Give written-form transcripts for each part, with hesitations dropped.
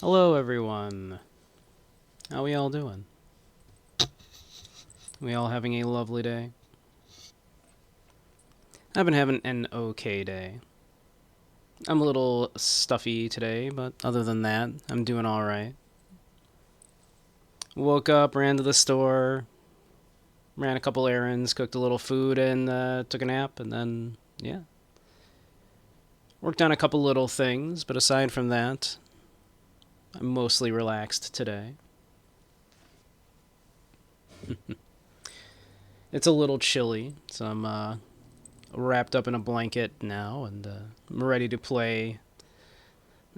Hello everyone. How we all doing? We all having a lovely day? I've been having an okay day. I'm a little stuffy today, but other than that, I'm doing alright. Woke up, ran to the store, ran a couple errands, cooked a little food, and took a nap, and then, yeah. Worked on a couple little things, but aside from that, I'm mostly relaxed today. It's a little chilly, so I'm wrapped up in a blanket now, and I'm ready to play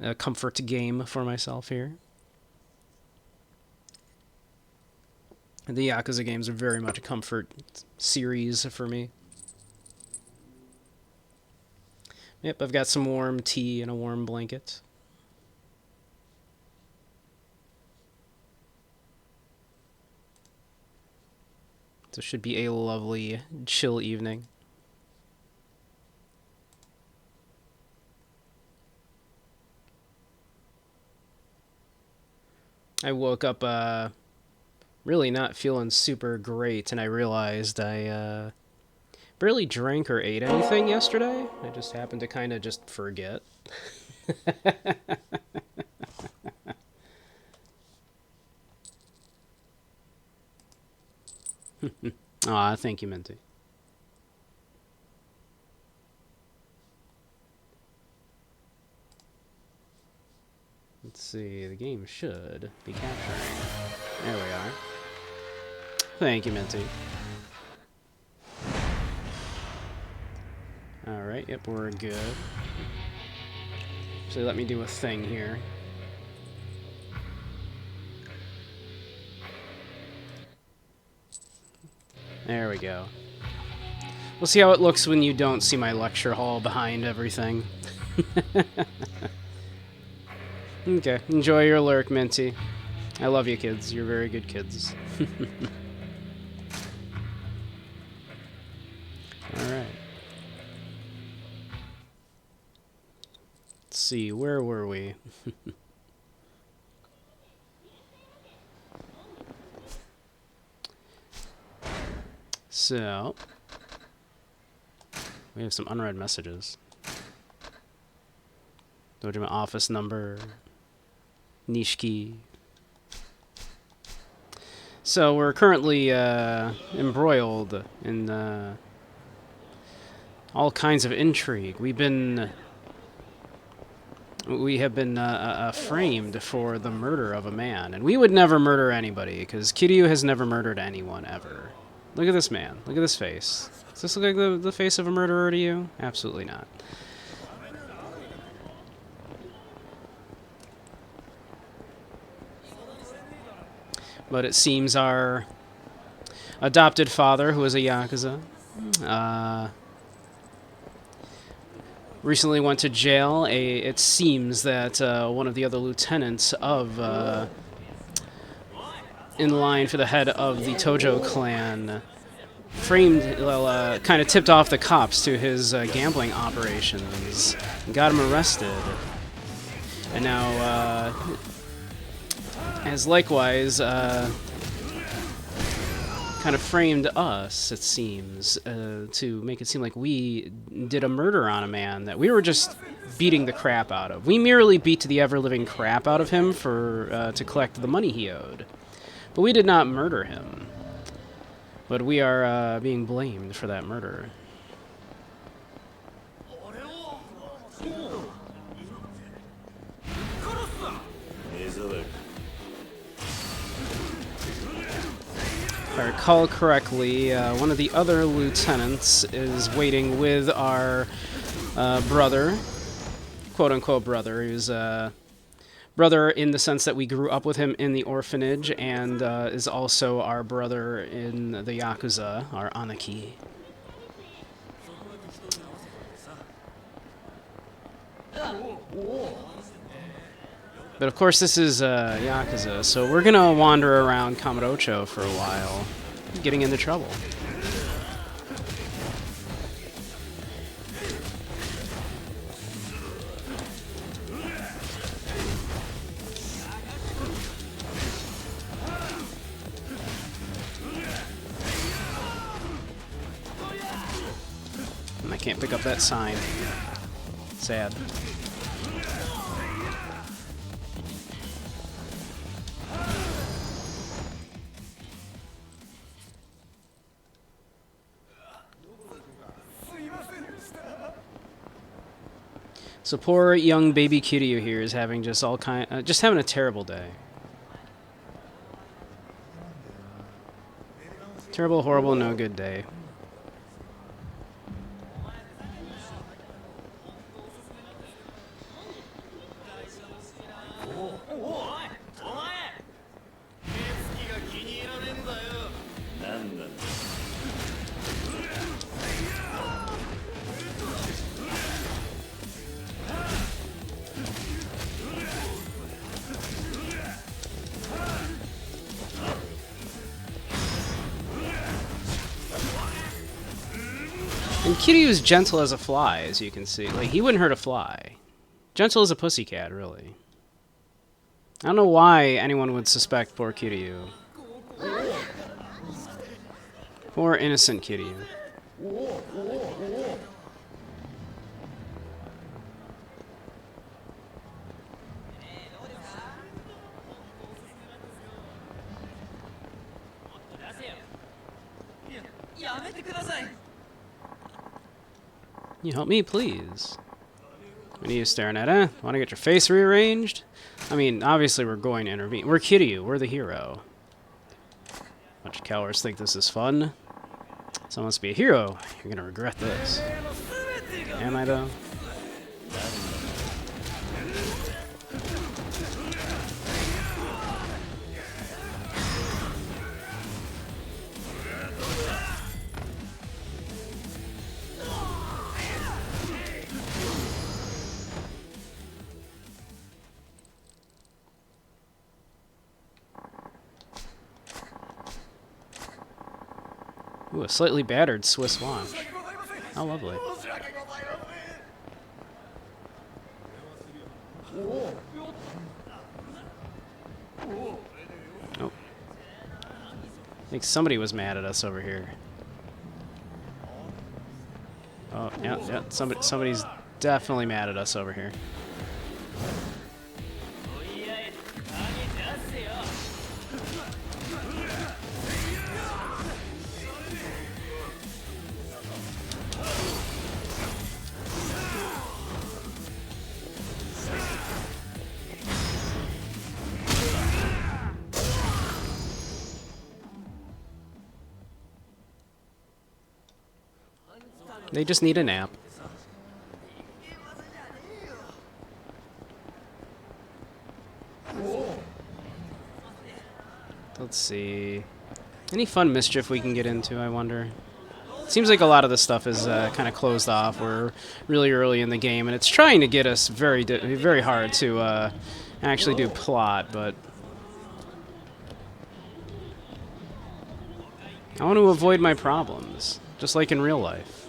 a comfort game for myself here. The Yakuza games are very much a comfort series for me. Yep, I've got some warm tea and a warm blanket. So it should be a lovely, chill evening. I woke up really not feeling super great, and I realized I barely drank or ate anything yesterday. I just happened to kind of just forget. Aw, thank you, Minty. Let's see, the game should be capturing. There we are. Thank you, Minty. Alright, yep, we're good. So let me do a thing here. There we go. We'll see how it looks when you don't see my lecture hall behind everything. Okay, enjoy your lurk, Minty. I love you, kids. You're very good kids. Alright. Let's see, where were we? So, we have some unread messages. Dojima office number. Nishiki. So we're currently embroiled in all kinds of intrigue. We have been framed for the murder of a man, and we would never murder anybody because Kiryu has never murdered anyone ever. Look at this man. Look at this face. Does this look like the face of a murderer to you? Absolutely not. But it seems our adopted father, who is a Yakuza, recently went to jail. It seems that one of the other lieutenants of in line for the head of the Tojo clan kind of tipped off the cops to his gambling operations and got him arrested. And now has likewise kind of framed us, it seems, to make it seem like we did a murder on a man that we were just beating the crap out of. We merely beat the ever-living crap out of him for to collect the money he owed. But we did not murder him. But we are being blamed for that murder. If I recall correctly, one of the other lieutenants is waiting with our brother, quote-unquote brother. He was brother in the sense that we grew up with him in the orphanage, and is also our brother in the Yakuza, our Anaki. But of course this is Yakuza, so we're gonna wander around Kamurocho for a while, getting into trouble. pick up that sign. Sad. So poor young baby Kiryu here is having just just having a terrible day. Terrible, horrible, no good day. And Kiryu's gentle as a fly, as you can see. Like, he wouldn't hurt a fly. Gentle as a pussycat, really. I don't know why anyone would suspect poor Kiryu. Poor innocent Kiryu. Can you help me, please? What are you staring at, eh? Want to get your face rearranged? I mean, obviously we're going to intervene. We're Kiryu. We're the hero. Bunch of cowards think this is fun. Someone wants to be a hero. You're going to regret this. Am I, though? Ooh, a slightly battered Swiss watch. How lovely. Oh. I think somebody was mad at us over here. Oh, yeah. Somebody's definitely mad at us over here. They just need a nap. Let's see. Any fun mischief we can get into, I wonder? Seems like a lot of this stuff is kind of closed off. We're really early in the game, and it's trying to get us very hard to actually do plot, but I want to avoid my problems, just like in real life.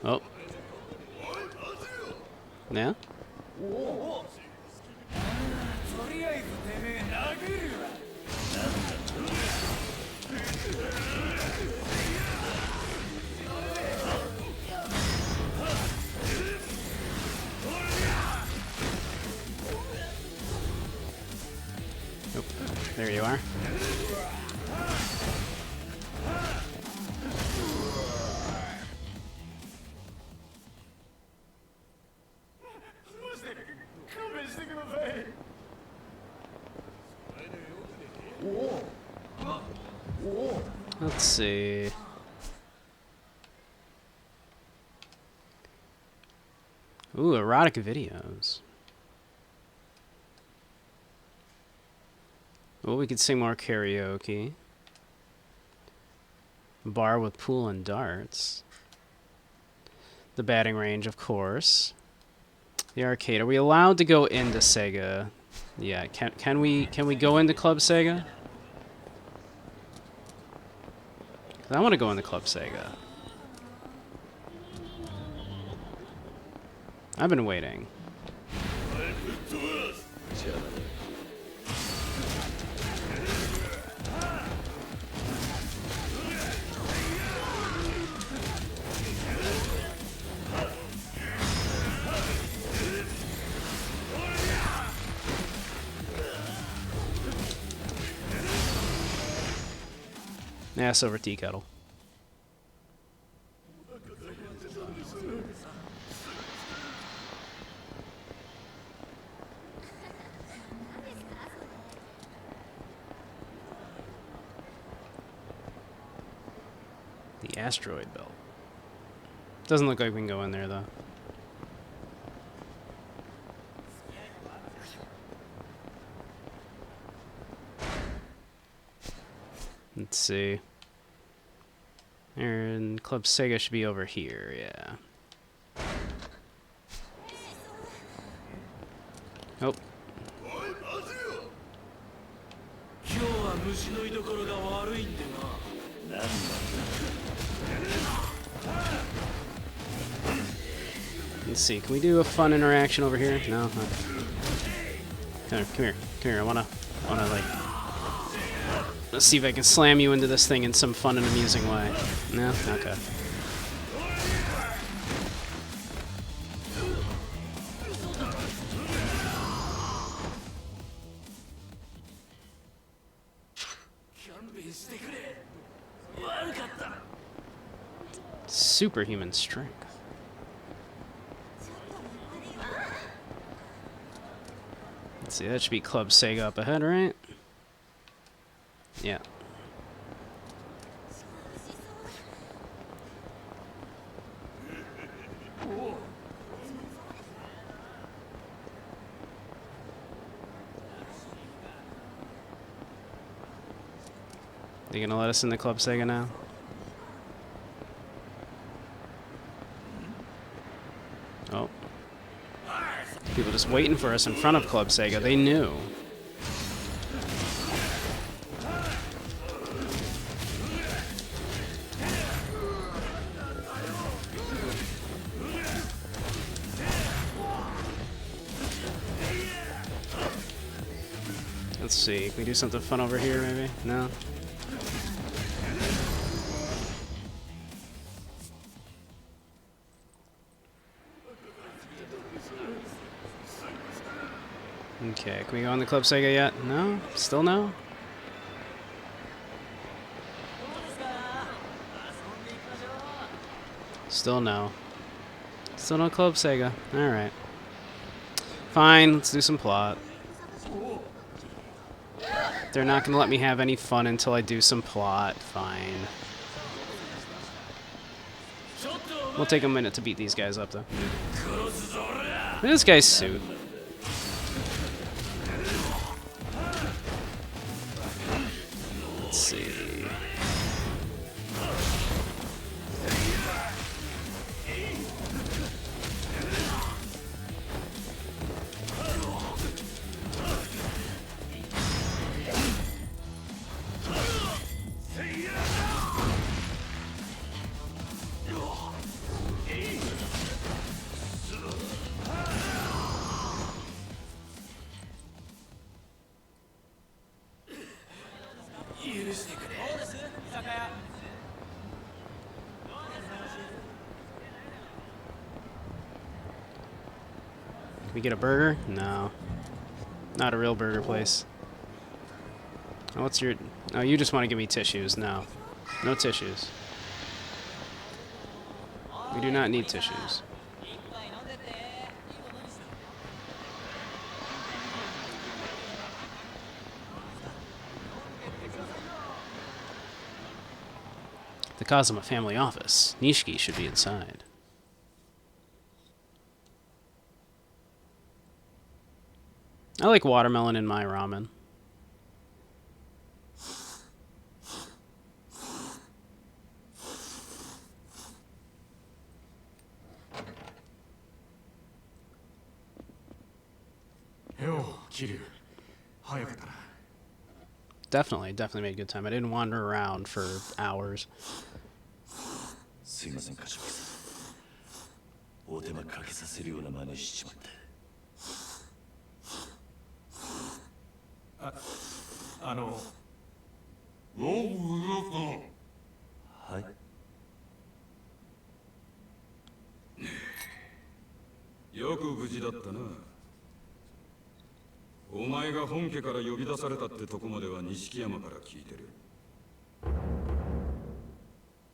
Oh. Yeah? Nope. There you are. Let's see. Ooh, erotic videos. Well, we could sing more karaoke. Bar with pool and darts. The batting range, of course. The arcade. Are we allowed to go into Sega? Yeah. Can we go into Club Sega? 'Cause I want to go in the Club Sega. I've been waiting. Ass over tea kettle. The asteroid belt. Doesn't look like we can go in there though. Let's see. And Club Sega should be over here, yeah. Oh. Let's see, can we do a fun interaction over here? No? Okay. Come here, I wanna like... Let's see if I can slam you into this thing in some fun and amusing way. No? Okay. Superhuman strength. Let's see, that should be Club Sega up ahead, right? Yeah. They gonna let us in the Club Sega now? Oh. People just waiting for us in front of Club Sega. They knew. Let's see. Can we do something fun over here, maybe? No? Okay, can we go on the Club Sega yet? No? Still no? Still no. Still no Club Sega. Alright. Fine, let's do some plot. They're not gonna let me have any fun until I do some plot. Fine. We'll take a minute to beat these guys up, though. Look at this guy's suit. Let's see. Can we get a burger? No. Not a real burger place. Oh, what's your... Oh, you just want to give me tissues. No. No tissues. We do not need tissues. The Kazuma family office. Nishiki should be inside. I like watermelon in my ramen. definitely made good time. I didn't wander around for hours. すいません、柏木さん。お手間かけさせるような真似しちまって。はい。よく無事だったな。お前が本家から呼び出されたってとこまでは錦山から聞いてる。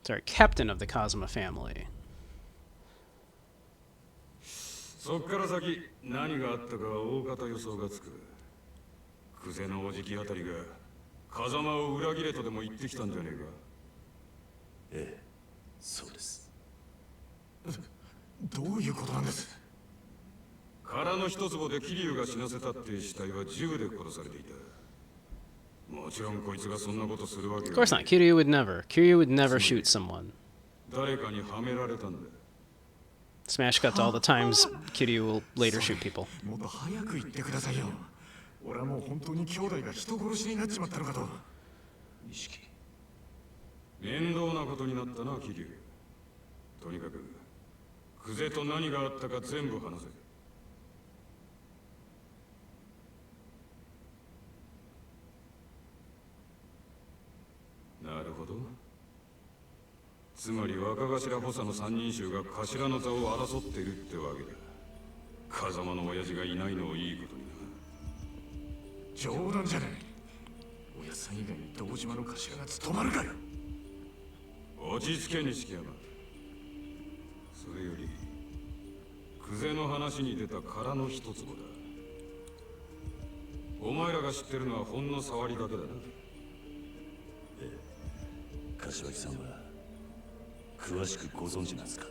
Sorry, captain of the Kazuma family. そっから先何があったかは大方予想がつく。久世のおじきあたりが風間を裏切れとでも言ってきたんじゃねえか。ええ、そうです。どういうことなんです？殻の一坪で桐生が死なせたって死体は銃で殺されていた。もちろんこいつがそんなことするわけがない。Of course not. Kiryu would never. Kiryu would never shoot someone. 誰かにはめられたんだ。Smash cut to all the times Kiryu will later shoot people. もっと早く言ってくださいよ。俺はもう本当に兄弟が人殺しになっちまったのかと。錦。面倒なことになったな、桐生。とにかく久世と何があったか全部話せ。なるほど。つまり若頭補佐の三人衆が頭の座を争っているってわけだ。風間の親父がいないのをいいことにな。冗談じゃない。親さん以外に堂島の頭が務まるかよ。落ち着け、錦山。それより久世の話に出た殻の一坪だ。お前らが知ってるのはほんの触りだけだな。柏木さんは詳しくご存知なんですか？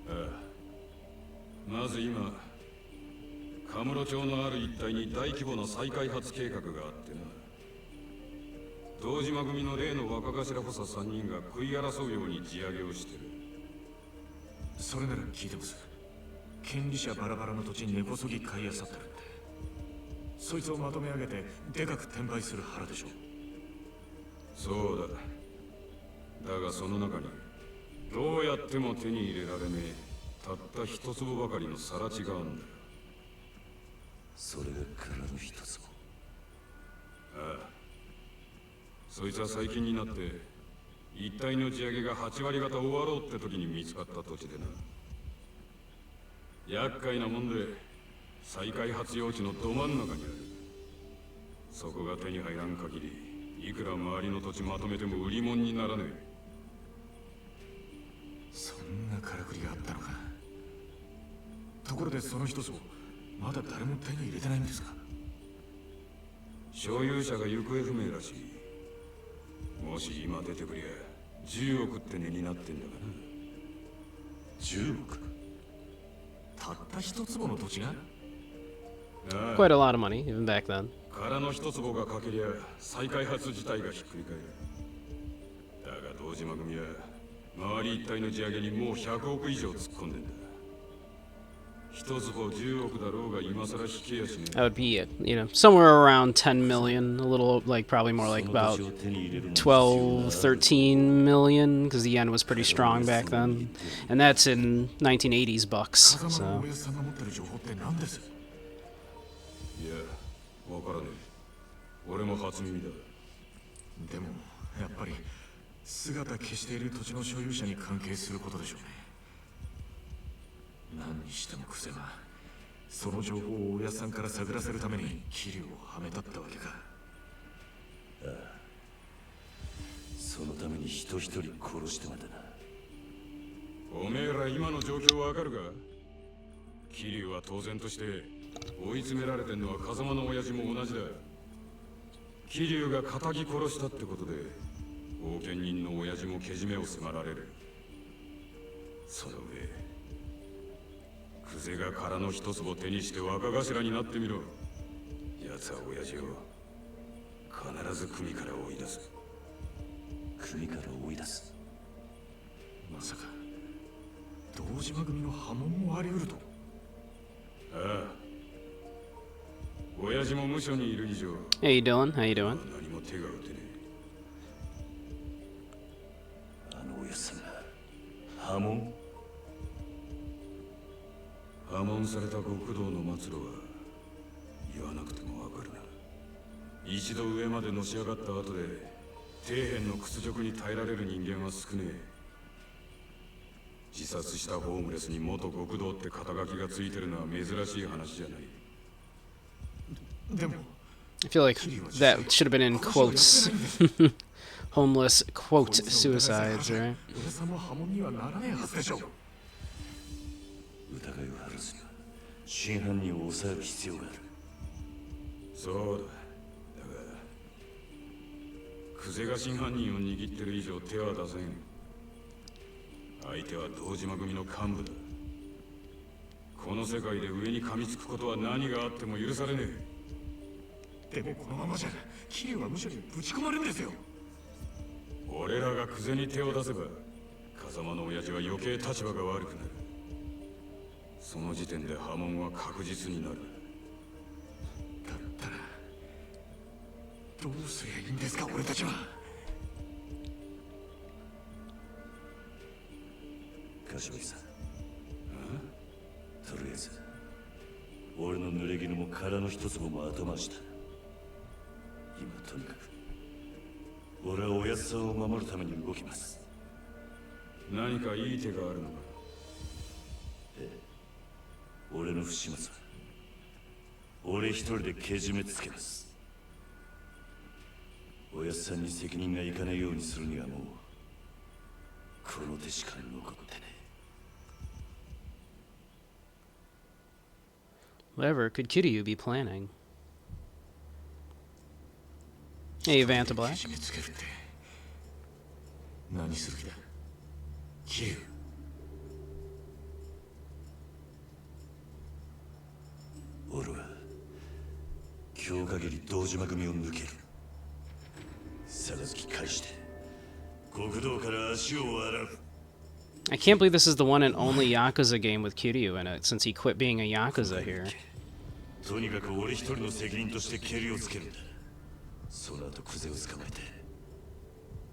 ああ、まず今カムロ町のある一帯に大規模な再開発計画があってな。堂島組の例の若頭補佐3人が食い争うように地上げをしてる。それなら聞いてます。権利者バラバラの土地に根こそぎ買い漁ってるって。そいつをまとめ上げてでかく転売する腹でしょ。そうだ。だがその中にどうやっても手に入れられねえたった一粒ばかりの更地があるんだよ。それが殻の一つも。ああ、そいつは最近になって一帯の地上げが8割方終わろうって時に見つかった土地でな。厄介なもんで再開発用地のど真ん中にある。そこが手に入らん限りいくら周りの土地まとめても売り物にならねえ。そんなからくりがあったのか。ところでその一つをまだ誰も手に入れてないんですか？所有者が行方不明らしい。もし今出てくりゃ10億って値になってんだがな。10億？たった一坪の土地が？ああ、 Quite a lot of money, even back then. 殻の一坪がかけりゃ再開発自体がひっくり返る。だが堂島組は周り一帯の地上げにもう100億以上突っ込んでんだ。一坪10億だろうが今更引けやしねえ。 That would be, somewhere around 10 million, a little, like, probably more like about 12, 13 million, because the yen was pretty strong back then. And that's in 1980s bucks, 風間の so. 親さんが持ってる情報って何です？いや、わからねえ。俺も初耳だ。でもやっぱり姿消している土地の所有者に関係することでしょうね。何にしてもクセはその情報を親さんから探らせるために桐生をはめたったわけか。ああ、そのために人一人殺してまでな。おめえら今の状況わかるか？桐生は当然として追い詰められてんのは風間の親父も同じだ。桐生が仇殺したってことで後見人の親父もけじめを迫られる。その上久世が殻の一坪手にして若頭になってみろ。奴は親父を必ず組から追い出す。組から追い出す？まさか堂島組の波紋もあり得ると？ああ、親父も無所にいる以上 Hey, Dylan. How you doing? 何も手が打てねあのおやっさんが破門。え。破門された極道の末路は言わなくてもわかるな。一度上までのし上がった後で底辺の屈辱に耐えられる人間は少ねえ。自殺したホームレスに元極道って肩書きがついてるのは珍しい話じゃない。でも I feel like that should have been in quotes. Homeless quote suicides, right? 俺さんも破門にはならねえはずでしょ。疑いを晴らすには真犯人を抑える必要がある。そうだ。だがクゼが真犯人を握ってる以上手は出せん。相手は堂島組の幹部だ。この世界で上に噛みつくことは何があっても許されねでもこのままじゃ桐生は無所にぶち込まれるんですよ。え。俺らがクゼに手を出せば風間の親父は余計立場が悪くなる。その時点で破門は確実になる。だったらどうすりゃいいんですか俺たちは。柏木さん、とりあえず俺の濡れ衣も殻の一粒も後回しだ。今とにかく俺はおやっさんを守るために動きます。何かいい手があるのか。俺の不始末は俺一人でけじめつけます。おやっさんに責任がいかないようにするにはもうこの手しか残ってね。Whatever could Kiryu be planning? Hey, Vanta Black. けじめつけるって何する気だ桐生。俺は今日限り堂島組を抜ける。杯返して極道から足を洗う。 I can't believe this is the one and only Yakuza game with Kiryu in it, since he quit being a Yakuza here. とにかく俺一人の責任としてケリをつけるんだ。その後クゼを捕まえて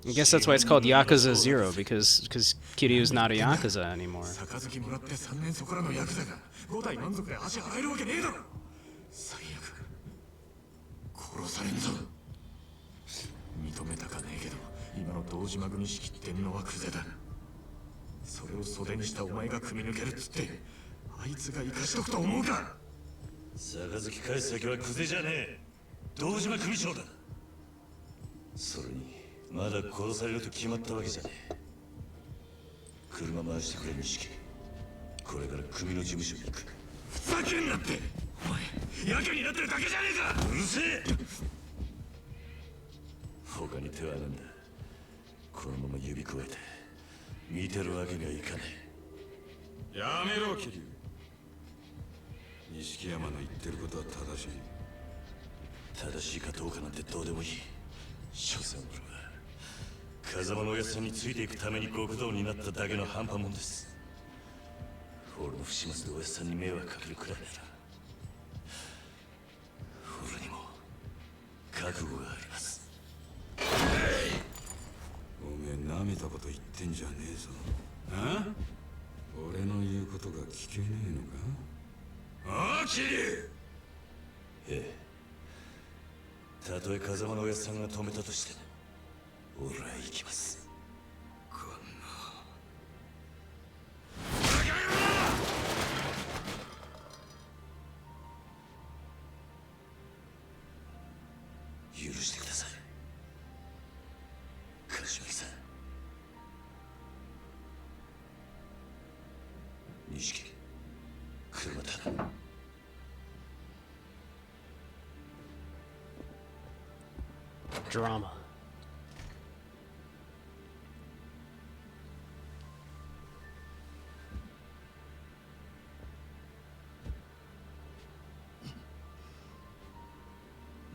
I guess that's why it's called Yakuza 0, because Kiryu's not a Yakuza anymore. 杯もらって3年そこらのヤクザが5体満足で足洗えるわけねえだろ。最悪殺されんぞ。認めたかねえけど今の堂島組仕切ってんのはクゼだ。それを袖にしたお前が組み抜けるっつってあいつが生かしとくと思うか。杯返す先はクゼじゃねえ、堂島組長だ。それにまだ殺されると決まったわけじゃねえ。車回してくれ錦。これから組の事務所に行く。ふざけんなって。お前やけになってるだけじゃねえか。うるせえ。他に手はなんだ。このまま指くわえて見てるわけにはいかねやめろ桐生。錦山の言ってることは正しい。え。正しいかどうかなんてどうでもいい。所詮俺は風間のおやっさんについていくために極道になっただけの半端もんです。俺の不始末でおやっさんに迷惑かけるくらいなら俺にも覚悟があります。おめえ舐めたこと言ってんじゃねえぞ。あ？俺の言うことが聞けねえのか。ああ桐生。ええ。たとえ風間のおやっさんが止めたとしても俺は行きます。こんな許してください柏木さん。錦車頼む。Drama.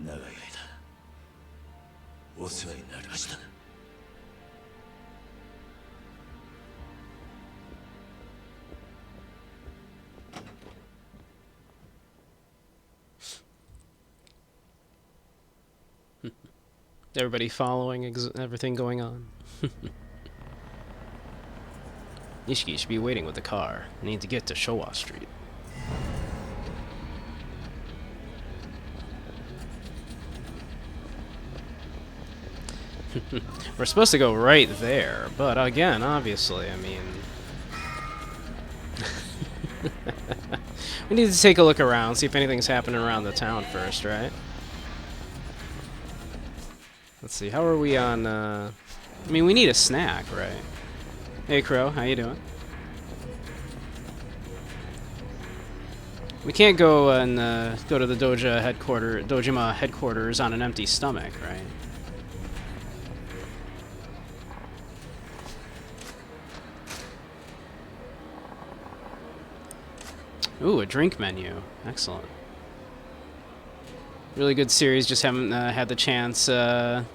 長い間お世話になりました。Everybody following everything going on. Nishiki should be waiting with the car. I need to get to Showa Street. We're supposed to go right there, but again, obviously, I mean... we need to take a look around, see if anything's happening around the town first, right? Let's see, how are we on, I mean, we need a snack, right? Hey, Crow, how you doing? We can't go and go to the Dojima headquarters on an empty stomach, right? Ooh, a drink menu. Excellent. Really good series. Just haven't had the chance to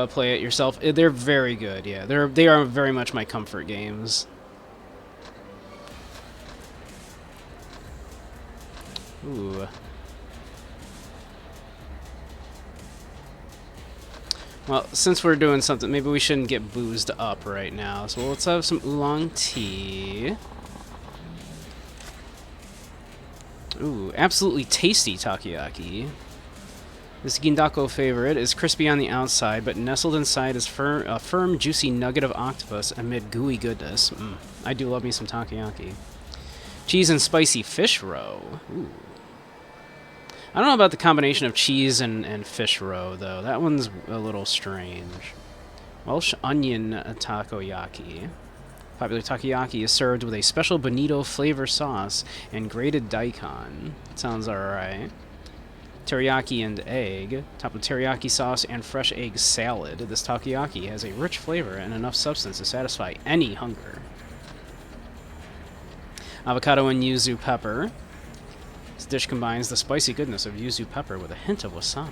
play it yourself. They're very good. Yeah, they are very much my comfort games. Ooh. Well, since we're doing something, maybe we shouldn't get boozed up right now. So let's have some oolong tea. Ooh, absolutely tasty takoyaki. This Gindako favorite is crispy on the outside, but nestled inside is a firm, juicy nugget of octopus amid gooey goodness. I do love me some takoyaki. Cheese and spicy fish roe. Ooh. I don't know about the combination of cheese and fish roe, though. That one's a little strange. Welsh onion takoyaki. Popular takoyaki is served with a special bonito flavor sauce and grated daikon. Sounds alright. Teriyaki and egg. Topped with teriyaki sauce and fresh egg salad. This takoyaki has a rich flavor and enough substance to satisfy any hunger. Avocado and yuzu pepper. This dish combines the spicy goodness of yuzu pepper with a hint of wasabi.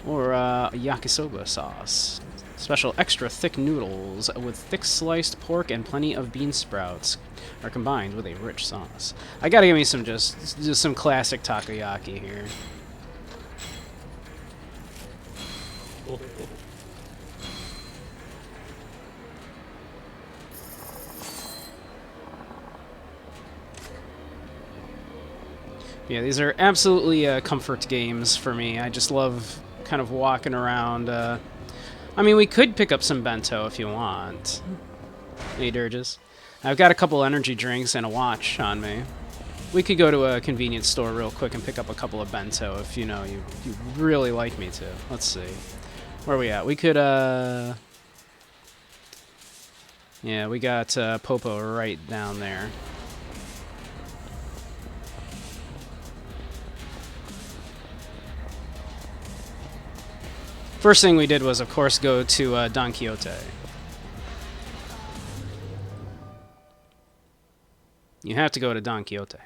Or yakisoba sauce. Special extra thick noodles with thick sliced pork and plenty of bean sprouts are combined with a rich sauce. I gotta give me some just some classic takoyaki here. Yeah, these are absolutely comfort games for me. I just love kind of walking around. I mean, we could pick up some bento if you want. Hey, Durges. I've got a couple energy drinks and a watch on me. We could go to a convenience store real quick and pick up a couple of bento if, you know, you really like me to. Let's see. Where are we at? We could, yeah, we got Popo right down there. First thing we did was, of course, go to Don Quixote. You have to go to Don Quixote.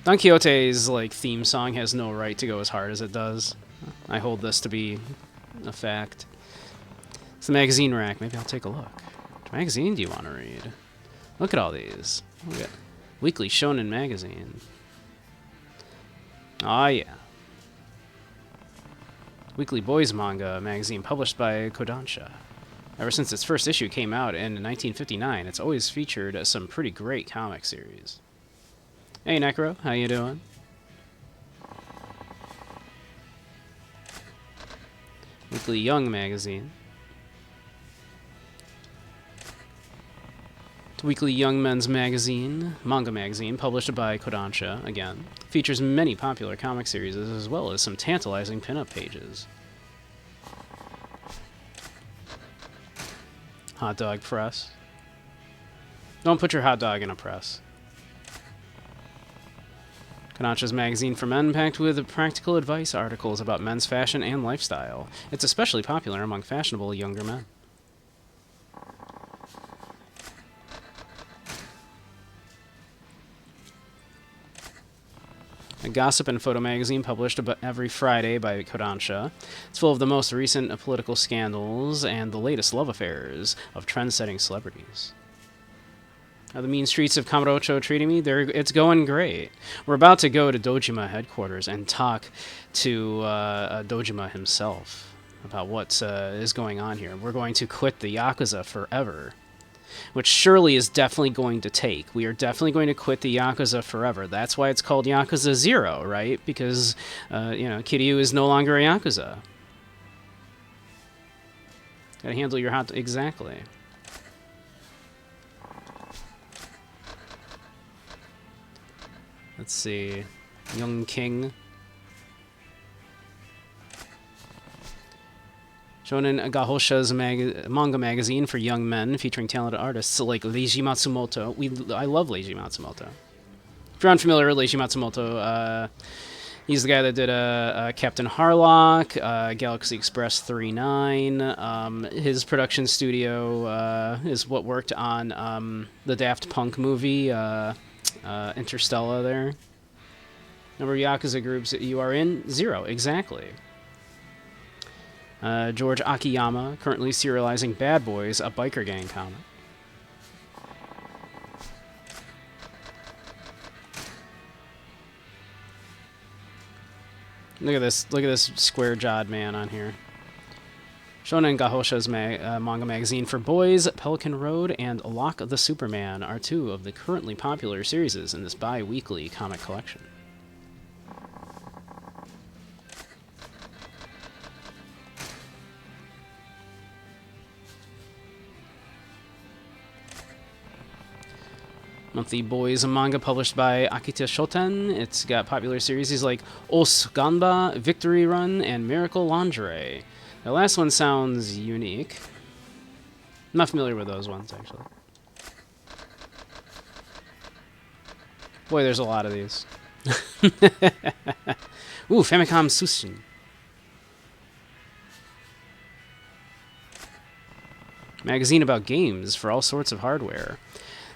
Don Quixote's like theme song has no right to go as hard as it does. I hold this to be a fact. It's the magazine rack. Maybe I'll take a look. Which magazine do you want to read? Look at all these. We got Weekly Shonen Magazine. Ah, yeah. Weekly Boys Manga magazine published by Kodansha. Ever since its first issue came out in 1959, it's always featured some pretty great comic series. Hey Necro, how you doing? Weekly Young magazine. Weekly Young Men's Magazine, manga magazine, published by Kodansha, again, features many popular comic series as well as some tantalizing pinup pages. Hot dog press. Don't put your hot dog in a press. Kodansha's magazine for men, packed with practical advice articles about men's fashion and lifestyle. It's especially popular among fashionable younger men. A gossip and photo magazine published every Friday by Kodansha. It's full of the most recent political scandals and the latest love affairs of trend-setting celebrities. Are the mean streets of Kamurocho treating me? It's going great. We're about to go to Dojima headquarters and talk to Dojima himself about what is going on here. We're going to quit the Yakuza forever, which surely is definitely going to take. We are definitely going to quit the Yakuza forever. That's why it's called Yakuza 0, right? Because, Kiryu is no longer a Yakuza. Gotta handle your hot... Exactly. Let's see. Young King. Shonen Gahosha's manga magazine for young men featuring talented artists like Leiji Matsumoto. I love Leiji Matsumoto. If you're unfamiliar with Leiji Matsumoto, he's the guy that did Captain Harlock, Galaxy Express 39. His production studio is what worked on the Daft Punk movie, Interstellar there. Number of Yakuza groups that you are in? 0, exactly. George Akiyama, currently serializing Bad Boys, a biker gang comic. Look at this square-jawed man on here. Shonen Gahosha's manga magazine for boys, Pelican Road, and Lock of the Superman are 2 of the currently popular series in this bi-weekly comic collection. Monthly boys manga published by Akita Shoten. It's got popular series like Os Ganba, Victory Run, and Miracle Lingerie. The last one sounds unique. I'm not familiar with those ones, actually. Boy, there's a lot of these. Ooh, Famicom Sushin. Magazine about games for all sorts of hardware.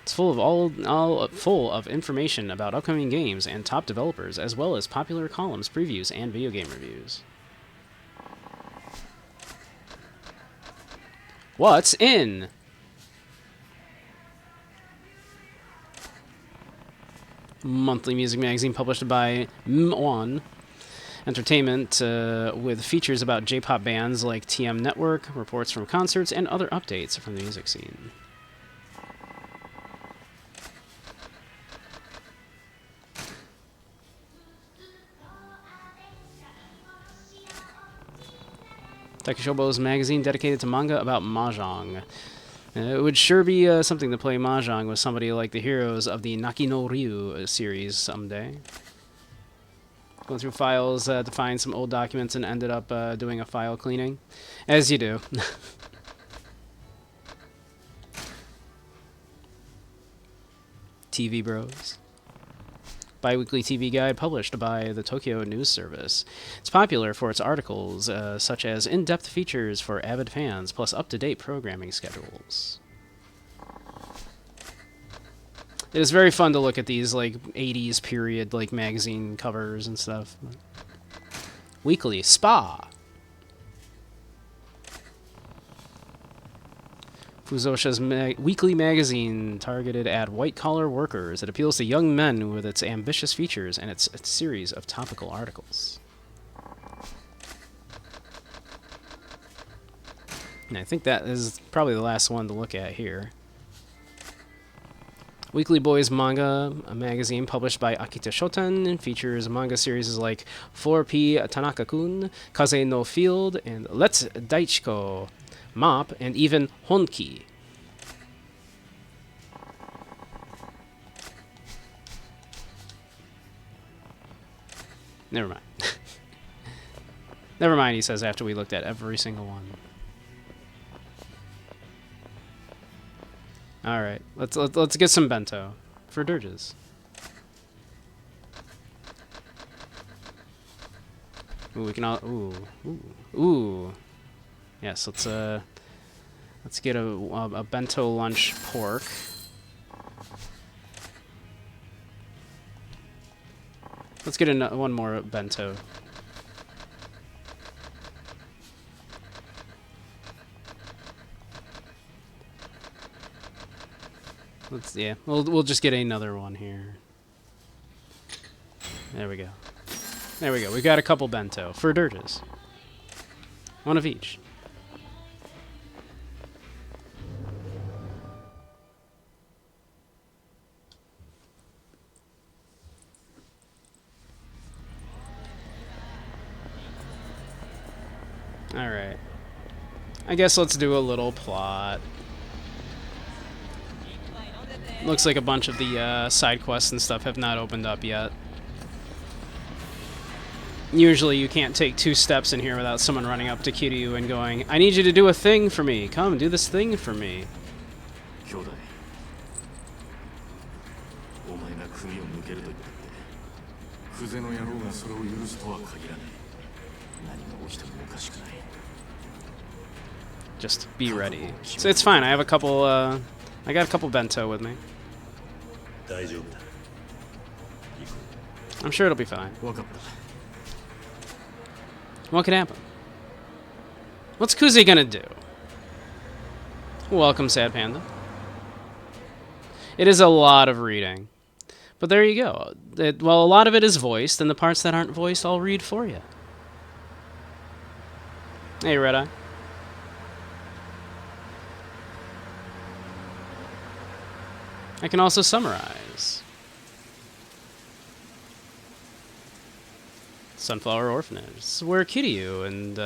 It's full of full of information about upcoming games and top developers, as well as popular columns, previews, and video game reviews. What's in? Monthly music magazine published by M1 Entertainment with features about J-pop bands like TM Network, reports from concerts, and other updates from the music scene. Takeshobo's magazine dedicated to manga about mahjong. It would sure be something to play mahjong with somebody like the heroes of the Naki no Ryu series someday. Going through files to find some old documents and ended up doing a file cleaning. As you do. TV Bros. Bi-weekly TV guide published by the Tokyo News Service. It's popular for its articles, such as in-depth features for avid fans, plus up-to-date programming schedules. It is very fun to look at these, like, 80s period, like, magazine covers and stuff. Weekly, Spa! Fuzosha's weekly magazine targeted at white-collar workers. It appeals to young men with its ambitious features and its series of topical articles. And I think that is probably the last one to look at here. Weekly Boys Manga, a magazine published by Akita Shoten, and features manga series like 4P Tanaka-kun, Kaze no Field, and Let's Daichiko, Mop, and even Honki. Never mind. Never mind, he says after we looked at every single one. All right, let's get some bento for dirges. Ooh, we can all ooh. Yes, let's get a bento lunch pork. Let's get one more bento. Yeah, we'll just get another one here. There we go. There we go. We got a couple bento for dirges. One of each. Alright. I guess let's do a little plot. Looks like a bunch of the side quests and stuff have not opened up yet. Usually you can't take 2 steps in here without someone running up to Kiryu and going, I need you to do a thing for me. Come, do this thing for me. Just be ready. So it's fine. I have a couple, I got a couple bento with me. I'm sure it'll be fine. What could happen? What's Kuze gonna do? Welcome, Sad Panda. It is a lot of reading. But there you go. Well, a lot of it is voiced, and the parts that aren't voiced, I'll read for you. Hey, Red Eye. I can also summarize. Sunflower Orphanage. This is where Kiryu and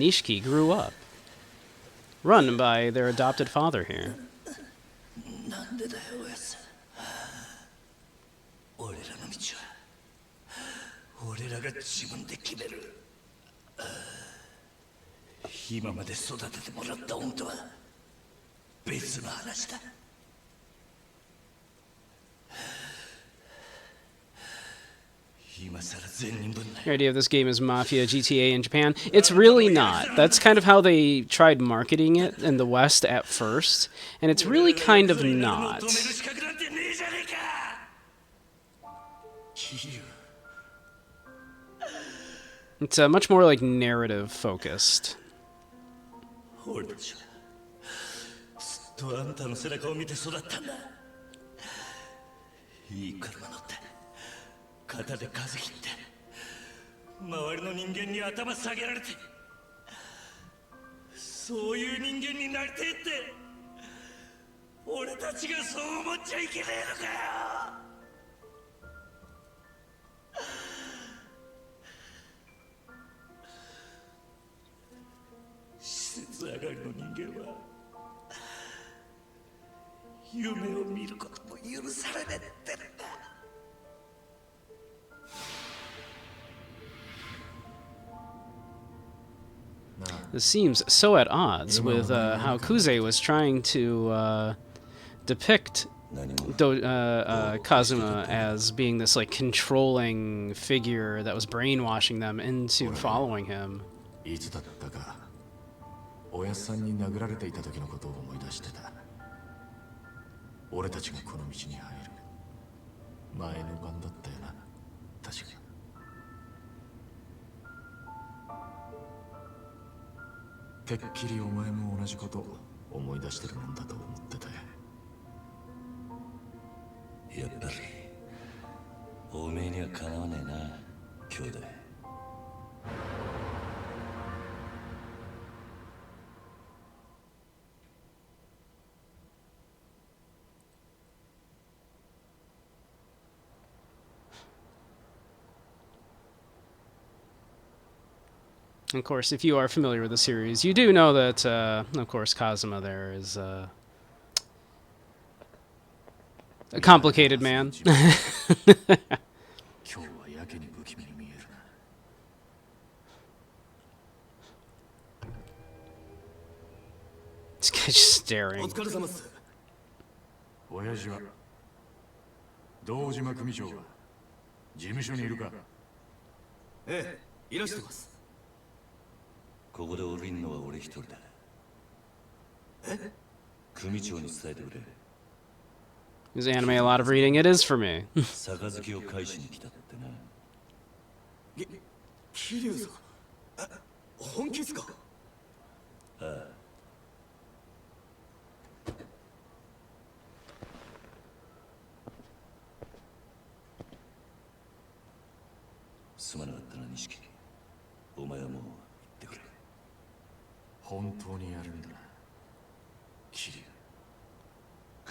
Nishiki grew up. Run by their adopted father here. The idea of this game is Mafia GTA in Japan. It's really not. That's kind of how they tried marketing it in the West at first, and it's really kind of not. It's much more like narrative focused. This seems so at odds with how Kuze was trying to depict Kazuma as being this like controlling figure that was brainwashing them into following him. Of course, if you are familiar with the series, you do know that, of course, Kazuma there is a complicated man. This guy's just staring. Is anime a lot of reading? It is for me. すまなかったな、錦。お前はもう行ってくれ。本当にやるんだな、桐生。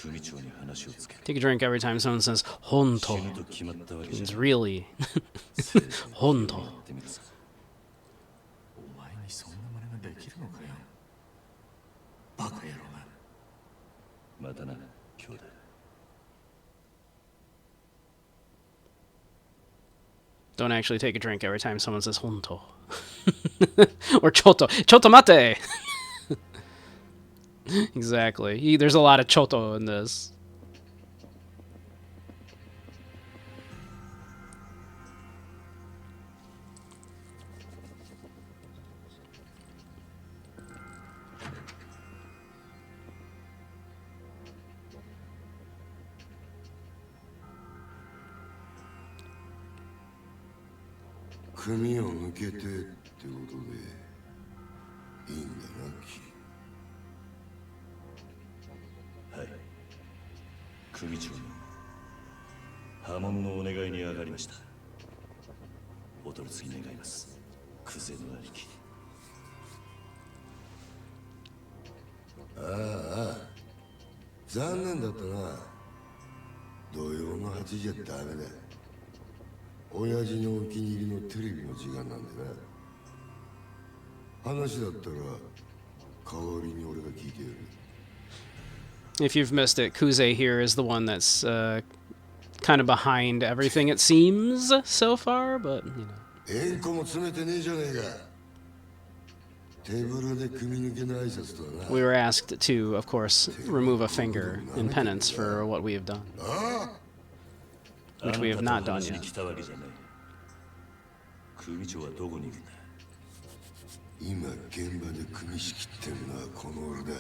組長に話をつける。 Take a drink every time someone says 本当 死ぬと決まったわけじゃ means ない。 really. 本当。やってみるさ。お前にそんな真似ができるのかよ、バカ野郎が。またな、兄弟。 Don't actually take a drink every time someone says 本当 or ちょっと待て Exactly. There's a lot of ちょっと in this. Kumiを抜けてってことでいいんだな、キリ。はい。組長に破門のお願いに上がりました。お取り次ぎ願います。クゼの兄貴。ああ、残念だったな。土曜の8時はダメだ。親父のお気に入りのテレビの時間なんでな。話だったら代わりに俺が聞いてやる。 If you've missed it, Kuze here is the one that's kind of behind everything, it seems, so far, but, you know. 円弧も詰めてねえじゃねえか。手ぶらで組み抜けの挨拶とはな。 We were asked to, of course, remove a finger in penance for what we have done. Which we have not done yet. 組長はどこにいるんだ。今現場で組み仕切ってるのはこの俺だ。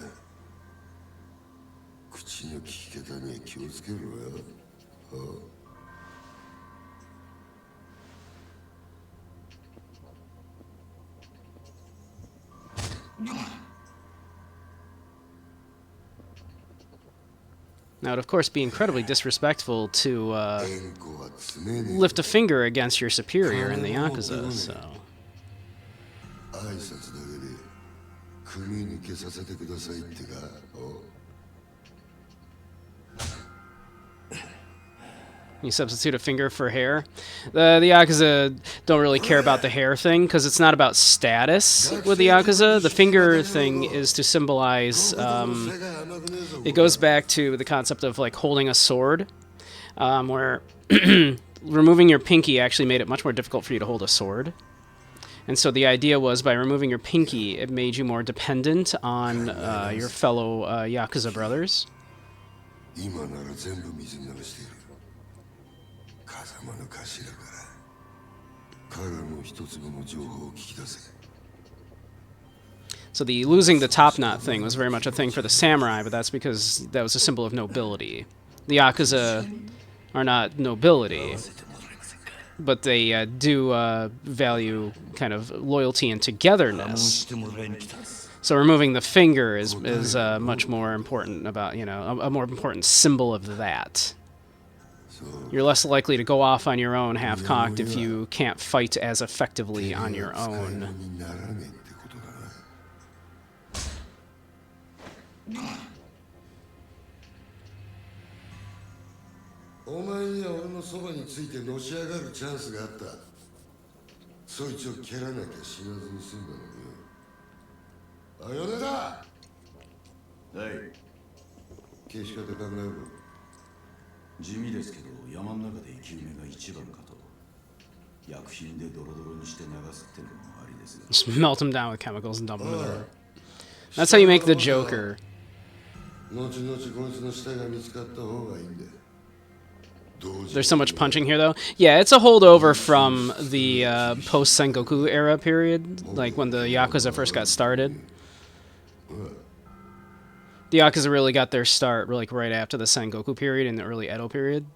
口の利き方には気をつけろよ。Now, it would, of course, be incredibly disrespectful to 円弧は詰めねえ。 lift a finger against your superior in the Yakuza, so... 挨拶だけで組み抜けさせてくださいってか。You substitute a finger for hair. The Yakuza don't really care about the hair thing, because it's not about status with the Yakuza. The finger thing is to symbolize... it goes back to the concept of, like, holding a sword, where removing your pinky actually made it much more difficult for you to hold a sword. And so the idea was, by removing your pinky, it made you more dependent on your fellow Yakuza brothers. 今なら全部水に流している。風間の頭から彼の一粒の情報を聞き出せ。 So the losing the top knot thing was very much a thing for the samurai, but that's because that was a symbol of nobility. The Yakuza are not nobility, but they do value kind of loyalty and togetherness. So removing the finger is much more important about, you know, a more important symbol of that. You're less likely to go off on your own half-cocked if you can't fight as effectively on your own. お前には俺のそばについてのし上がるチャンスがあった。そいつを蹴らなきゃ死なずに済んだのよ。あ、米田。はい。消し方考えろ。地味ですけど、山の中で生き埋めが一番かと。薬品でドロドロにして流すってのもありです。 Just melt them down with chemicals and dump them in the river. That's how you make the Joker. 後々こいつの死体が見つかった方がいいんだ。 There's so much punching here, though. Yeah, it's a holdover from the post-Sengoku era period, like when the Yakuza first got started. The Yakuza really got their start like right after the Sengoku period in the early Edo period.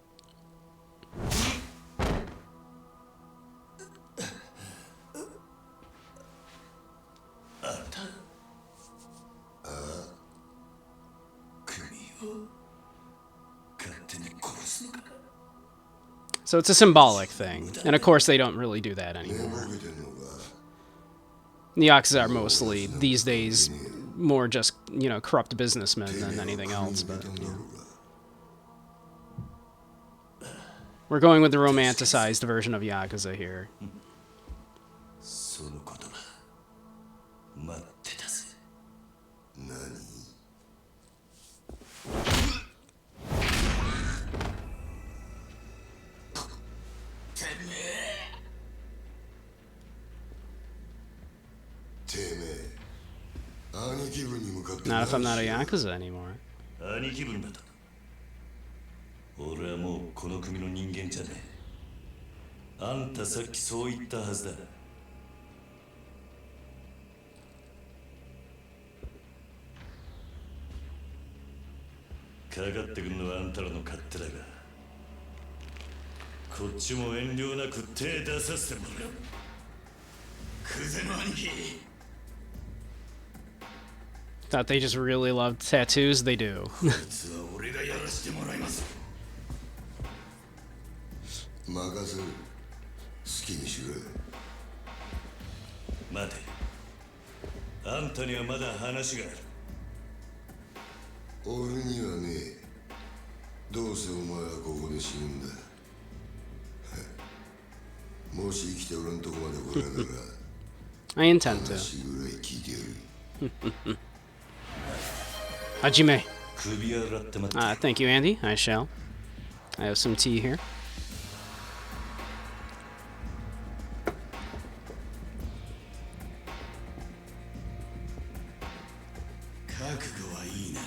So it's a symbolic thing. And of course they don't really do that anymore. 寝ぼけてんのか。 The Yakuza are mostly, these days, more just, you know, corrupt businessmen than anything else, but, you know. We're going with the romanticized version of Yakuza here. その言葉待ってたぜ。何？てめえ、兄貴分に向かって Not if I'm not a 何し Yakuza anymore. 兄貴分だと。俺はもうこの組の人間じゃねえ。あんたさっきそう言ったはずだ。かかってくるのはあんたらの勝手だが、こっちも遠慮なく手出させてもらう。クゼの兄貴。 Thought they just really loved tattoos? They do. こいつは俺がやらせてもらいます。任せる。好きにしろ。待て。あんたにはまだ話がある。俺にはねえ。どうせお前はここで死ぬんだ。もし生きて俺のとこまで来れなら I intend to. 話ぐらい聞いてやる。 Hajime. 首洗って待って。 Thank you, Andy. I shall. I have some tea here. 覚悟はいいな。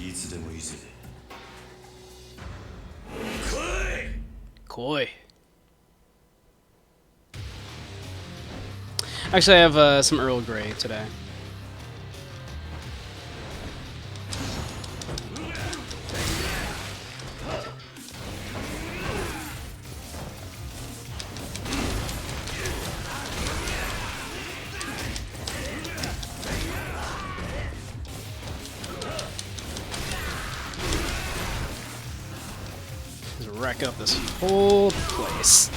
いつでもいいぜ。Koi. Actually, I have some Earl Grey today. Just wreck up this whole place.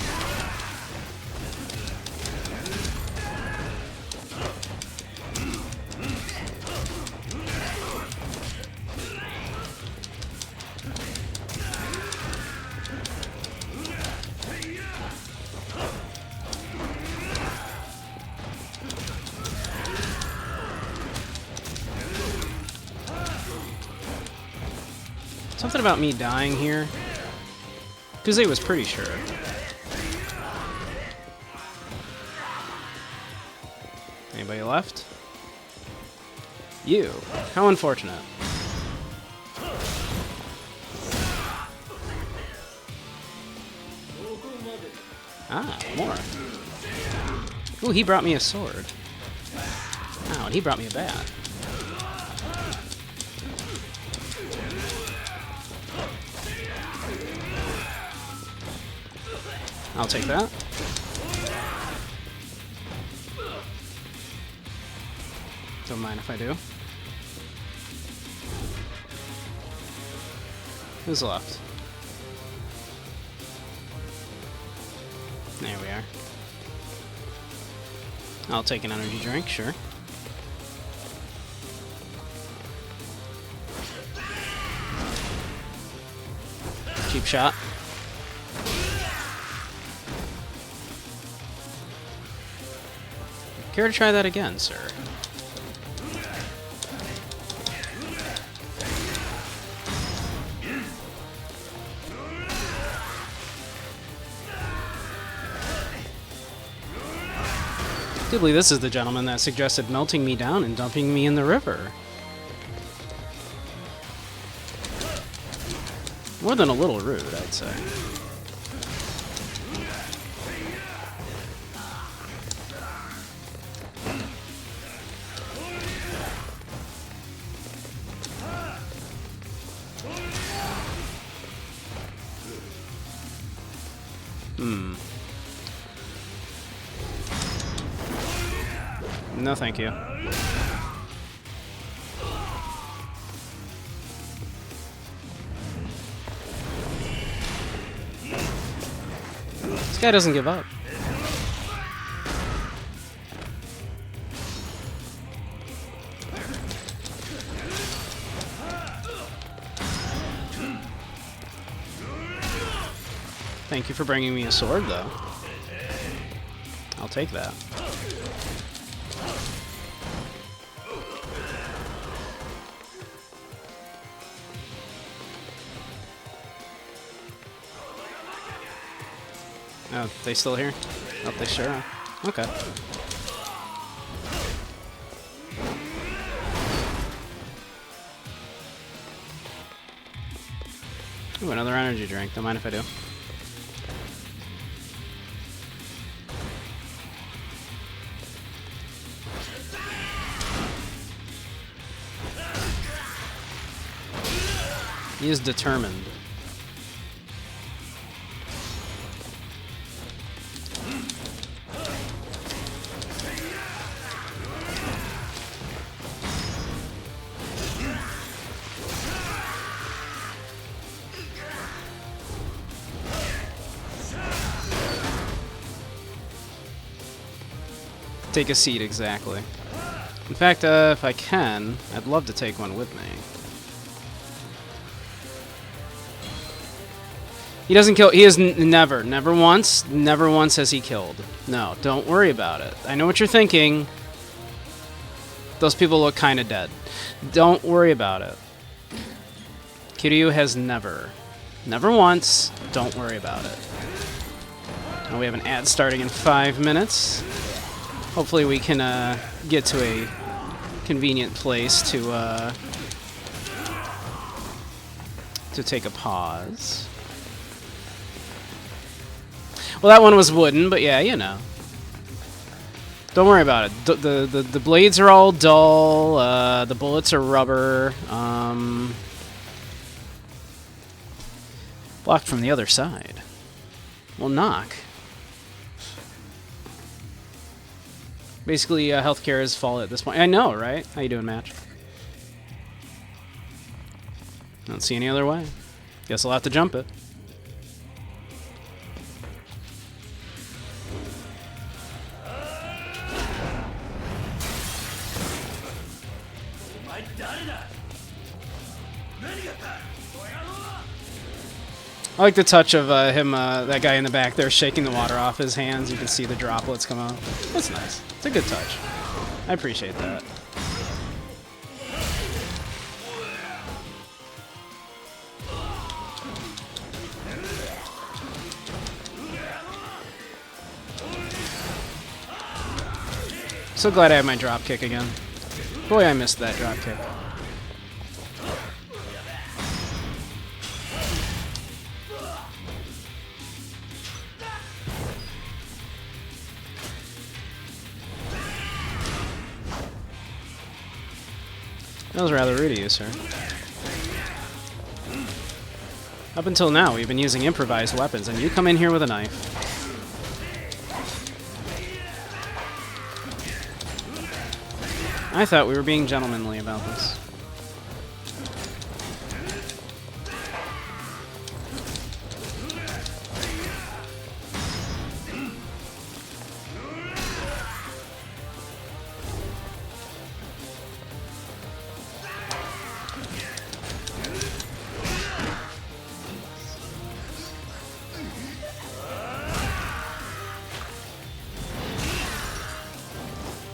Something about me dying here. Kuze was pretty sure. Anybody left? You. How unfortunate. Ah, more. Ooh, he brought me a sword. Wow, and he brought me a bat. I'll take that. Don't mind if I do. Who's left? There we are. I'll take an energy drink, sure. Cheap shot. Care to try that again, sir? I believe this is the gentleman that suggested melting me down and dumping me in the river. More than a little rude, I'd say. No, thank you. Guy doesn't give up. Thank you for bringing me a sword, though. I'll take that. Oh, they still here? Oh, they sure are. Okay. Ooh, another energy drink. Don't mind if I do. He is determined. Take a seat, exactly. In fact, if I can, I'd love to take one with me. He doesn't kill. He has never once has he killed. No, don't worry about it. I know what you're thinking. Those people look kind of dead. Don't worry about it. Kiryu has never once. Don't worry about it. Now we have an ad starting in 5 minutes. Hopefully we can get to a convenient place to take a pause. Well, that one was wooden, but yeah, you know. Don't worry about it. The blades are all dull. The bullets are rubber. Blocked from the other side. Well, knock. Basically, healthcare is fall at this point. I know, right? How you doing, match? Don't see any other way. Guess I'll have to jump it. I like the touch of him, that guy in the back there, shaking the water off his hands. You can see the droplets come out. That's nice. It's a good touch. I appreciate that. So glad I have my drop kick again. Boy, I missed that drop kick. That was rather rude of you, sir. Up until now, we've been using improvised weapons, and you come in here with a knife. I thought we were being gentlemanly about this.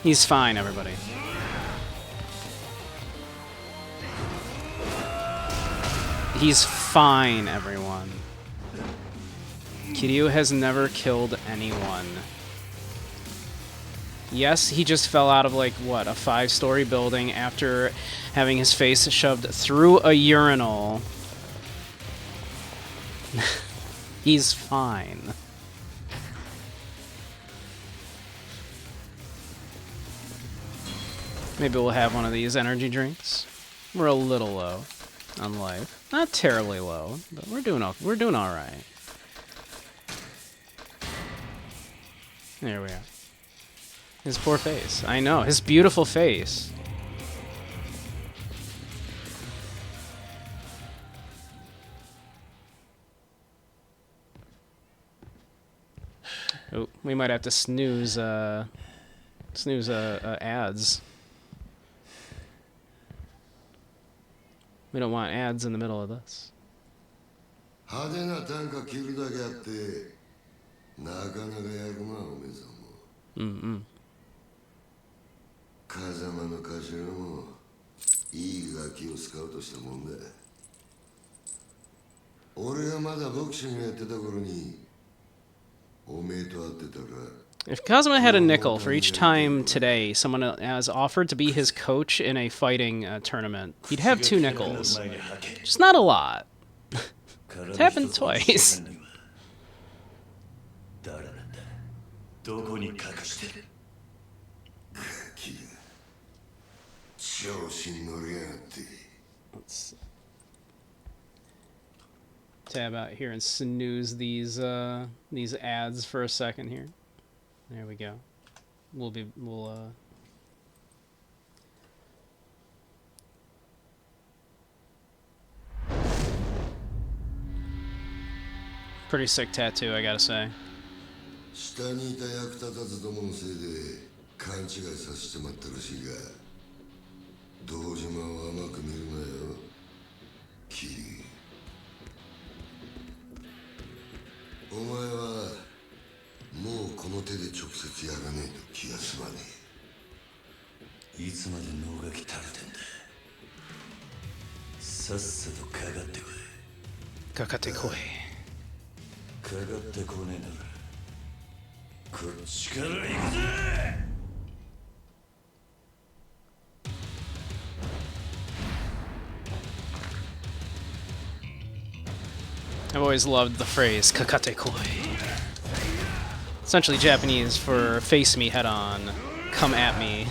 He's fine, everybody. He's fine, everyone. Kiryu has never killed anyone. Yes, he just fell out of, like, what, a 5-story building after having his face shoved through a urinal. He's fine. Maybe we'll have one of these energy drinks. We're a little low on life. Not terribly low, but we're doing all right. There we are. His poor face. I know, his beautiful face. Oh, we might have to snooze ads. We don't want ads in the middle of this. 派手な単価切るだけあってなかなかやるなおめえさんも。風間の頭もいいガキをスカウトしたもんだ。俺がまだボクシングやってた頃におめえと会ってたか。 If Kazuma had a nickel for each time today someone has offered to be his coach in a fighting tournament, he'd have 2 nickels. Just not a lot. It happened twice. 誰なんだ。どこに隠してる。ガキが調子に乗りやがって。 Let's tab out here and snooze these ads for a second here. There we go. We'll pretty sick tattoo, I gotta say. 下にいた役立たずどものせいで勘違いさせてまったらしいが、堂島を甘く見るなよ、キリ。お前はもうこの手で直接やらねえと気が済まねえ。いつまで能がき垂れてんだ。さっさとかかってこい。かかってこい。かかってこねえならこっちから行くぜ。 I've always loved the phrase kakate koi. Essentially Japanese for face me head on, come at me.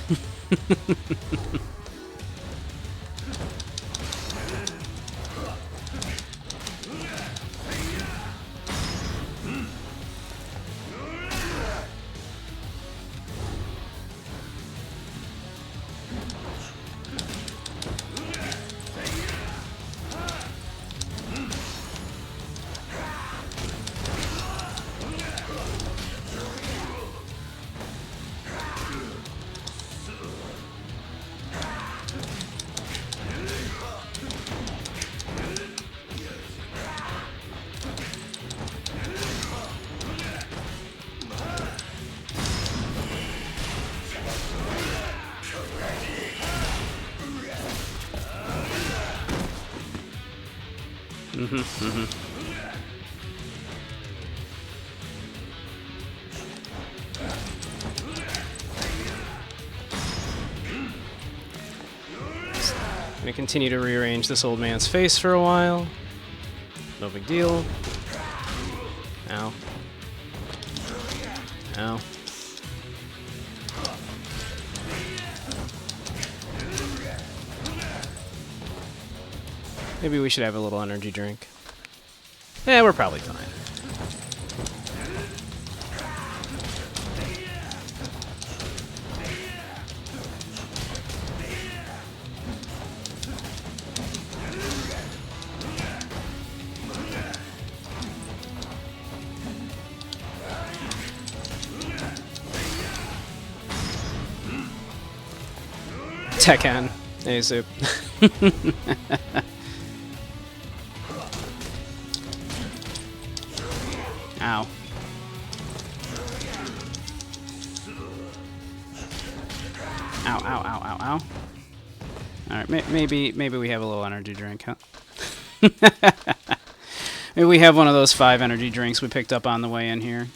I'm gonna continue to rearrange this old man's face for a while. No big deal. Ow. Ow. Maybe we should have a little energy drink. Yeah, we're probably fine. Tekken. Hey, Soup. Ow. Ow, ow, ow, ow, ow. Alright, maybe we have a little energy drink, huh? Maybe we have one of those 5 energy drinks we picked up on the way in here.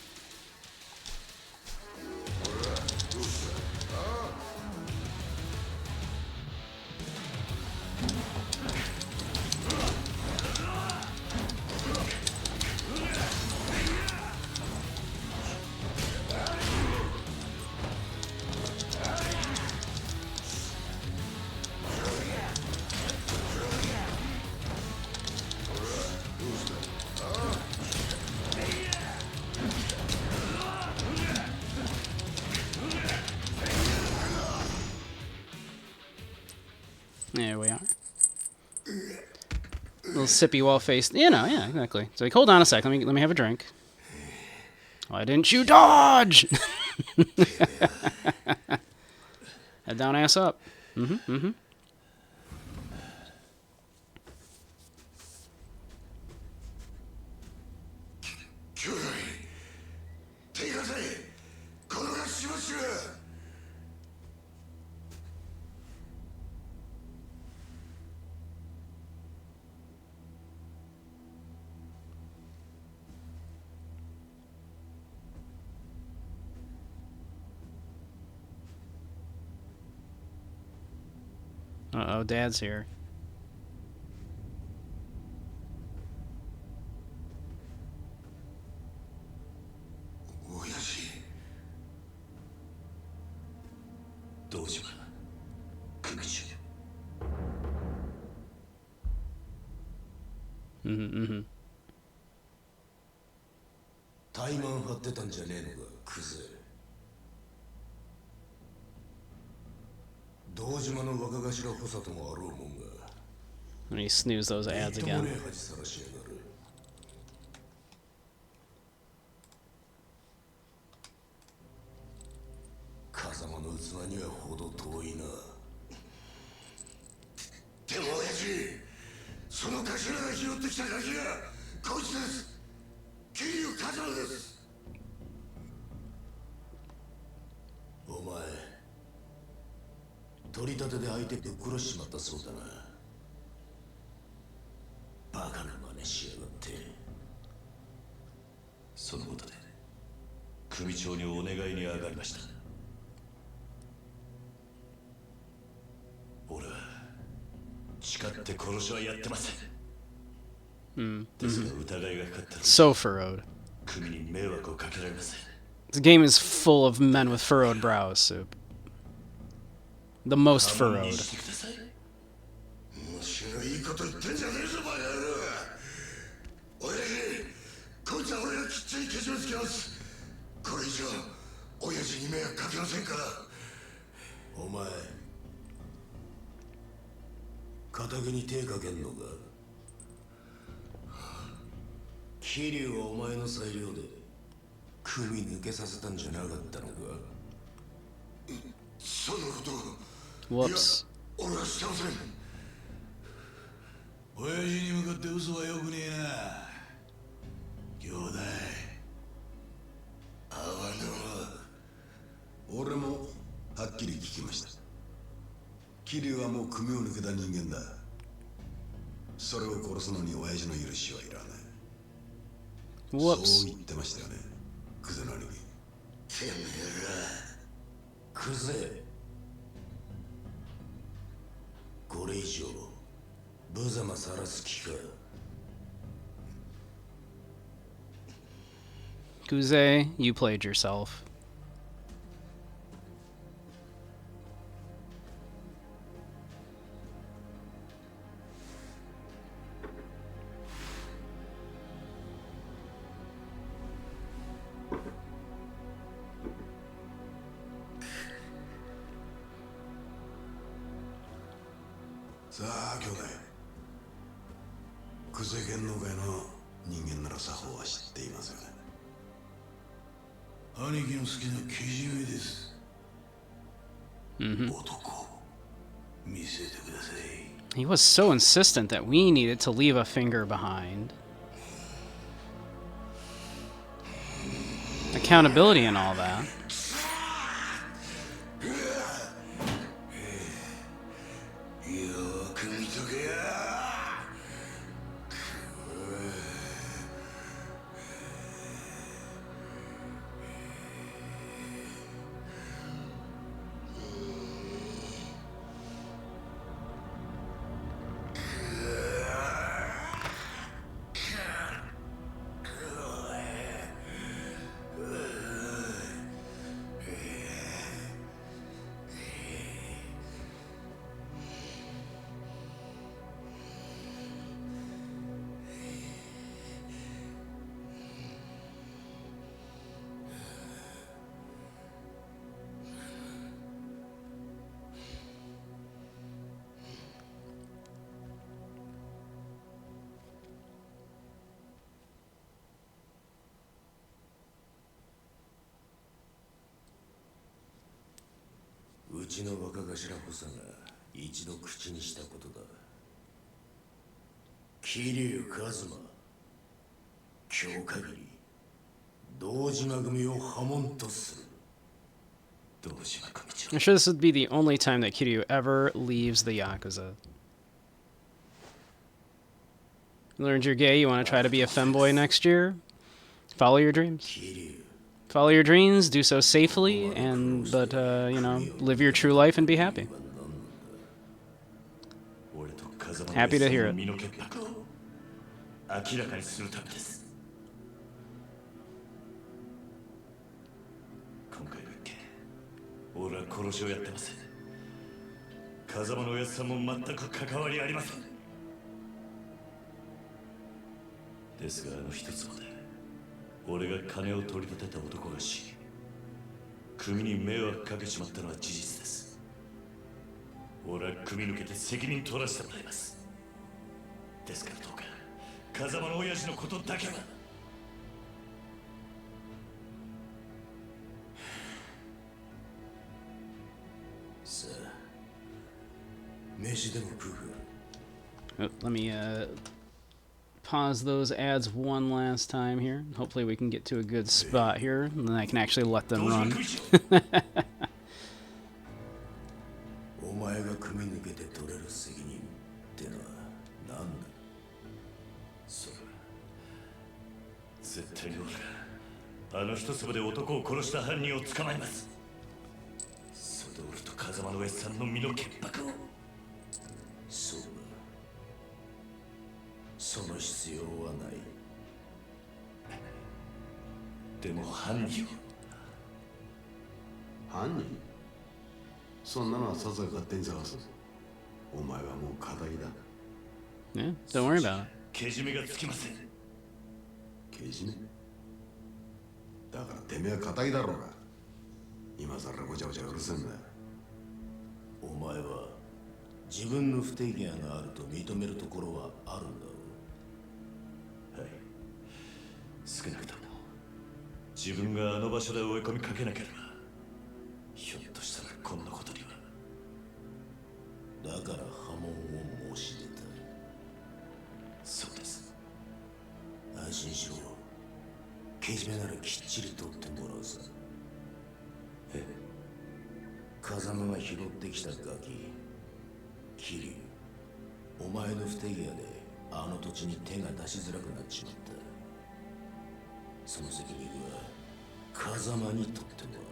There we are. Little sippy wall faced. Yeah, exactly. So like, hold on a sec. Let me have a drink. Why didn't you dodge? Head down, ass up. Mm-hmm. 兄弟手貸せ転がしましょう Uh-oh, Dad's here. 親父どうしようか組長 Mm-hmm. 怠慢張ってたんじゃねえのかクズ堂島の若頭補佐ともあろうもんが Let me snooze those ads とも again. ねえ恥さらしやがる風間の器にはほど遠いなでも親父その頭が拾ってきたガキがこいつです桐生風間ですお前取り立てで相手ぶっ殺しちまったそうだなバカな真似しやがってそのことで組長にお願いに上がりました俺は誓って殺しはやってませんですが疑いがかかったら So furrowed. 組に迷惑をかけられません This game is full of men with furrowed brows, Soup. The most 勘弁 furrowed. してくださいもしがいいこと言ってんじゃねえぞバカ野郎親父こいつは俺がきっちりけじめつけますこれ以上親父に迷惑かけませんからお前仇に手かけんのか桐生はお前の裁量で組抜けさせたんじゃなかったのかそんなこと Whoops. 俺はしてません親父に向かって嘘はよくねえな兄弟あわの俺もはっきり聞きました桐生はもう組を抜けた人間だそれを殺すのに親父の許しはいらない Whoops. そう言ってましたよねクゼの兄貴てめえらクゼこれ以上無様さらす気か Kuze, you played yourself.さあ兄弟クゼ芸能界の人間なら作法は知っていますよね兄貴の好きなけじめです、男見せてください He was so insistent that we needed to leave a finger behind. Accountability and all that. よく見とけやちの若頭補佐が一度口にしたことだ。桐生一馬、今日限り堂島組を破門とする。堂島組長。 I'm sure this would be the only time that Kiryu ever leaves the Yakuza. You learned you're gay, you want to try to be a femboy next year? Follow your dreams. 桐生、 Follow your dreams, do so safely, but you know, live your true life and be happy. 俺と風間 Happy to hear it. の身の潔白を明らかにするためです。今回の一件、俺は殺しをやってません。風間のおやつさんも全く関わりありません。ですが一つまで俺が金を取り立てた男が死に、組に迷惑かけちまったのは事実です。俺は組抜けて責任取らせてもらいます。ですからどうか風間の親父のことだけは。さあ、飯でも食うか。 Oh, let me pause those ads one last time here. Hopefully we can get to a good spot here, and then I can actually let them 堂島 run. 組長、お前が組抜けて取れる責任ってのは何だ。それは絶対に俺があの一粒で男を殺した犯人を捕まえます。それで俺と風間の親父さんの身の潔白を。そうだ。その必要はない。でも犯人を。犯人？そんなのはさぞ勝手に探す。お前はもう仇だ。 Yeah, don't worry about it. けじめがつきません。けじめ？だからてめえは仇だろうが。今さらごちゃごちゃうるせえんだ。お前は自分の不手際があると認めるところはあるんだろう。はい。少なくとも自分があの場所で追い込みかけなければ、ひょっとしたらこんなことには。だから破門を申し出た。そうです。安心しろ。けじめならきっちり取ってもらうさ。え、風間が拾ってきたガキ、桐生、お前の不手際であの土地に手が出しづらくなっちまった。その責任は風間に取ってもらう。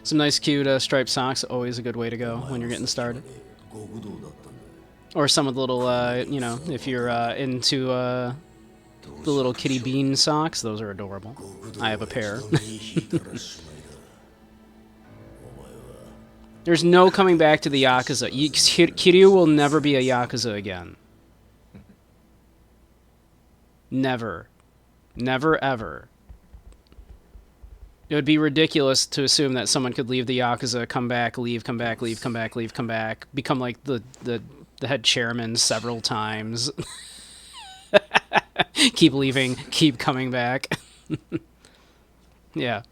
Some nice cute striped socks, always a good way to go when you're getting started. 極道だったんだ。 Or some of the little, you know, if you're into the little kitty bean socks, those are adorable. I have a pair. There's no coming back to the Yakuza. Kiryu will never be a Yakuza again. Never. Never, ever. It would be ridiculous to assume that someone could leave the Yakuza, come back, leave, come back, leave, come back, leave, come back, become like the head chairman several times. Keep leaving, keep coming back. Yeah.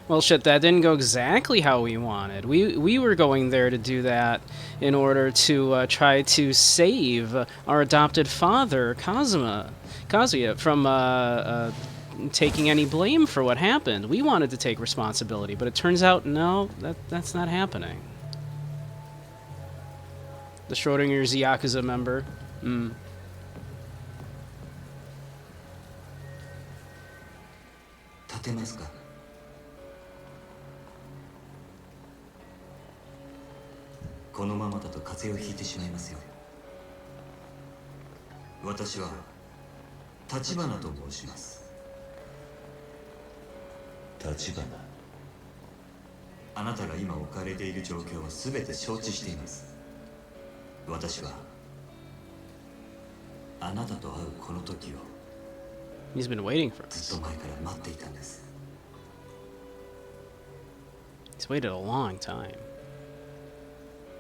Well, shit, that didn't go exactly how we wanted. We were going there to do that in order to try to save our adopted father, Kazuya, from taking any blame for what happened. We wanted to take responsibility, but it turns out, no, that's not happening. The Schrodinger's Yakuza member. 立てますか。このままだと風邪をひいてしまいますよ。私は立花と申します。立花。あなたが今置かれている状況は全て承知しています。私はあなたと会うこの時を He's been waiting for ず us. っと前から待っていたんです。 He's waited a long time.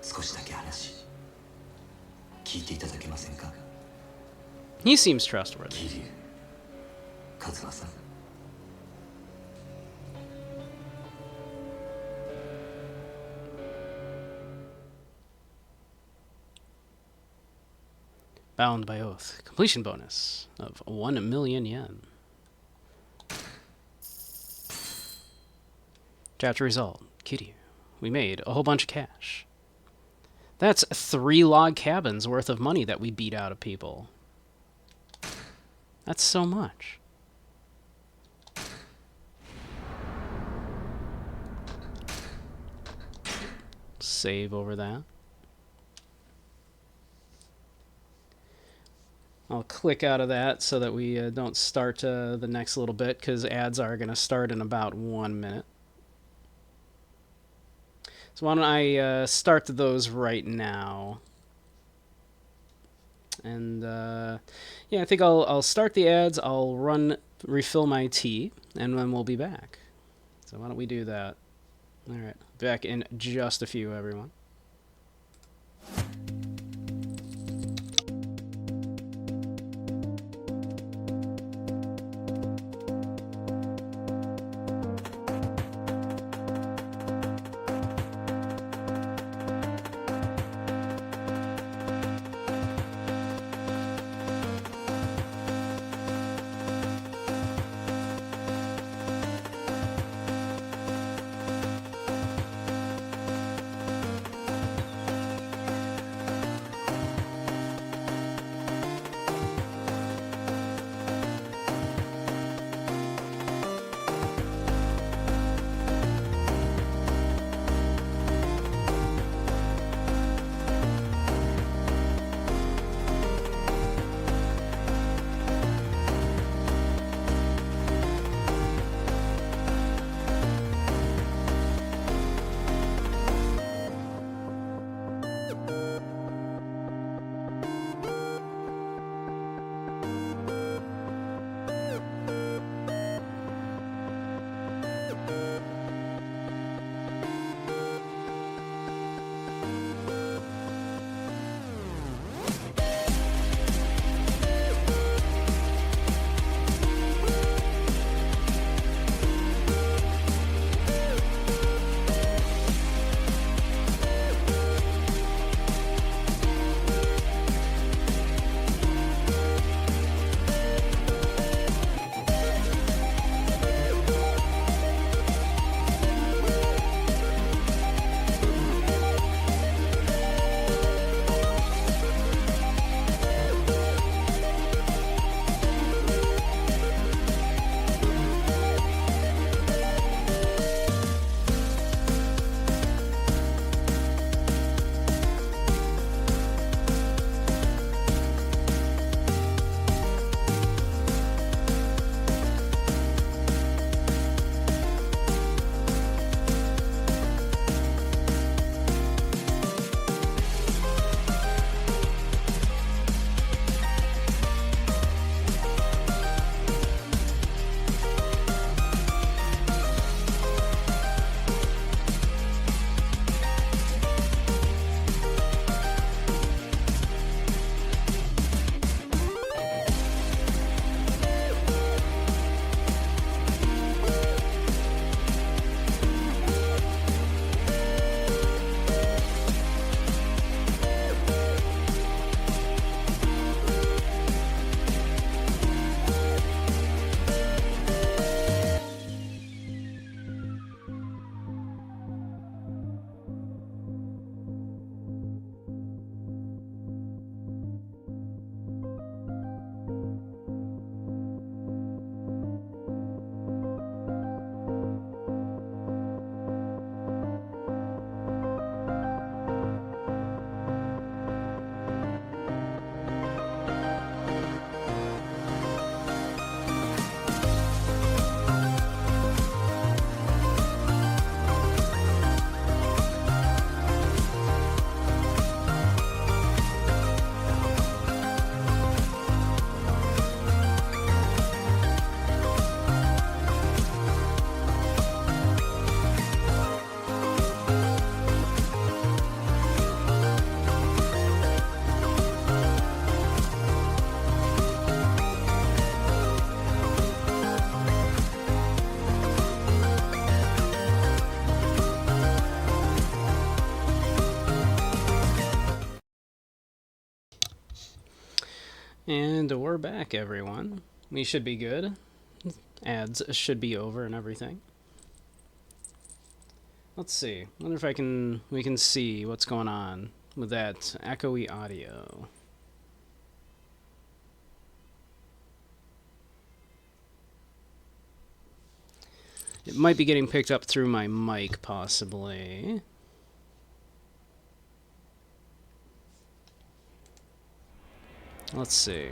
少しだけ話聞いていただけませんか。He seems trustworthy. 桐生勝間さん Bound by oath. Completion bonus of 1 million yen. Chapter result. Kiryu. We made a whole bunch of cash. That's 3 log cabins worth of money that we beat out of people. That's so much. Save over that. I'll click out of that so that we don't start the next little bit, because ads are going to start in about 1 minute. So why don't I start those right now? And yeah, I think I'll start the ads. I'll refill my tea, and then we'll be back. So why don't we do that? All right, back in just a few, everyone. And we're back, everyone. We should be good. Ads should be over and everything. Let's see. Wonder if we can see what's going on with that echoey audio. It might be getting picked up through my mic, possibly. Let's see.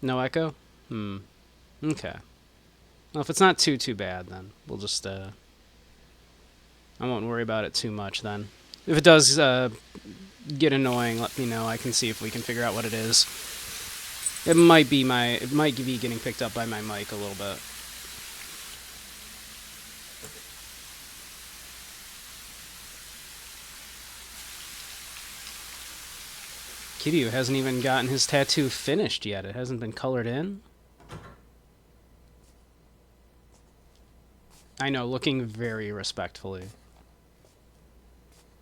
No echo? Okay. Well, if it's not too bad, then we'll just, I won't worry about it too much, then. If it does, get annoying, let me know. I can see if we can figure out what it is. It might be getting picked up by my mic a little bit. Kiryu hasn't even gotten his tattoo finished yet. It hasn't been colored in. I know, looking very respectfully.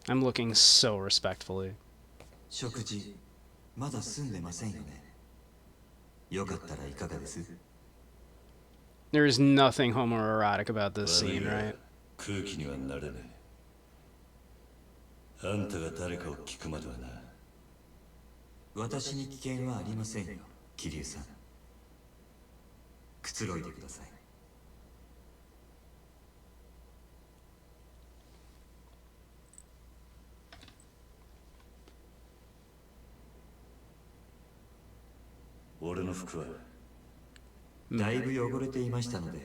I'm looking so respectfully. 食事まだ済んでませんよね。よかったらいかがです？ There is nothing homoerotic about this scene, right? 空気にはなれない。あんたが誰かを聞くまではな。私に危険はありませんよ、桐生さん。くつろいでください。俺の服はだいぶ汚れていましたので、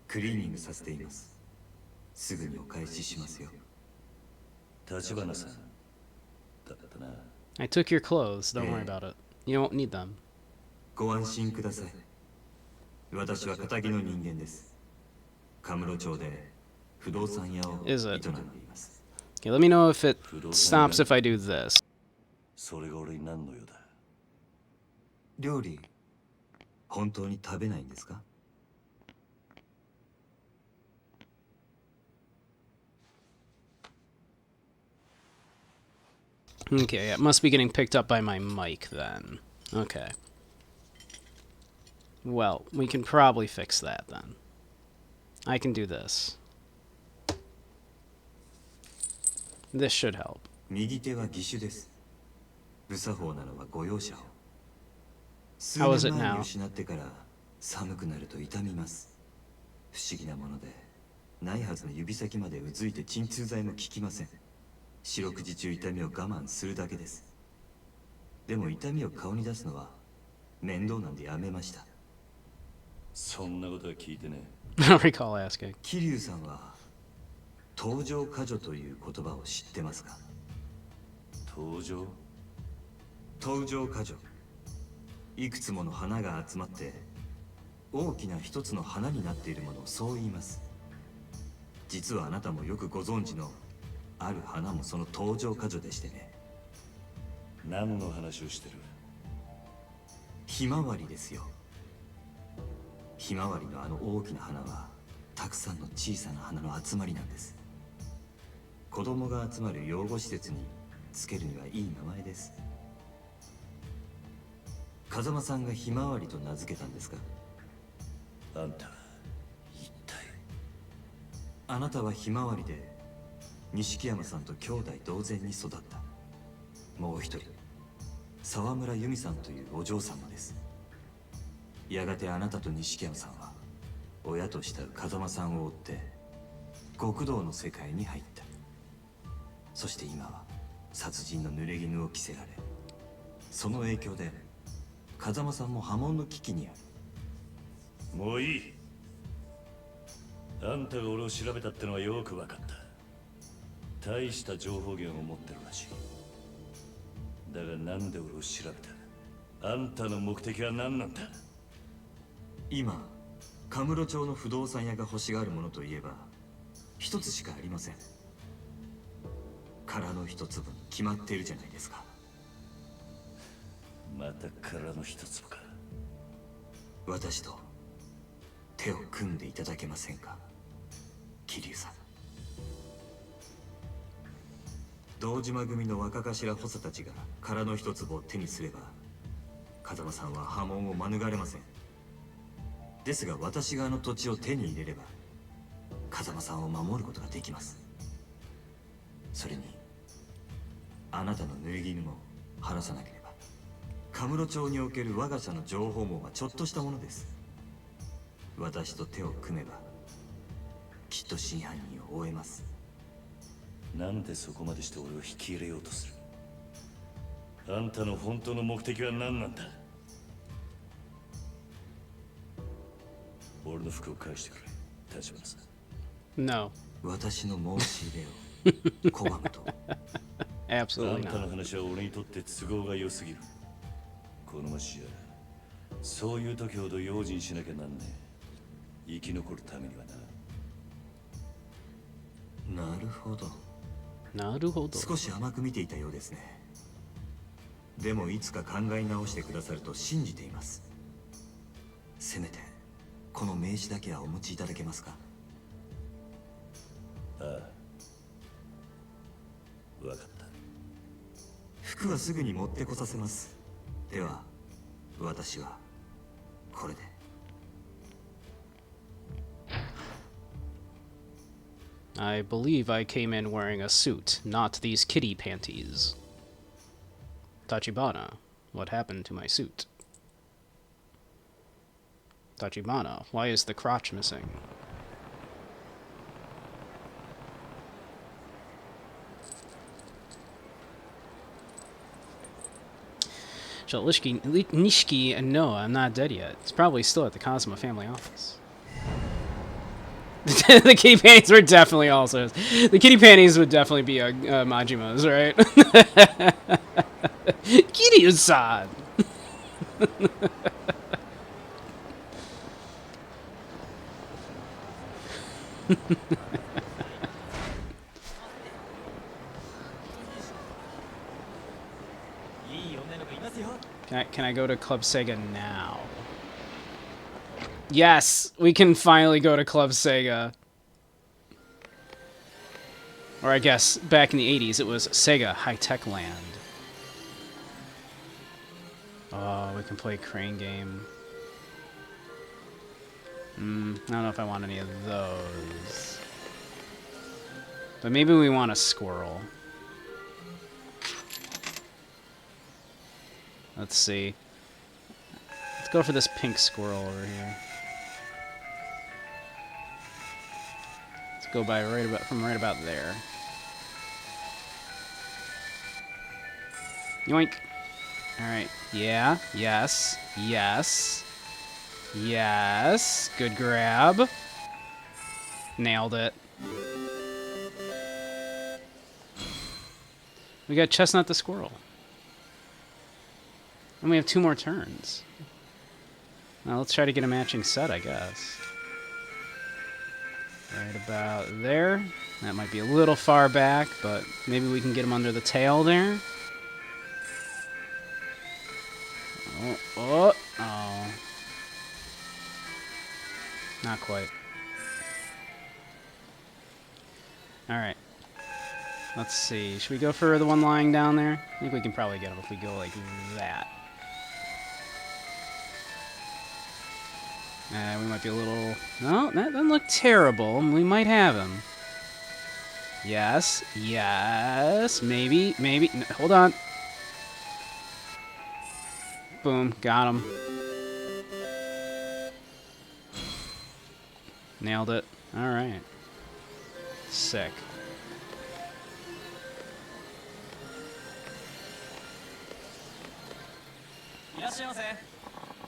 クリーニングさせています。すぐにお返ししますよ。立花さんだったな。I took your clothes. Don't worry about it. You don't need them. ご安心ください。私は堅気の人間です。カムロ町で不動産屋を営んでいます。Okay, let me know if it stops if I do this. それが俺に何の用だ。料理本当に食べないんですか？ Okay, it must be getting picked up by my mic then. Okay. Well, we can probably fix that then. I can do this. This should help. 右手は義手です。無作法なのはご容赦を。数 How is it 年前に now? 失ってから寒くなると痛みます。不思議なもので、ないはずの指先までうずいて鎮痛剤も効きません。四六時中痛みを我慢するだけです。でも痛みを顔に出すのは面倒なんでやめました。そんなことは聞いてね I don't recall asking. 桐生さんは登場過剰という言葉を知ってますか？登場登場過剰。いくつもの花が集まって大きな一つの花になっているものをそう言います。実はあなたもよくご存知のある花もその登場過剰でしてね。何の話をしてる。ひまわりですよ。ひまわりのあの大きな花はたくさんの小さな花の集まりなんです。子供が集まる養護施設につけるにはいい名前です。風間さんがひまわりと名付けたんですか？あんた一体。あなたはひまわりで錦山さんと兄弟同然に育った。もう一人沢村由美さんというお嬢様です。やがてあなたと錦山さんは親と慕う風間さんを追って極道の世界に入った。そして今は殺人の濡れ衣を着せられ、その影響で風間さんも破門の危機にある。もういい。あんたが俺を調べたってのはよく分かった。大した情報源を持ってるらしい。だがなんで俺を調べた。あんたの目的は何なんだ。今カムロ町の不動産屋が欲しがるものといえば一つしかありません。殻の一粒に決まっているじゃないですか。また殻の一粒か。私と手を組んでいただけませんか、桐生さん。堂島組の若頭補佐たちが空の一粒を手にすれば風間さんは波紋を免れません。ですが私があの土地を手に入れれば風間さんを守ることができます。それにあなたの濡れ衣も晴らさなければカムロ町における我が社の情報網はちょっとしたものです。私と手を組めばきっと真犯人を追えます。なんでそこまでして俺を引き入れようとする？あんたの本当の目的は何なんだ？俺の服を返してくれ、立花さん。No. 私の申し入れを拒むとあ Absolutely んたの not. 話は俺にとって都合が良すぎる。この町やそういう時ほど用心しなきゃなんねえ。生き残るためにはな。なるほど。なるほど。少し甘く見ていたようですね。でもいつか考え直してくださると信じています。せめてこの名刺だけはお持ちいただけますか？ああ、分かった。服はすぐに持ってこさせます。では私はこれで。I believe I came in wearing a suit, not these kitty panties. Tachibana, what happened to my suit? Tachibana, why is the crotch missing? So Nishiki, no, I'm not dead yet. It's probably still at the Kazuma family office. The kitty panties were definitely also... The kitty panties would definitely be Majima's, right? Kiryu-san! Can I go to Club Sega now? Yes! We can finally go to Club Sega. Or I guess, back in the 80s, it was Sega High-Tech Land. Oh, we can play Crane Game. I don't know if I want any of those. But maybe we want a squirrel. Let's see. Let's go for this pink squirrel over here. Let's go by from right about there. Yoink. Alright. Yeah. Yes. Yes. Yes. Good grab. Nailed it. We got Chestnut the squirrel. And we have 2 more turns. Now let's try to get a matching set, I guess. Right about there. That might be a little far back, but maybe we can get him under the tail there. Oh. Not quite. Alright. Let's see. Should we go for the one lying down there? I think we can probably get him if we go like that. We might be a little... No, that doesn't look terrible. We might have him. Yes. Yes. Maybe. Maybe. No, hold on. Boom. Got him. Nailed it. Alright. Sick.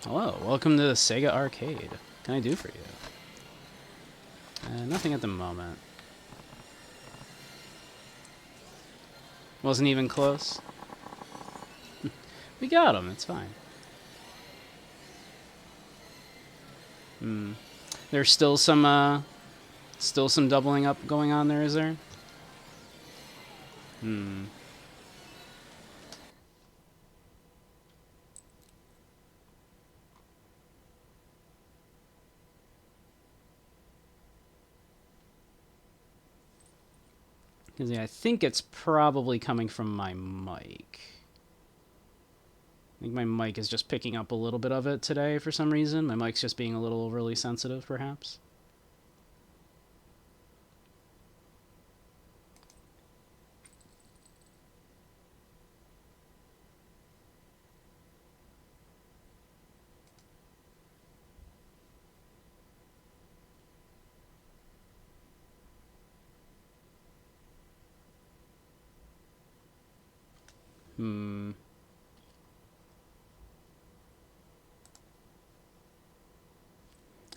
Hello, welcome to the Sega Arcade. What can I do for you? Nothing at the moment. Wasn't even close. We got him, it's fine. There's still some doubling up going on there, is there? Because yeah, I think it's probably coming from my mic. I think my mic is just picking up a little bit of it today for some reason. My mic's just being a little overly sensitive, perhaps.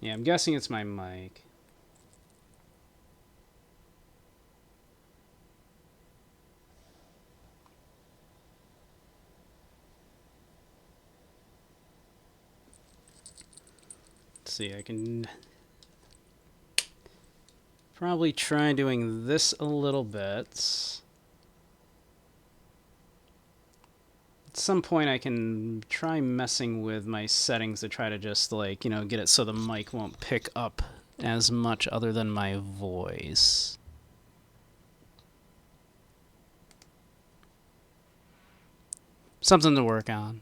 Yeah, I'm guessing it's my mic. Let's see, I can probably try doing this a little bit. At some point I can try messing with my settings to try to just, like, you know, get it so the mic won't pick up as much other than my voice. Something to work on.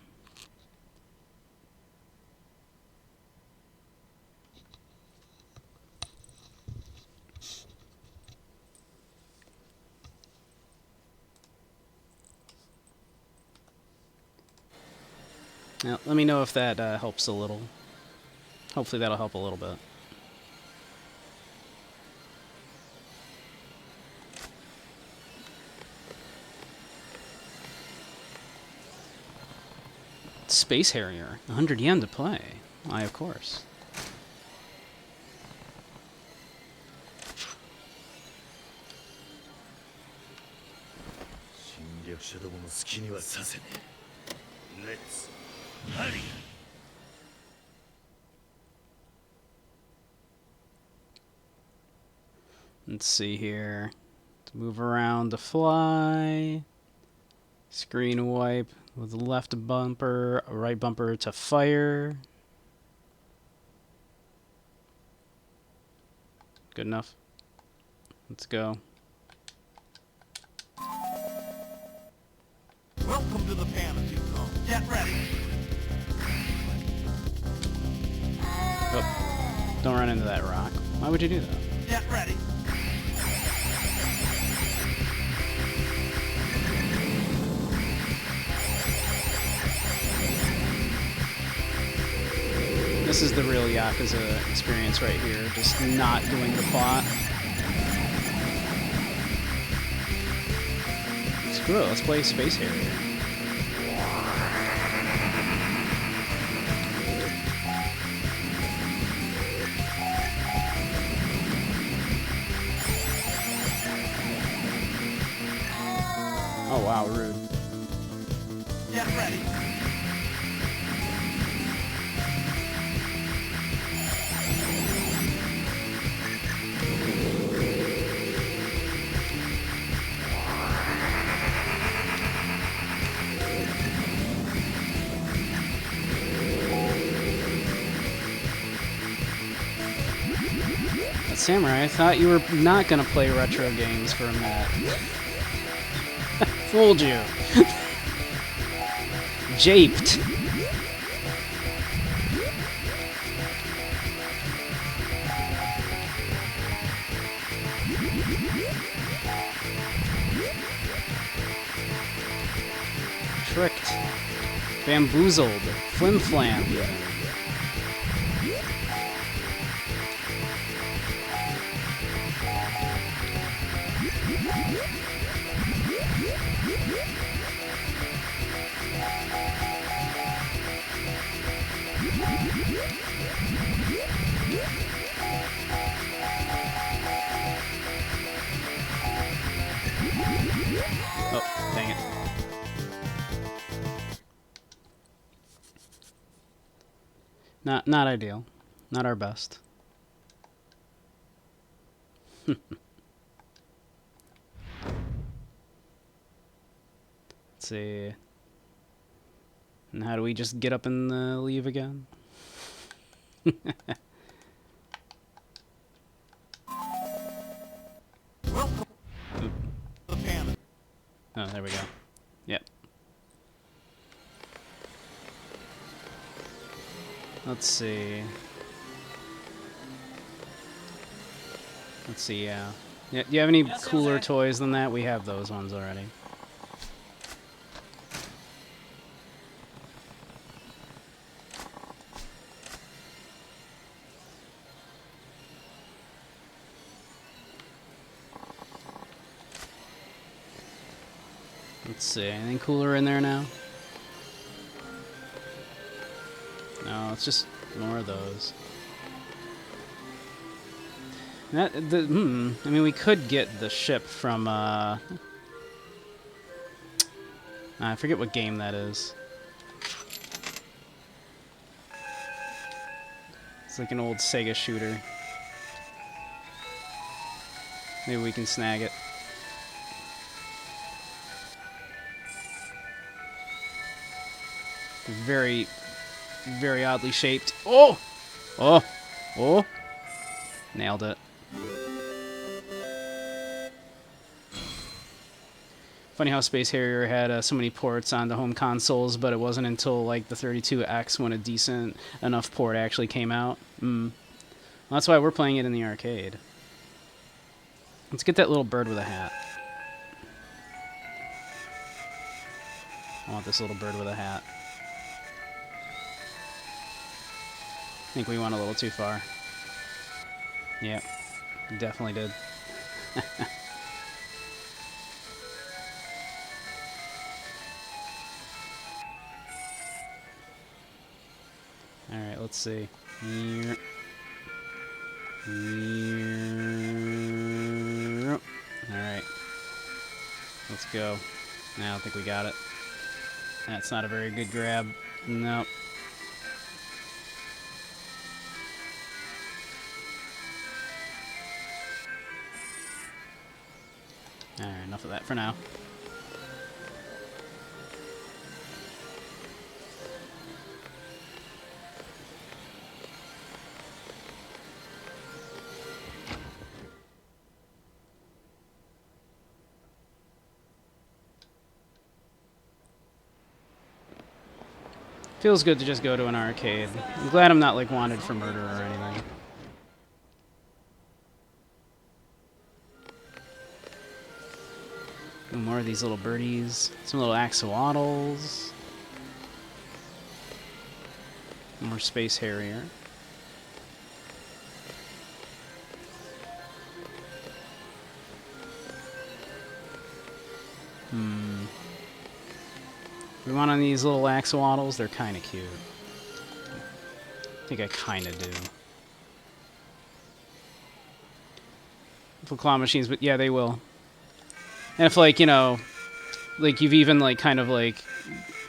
Now, let me know if that helps a little. Hopefully that'll help a little bit. Space Harrier, 100 yen to play. Why, of course. 侵略者どもの好きにはさせねえ。レッツハリー。 Let's see here. To move around to fly. Screen wipe with left bumper, right bumper to fire. Good enough. Let's go. Welcome to the fantasy zone. Get ready. Oh, don't run into that rock. Why would you do that? Get ready. This is the real Yakuza experience right here, just not doing the plot. Screw it, let's play Space Harrier. Oh wow, rude. Get ready. Samurai, I thought you were not gonna play retro games for a minute. Fooled you. Japed. Tricked. Bamboozled. Flim-flam. Oh, dang it. Not ideal. Not our best. Let's see. And how do we just get up and leave again? Oh, there we go. Yep. Let's see. Let's see, yeah. Yeah, do you have any cooler toys than that? We have those ones already. Let's see, anything cooler in there now? No, it's just more of those. That, I mean, we could get the ship from, I forget what game that is. It's like an old Sega shooter. Maybe we can snag it. Very, very oddly shaped. Oh! Oh! Oh! Nailed it. Funny how Space Harrier had so many ports on the home consoles, but it wasn't until like the 32X when a decent enough port actually came out. Well, that's why we're playing it in the arcade. Let's get that little bird with a hat. I want this little bird with a hat. I think we went a little too far. Yep, definitely did. Alright, let's see. Alright. Let's go. I don't think we got it. That's not a very good grab. Nope. Alright, enough of that for now. Feels good to just go to an arcade. I'm glad I'm not, like, wanted for murder or anything. More of these little birdies. Some little axolotls. More Space Harrier. We want on these little axolotls? They're kind of cute. I think I kind of do. Little claw machines, but yeah, they will. And if, like, you know, like, you've even, like, kind of, like,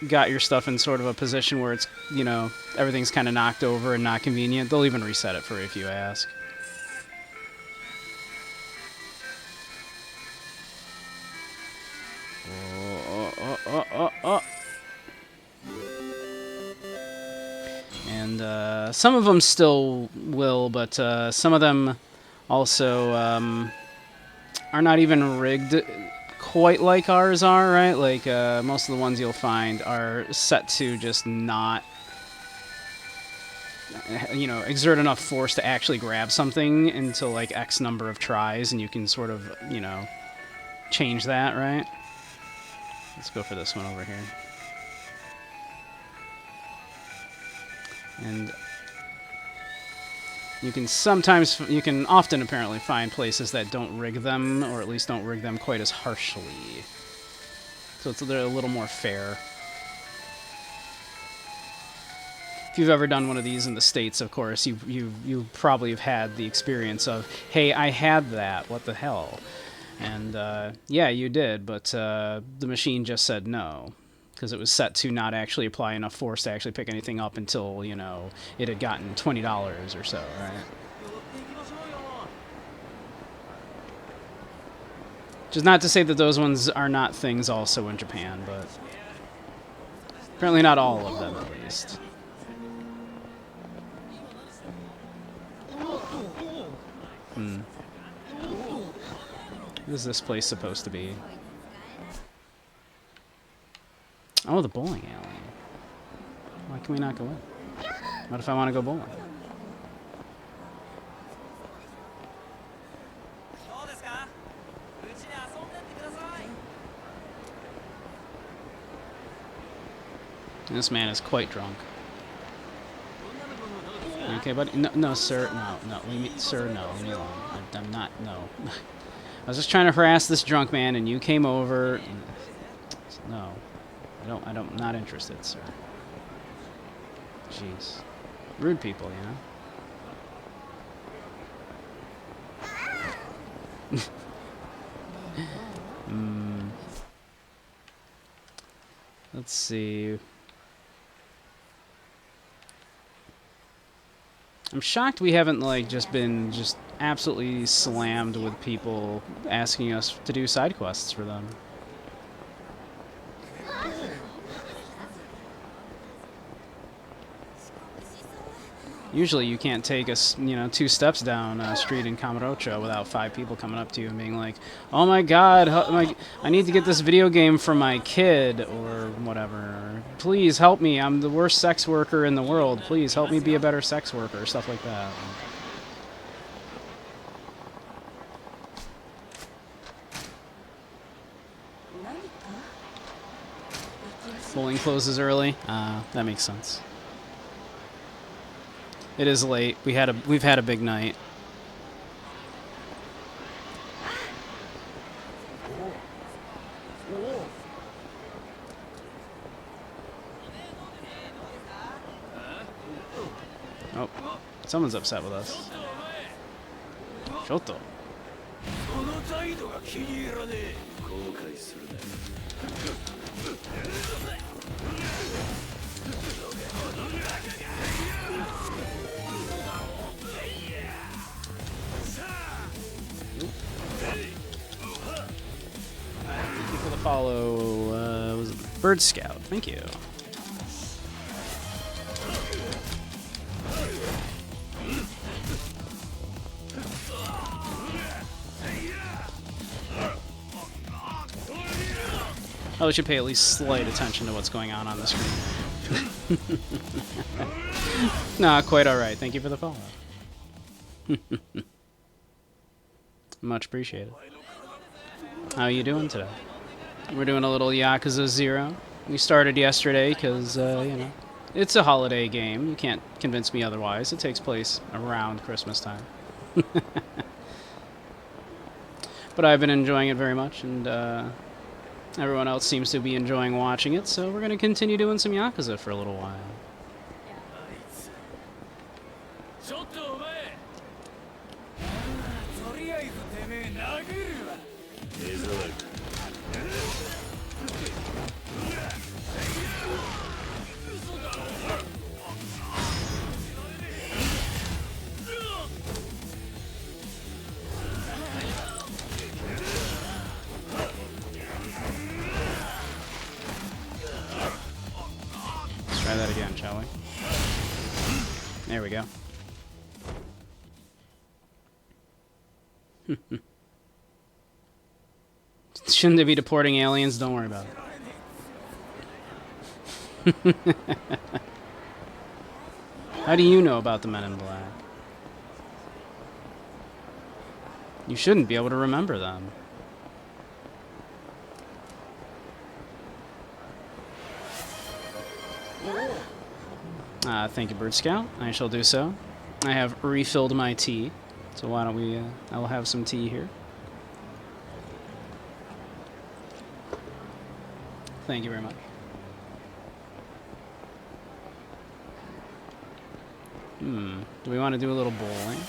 got your stuff in sort of a position where it's, you know, everything's kind of knocked over and not convenient, they'll even reset it for you if you ask. And some of them still will, but some of them also are not even rigged quite like ours are, right? Like, most of the ones you'll find are set to just not, you know, exert enough force to actually grab something until, like, X number of tries, and you can sort of, you know, change that, right? Let's go for this one over here. And you can often apparently find places that don't rig them, or at least don't rig them quite as harshly. So they're a little more fair. If you've ever done one of these in the States, of course, you probably have had the experience of, hey, I had that, what the hell? And yeah, you did, but the machine just said no, because it was set to not actually apply enough force to actually pick anything up until, you know, it had gotten $20 or so, right? Which is not to say that those ones are not things also in Japan, but apparently not all of them, at least. What is this place supposed to be? Oh, the bowling alley. Why can we not go in? What if I want to go bowling? This man is quite drunk. You okay, buddy? No, no, sir. No, leave me, sir. No, leave me alone. I'm not. No. I was just trying to harass this drunk man, and you came over. No, I'm not interested, sir. Jeez, rude people, you know. Let's see. I'm shocked we haven't, like, been absolutely slammed with people asking us to do side quests for them. Usually you can't take us, 2 steps down a street in Kamurocho without 5 people coming up to you and being like, "Oh my God, I need to get this video game for my kid," or whatever. "Please help me. I'm the worst sex worker in the world. Please help me be a better sex worker," stuff like that. Bowling closes early. That makes sense. It is late. We've had a big night. Oh, someone's upset with us. Shoto. Thank you for the follow. Was it Bird Scout? Thank you. Oh, we should pay at least slight attention to what's going on the screen. Nah, quite alright. Thank you for the follow. Much appreciated. How are you doing today? We're doing a little Yakuza 0. We started yesterday because, it's a holiday game. You can't convince me otherwise. It takes place around Christmas time. But I've been enjoying it very much, and everyone else seems to be enjoying watching it, so we're going to continue doing some Yakuza for a little while. Try that again, shall we? There we go. Shouldn't they be deporting aliens? Don't worry about it. How do you know about the Men in Black? You shouldn't be able to remember them. Thank you, Bird Scout. I shall do so. I have refilled my tea, so why don't we, I'll have some tea here. Thank you very much. Do we want to do a little bowling?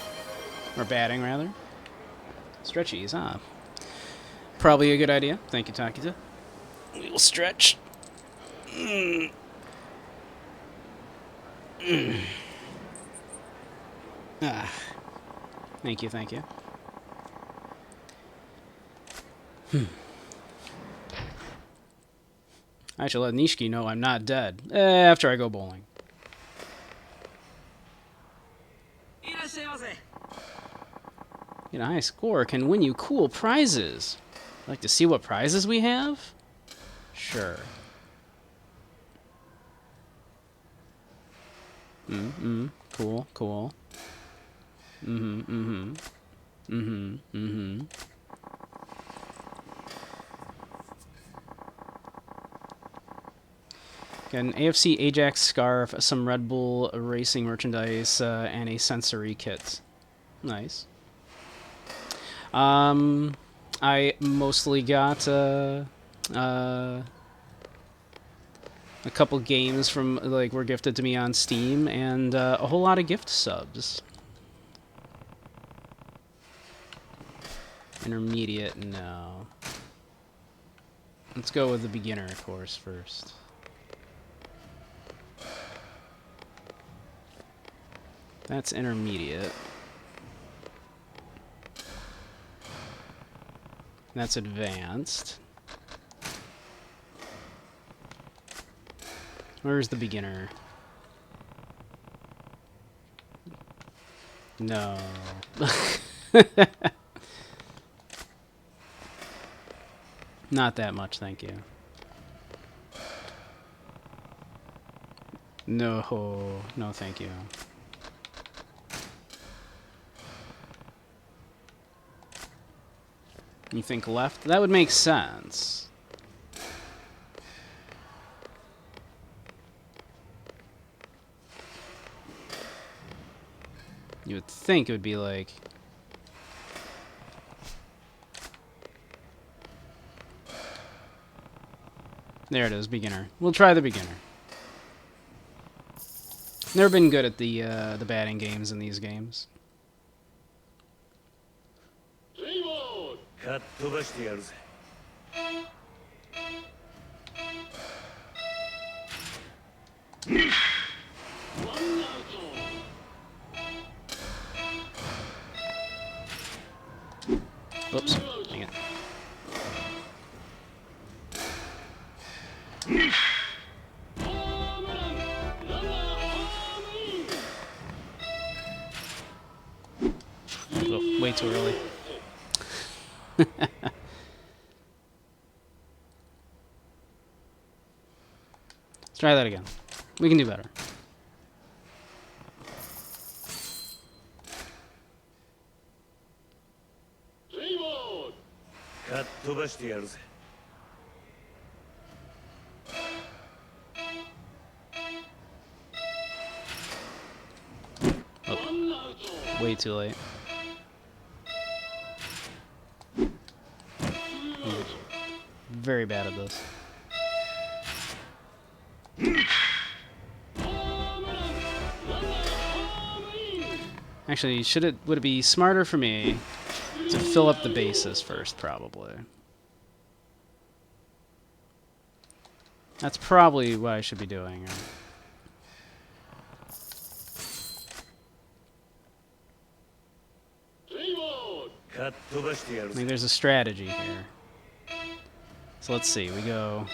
Or batting, rather? Stretchies, huh? Probably a good idea. Thank you, Takita. We will stretch. Thank you, thank you. I should let Nishiki know I'm not dead after I go bowling. Get a high score can win you cool prizes. Like to see what prizes we have? Sure. Cool, cool. Got an AFC Ajax scarf, some Red Bull racing merchandise, and a sensory kit. Nice. I mostly got a couple games from were gifted to me on Steam, and a whole lot of gift subs. Intermediate, no. Let's go with the beginner course first. That's intermediate. That's advanced. Where's the beginner? No. Not that much, thank you. No. No, thank you. You think left? That would make sense. You would think it would be like... There it is, beginner. We'll try the beginner. Never been good at the batting games in these games. Oops, dang it. Oh, way too early. Let's try that again. We can do better. Oh, way too late. Very bad at this. Actually, would it be smarter for me to fill up the bases first, probably? That's probably what I should be doing. I think there's a strategy here. So let's see, we go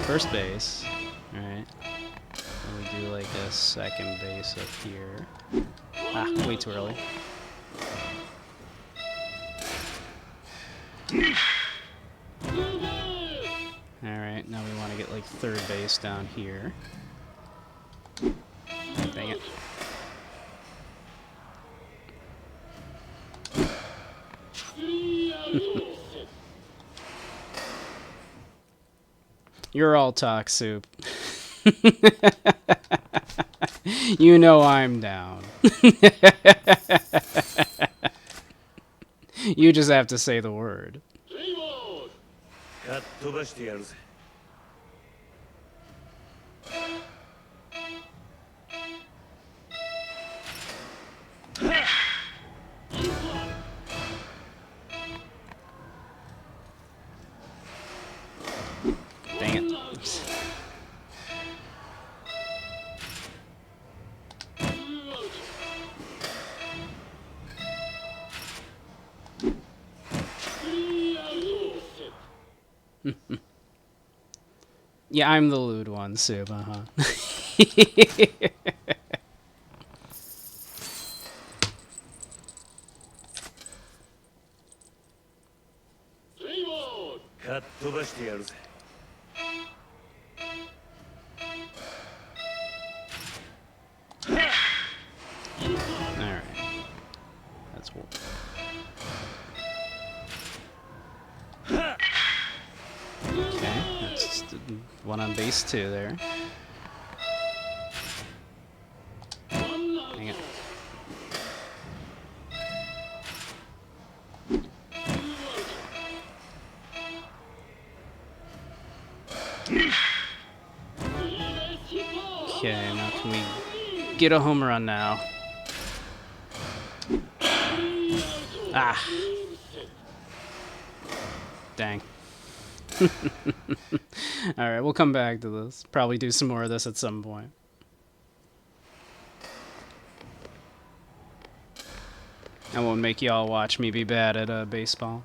first base, alright. Then we do like a second base up here. Ah, way too early. Alright, now we want to get like third base down here. Dang it. You're all talk, Soup. You know I'm down. You just have to say the word. Dang it. Yeah, I'm the lewd one, Sub, uh-huh. One on base 2 there. Hang it. Okay, now can we get a home run now? Ah. Dang. Alright, we'll come back to this. Probably do some more of this at some point. I won't make y'all watch me be bad at baseball.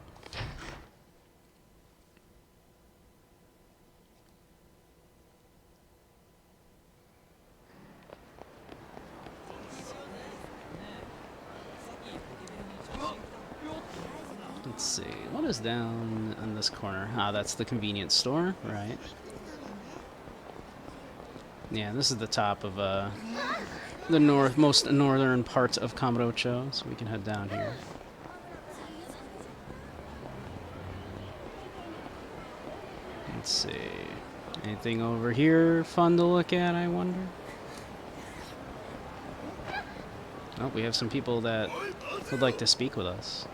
Let's see, what is down in this corner? Ah, that's the convenience store, right? Yeah, this is the top of the most northern part of Kamurocho, so we can head down here. Let's see, anything over here fun to look at, I wonder? Oh, we have some people that would like to speak with us.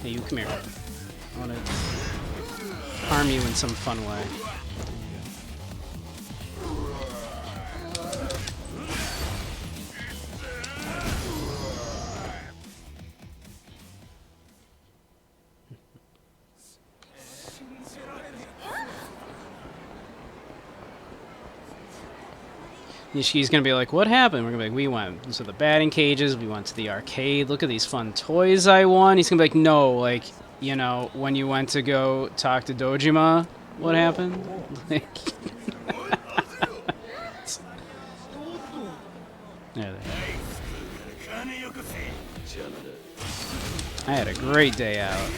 Hey, you come here. I want to harm you in some fun way. She's gonna be like, what happened? We're gonna be like, we went to the batting cages, we went to the arcade, look at these fun toys I won. He's gonna be like, no, like, you know, when you went to go talk to Dojima, what happened? Like, there they are. I had a great day out.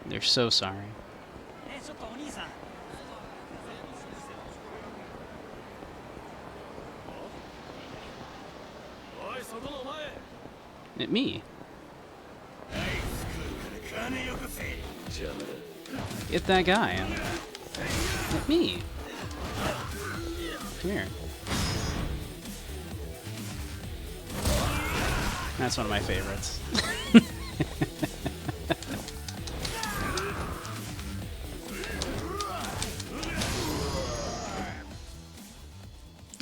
They're so sorry. At me. Get that guy. At me. Come here. That's one of my favorites.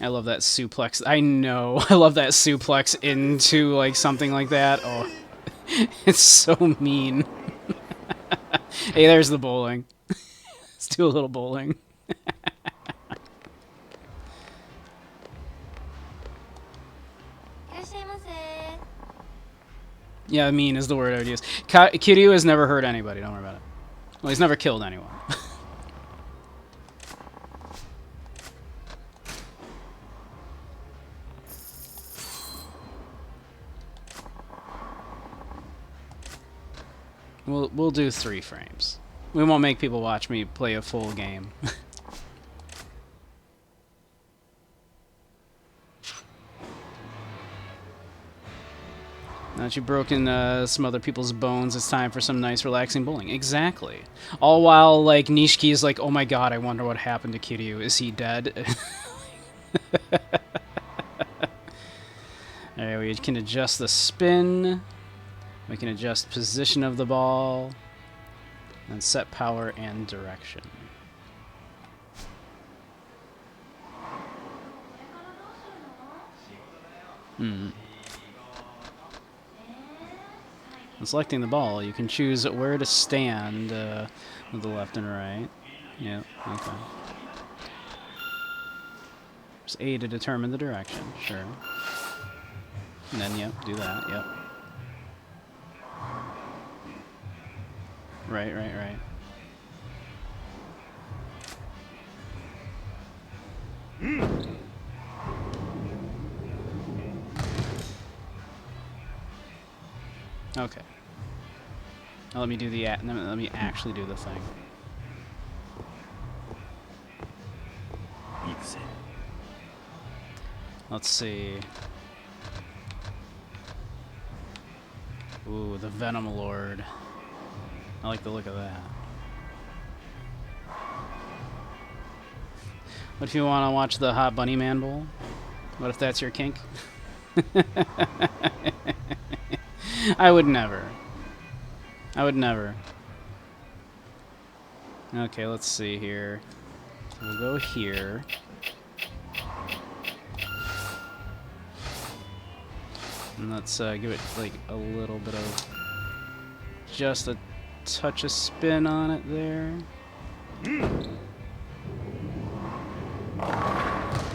I love that suplex. I know. I love that suplex into like something like that. Oh, it's so mean. Hey, there's the bowling. Let's do a little bowling. Yeah, mean is the word I would use. Kiryu has never hurt anybody. Don't worry about it. Well, he's never killed anyone. We'll do 3 frames. We won't make people watch me play a full game. Now that you've broken some other people's bones, it's time for some nice, relaxing bowling. Exactly. All while, like, Nishiki is like, oh my god, I wonder what happened to Kiryu. Is he dead? Alright, we can adjust the spin. We can adjust position of the ball. And set power and direction. When selecting the ball, you can choose where to stand with the left and right. Yeah, okay. Just A to determine the direction, sure. And then, yep, do that, yep. Right, right, right. Okay. Now let me do the let me actually do the thing. Let's see. Ooh, the Venom Lord. I like the look of that. What if you want to watch the Hot Bunny Man Bowl? What if that's your kink? I would never. I would never. Okay, let's see here. We'll go here. And let's give it like a little bit of just a touch of spin on it there.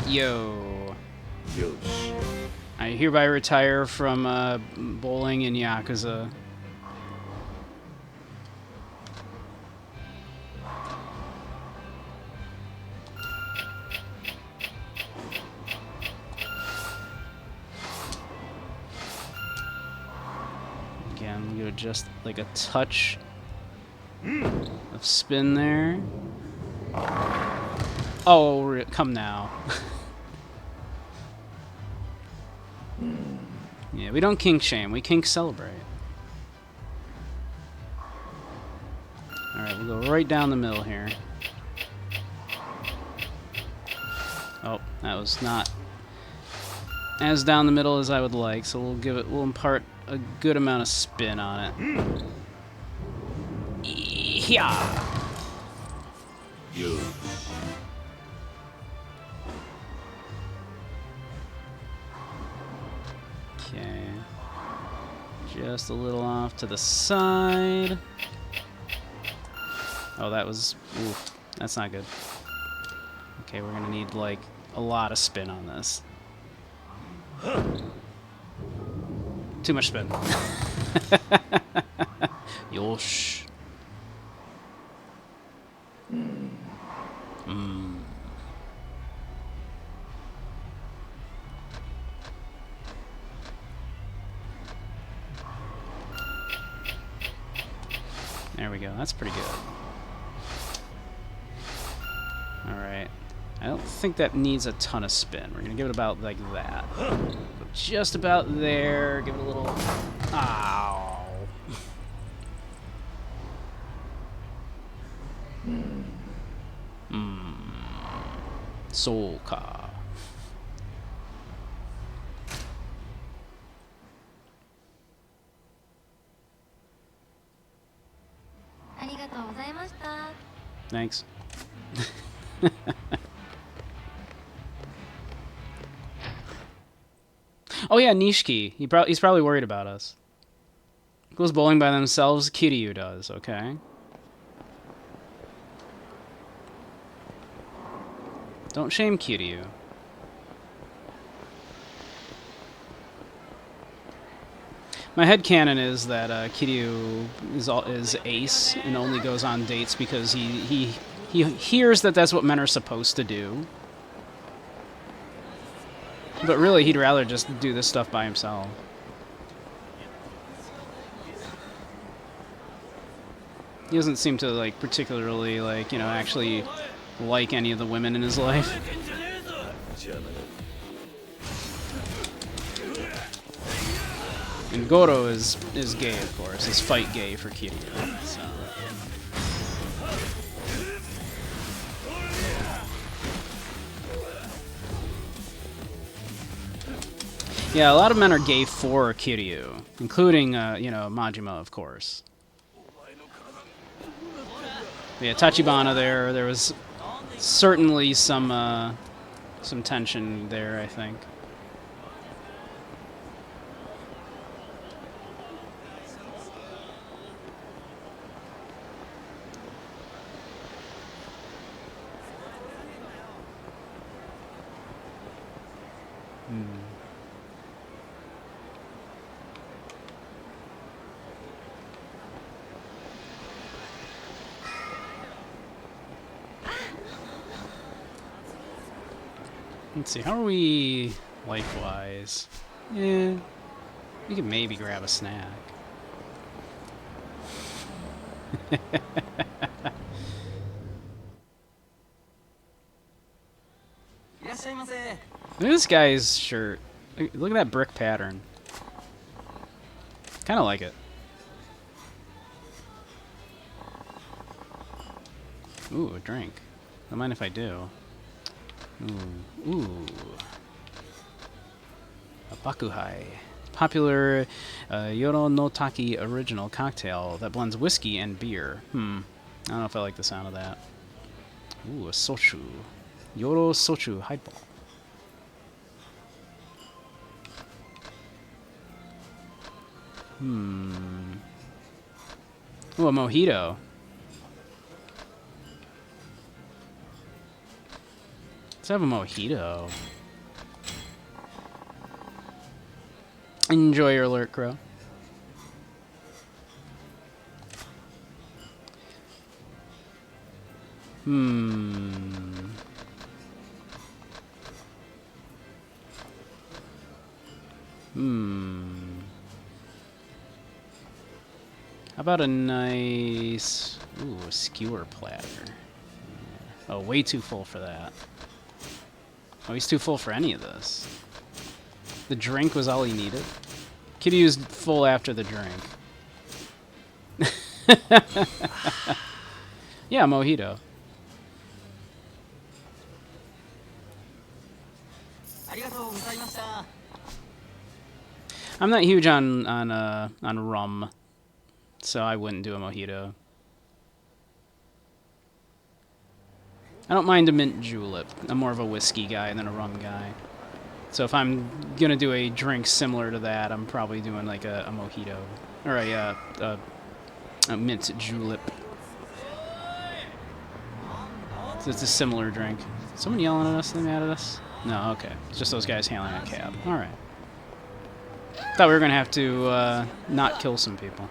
Yo. I hereby retire from bowling in Yakuza. Again, we'll give it just like a touch of spin there. Oh, come now. Yeah, we don't kink shame, we kink celebrate. Alright, we'll go right down the middle here. Oh, that was not as down the middle as I would like, so we'll impart a good amount of spin on it. Yeah. Okay. Just a little off to the side. Oh, that was... Oof, that's not good. Okay, we're gonna need, like, a lot of spin on this. Too much spin. Yosh. There we go. That's pretty good. Alright. I don't think that needs a ton of spin. We're going to give it about like that. Just about there. Give it a little... Ow. Soul Ka. Thanks. Oh yeah, Nishiki. He's probably worried about us. Goes bowling by themselves. Kiryu does. Okay. Don't shame Kiryu. My headcanon is that Kiryu is ace and only goes on dates because he hears that that's what men are supposed to do. But really, he'd rather just do this stuff by himself. He doesn't seem to, like, particularly, like, you know, actually like any of the women in his life. And Goro is gay, of course. Is fight gay for Kiryu. So. Yeah, a lot of men are gay for Kiryu, including, you know, Majima, of course. Yeah, Tachibana there was certainly some tension there, I think. Let's see, how are we life-wise? Yeah, we could maybe grab a snack. Look at this guy's shirt. Look at that brick pattern. Kind of like it. Ooh, a drink. Don't mind if I do. Ooh. A bakuhai. Popular Yoro no Taki original cocktail that blends whiskey and beer. I don't know if I like the sound of that. Ooh, a sochu. Yoro sochu highball. Ooh, a mojito. Let's have a mojito. Enjoy your alert, Crow. How about a nice... Ooh, a skewer platter. Oh, way too full for that. Oh, he's too full for any of this. The drink was all he needed. Could use full after the drink. Yeah, mojito. I'm not huge on rum, so I wouldn't do a mojito. I don't mind a mint julep. I'm more of a whiskey guy than a rum guy. So if I'm gonna do a drink similar to that, I'm probably doing like a mojito or a mint julep. So it's a similar drink. Someone yelling at us? They mad at us? No, okay. It's just those guys hailing a cab. All right. Thought we were gonna have to not kill some people,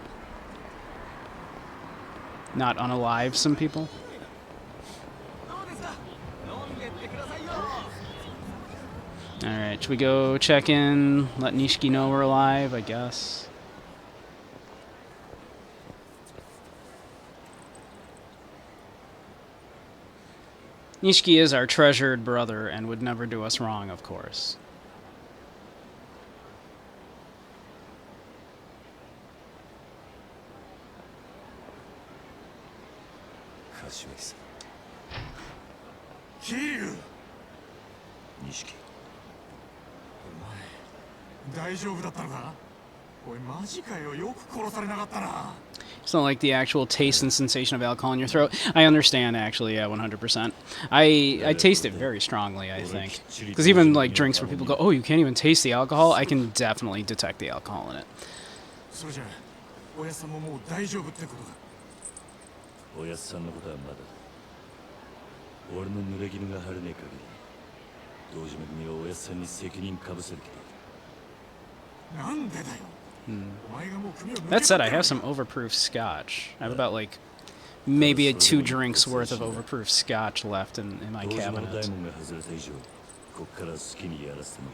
not unalive some people. Alright, should we go check in, let Nishiki know we're alive, I guess? Nishiki is our treasured brother and would never do us wrong, of course. Kiryu! 錦大丈夫だったのか？おいマジかよ、よく殺されなかったな。 It's not like the actual taste and sensation of alcohol in your throat. I understand, actually, yeah, 100%. I taste it very strongly, I think. Because even like drinks where people go, oh, you can't even taste the alcohol, I can definitely detect the alcohol in it. それじゃおやさんももう大丈夫ってことか。おやっさんのことはまだだ。俺の濡れ衣が晴れねえ限り、堂島組はおやっさんに責任かぶせる気だ。なんでだよ。お前がもう首を抜け That said, I have some overproof scotch. I have about like maybe 2 drinks worth of overproof scotch left in my 堂島の cabinet. 大門が外れた以上、こっから好きにやらせても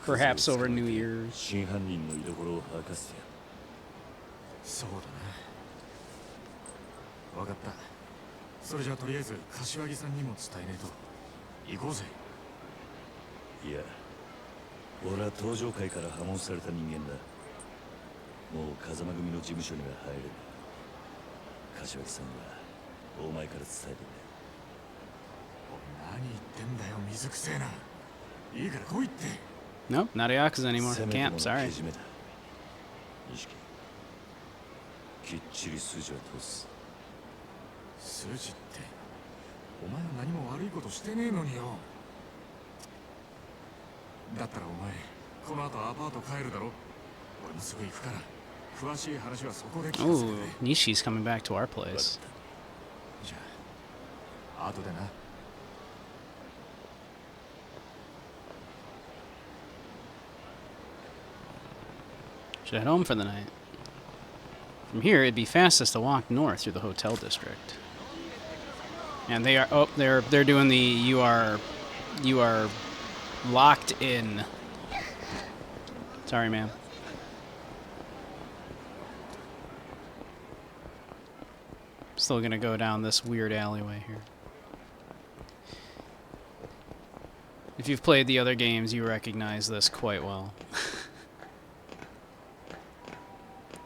らう。 Perhaps over New Year's. 真犯人の居所を吐かせてやる。そうだな。わかった。それじゃあとりあえず柏木さんにも伝えねえと。行こうぜ。いや、俺は登場界から破門された人間だ。もう風間組の事務所には入れる。柏木さんはお前から伝えてくれ。何言ってんだよ、水くせえな。いいから来いって。 Nope, not a Yakuza anymore. せめても Can't, の sorry. けじめだ。錦、きっちり筋は通す。筋ってお前は何も悪いことしてねえのによ。だったらお前この後アパート帰るだろ。俺もすぐ行くから詳しい話はそこで聞かせてく Oh, れ。 Nishi's coming back to our place. じゃあ後でな。 Should head home for the night. From here, it'd be fastest to walk north through the hotel district. And they are they're doing the you are You are locked in. Sorry, man. Still gonna go down this weird alleyway here. If you've played the other games, you recognize this quite well.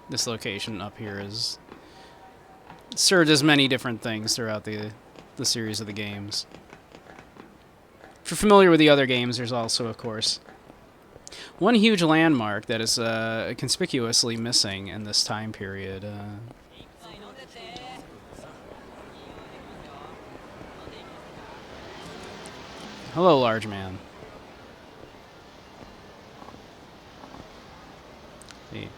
This location up here is served as many different things throughout the series of the games. If you're familiar with the other games, there's also, of course, one huge landmark that is conspicuously missing in this time period. Hello, large man. See.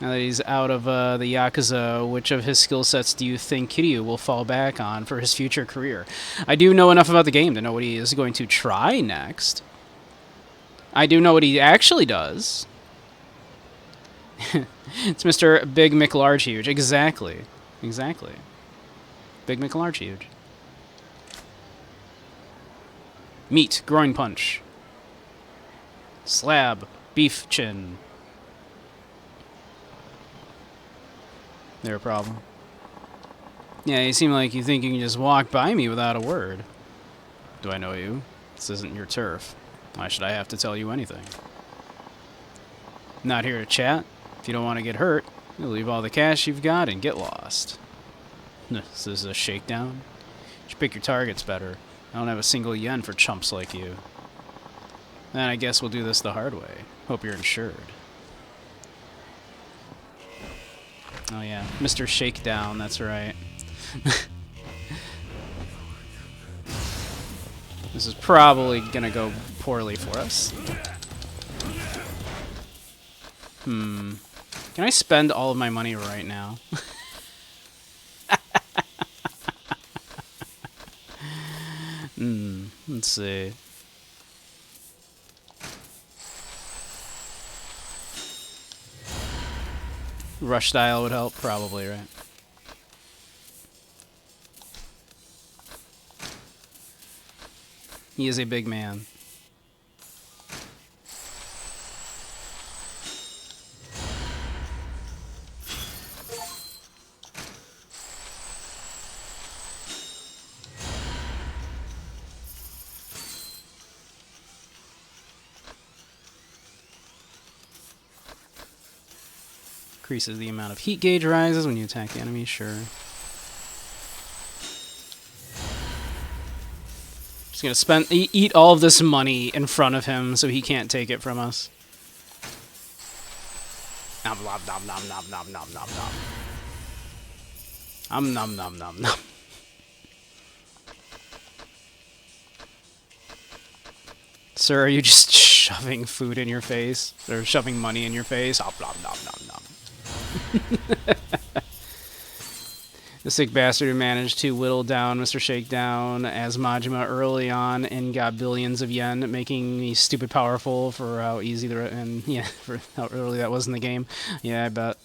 Now that he's out of the Yakuza, which of his skill sets do you think Kiryu will fall back on for his future career? I do know enough about the game to know what he is going to try next. I do know what he actually does. It's Mr. Big McLargehuge. Exactly. Exactly. Big McLargehuge. Meat, groin punch. Slab, beef chin. There a problem? Yeah, you seem like you think you can just walk by me without a word. Do I know you? This isn't your turf. Why should I have to tell you anything? Not here to chat. If you don't want to get hurt, you'll leave all the cash you've got and get lost. This is a shakedown? You should pick your targets better. I don't have a single yen for chumps like you. Then I guess we'll do this the hard way. Hope you're insured. Oh yeah, Mr. Shakedown, that's right. This is probably gonna go poorly for us. Can I spend all of my money right now? Let's see. Rush style would help, probably, right? He is a big man. Increases the amount of heat gauge rises when you attack the enemy, sure. Just gonna eat all of this money in front of him so he can't take it from us. Nom nom nom nom nom nom nom nom nom. Nom nom nom nom. Sir, are you just shoving food in your face? Or shoving money in your face? Nom nom nom nom nom. The sick bastard who managed to whittle down Mr. Shakedown as Majima early on and got billions of yen, making me stupid powerful for how easy for how early that was in the game. Yeah, I bet.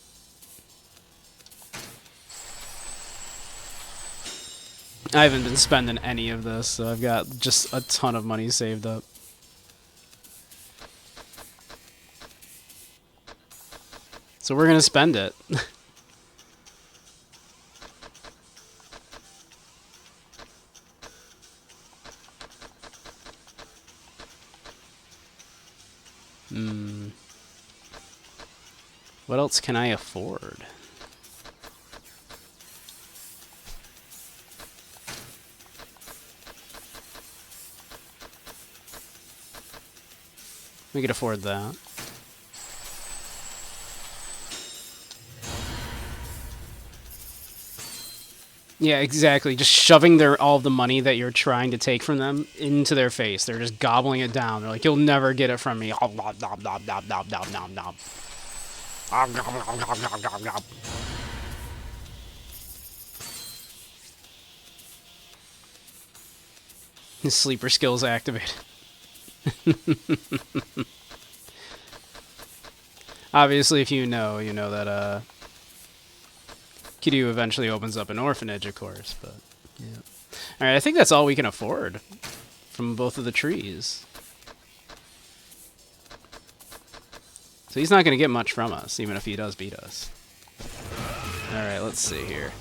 I haven't been spending any of this, so I've got just a ton of money saved up. So we're gonna spend it. What else can I afford? We could afford that. Yeah, exactly. Just shoving all of the money that you're trying to take from them into their face. They're just gobbling it down. They're like, "You'll never get it from me." Nom nom nom nom nom nom nom nom nom. His sleeper skills activated. Obviously, if you know that Kiryu eventually opens up an orphanage, of course. But yeah. All right, I think that's all we can afford from both of the trees. So he's not going to get much from us, even if he does beat us. Alright, let's see here.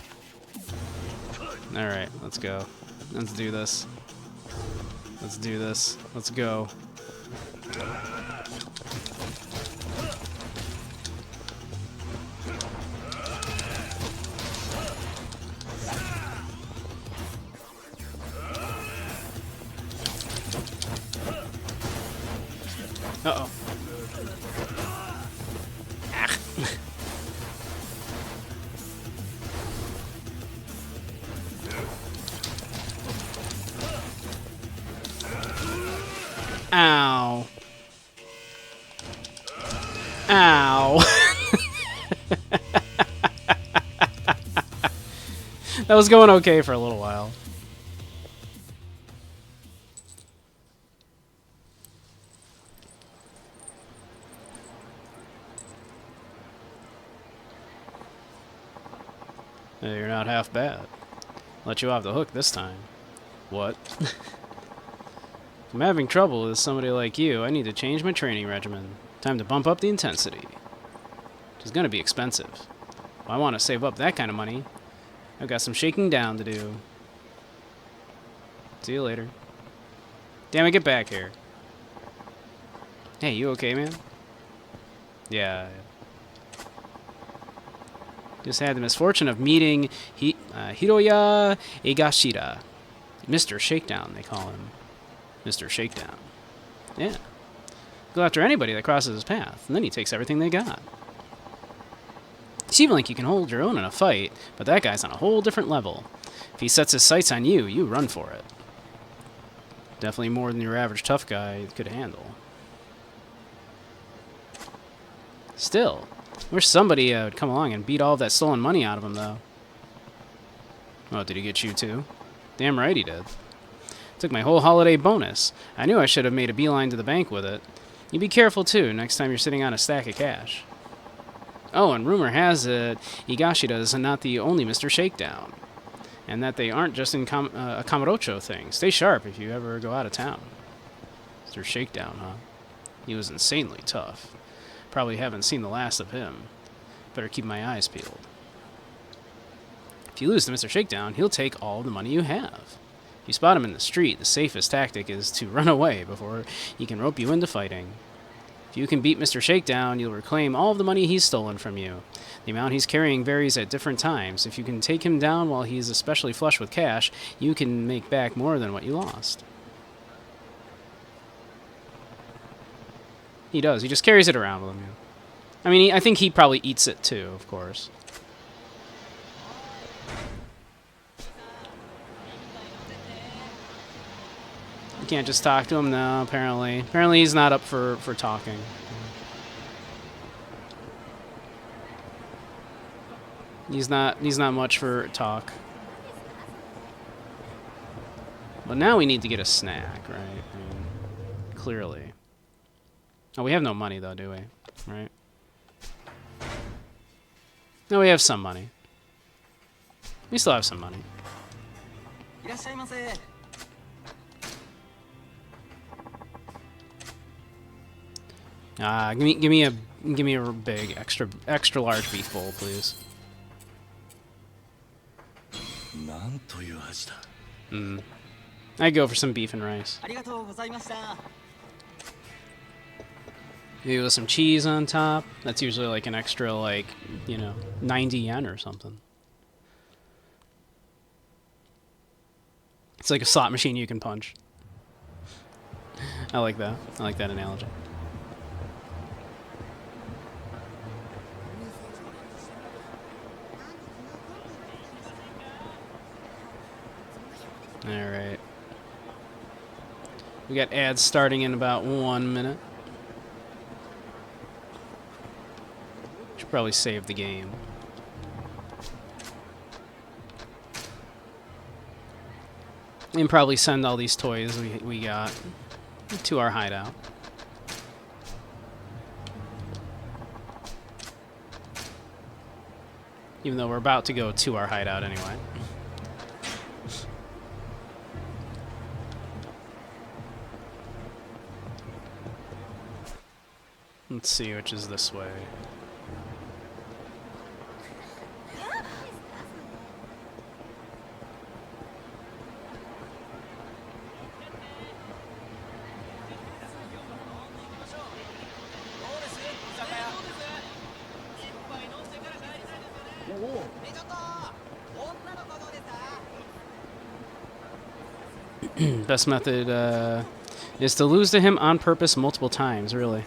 Alright, let's go. Let's do this. Let's do this. Let's go. Uh-oh. Ow. Ow. That was going okay for a little while. Hey, you're not half bad. Let you off the hook this time. What? If I'm having trouble with somebody like you, I need to change my training regimen. Time to bump up the intensity. Which is going to be expensive. If I want to save up that kind of money, I've got some shaking down to do. See you later. Damn it, get back here. Hey, you okay, man? Yeah. Just had the misfortune of meeting Hiroya Egashira. Mr. Shakedown, they call him. Mr. Shakedown. Yeah. Go after anybody that crosses his path, and then he takes everything they got. You seem like you can hold your own in a fight, but that guy's on a whole different level. If he sets his sights on you, you run for it. Definitely more than your average tough guy could handle. Still, wish somebody would come along and beat all of that stolen money out of him, though. Oh, did he get you too? Damn right he did. Took my whole holiday bonus. I knew I should have made a beeline to the bank with it. You be careful, too, next time you're sitting on a stack of cash. Oh, and rumor has it Higashida is not the only Mr. Shakedown. And that they aren't just in a Kamurocho thing. Stay sharp if you ever go out of town. Mr. Shakedown, huh? He was insanely tough. Probably haven't seen the last of him. Better keep my eyes peeled. If you lose to Mr. Shakedown, he'll take all the money you have. If you spot him in the street, the safest tactic is to run away before he can rope you into fighting. If you can beat Mr. Shakedown, you'll reclaim all of the money he's stolen from you. The amount he's carrying varies at different times. If you can take him down while he's especially flush with cash, you can make back more than what you lost. He does. He just carries it around with him. I mean, I think he probably eats it too, of course. You can't just talk to him? No, apparently. Apparently he's not up for talking. He's not much for talk. But now we need to get a snack, right? I mean, clearly. Oh, we have no money though, do we? Right? No, we have some money. We still have some money. Give me a big extra large beef bowl, please. I'd go for some beef and rice. Maybe with some cheese on top. That's usually like an extra, like, 90 yen or something. It's like a slot machine you can punch. I like that. I like that analogy. Alright. We got ads starting in about 1 minute. Should probably save the game. And probably send all these toys we got to our hideout. Even though we're about to go to our hideout anyway. Let's see which is this way. Best method is to lose to him on purpose multiple times, really.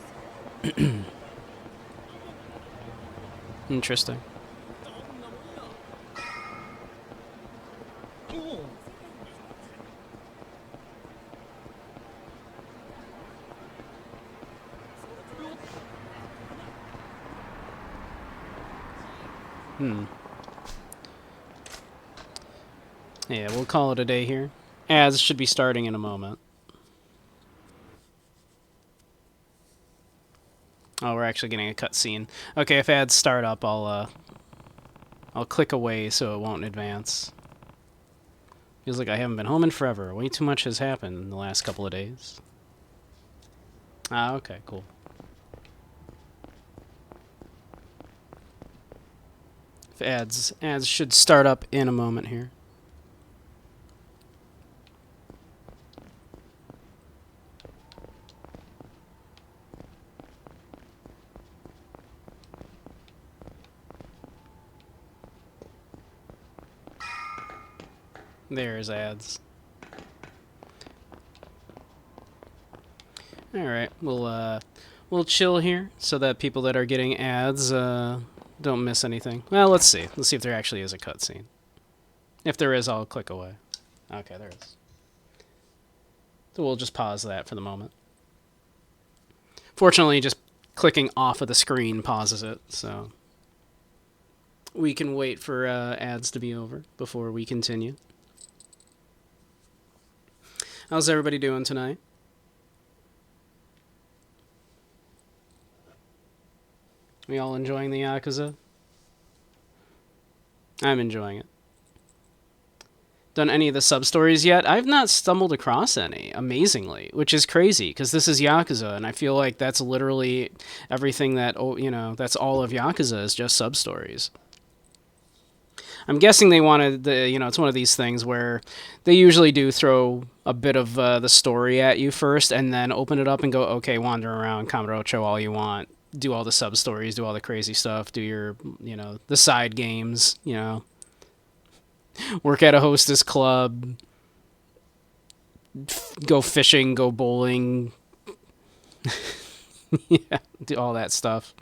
Interesting. Yeah, we'll call it a day here. Ads should be starting in a moment. Oh, we're actually getting a cutscene. Okay, if ads start up, I'll click away so it won't advance. Feels like I haven't been home in forever. Way too much has happened in the last couple of days. Ah, okay, cool. If ads should start up in a moment here. There's ads. All right, we'll chill here so that people that are getting ads don't miss anything. Well, let's see. Let's see if there actually is a cutscene. If there is, I'll click away. Okay, there is. So we'll just pause that for the moment. Fortunately, just clicking off of the screen pauses it, so we can wait for ads to be over before we continue. How's everybody doing tonight? We all enjoying the Yakuza? I'm enjoying it. Done any of the sub-stories yet? I've not stumbled across any, amazingly, which is crazy, because this is Yakuza, and I feel like that's literally everything that, that's all of Yakuza is just sub-stories. I'm guessing they wanted, it's one of these things where they usually do throw a bit of the story at you first, and then open it up and go, okay, wander around Kamurocho all you want, do all the sub-stories, do all the crazy stuff, do your, the side games, work at a hostess club, go fishing, go bowling, yeah, do all that stuff.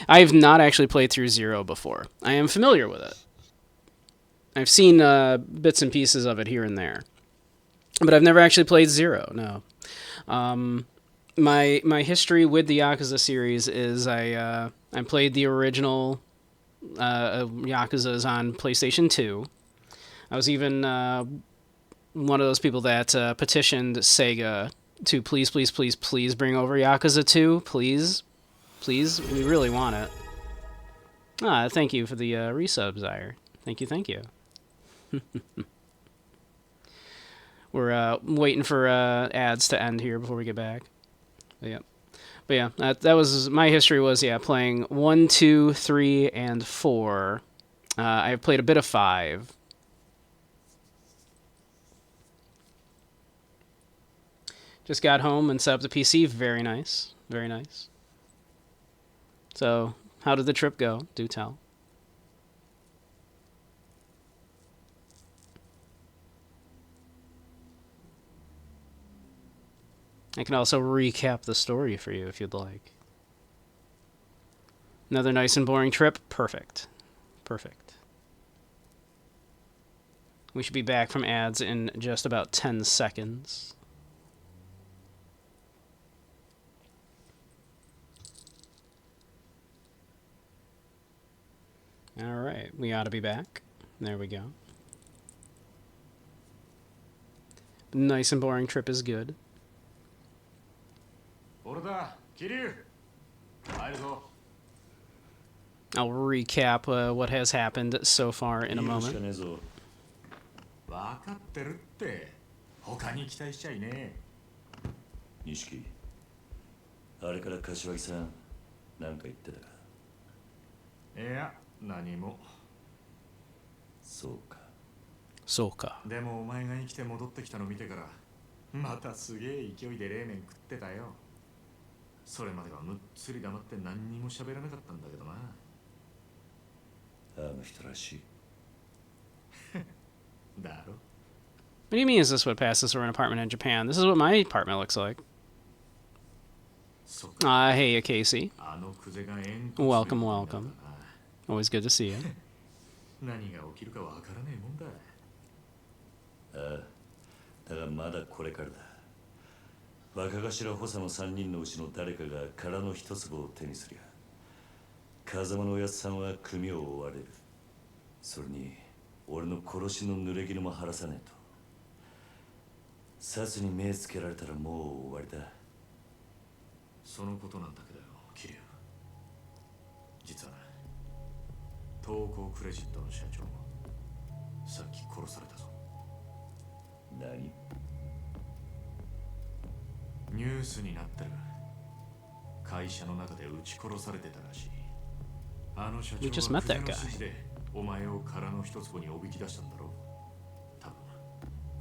I've not actually played through Zero before. I am familiar with it. I've seen bits and pieces of it here and there, but I've never actually played Zero. No. My history with the Yakuza series is I played the original Yakuza's on PlayStation 2. I was even one of those people that petitioned Sega to please bring over Yakuza 2, please, we really want it. Thank you for the resub, Zyre. Thank you. We're waiting for ads to end here before we get back. But yeah, that was my history. Was playing 1, 2, 3, and 4. I've played a bit of 5. Just got home and set up the PC. Very nice. So, how did the trip go? Do tell. I can also recap the story for you if you'd like. Another nice and boring trip? Perfect. We should be back from ads in just about 10 seconds. Alright, we ought to be back. There we go. Nice and boring trip is good. I'll recap what has happened so far in a moment. 分かってるって他に期待しちゃいねえ錦あれから柏木さん何か言ってたか。いや何も。そうか。そうか。でもお前が生きて戻ってきたの見てからまたすげえ勢いで冷麺食ってたよ。それまではむっつり黙って何にも喋らなかったんだけどな。あの人らしい。だろ。What do you mean, is this what passes for an apartment in Japan? This is what my apartment looks like. そっ Hey, Casey. あのクゼが煙突 Welcome, で welcome. Always good to see you. 何が起きるかわからねえもんだ。ああ、だがまだこれからだ。若頭補佐の3人のうちの誰かが殻の一粒を手にすりゃ風間のおやつさんは組を追われる。それに俺の殺しの濡れ衣も晴らさねえと。殺に目つけられたらもう終わりだ。そのことなんだけどよ、桐生。実はな、東光クレジットの社長さっき殺されたぞ。何？ニュースになってる。会社の中で撃ち殺されてたらしい。あの社長 We just は met クゼ that の guy. 指示でお前を殻の一坪におびき出したんだろう。多分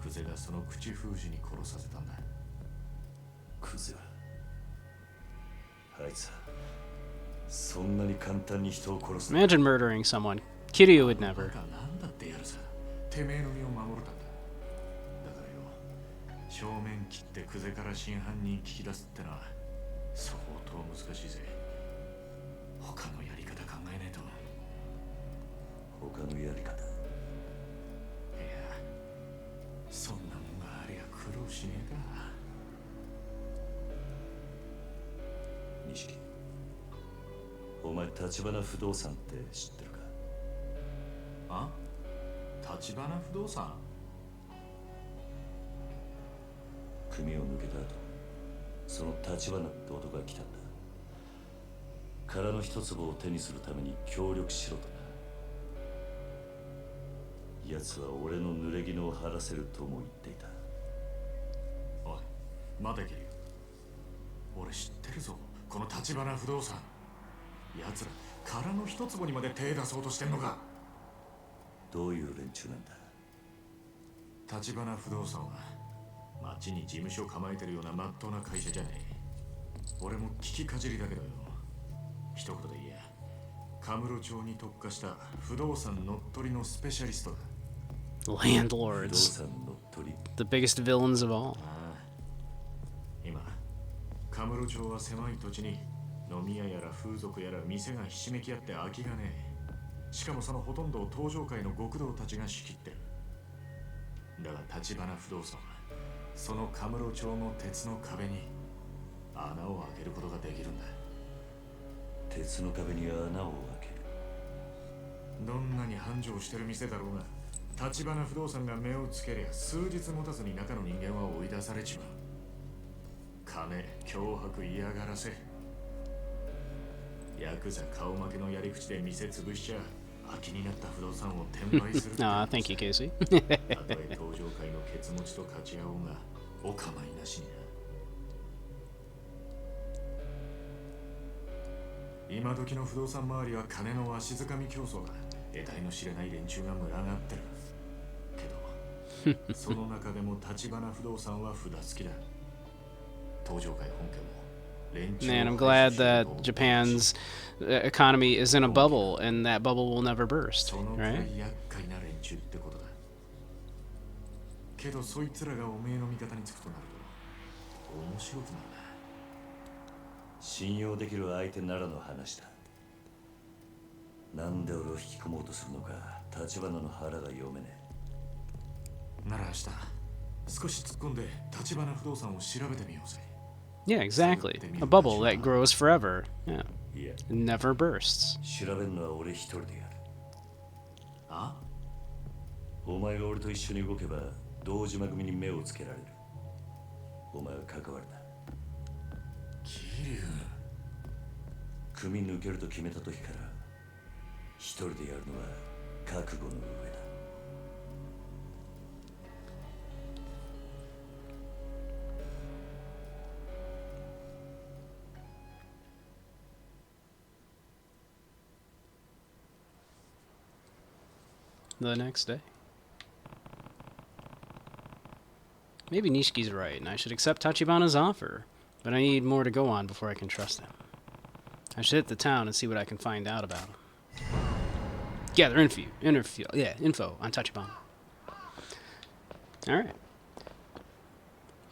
クゼがその口封じに殺させたんだ。クゼはあいつはそんなに簡単に人を殺す。 Imagine murdering someone. Kiryu would never. なんだってやるさ。てめえの身を守るたんだ。だからよ、正面切ってクゼから真犯人聞き出すってのは相当難しいぜ。他のやり方考えねえと。他のやり方。いや、そんなもんがありゃ苦労しねえか。錦、お前立花不動産って知ってるか？あ？立花不動産？組を抜けた後、その立花って男が来たんだ。殻の一粒を手にするために協力しろとな。奴は俺の濡れ衣を晴らせるとも言っていた。おい、待て桐生。俺知ってるぞ、この立花不動産。奴ら殻の一坪にまで手出そうとしてんのか。どういう連中なんだ？立花不動産は町に事務所構えてるような真っ当な会社じゃねえ。俺も聞きかじりだけどよ、一言で言えばカムロ町に特化した不動産乗っ取りのスペシャリストだ。不動 Landlords. 産乗っ取り。 The biggest villains of all. ああ、今カムロ町は狭い土地に飲み屋やら風俗やら店がひしめき合って空きがねえ。しかもそのほとんどを東上界の極道たちが仕切ってる。だが立花不動産はそのカムロ町の鉄の壁に穴を開けることができるんだ。鉄の壁に穴を開ける。どんなに繁盛してる店だろうが、立花不動産が目をつけりゃ数日持たずに中の人間は追い出されちまう。金、脅迫、嫌がらせ、ヤクザ顔負けのやり口で店潰しちゃ空きになった不動産を転売する。Thank you, Casey. たとえ東上界のケツ持ちと勝ち合おうがお構いなしにな。今時の不動産周りは金の足づかみ競争だ。得体の知れない連中が群がってるけどその中でも立花不動産は札付きだ。東上界本家も連中 Man, を I'm glad 排 that 除し Japan's economy is in a bubble, and that bubble will never burst, そのくら right? い厄介な連中ってことだ。けどそいつらがおめえの味方につくとなると面白くなるな。信用できる相手ならの話だ。なんで俺を引き込もうとするのか立花の腹が読めねなら明日少し突っ込んで立花不動産を調べてみようぜ。 Yeah, exactly. A bubble that grows forever. Yeah. え。いや、 It never bursts. 調べるのは俺一人でやる。あ？お前が俺と一緒に動けば堂島組に目をつけられる。お前は関わるな。桐生。組抜けると決めた時から一人でやるのは覚悟の上だ。the next day. Maybe Nishiki's right, and I should accept Tachibana's offer. But I need more to go on before I can trust him. I should hit the town and see what I can find out about him. Gather info on Tachibana. Alright.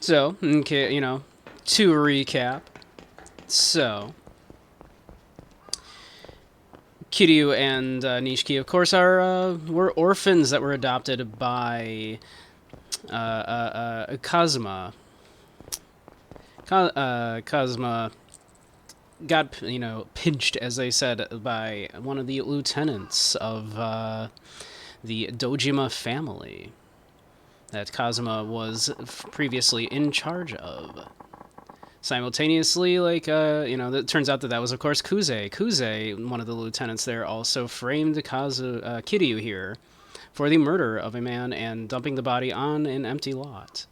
So, okay, you know, to recap. So, Kiryu and Nishiki, of course, were orphans that were adopted by Kazuma. Kazuma got, you know, pinched, as they said, by one of the lieutenants of the Dojima family that Kazuma was previously in charge of. Simultaneously, like, you know, it turns out that was, of course, Kuze. Kuze, one of the lieutenants there, also framed Kiryu here for the murder of a man and dumping the body on an empty lot.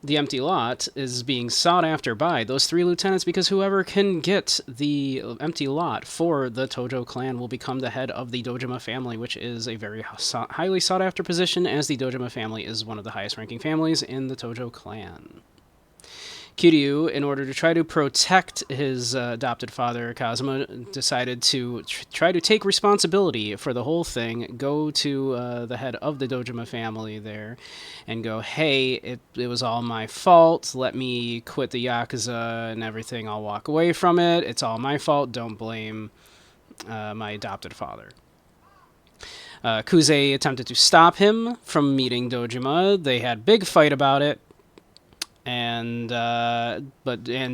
The empty lot is being sought after by those 3 lieutenants because whoever can get the empty lot for the Tojo clan will become the head of the Dojima family, which is a very highly sought after position, as the Dojima family is one of the highest ranking families in the Tojo clan. Kiryu, in order to try to protect his adopted father, Kazuma, decided to try to take responsibility for the whole thing, go to the head of the Dojima family there, and go, hey, it was all my fault, let me quit the Yakuza and everything, I'll walk away from it, it's all my fault, don't blame my adopted father. Kuze attempted to stop him from meeting Dojima, they had a big fight about it, and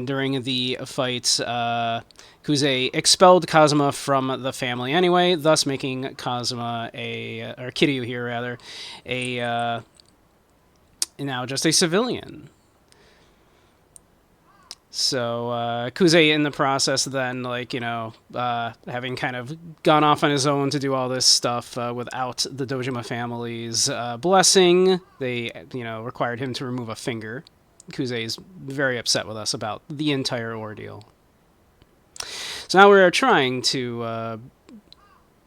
during the fights, Kuze expelled Kazuma from the family anyway, thus making Kazuma or Kiryu here rather, now just a civilian. So Kuze, in the process, then, like, you know, having kind of gone off on his own to do all this stuff without the Dojima family's blessing, they, you know, required him to remove a finger. Kuze is very upset with us about the entire ordeal. So now we're trying to,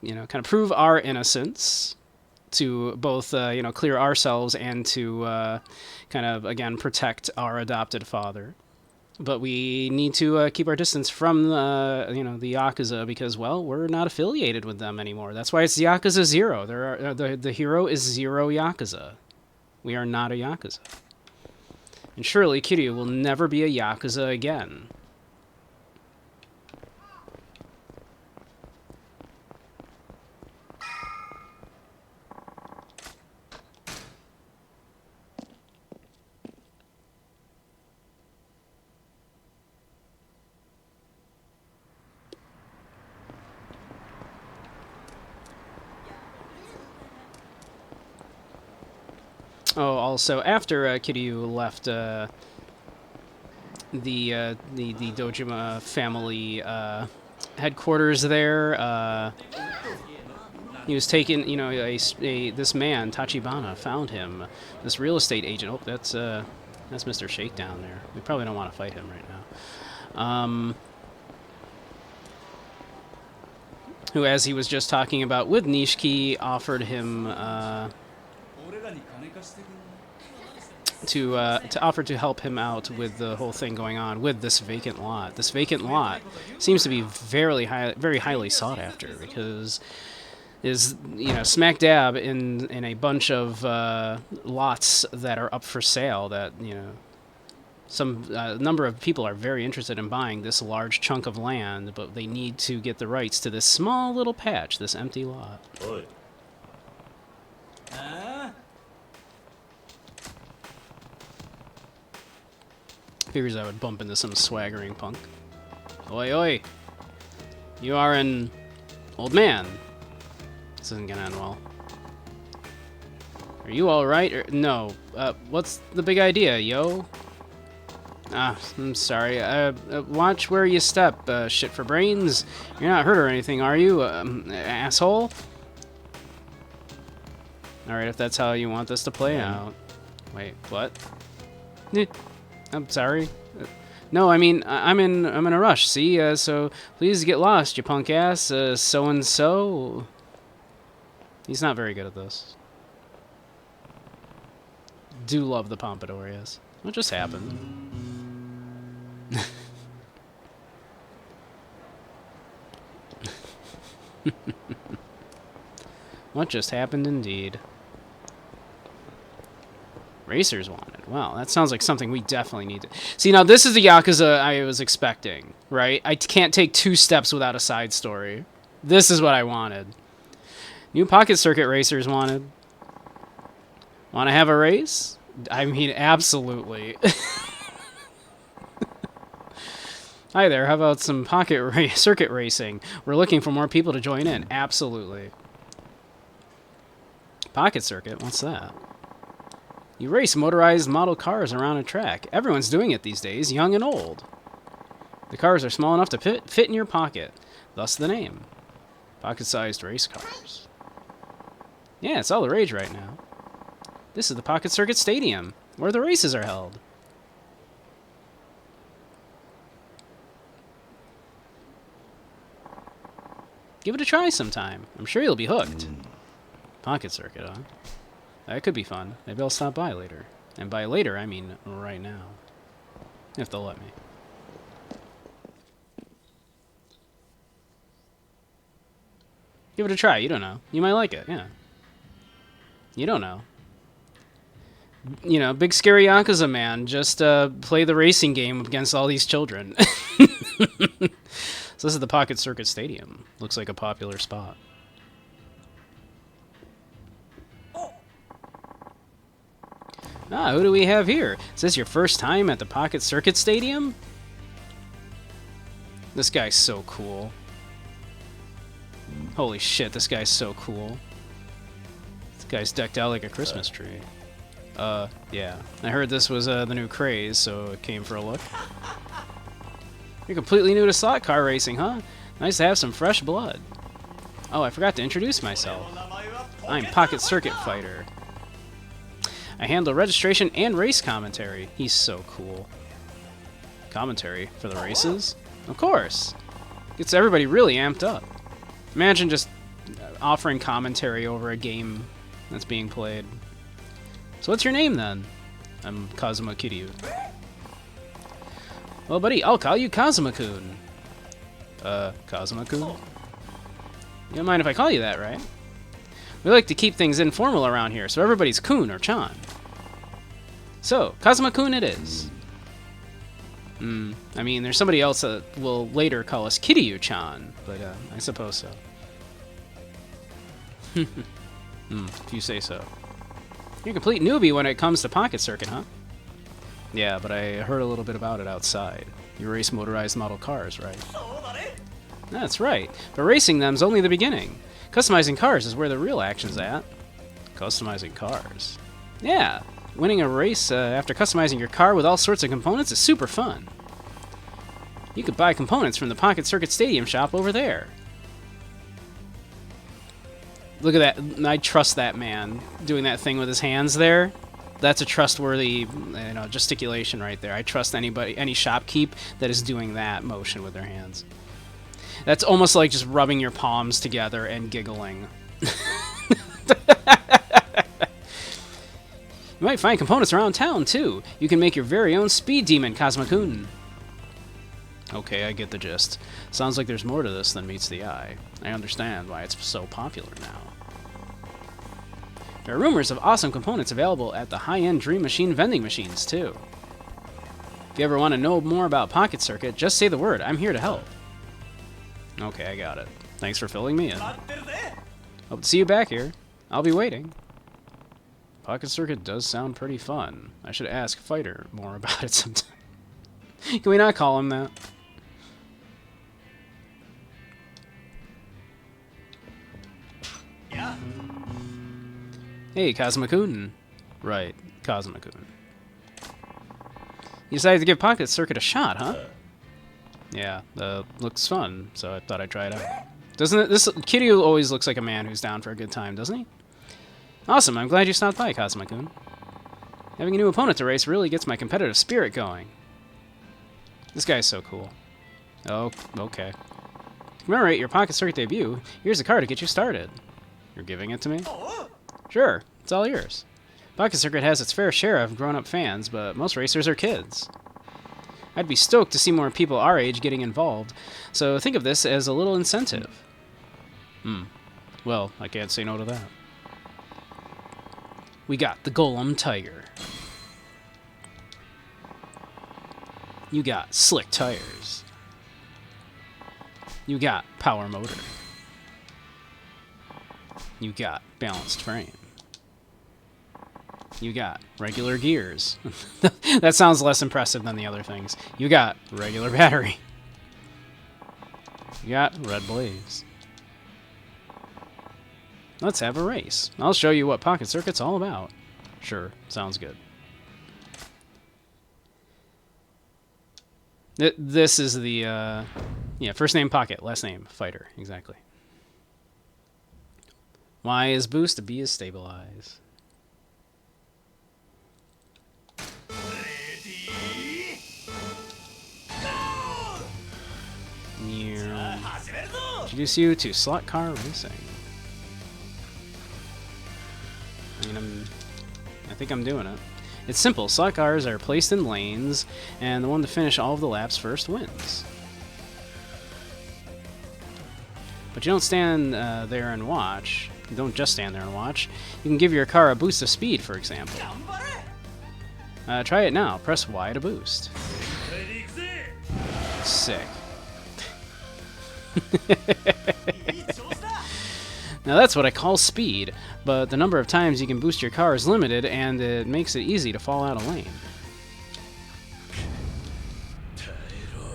you know, kind of prove our innocence, to both, you know, clear ourselves and to kind of, again, protect our adopted father. But we need to keep our distance from, you know, the Yakuza because, well, we're not affiliated with them anymore. That's why it's Yakuza 0. The hero is 0 Yakuza. We are not a Yakuza. And surely Kiryu will never be a Yakuza again. Oh, also, after Kiryu left the Dojima family headquarters there, he was taken, you know, this man, Tachibana, found him. This real estate agent. Oh, that's Mr. Shakedown there. We probably don't want to fight him right now. Who, as he was just talking about with Nishiki, offered him to offer to help him out with the whole thing going on with this vacant lot. This vacant lot seems to be very highly sought after because is, you know, smack dab in a bunch of lots that are up for sale that, you know, some number of people are very interested in buying this large chunk of land, but they need to get the rights to this small little patch, this empty lot. Oi. Figures I would bump into some swaggering punk. Oi, oi! You are an old man. This isn't gonna end well. Are you alright? No. What's the big idea, yo? Ah, I'm sorry. Watch where you step, shit for brains. You're not hurt or anything, are you, asshole? Alright, if that's how you want this to play out. Wait, what? I'm sorry. No, I mean, I'm in a rush, see? So please get lost, you punk ass, so-and-so. He's not very good at this. Do love the pompadour, yes. What just happened? What just happened indeed? Racers wanted. Wow, that sounds like something we definitely need to... See, now this is the Yakuza I was expecting, right? I can't take 2 steps without a side story. This is what I wanted. New pocket circuit racers wanted. Want to have a race? I mean, absolutely. Hi there, how about some circuit racing? We're looking for more people to join in. Absolutely. Pocket circuit? What's that? You race motorized model cars around a track. Everyone's doing it these days, young and old. The cars are small enough to fit in your pocket. Thus the name. Pocket-sized race cars. Yeah, it's all the rage right now. This is the Pocket Circuit Stadium, where the races are held. Give it a try sometime. I'm sure you'll be hooked. Pocket Circuit, huh? That could be fun. Maybe I'll stop by later. And by later, I mean right now. If they'll let me. Give it a try. You don't know. You might like it, yeah. You don't know. You know, big scary Yakuza man. Just play the racing game against all these children. So this is the Pocket Circuit Stadium. Looks like a popular spot. Ah, who do we have here? Is this your first time at the Pocket Circuit Stadium? This guy's so cool. Holy shit, this guy's so cool. This guy's decked out like a Christmas tree. Yeah. I heard this was the new craze, so it came for a look. You're completely new to slot car racing, huh? Nice to have some fresh blood. Oh, I forgot to introduce myself. I'm Pocket Circuit Fighter. I handle registration and race commentary. He's so cool. Commentary for the races? Of course. Gets everybody really amped up. Imagine just offering commentary over a game that's being played. So what's your name then? I'm Kazuma Kiryu. Well, buddy, I'll call you Kazuma-kun. Kazuma-kun? You don't mind if I call you that, right? We like to keep things informal around here, so everybody's kun or chan. So, Kazuma-kun it is. I mean, there's somebody else that will later call us Kiryu-chan, but I suppose so. If you say so. You're a complete newbie when it comes to Pocket Circuit, huh? Yeah, but I heard a little bit about it outside. You race motorized model cars, right? That's right, but racing them's only the beginning. Customizing cars is where the real action's at. Customizing cars? Yeah, winning a race after customizing your car with all sorts of components is super fun. You could buy components from the Pocket Circuit Stadium shop over there. Look at that. I trust that man doing that thing with his hands there. That's a trustworthy, gesticulation right there. I trust anybody, any shopkeep that is doing that motion with their hands. That's almost like just rubbing your palms together and giggling. You might find components around town, too. You can make your very own speed demon, Kazuma-kun. Okay, I get the gist. Sounds like there's more to this than meets the eye. I understand why it's so popular now. There are rumors of awesome components available at the high-end Dream Machine vending machines, too. If you ever want to know more about Pocket Circuit, just say the word. I'm here to help. Okay, I got it. Thanks for filling me in. Hope to see you back here. I'll be waiting. Pocket Circuit does sound pretty fun. I should ask Fighter more about it sometime. Can we not call him that? Yeah. Hey, Kazuma-kun. Right, Kazuma-kun. You decided to give Pocket Circuit a shot, huh? Yeah, looks fun, so I thought I'd try it out. Doesn't it? This Kiryu always looks like a man who's down for a good time, doesn't he? Awesome, I'm glad you stopped by, Kazuma-kun. Having a new opponent to race really gets my competitive spirit going. This guy's so cool. Oh, okay. To commemorate your Pocket Circuit debut, here's a car to get you started. You're giving it to me? Sure, it's all yours. Pocket Circuit has its fair share of grown-up fans, but most racers are kids. I'd be stoked to see more people our age getting involved, so think of this as a little incentive. Well, I can't say no to that. We got the Golem Tiger. You got slick tires. You got power motor. You got balanced frame. You got regular gears. That sounds less impressive than the other things. You got regular battery. You got red blades. Let's have a race. I'll show you what Pocket Circuit's all about. Sure, sounds good. This is the, yeah, first name Pocket, last name Fighter, exactly. Y is boost, B is stabilize. Introduce you to slot car racing. I think I'm doing it. It's simple. Slot cars are placed in lanes, and the one to finish all of the laps first wins. But you don't stand there and watch. You don't just stand there and watch. You can give your car a boost of speed, for example. Try it now. Press Y to boost. Sick. Now that's what I call speed, but the number of times you can boost your car is limited, and it makes it easy to fall out of lane.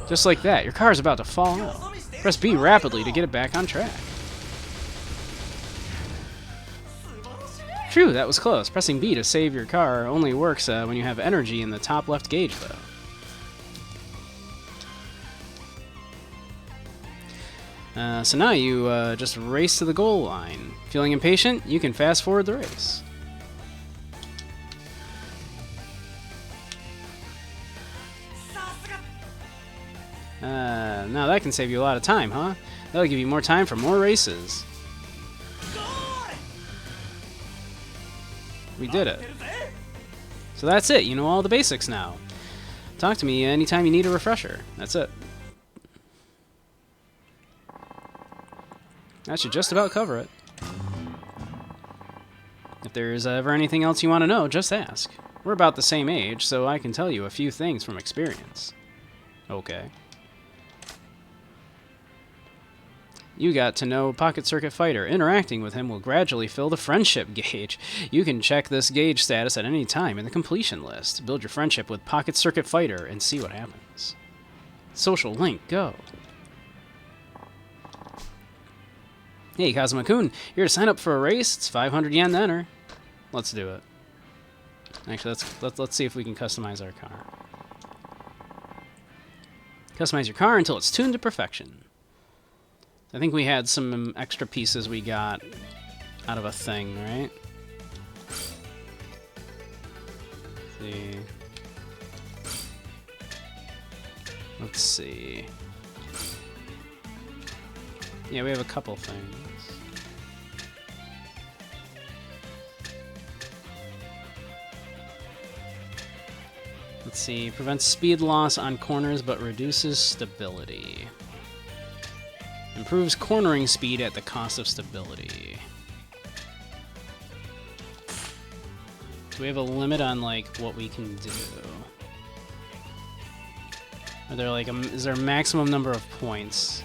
Just like that, your car is about to fall out. Press B rapidly to get it back on track. Phew, that was close. Pressing B to save your car only works when you have energy in the top left gauge, though. So now you just race to the goal line. Feeling impatient? You can fast forward the race. Now that can save you a lot of time, huh? That'll give you more time for more races. We did it. So that's it. You know all the basics now. Talk to me anytime you need a refresher. That's it. That should just about cover it. If there's ever anything else you want to know, just ask. We're about the same age, so I can tell you a few things from experience. Okay. You got to know Pocket Circuit Fighter. Interacting with him will gradually fill the friendship gauge. You can check this gauge status at any time in the completion list. Build your friendship with Pocket Circuit Fighter and see what happens. Social link, go. Hey, Kazuma-kun, here to sign up for a race. It's 500 yen to enter. Let's do it. Actually, let's see if we can customize our car. Customize your car until it's tuned to perfection. I think we had some extra pieces we got out of a thing, right? Let's see. Yeah, we have a couple things. Let's see. Prevents speed loss on corners but reduces stability. Improves cornering speed at the cost of stability. Do we have a limit on, like, what we can do? Are there, like, is there a maximum number of points?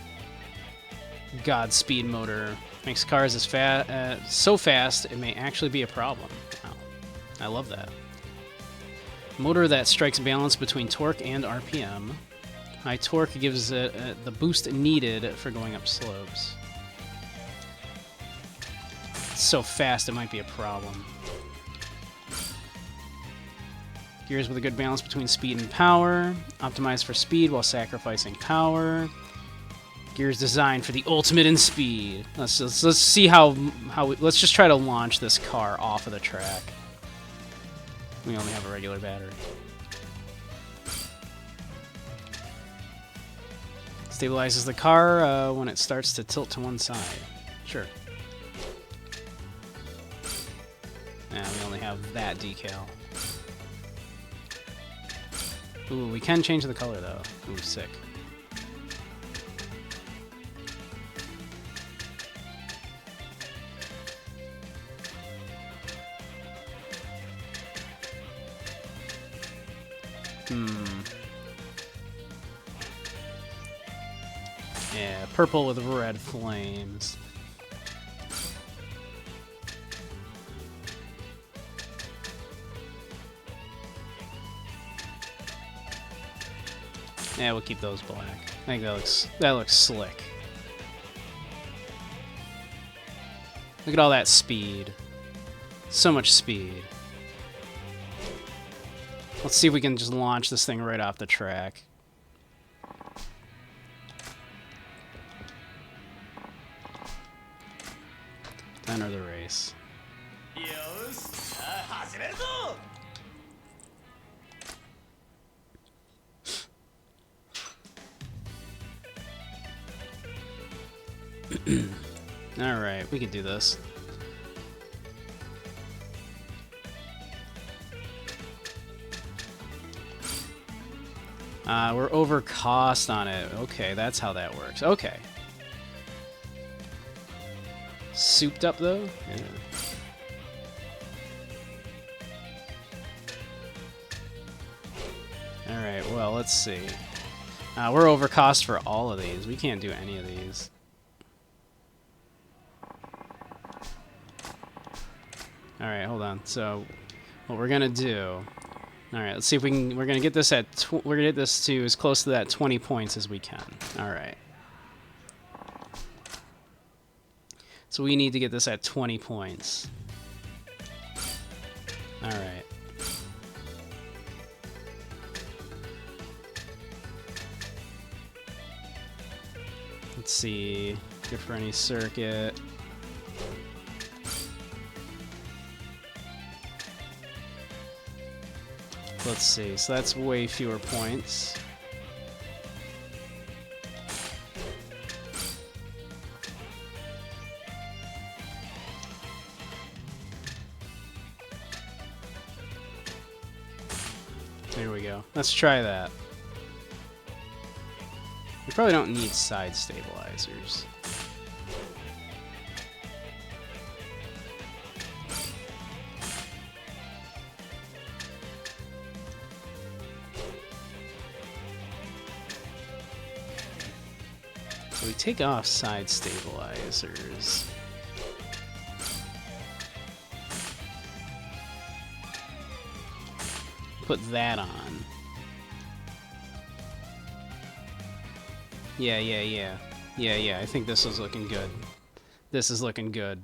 Godspeed motor. Makes cars as so fast it may actually be a problem. Wow. I love that. Motor that strikes balance between torque and RPM. High torque gives it the boost needed for going up slopes. It's so fast it might be a problem. Gears with a good balance between speed and power. Optimized for speed while sacrificing power. Gears designed for the ultimate in speed. Let's see let's just try to launch this car off of the track. We only have a regular battery. Stabilizes the car when it starts to tilt to one side. Sure. Yeah, we only have that decal. Ooh, we can change the color though. Ooh, sick. Yeah, purple with red flames. Yeah, we'll keep those black. I think that looks slick. Look at all that speed. So much speed. Let's see if we can just launch this thing right off the track. Enter the race. Alright, we can do this. We're over cost on it. Okay, that's how that works. Okay. Souped up, though? Yeah. Alright, well, let's see. We're over cost for all of these. We can't do any of these. Alright, hold on. So, what we're gonna do... Alright, let's see if we can... We're gonna get this at... We're gonna get this to as close to that 20 points as we can. Alright. So we need to get this at 20 points. Alright. Let's see. Good for any circuit. Let's see. So that's way fewer points. There we go. Let's try that. We probably don't need side stabilizers. So we take off side stabilizers. Put that on. Yeah. I think this is looking good. This is looking good.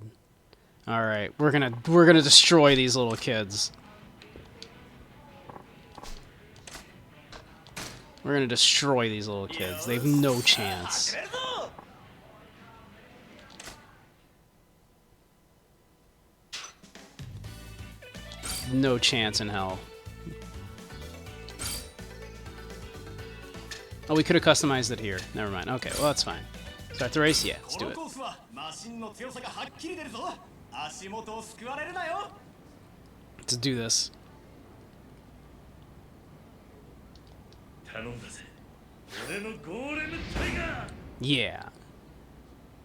All right, we're gonna destroy these little kids. We're gonna destroy these little kids. They have no chance. No chance in hell. Oh, we could have customized it here. Never mind. Okay, well, that's fine. Start the race? Yeah, let's do it. Let's do this. Yeah.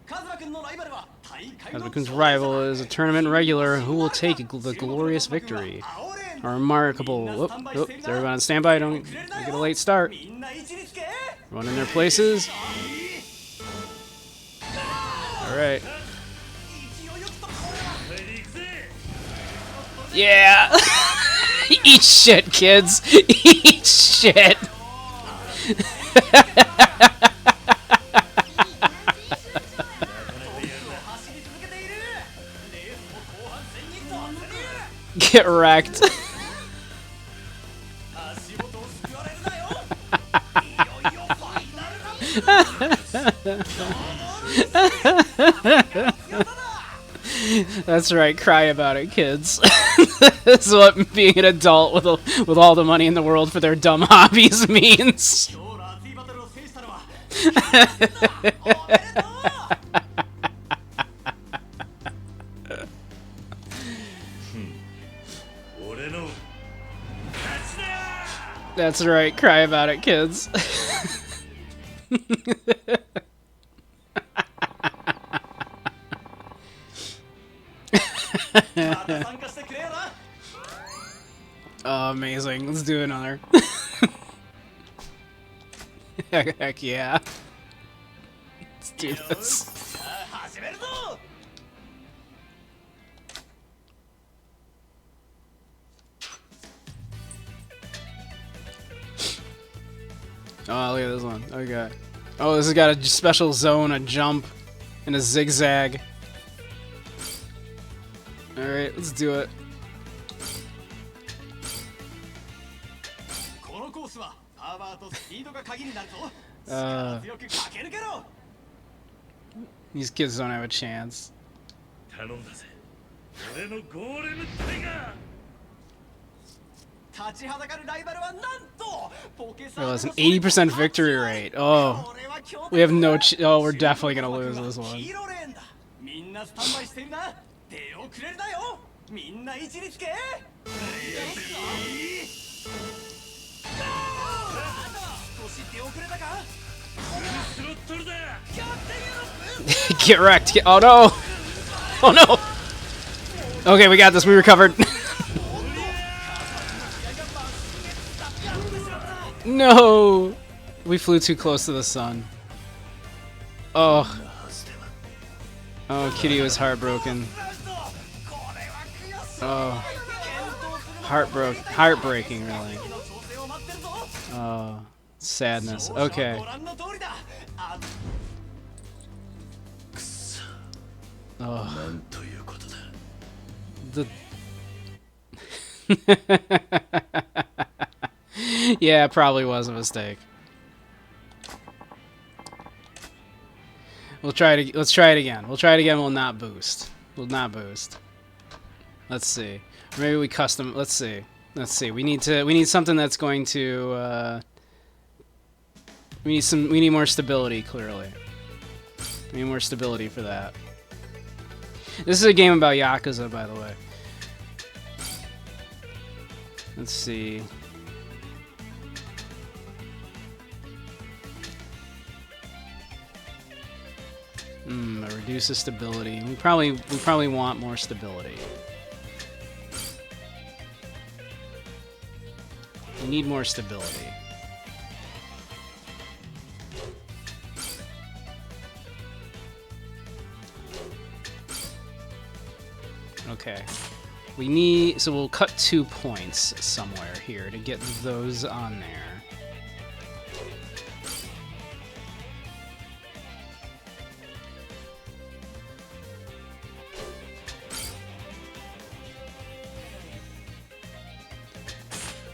Kazuma-kun's rival is a tournament regular who will take the glorious victory. A remarkable... Oh, is everyone on standby? Don't get a late start. Run in their places. Alright. Yeah! Eat shit, kids! Eat shit! Get wrecked. That's right, cry about it, kids. This is what being an adult with all the money in the world for their dumb hobbies means. That's right. Cry about it, kids. また参加してくれよな。 Oh, amazing. Let's do another. Heck yeah. Let's do this. さあ始めるぞ。 Oh, look at this one. Okay. Oh, this has got a special zone, a jump, and a zigzag. Alright, let's do it. このコースはパワーとスピードが鍵になるぞ。力強く駆け抜けろ。 These kids don't have a chance. 頼んだぜ俺のゴーレムタイガー。 立ちはだかるライバルはなんとポケサ Oh, that's an 80% victory rate. Oh, we have no oh, we're definitely gonna lose this one. ヒーローレーンだ。みんなスタンバイしてるな。手をくれるなよ。みんな位置につけ。少し手遅れたか。 スロットルだ。 Get wrecked. Oh no. Oh no. Okay, we got this. We recovered. No. We flew too close to the sun. Oh. Oh, Kitty was heartbroken. Oh. Heartbreaking, really. Oh. Sadness. Okay. Oh. なんということだ。 The yeah, it probably was a mistake. We'll try it. Let's try it again. We'll try it again. We'll not boost. We'll not boost. Let's see. Or maybe we custom. Let's see. Let's see. We need something that's going to. We need more stability. Clearly, we need more stability for that. This is a game about Yakuza, by the way. Let's see. It reduces stability. We probably want more stability. We need more stability. Okay. We need, so we'll cut 2 points somewhere here to get those on there.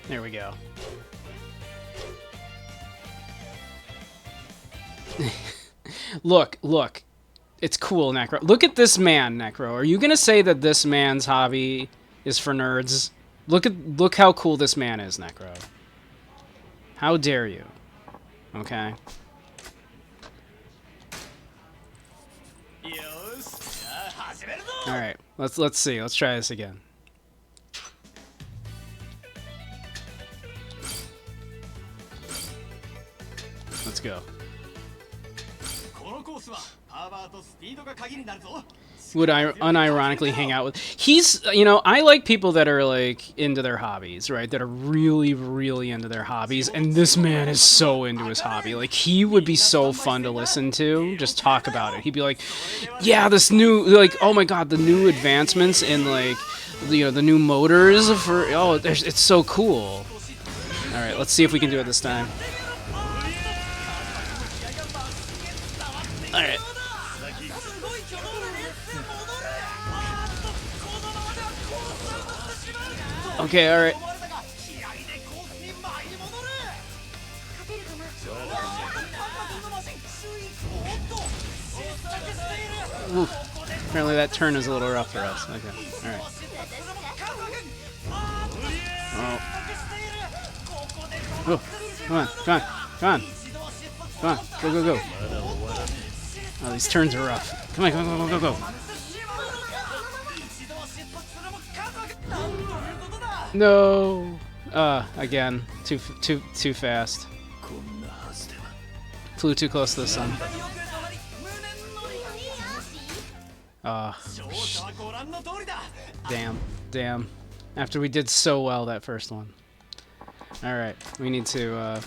There we go. Look. It's cool, Necro. Look at this man, Necro. Are you gonna say that this man's hobby is for nerds? Look how cool this man is, Necro. How dare you? Okay. All right. Let's see. Let's try this again. Let's go. Would I unironically hang out with? He's, you know, I like people that are like into their hobbies, right? That are really, really into their hobbies. And this man is so into his hobby. Like, he would be so fun to listen to. Just talk about it. He'd be like, yeah, this new, like, oh my god, the new advancements in, like, you know, the new motors for, oh, it's so cool. All right, let's see if we can do it this time. All right. Okay, all right. Oof. Apparently that turn is a little rough for us. Okay, all right. Oh, come on, come on, come on, come on, go, go, go. Oh, these turns are rough. Come on, go, go, go, go, go. No. Again, too fast. Flew too close to the sun. Damn. After we did so well that first one. Alright, we need to,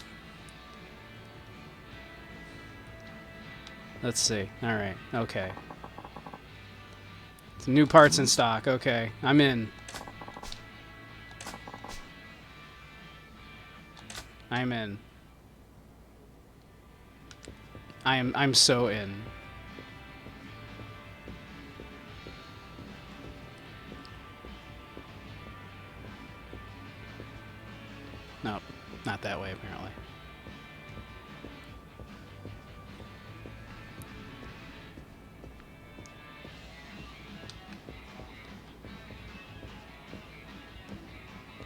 let's see. Alright, okay. Some new parts in stock, okay. I'm in. I'm so in. No, not that way apparently.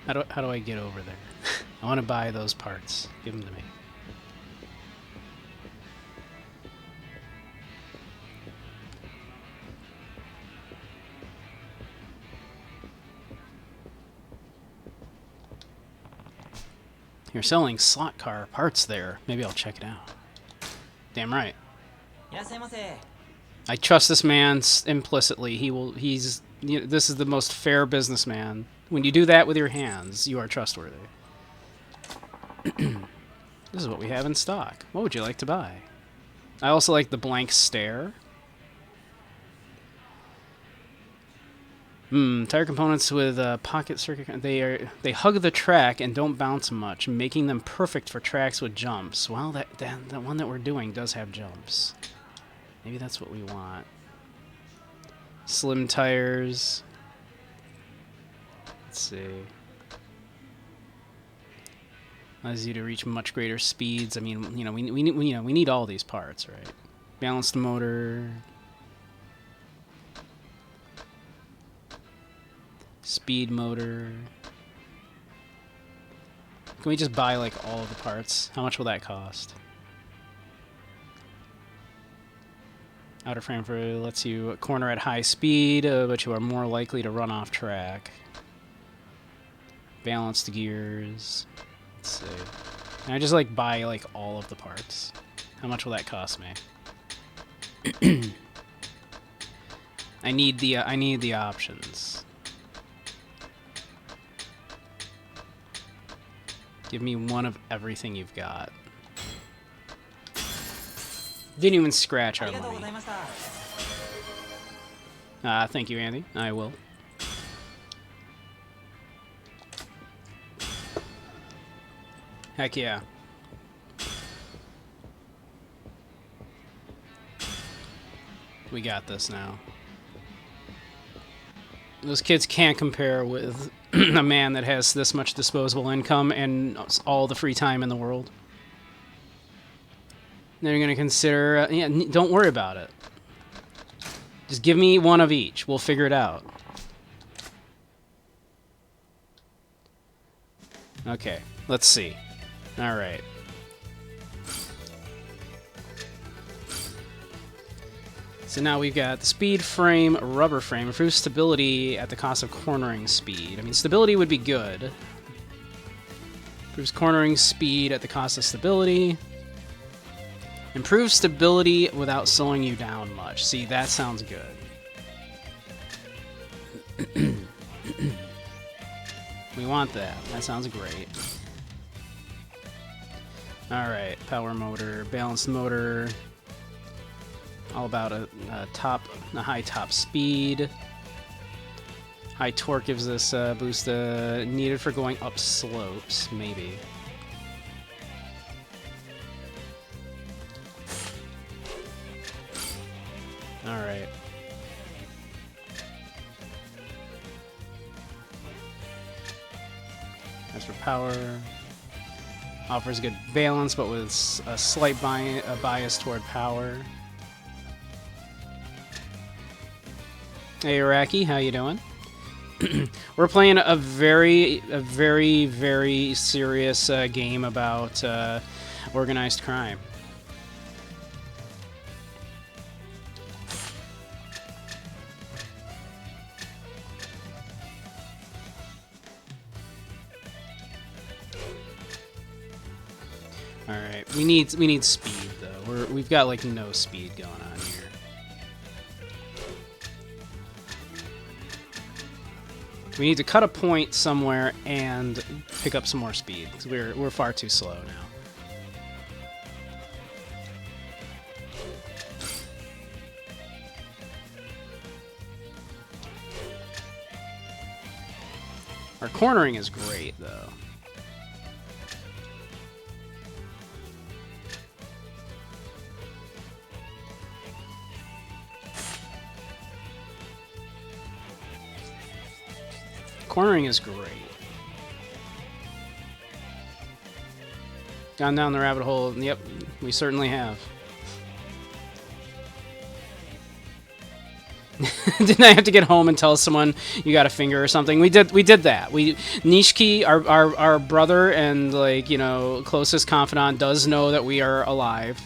How do I get over there? I want to buy those parts. Give them to me. You're selling slot car parts there. Maybe I'll check it out. Damn right. I trust this man implicitly. He's. You know, this is the most fair businessman. When you do that with your hands, you are trustworthy. This is what we have in stock. What would you like to buy? I also like the blank stare. Tire components with pocket circuit. They hug the track and don't bounce much, making them perfect for tracks with jumps. Well, the one that we're doing does have jumps. Maybe that's what we want. Slim tires. Let's see. Allows you to reach much greater speeds. I mean, you know, we need all these parts, right? Balanced motor. Speed motor. Can we just buy like all of the parts? How much will that cost? Outer frame for lets you corner at high speed, but you are more likely to run off track. Balanced gears. Let's see. Can I just like buy like all of the parts? How much will that cost me? I need the options. Give me one of everything you've got. Didn't even scratch our money. Thank you, Andy. I will. Heck yeah. We got this now. Those kids can't compare with a man that has this much disposable income and all the free time in the world. They're going to consider... yeah, don't worry about it. Just give me one of each. We'll figure it out. Okay, let's see. Alright. So now we've got the speed frame, rubber frame. Improves stability at the cost of cornering speed. I mean, stability would be good. Improves cornering speed at the cost of stability. Improves stability without slowing you down much. See, that sounds good. We want that. That sounds great. Alright, power motor, balanced motor. All about a high top speed. High torque gives us a boost needed for going up slopes, maybe. Alright. As for power, offers good balance, but with a slight bias toward power. Hey Iraqi, how you doing? We're playing a very, very serious game about organized crime. All right, we need speed though. We've got like no speed going on here. We need to cut a point somewhere and pick up some more speed because we're far too slow now. Our cornering is great though. Cornering is great. Gone down the rabbit hole. Yep, we certainly have. Didn't I have to get home and tell someone you got a finger or something? We did that. Nishiki, our brother and like, you know, closest confidant, does know that we are alive.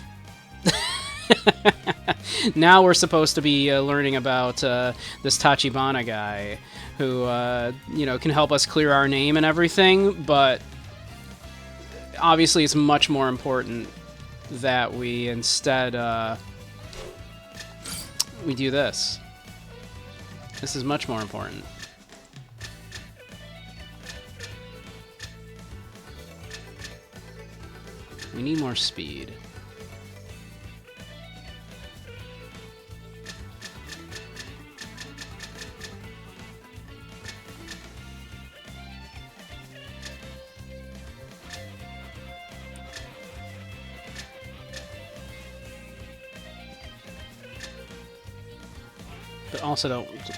Now we're supposed to be learning about this Tachibana guy who, you know, can help us clear our name and everything, but obviously it's much more important that we instead we do this. This is much more important. We need more speed.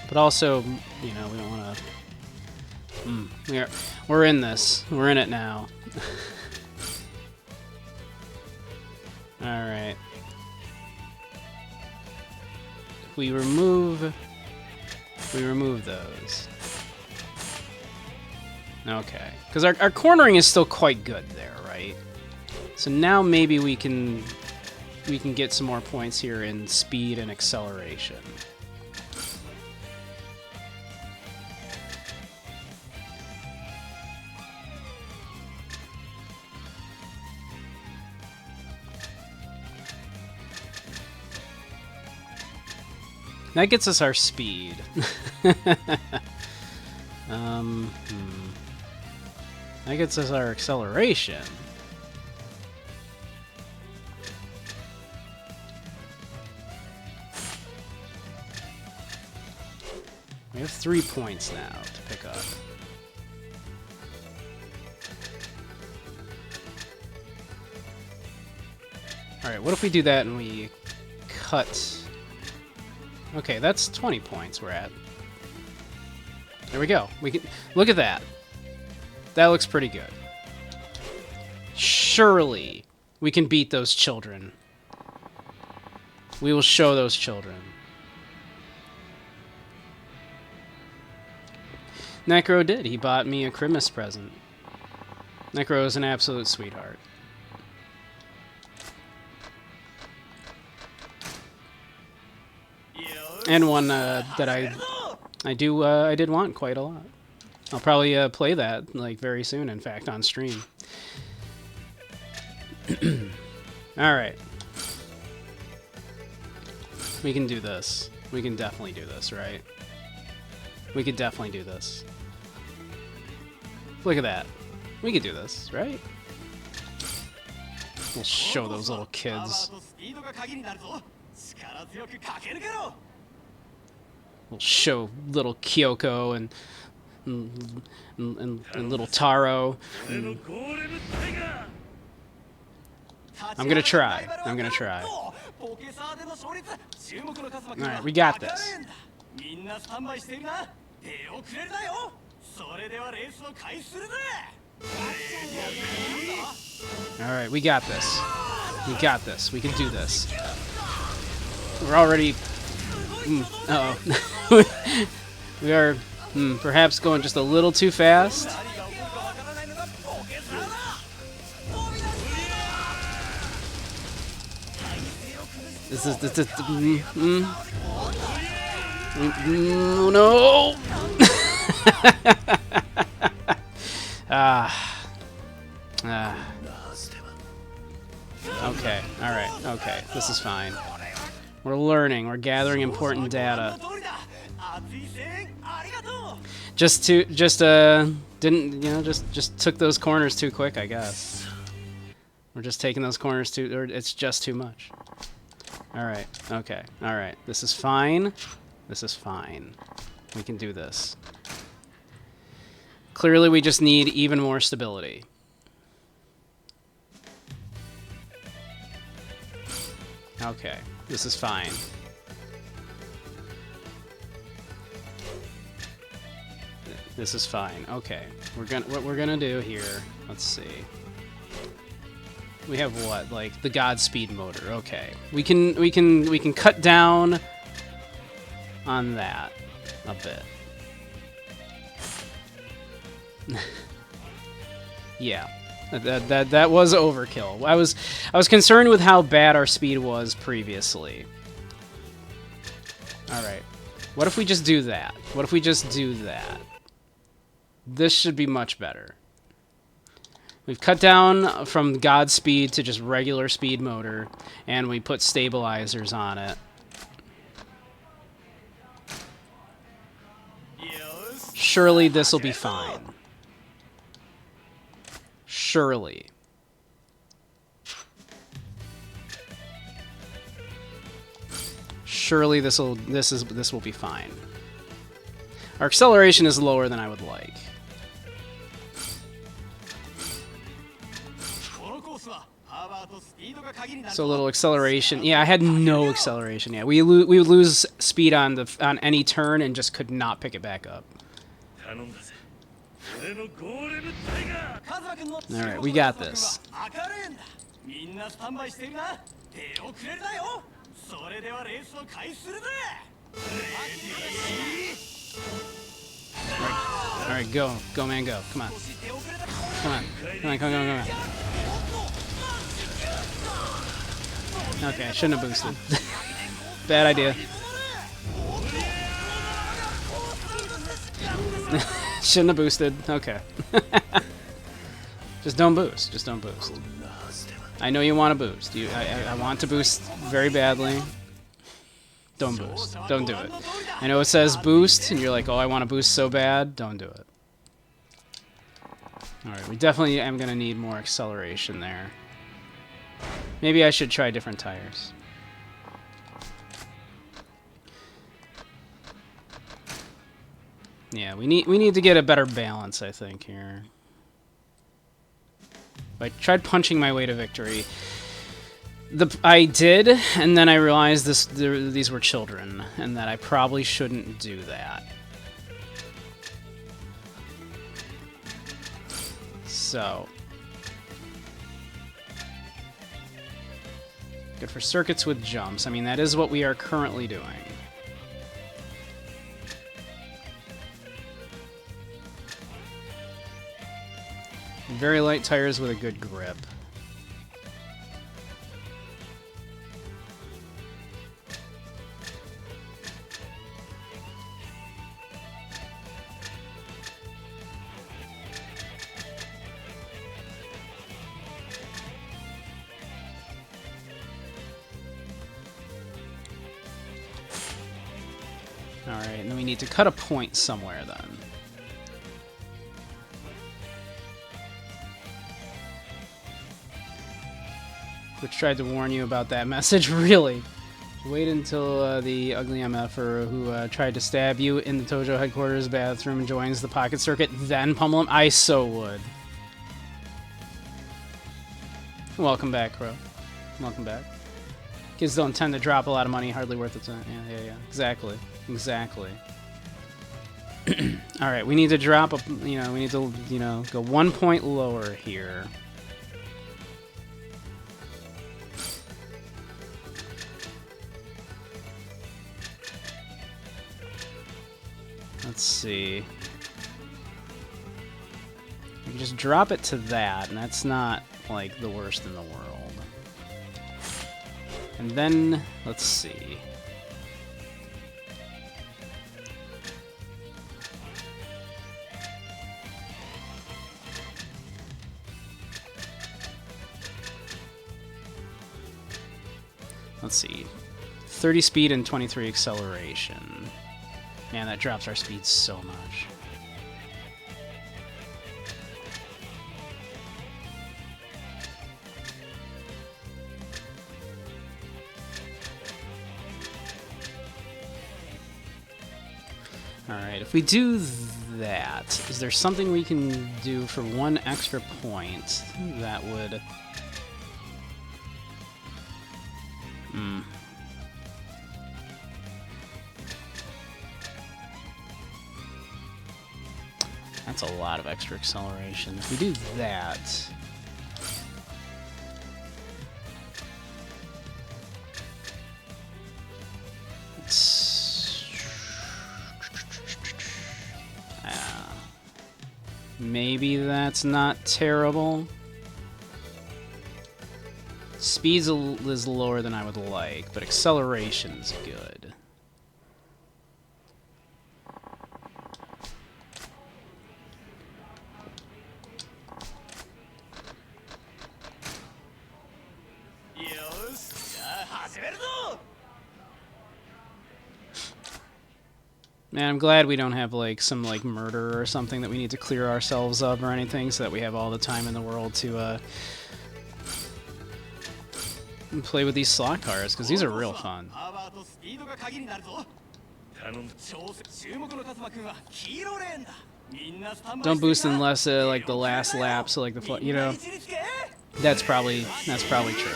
But also, you know, we don't want to. We're in this. We're in it now. All right. If we remove those. Okay, because our cornering is still quite good there, right? So now maybe we can get some more points here in speed and acceleration. That gets us our speed. That gets us our acceleration. We have 3 points now to pick up. Alright, what if we do that and we cut... Okay, that's 20 points we're at. There we go. We can look at that. That looks pretty good. Surely we can beat those children. We will show those children. Necro did. He bought me a Christmas present. Necro is an absolute sweetheart. And one that I did want quite a lot. I'll probably play that like very soon, in fact, on stream. All right. We can do this. We can definitely do this, right? We could definitely do this. Look at that. We could do this, right? We'll show those little kids. We'll show little Kyoko and little Taro. I'm gonna try. I'm gonna try. Alright, we got this. Alright, we got this. We got this. We can do this. We're already... uh-oh. We are perhaps going just a little too fast. This is oh no! Okay, alright, okay. This is fine. We're learning. We're gathering important data. Didn't, you know, just took those corners too quick, I guess. We're just taking those corners too, or it's just too much. Alright, okay, alright. This is fine. This is fine. We can do this. Clearly, we just need even more stability. Okay, this is fine. This is fine. Okay, what we're gonna do here. Let's see. We have what, like the Godspeed motor? Okay, we can cut down on that a bit. Yeah, that was overkill. I was concerned with how bad our speed was previously. All right, what if we just do that? What if we just do that? This should be much better. We've cut down from Godspeed to just regular speed motor, and we put stabilizers on it. Surely this will be fine. Surely. Surely this will be fine. Our acceleration is lower than I would like. So little acceleration. Yeah, I had no acceleration. Yeah, we would lose speed on any turn and just could not pick it back up. All right, we got this. All right, go, man, go. Come on, come on. Okay, I shouldn't have boosted. Bad idea. Shouldn't have boosted. Okay. Just don't boost. Just don't boost. I know you want to boost. I want to boost very badly. Don't boost. Don't do it. I know it says boost, and you're like, oh, I want to boost so bad. Don't do it. Alright, we definitely am going to need more acceleration there. Maybe I should try different tires. Yeah, we need to get a better balance, I think, here. I tried punching my way to victory. I did, and then I realized these were children, and that I probably shouldn't do that. So... good for circuits with jumps. I mean, that is what we are currently doing. Very light tires with a good grip. Alright, and then we need to cut a point somewhere then. Which tried to warn you about that message, really. Wait until the ugly MFer who tried to stab you in the Tojo headquarters bathroom joins the pocket circuit, then pummel him. I so would. Welcome back, Crow. Welcome back. Kids don't tend to drop a lot of money, hardly worth it. Yeah. Exactly. Alright, we need to drop we need to, go 1 point lower here. Let's see. We can just drop it to that, and that's not, like, the worst in the world. And then, let's see. Let's see. 30 speed and 23 acceleration. Man, that drops our speed so much. Alright, if we do that, is there something we can do for 1 extra point that would... That's a lot of extra acceleration. If we do that... Maybe that's not terrible. Speed is lower than I would like, but acceleration's good. Man, I'm glad we don't have, like, some, like, murder or something that we need to clear ourselves of or anything, so that we have all the time in the world to, play with these slot cars, because these are real fun. Don't boost unless, like, the last lap, so, like, the, you know, that's probably true.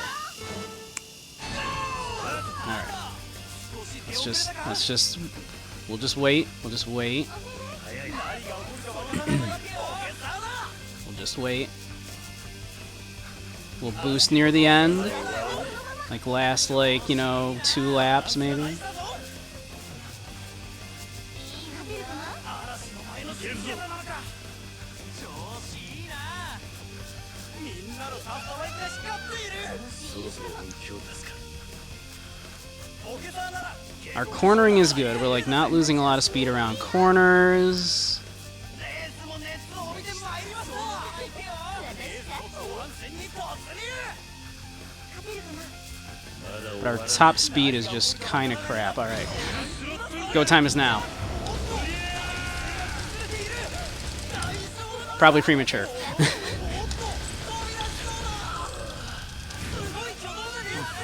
Alright. Let's just... We'll just wait. We'll just wait. We'll just wait. We'll boost near the end. Like last, like, you know, 2 laps maybe. Our cornering is good. We're, like, not losing a lot of speed around corners. But our top speed is just kind of crap. Alright. Go time is now. Probably premature.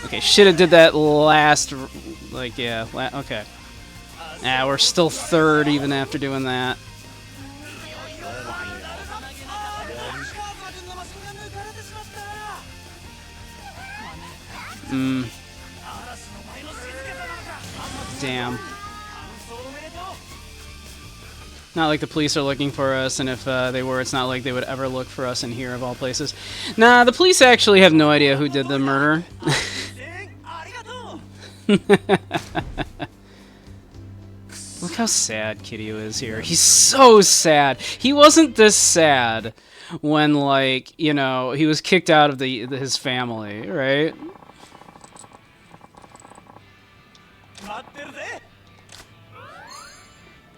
Okay, should have did that last... Like, yeah, okay. Ah, we're still 3rd even after doing that. Damn. Not like the police are looking for us, and if they were, it's not like they would ever look for us in here, of all places. Nah, the police actually have no idea who did the murder. Look how sad Kiryu is here. He's so sad. He wasn't this sad when, like, you know, he was kicked out of his family, right?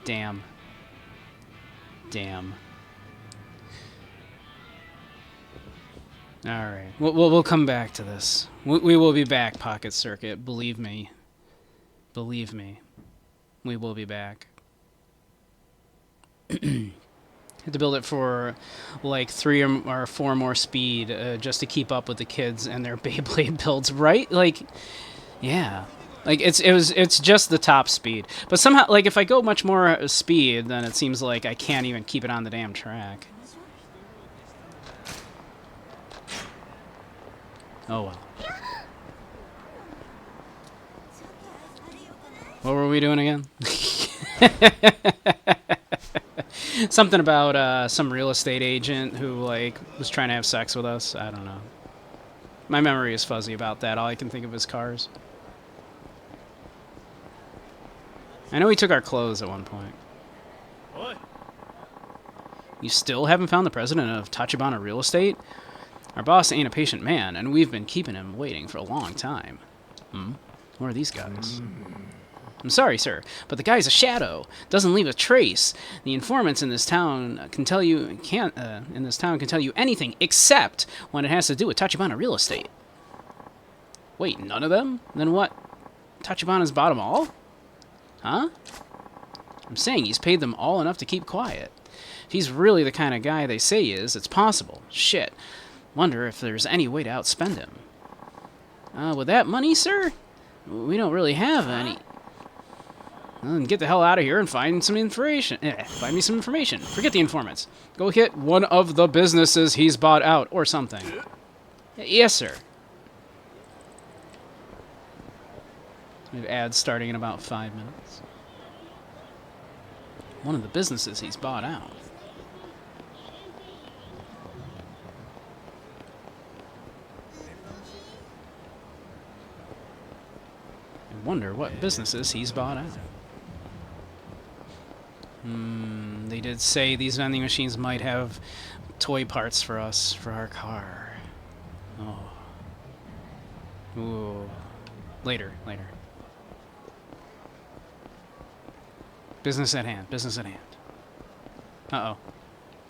Damn. Damn. Alright. We'll come back to this. We will be back, Pocket Circuit. Believe me. Believe me. We will be back. Had to build it for like 3 or 4 more speed just to keep up with the kids and their Beyblade builds, right? Like, yeah. Like, it's just the top speed. But somehow, like, if I go much more speed, then it seems like I can't even keep it on the damn track. Oh well. What were we doing again? Something about some real estate agent who, like, was trying to have sex with us. I don't know. My memory is fuzzy about that. All I can think of is cars. I know he took our clothes at one point. What? You still haven't found the president of Tachibana Real Estate? Our boss ain't a patient man, and we've been keeping him waiting for a long time. Who are these guys? I'm sorry, sir, but the guy's a shadow. Doesn't leave a trace. The informants in this town can tell you anything except when it has to do with Tachibana Real Estate. Wait, none of them? Then what? Tachibana's bought them all? Huh? I'm saying he's paid them all enough to keep quiet. If he's really the kind of guy they say he is, it's possible. Shit. Wonder if there's any way to outspend him. With that money, sir? We don't really have any. Well, then get the hell out of here and find some information. Find me some information. Forget the informants. Go hit one of the businesses he's bought out, or something. Yes, sir. We have ads starting in about 5 minutes. One of the businesses he's bought out. I wonder what businesses he's bought out. They did say these vending machines might have toy parts for us for our car. Oh. Ooh. Later. Business at hand. Uh-oh.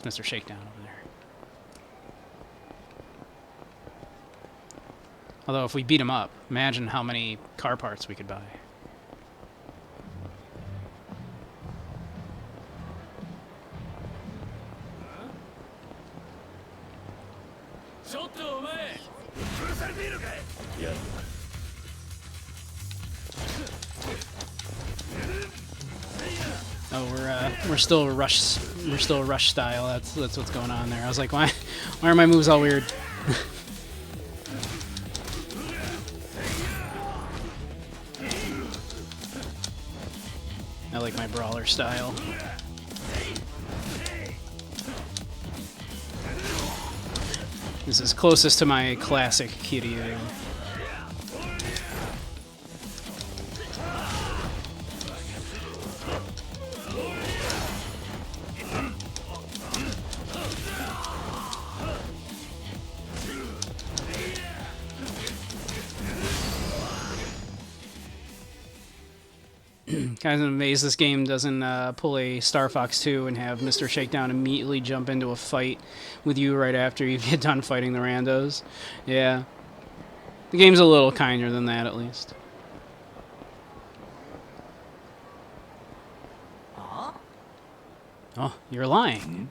Mr. Shakedown over there. Although, if we beat him up, imagine how many car parts we could buy. Oh, we're still rush style. That's what's going on there. I was like, why are my moves all weird? I like my brawler style. This is closest to my classic Kiryu. Kind of amazed this game doesn't pull a Star Fox 2 and have Mr. Shakedown immediately jump into a fight with you right after you get done fighting the randos. Yeah. The game's a little kinder than that, at least. Oh, you're lying.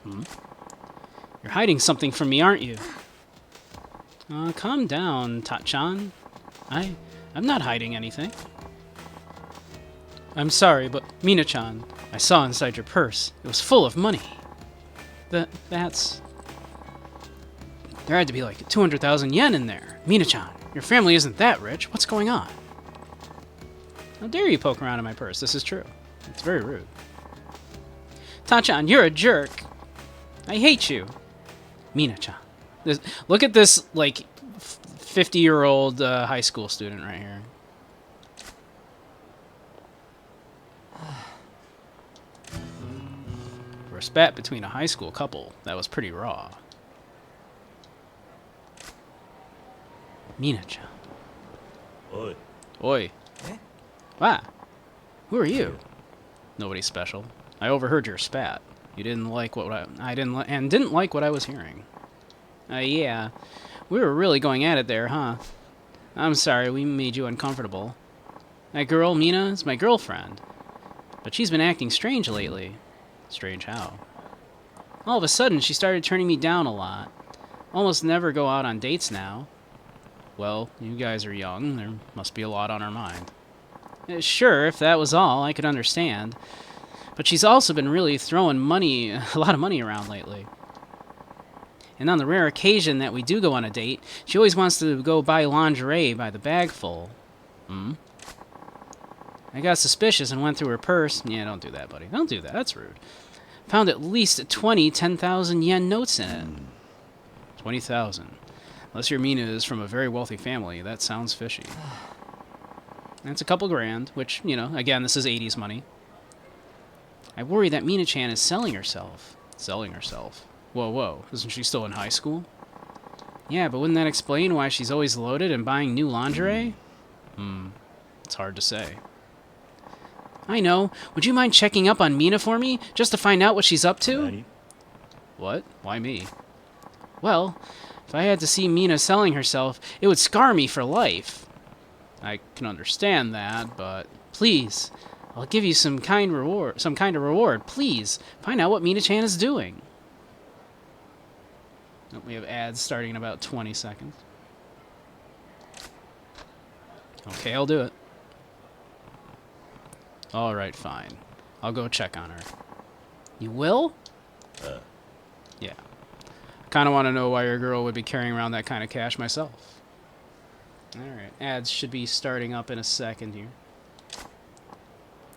You're hiding something from me, aren't you? Calm down, Tachan. I'm not hiding anything. I'm sorry, but Mina-chan, I saw inside your purse. It was full of money. That's... There had to be like 200,000 yen in there. Mina-chan, your family isn't that rich. What's going on? How dare you poke around in my purse? This is true. It's very rude. Tachan, you're a jerk. I hate you. Mina-chan. Look at this, like, 50-year-old high school student right here. For a spat between a high school couple, that was pretty raw. Mina-chan. Oi. Oi. Wah. Who are you? Nobody special. I overheard your spat. You didn't like what I didn't like what I was hearing. Yeah. We were really going at it there, huh? I'm sorry we made you uncomfortable. That girl, Mina, is my girlfriend. But she's been acting strange lately. Strange how? All of a sudden, she started turning me down a lot. Almost never go out on dates now. Well, you guys are young. There must be a lot on her mind. Sure, if that was all, I could understand. But she's also been really throwing a lot of money around lately. And on the rare occasion that we do go on a date, she always wants to go buy lingerie by the bagful. I got suspicious and went through her purse. Yeah, don't do that, buddy. Don't do that. That's rude. Found at least 20 10,000 yen notes in it. 20,000. Unless your Mina is from a very wealthy family, that sounds fishy. That's a couple grand, which, you know, again, this is 80s money. I worry that Mina-chan is selling herself. Selling herself? Whoa. Isn't she still in high school? Yeah, but wouldn't that explain why she's always loaded and buying new lingerie? It's hard to say. I know. Would you mind checking up on Mina for me, just to find out what she's up to? Nani? What? Why me? Well, If I had to see Mina selling herself, it would scar me for life. I can understand that, but please, I'll give you some kind of reward. Please, find out what Mina-chan is doing. Oh, we have ads starting in about 20 seconds. Okay, I'll do it. Alright, fine. I'll go check on her. You will? Yeah. Kind of want to know why your girl would be carrying around that kind of cash myself. Alright, ads should be starting up in a second here.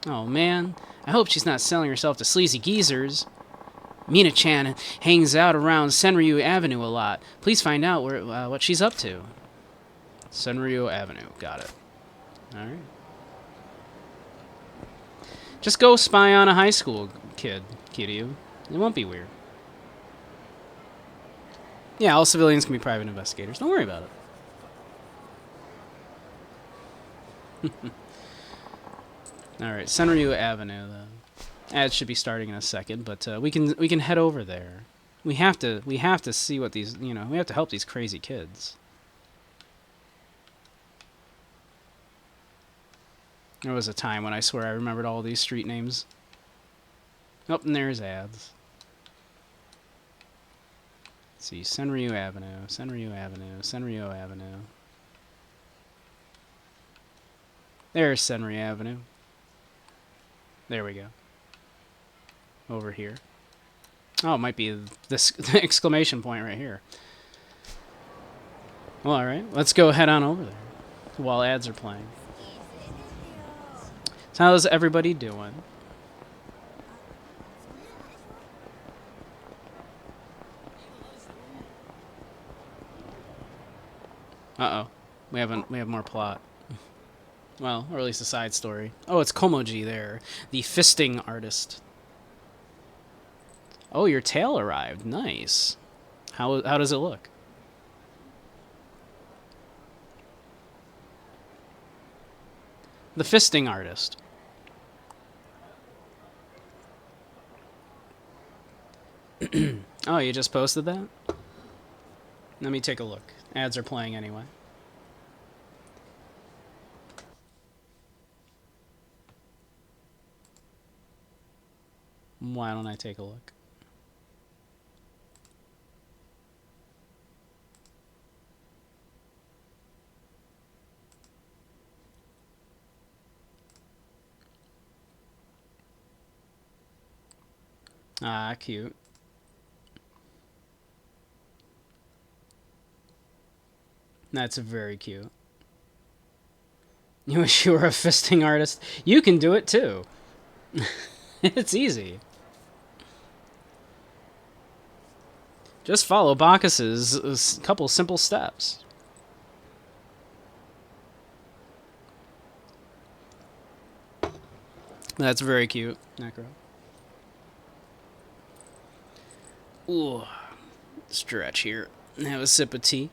Oh man, I hope she's not selling herself to sleazy geezers. Mina-chan hangs out around Senryu Avenue a lot. Please find out what she's up to. Senryu Avenue, got it. Alright. Just go spy on a high school kid, Kiryu. It won't be weird. Yeah, all civilians can be private investigators. Don't worry about it. Alright, Senryu Avenue, the ads should be starting in a second, but we can head over there. We have to see what these, we have to help these crazy kids. There was a time when I swear I remembered all these street names. Oh, and there's ads. Let's see, Senryu Avenue, Senryu Avenue, Senryu Avenue. There's Senryu Avenue. There we go. Over here. Oh, it might be this exclamation point right here. Well, alright. Let's go head on over there while ads are playing. So how's everybody doing? Uh-oh. We have more plot. Well, or at least a side story. Oh, it's Komoji there, the fisting artist. Oh, your tail arrived. Nice. How does it look? The fisting artist. Oh, you just posted that? Let me take a look. Ads are playing anyway. Why don't I take a look? Ah, cute. That's very cute. You wish you were a fisting artist? You can do it too. It's easy. Just follow Bacchus's couple simple steps. That's very cute, Necro. Ooh, stretch here. Have a sip of tea.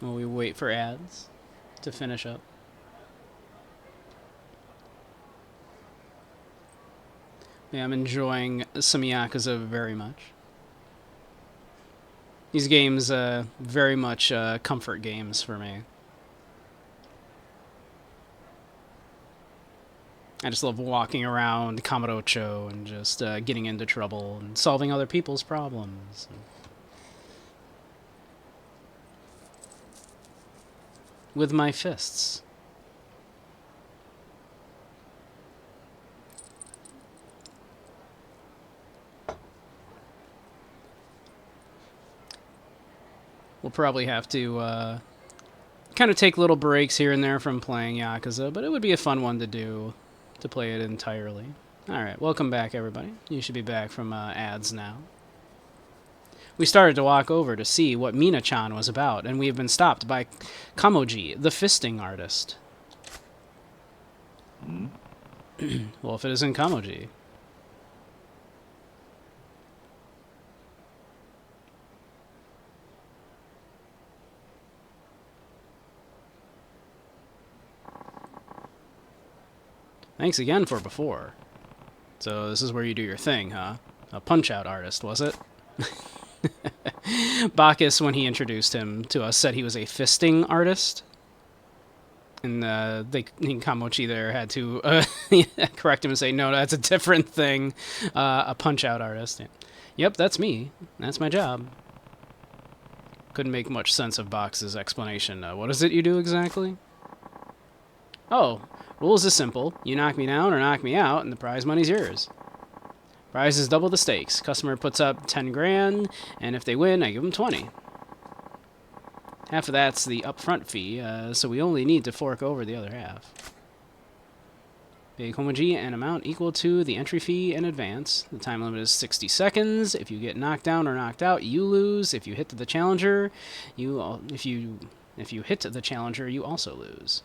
While we wait for ads to finish up. Yeah, I'm enjoying some Yakuza very much. These games, very much comfort games for me. I just love walking around Kamurocho and just getting into trouble and solving other people's problems. With my fists. We'll probably have to kind of take little breaks here and there from playing Yakuza, but it would be a fun one to do, to play it entirely. Alright, welcome back everybody. You should be back from ads now. We started to walk over to see what Mina-chan was about, and we have been stopped by Kamoji, the fisting artist. Well, if it isn't Kamoji. Thanks again for before. So this is where you do your thing, huh? A punch-out artist, was it? Bacchus, when he introduced him to us, said he was a fisting artist. And Kamochi there had to correct him and say, no, that's a different thing. A punch-out artist. Yeah. Yep, that's me. That's my job. Couldn't make much sense of Bacchus's explanation. What is it you do exactly? Oh, rules is simple. You knock me down or knock me out, and the prize money's yours. Prize is double the stakes. Customer puts up 10 grand, and if they win, I give them 20. Half of that's the upfront fee, so we only need to fork over the other half. Pay Komaji an amount equal to the entry fee in advance. The time limit is 60 seconds. If you get knocked down or knocked out, you lose. If you hit the challenger, if you hit the challenger, you also lose.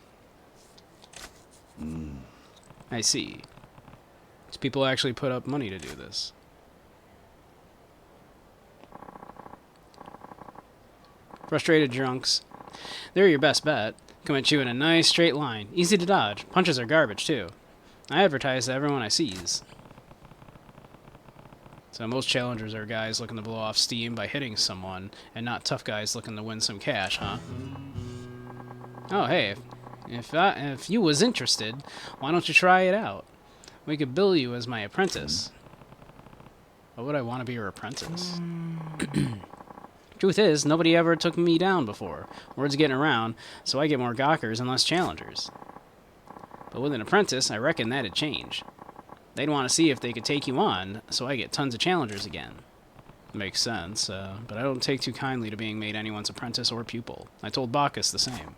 I see. So people actually put up money to do this. Frustrated drunks. They're your best bet. Come at you in a nice straight line. Easy to dodge. Punches are garbage, too. I advertise to everyone I seize. So most challengers are guys looking to blow off steam by hitting someone, and not tough guys looking to win some cash, huh? Oh, hey, if you was interested, why don't you try it out? We could bill you as my apprentice. Why would I want to be your apprentice? Truth is, nobody ever took me down before. Word's getting around, so I get more gawkers and less challengers. But with an apprentice, I reckon that'd change. They'd want to see if they could take you on, so I get tons of challengers again. Makes sense, but I don't take too kindly to being made anyone's apprentice or pupil. I told Bacchus the same.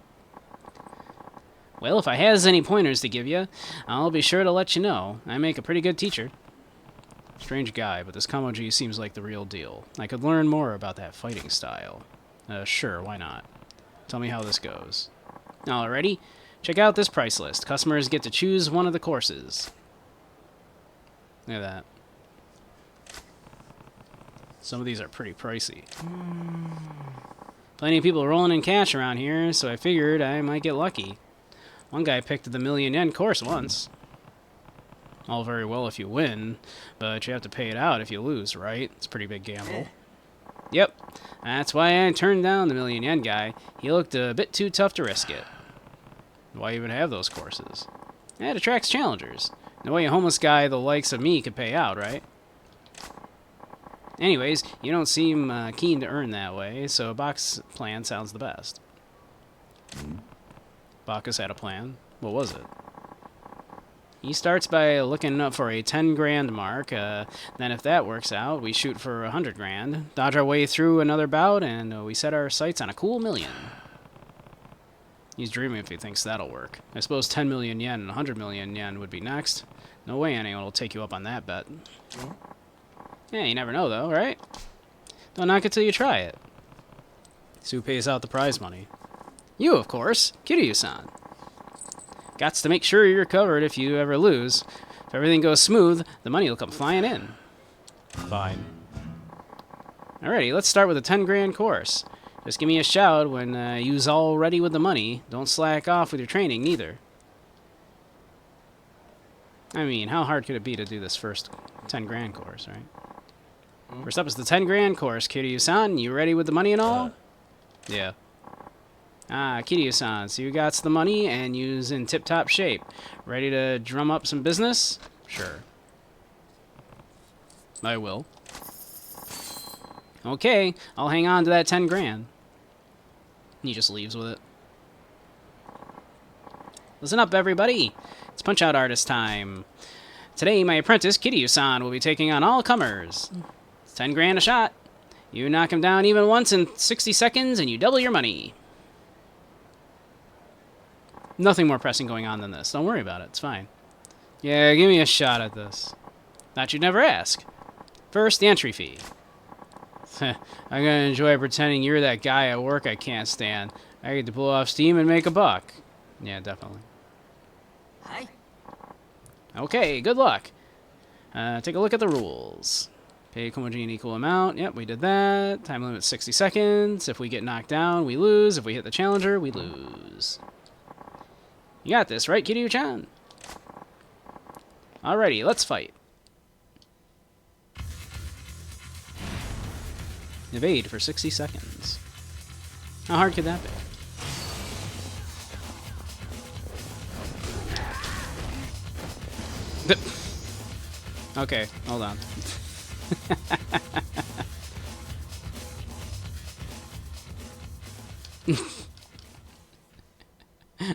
Well, if I has any pointers to give you, I'll be sure to let you know. I make a pretty good teacher. Strange guy, but this Kamoji seems like the real deal. I could learn more about that fighting style. Sure, why not? Tell me how this goes. Alrighty. Check out this price list. Customers get to choose one of the courses. Look at that. Some of these are pretty pricey. Plenty of people rolling in cash around here, so I figured I might get lucky. One guy picked the $1,000,000 course once. All very well if you win, but you have to pay it out if you lose, right? It's a pretty big gamble. Yep, that's why I turned down the $1,000,000 guy. He looked a bit too tough to risk it. Why even have those courses? It attracts challengers. No way a homeless guy the likes of me could pay out, right? Anyways, you don't seem keen to earn that way, so Bacchus' plan sounds the best. Bacchus had a plan. What was it? He starts by looking up for a 10 grand mark. Then if that works out, we shoot for 100 grand, dodge our way through another bout, and we set our sights on a cool $1,000,000. He's dreaming if he thinks that'll work. I suppose 10 million yen and 100 million yen would be next. No way anyone will take you up on that bet. Yeah, you never know, though, right? Don't knock it till you try it. So who pays out the prize money? You, of course. Kiryu-san. Gots to make sure you're covered if you ever lose. If everything goes smooth, the money will come flying in. Fine. Alrighty, let's start with a 10 grand course. Just give me a shout when you's all ready with the money. Don't slack off with your training, neither. I mean, how hard could it be to do this first 10 grand course, right? First up is the 10 grand course. Kiryu-san, you ready with the money and all? Yeah. Ah, Kiryu-san, so you got the money and you's in tip-top shape. Ready to drum up some business? Sure. I will. Okay, I'll hang on to that 10 grand. He just leaves with it. Listen up, everybody. It's Punch-Out Artist time. Today, my apprentice, Kiryu-san, will be taking on all comers. It's 10 grand a shot. You knock him down even once in 60 seconds, and you double your money. Nothing more pressing going on than this. Don't worry about it. It's fine. Yeah, give me a shot at this. Thought you'd never ask. First, the entry fee. I'm gonna enjoy pretending you're that guy at work I can't stand. I get to blow off steam and make a buck. Yeah, definitely. Hi. Okay, good luck. Take a look at the rules. Pay Komaji an equal amount. Yep, we did that. Time limit 60 seconds. If we get knocked down, we lose. If we hit the challenger, we lose. You got this, right, Kiryu-chan? Alrighty, let's fight. Evade for 60 seconds. How hard could that be? Okay, hold on.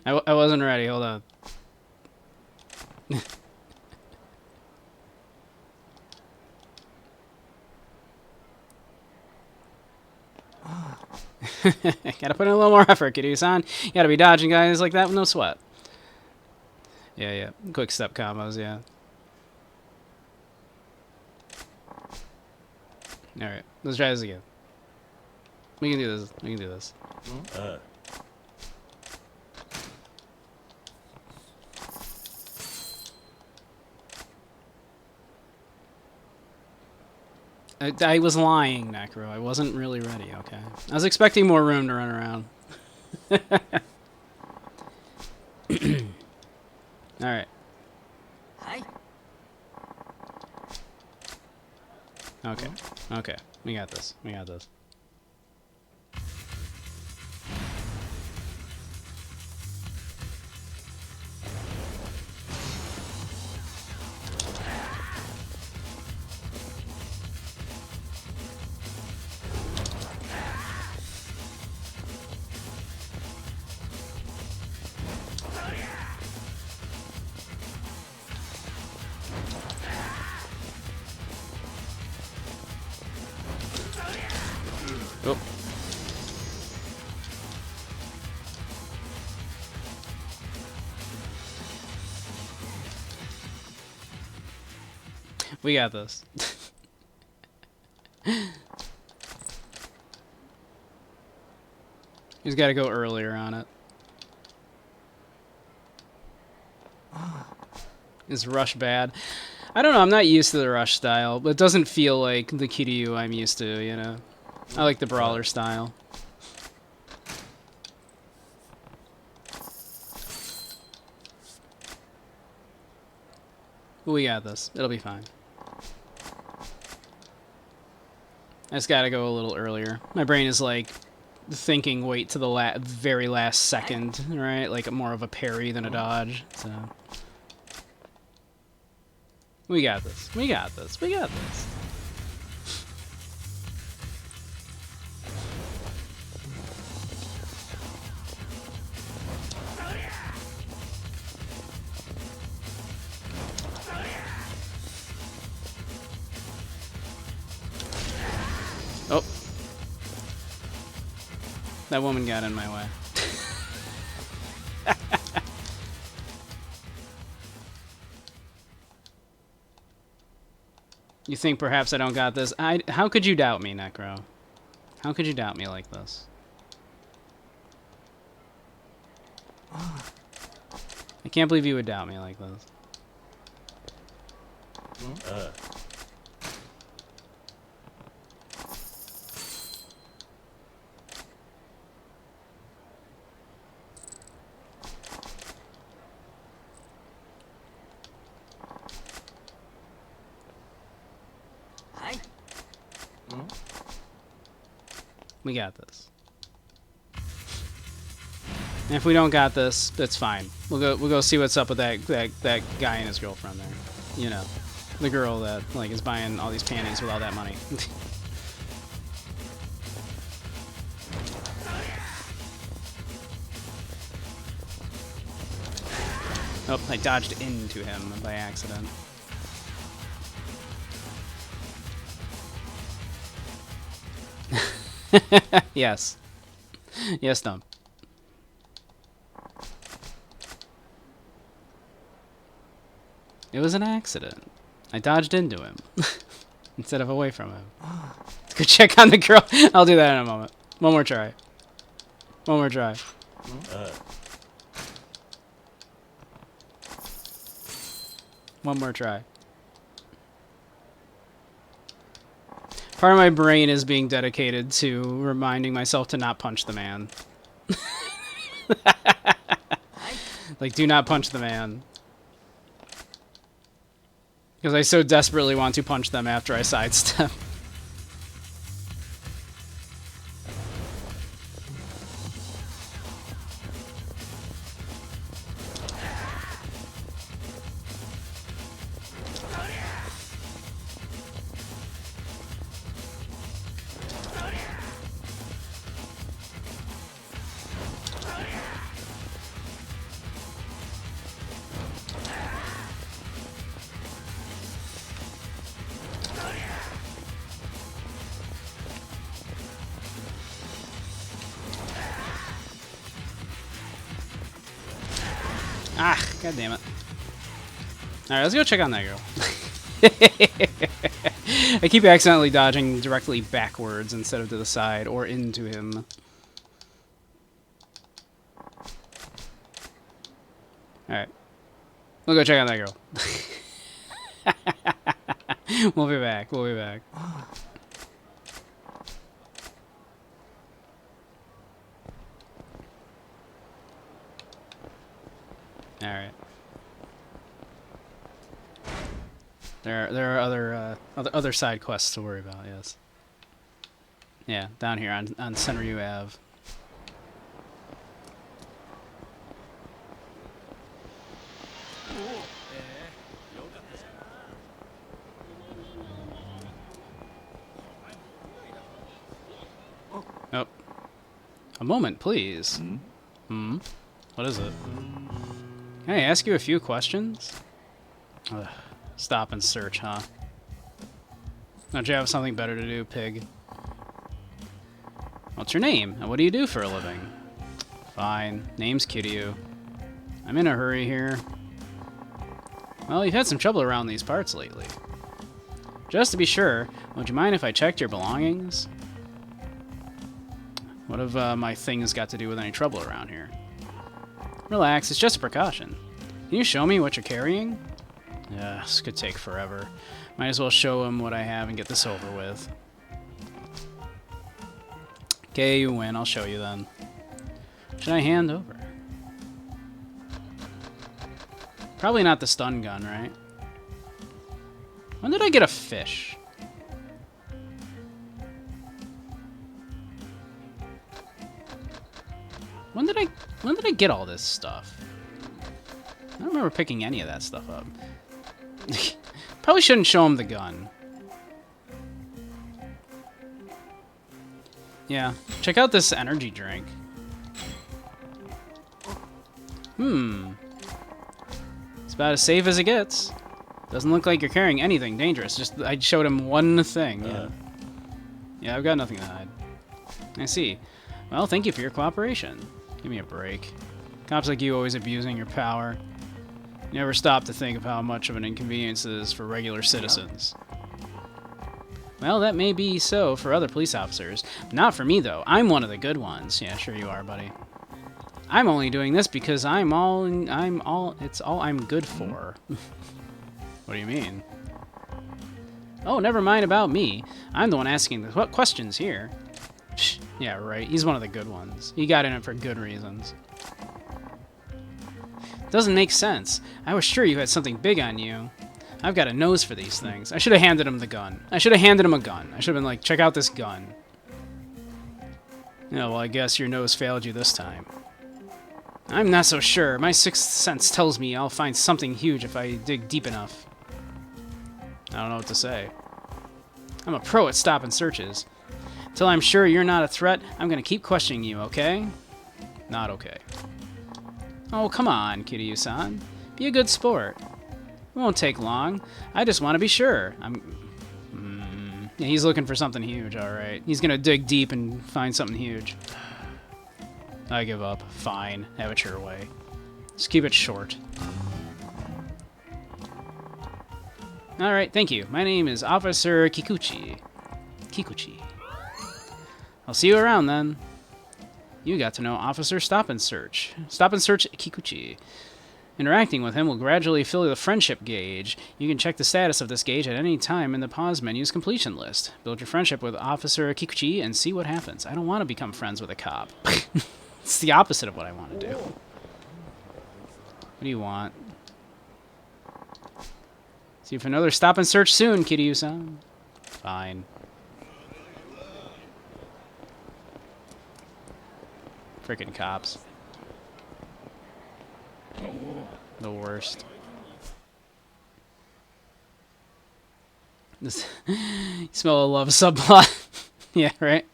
I wasn't ready, hold on. Gotta put in a little more effort, Kiryu-san. You gotta be dodging guys like that with no sweat. Yeah, yeah. Quick step combos, yeah. Alright, let's try this again. We can do this. We can do this. I was lying, Necro. I wasn't really ready, okay? I was expecting more room to run around. Alright. Okay. Okay. We got this. We got this. Oh. We got this. He's got to go earlier on it. Is rush bad? I don't know. I'm not used to the rush style, but it doesn't feel like the Kiryu I'm used to, you know? I like the brawler style. We got this. It'll be fine. I just gotta go a little earlier. My brain is like thinking wait to the very last second, right? Like more of a parry than a dodge. So we got this. We got this. We got this. Oh. That woman got in my way. You think perhaps I don't got this? How could you doubt me, Necro? How could you doubt me like this? I can't believe you would doubt me like this. We got this. And if we don't got this, that's fine. We'll go see what's up with that guy and his girlfriend there. You know, the girl that like is buying all these panties with all that money. Oh, I dodged into him by accident. Yes. Yes, Dump. It was an accident. I dodged into him instead of away from him. Let's go check on the girl. I'll do that in a moment. One more try. One more try. One more try. Part of my brain is being dedicated to reminding myself to not punch the man. Like, do not punch the man. Because I so desperately want to punch them after I sidestep. Ah, god damn it. Alright, let's go check on that girl. I keep accidentally dodging directly backwards instead of to the side or into him. Alright. We'll go check on that girl. We'll be back. We'll be back. Alright. There are other side quests to worry about, yes. Yeah, down here on Senryu Ave. Oh. A moment, please. What is it? Can I ask you a few questions? Ugh. Stop and search, huh? Don't you have something better to do, pig? What's your name, and what do you do for a living? Fine. Name's Kiryu. I'm in a hurry here. Well, you've had some trouble around these parts lately. Just to be sure, would you mind if I checked your belongings? What have my things got to do with any trouble around here? Relax, it's just a precaution. Can you show me what you're carrying? Yeah, this could take forever. Might as well show him what I have and get this over with. Okay, you win. I'll show you then. Should I hand over? Probably not the stun gun, right? When did I get a fish? When did I get all this stuff? I don't remember picking any of that stuff up. Probably shouldn't show him the gun. Yeah, check out this energy drink. It's about as safe as it gets. Doesn't look like you're carrying anything dangerous. Just I showed him one thing. Yeah. Yeah, I've got nothing to hide. I see. Well, thank you for your cooperation. Give me a break. Cops like you always abusing your power. You never stop to think of how much of an inconvenience it is for regular citizens. Well, that may be so for other police officers. Not for me, though. I'm one of the good ones. Yeah, sure you are, buddy. I'm only doing this because it's all I'm good for. What do you mean? Oh, never mind about me. I'm the one asking the questions here. Yeah, right. He's one of the good ones. He got in it for good reasons. Doesn't make sense. I was sure you had something big on you. I've got a nose for these things. I should have handed him the gun. I should have handed him a gun. I should have been like, check out this gun. Yeah, well, I guess your nose failed you this time. I'm not so sure. My sixth sense tells me I'll find something huge if I dig deep enough. I don't know what to say. I'm a pro at stopping searches. Until I'm sure you're not a threat, I'm gonna keep questioning you, okay? Not okay. Oh, come on, Kiryu-san. Be a good sport. It won't take long. I just want to be sure. Yeah, he's looking for something huge, alright. He's gonna dig deep and find something huge. I give up. Fine. Have it your way. Just keep it short. Alright, thank you. My name is Officer Kikuchi. Kikuchi. I'll see you around then. You got to know Officer Stop and Search. Stop and Search Kikuchi. Interacting with him will gradually fill the friendship gauge. You can check the status of this gauge at any time in the pause menu's completion list. Build your friendship with Officer Kikuchi and see what happens. I don't want to become friends with a cop. It's the opposite of what I want to do. What do you want? See you for another Stop and Search soon, Kiryu-san. Fine. Frickin' cops. The worst. This you smell a love subplot. Yeah, right?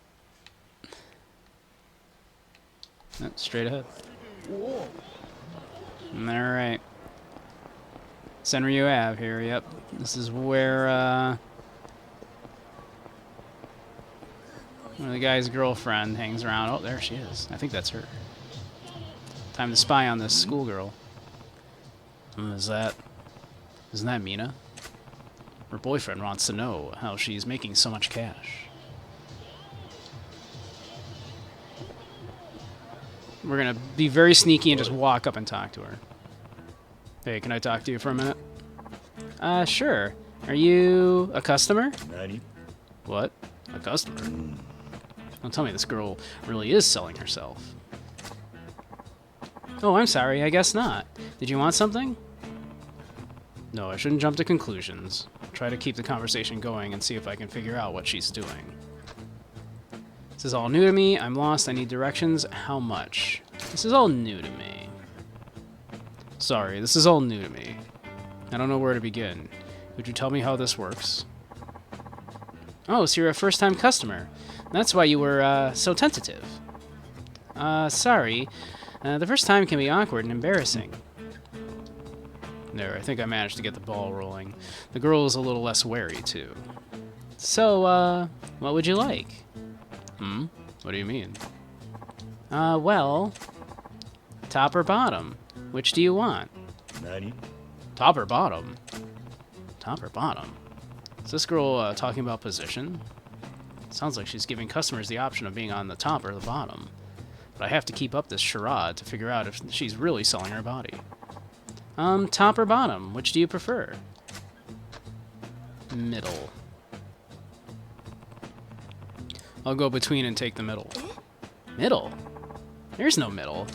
No, straight ahead. Alright. Senryu Ave here, yep. This is where, where the guy's girlfriend hangs around. Oh, there she is. I think that's her. Time to spy on this schoolgirl. Isn't that Mina? Her boyfriend wants to know how she's making so much cash. We're gonna be very sneaky and just walk up and talk to her. Hey, can I talk to you for a minute? Sure. Are you a customer? Nani? What? A customer? Don't tell me this girl really is selling herself. Oh, I'm sorry, I guess not. Did you want something? No, I shouldn't jump to conclusions. Try to keep the conversation going and see if I can figure out what she's doing. This is all new to me. I'm lost. I need directions. How much? This is all new to me. Sorry, this is all new to me. I don't know where to begin. Would you tell me how this works? Oh, so you're a first-time customer. That's why you were, so tentative. Sorry. The first time can be awkward and embarrassing. There, I think I managed to get the ball rolling. The girl is a little less wary, too. So, what would you like? What do you mean? Well... Top or bottom? Which do you want? Nani? Top or bottom? Top or bottom? Is this girl talking about position? Sounds like she's giving customers the option of being on the top or the bottom. But I have to keep up this charade to figure out if she's really selling her body. Top or bottom? Which do you prefer? Middle. I'll go between and take the middle. Middle? There's no middle.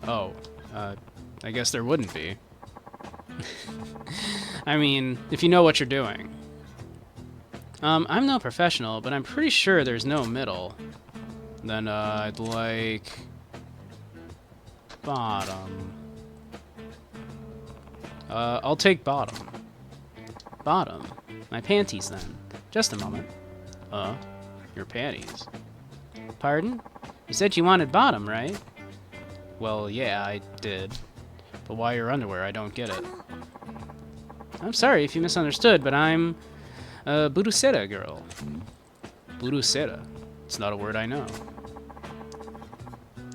Oh, I guess there wouldn't be. I mean, if you know what you're doing. I'm no professional, but I'm pretty sure there's no middle. Then, I'd like... bottom. I'll take bottom. Bottom? My panties, then. Just a moment. Your panties. Pardon? You said you wanted bottom, right? Well, yeah, I did. But why your underwear? I don't get it. I'm sorry if you misunderstood, but I'm a Burusera girl. Burusera? It's not a word I know.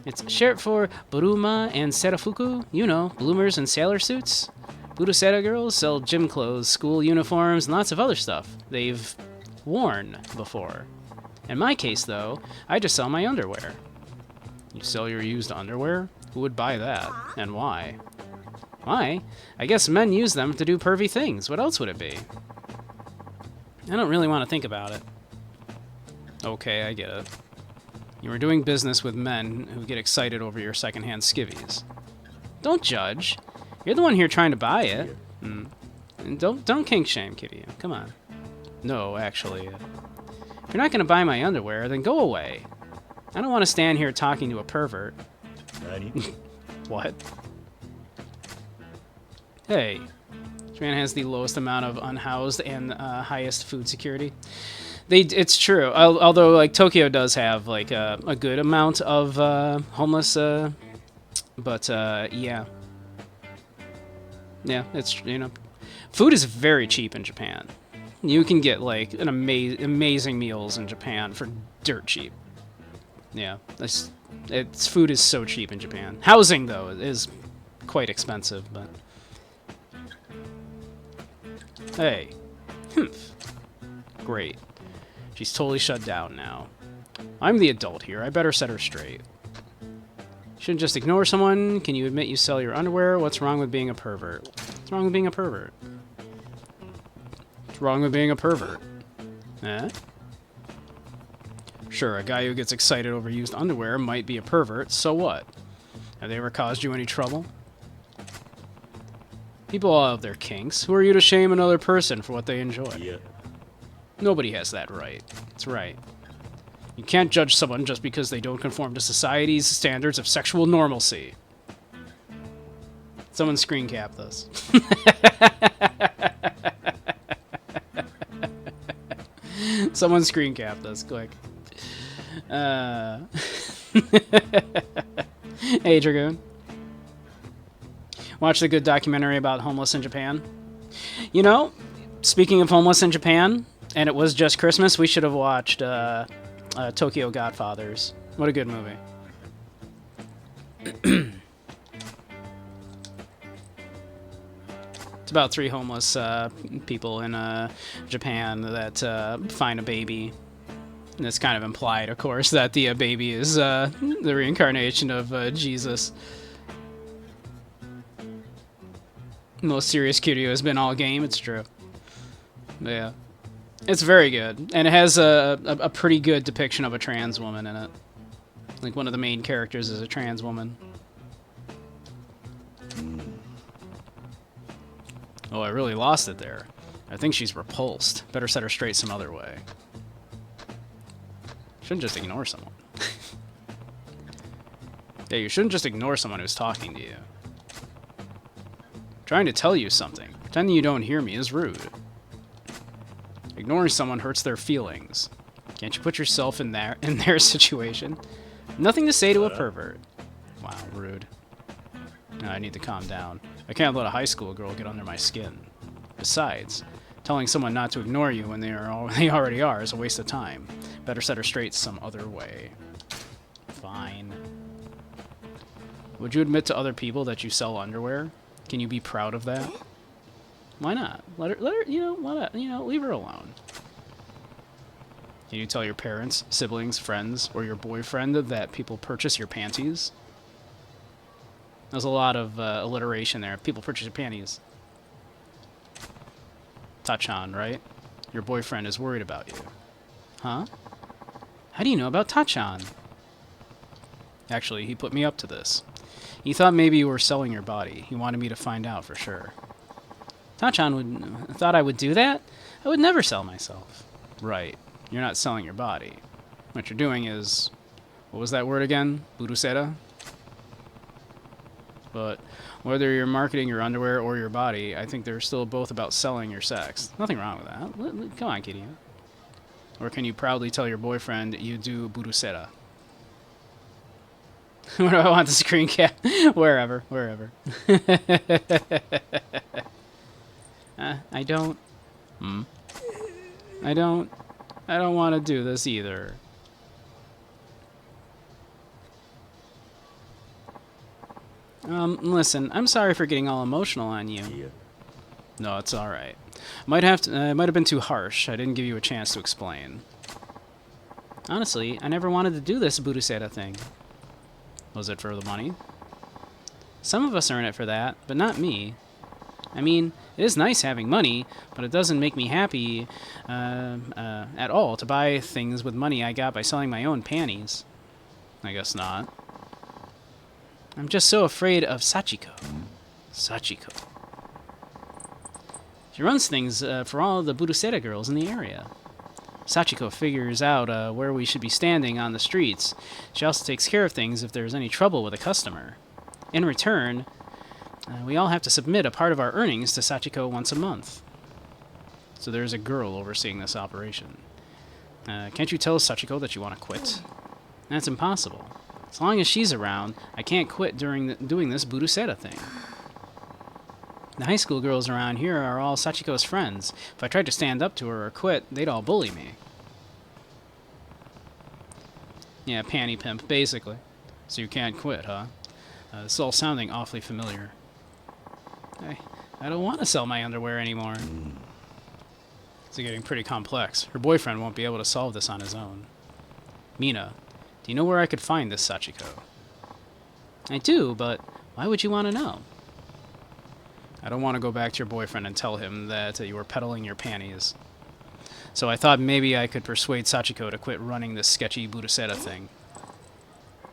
It's short for Buruma and Serafuku. You know, bloomers and sailor suits. Burusera girls sell gym clothes, school uniforms, and lots of other stuff they've worn before. In my case, though, I just sell my underwear. You sell your used underwear? Who would buy that? And why? Why? I guess men use them to do pervy things. What else would it be? I don't really want to think about it. Okay, I get it. You were doing business with men who get excited over your secondhand skivvies. Don't judge. You're the one here trying to buy it. And don't kink shame, Kitty. Come on. No, actually. If you're not going to buy my underwear, then go away. I don't want to stand here talking to a pervert. Nani? What? Hey. This man has the lowest amount of unhoused and highest food security. It's true. Although, like, Tokyo does have, like, a good amount of homeless, but, yeah. Yeah, it's, you know. Food is very cheap in Japan. You can get, like, an amazing meals in Japan for dirt cheap. Yeah, food is so cheap in Japan. Housing, though, is quite expensive, but... Hey. Great. She's totally shut down now. I'm the adult here. I better set her straight. Shouldn't just ignore someone. Can you admit you sell your underwear? What's wrong with being a pervert? What's wrong with being a pervert? What's wrong with being a pervert? Eh? Sure, a guy who gets excited over used underwear might be a pervert, so what? Have they ever caused you any trouble? People all have their kinks. Who are you to shame another person for what they enjoy? Yeah. Nobody has that right. That's right. You can't judge someone just because they don't conform to society's standards of sexual normalcy. Someone screen cap this. Someone screen cap this, quick. Hey, Dragoon. Watch the good documentary about homeless in Japan. You know, speaking of homeless in Japan, and it was just Christmas, we should have watched Tokyo Godfathers. What a good movie. It's about 3 homeless people in Japan that find a baby. And it's kind of implied, of course, that the baby is the reincarnation of Jesus. Most serious Kiryu has been all game, it's true. But yeah. It's very good. And it has a pretty good depiction of a trans woman in it. Like, one of the main characters is a trans woman. Oh, I really lost it there. I think she's repulsed. Better set her straight some other way. Shouldn't just ignore someone. Yeah, you shouldn't just ignore someone who's talking to you. Trying to tell you something. Pretending you don't hear me is rude. Ignoring someone hurts their feelings. Can't you put yourself in their situation? Nothing to say to a pervert. Wow, rude. No, I need to calm down. I can't let a high school girl get under my skin. Besides, telling someone not to ignore you when they already are is a waste of time. Better set her straight some other way. Fine. Would you admit to other people that you sell underwear? Can you be proud of that? Why not? Let her, leave her alone. Can you tell your parents, siblings, friends, or your boyfriend that people purchase your panties? There's a lot of alliteration there. People purchase your panties. Tachan, right? Your boyfriend is worried about you. Huh? How do you know about Tachan? Actually, he put me up to this. He thought maybe you were selling your body. He wanted me to find out for sure. Tachan thought I would do that? I would never sell myself. Right. You're not selling your body. What you're doing is... What was that word again? Burusera? But whether you're marketing your underwear or your body, I think they're still both about selling your sex. Nothing wrong with that. Come on, Kitty. Or can you proudly tell your boyfriend you do burusera? Where do I want the screen cap? Wherever. I don't... I don't want to do this either. Listen, I'm sorry for getting all emotional on you. Yeah. No, it's alright. Might have been too harsh. I didn't give you a chance to explain. Honestly, I never wanted to do this Burusera thing. Was it for the money? Some of us are in it for that, but not me. I mean, it is nice having money, but it doesn't make me happy at all to buy things with money I got by selling my own panties. I guess not. I'm just so afraid of Sachiko. Sachiko. She runs things for all the Burusera girls in the area. Sachiko figures out where we should be standing on the streets. She also takes care of things if there's any trouble with a customer. In return, we all have to submit a part of our earnings to Sachiko once a month. So there's a girl overseeing this operation. Can't you tell Sachiko that you want to quit? That's impossible. As long as she's around, I can't quit doing this Burusera thing. The high school girls around here are all Sachiko's friends. If I tried to stand up to her or quit, they'd all bully me. Yeah, panty pimp, basically. So you can't quit, huh? This is all sounding awfully familiar. I don't want to sell my underwear anymore. It's getting pretty complex. Her boyfriend won't be able to solve this on his own. Mina, do you know where I could find this Sachiko? I do, but why would you want to know? I don't want to go back to your boyfriend and tell him that you were peddling your panties. So I thought maybe I could persuade Sachiko to quit running this sketchy Burusera thing.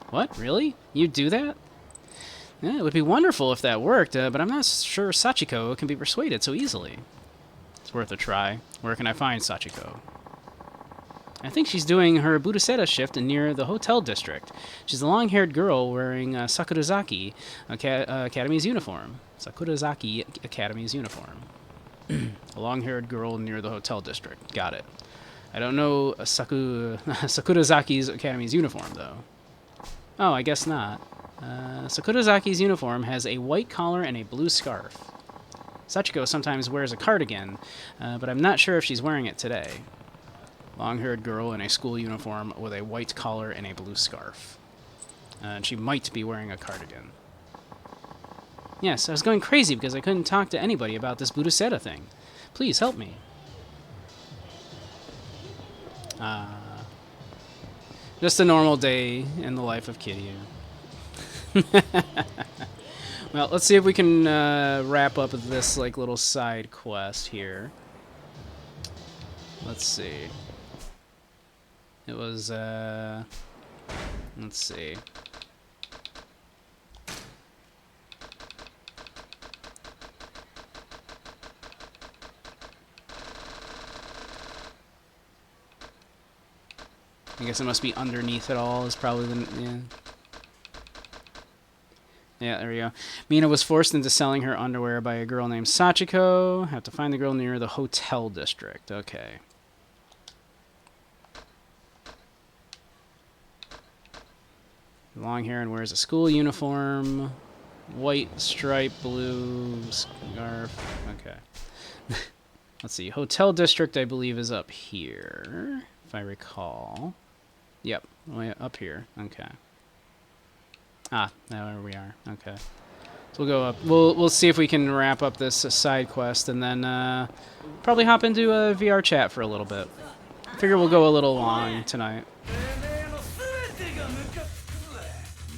What? Really? You'd do that? Yeah, it would be wonderful if that worked, but I'm not sure Sachiko can be persuaded so easily. It's worth a try. Where can I find Sachiko? I think she's doing her Burusera shift near the hotel district. She's a long-haired girl wearing Sakurazaki Academy's uniform. Sakurazaki Academy's uniform. A long-haired girl near the hotel district. Got it. I don't know Sakurazaki's Academy's uniform, though. Oh, I guess not. Sakurazaki's uniform has a white collar and a blue scarf. Sachiko sometimes wears a cardigan, but I'm not sure if she's wearing it today. Long-haired girl in a school uniform with a white collar and a blue scarf. And she might be wearing a cardigan. Yes, I was going crazy because I couldn't talk to anybody about this Buduseta thing. Please help me. Just a normal day in the life of Kiryu. Well, let's see if we can wrap up this like little side quest here. Let's see. It was let's see. I guess it must be underneath it all is probably the, yeah. Yeah, there we go. Mina was forced into selling her underwear by a girl named Sachiko. Have to find the girl near the hotel district. Okay. Long hair and wears a school uniform. White stripe, blue scarf. Okay. Let's see. Hotel district, I believe, is up here, if I recall. Yep, way up here. Okay. Ah, there we are. Okay. So we'll go up. We'll see if we can wrap up this side quest, and then probably hop into a VRChat for a little bit. I figure we'll go a little long tonight.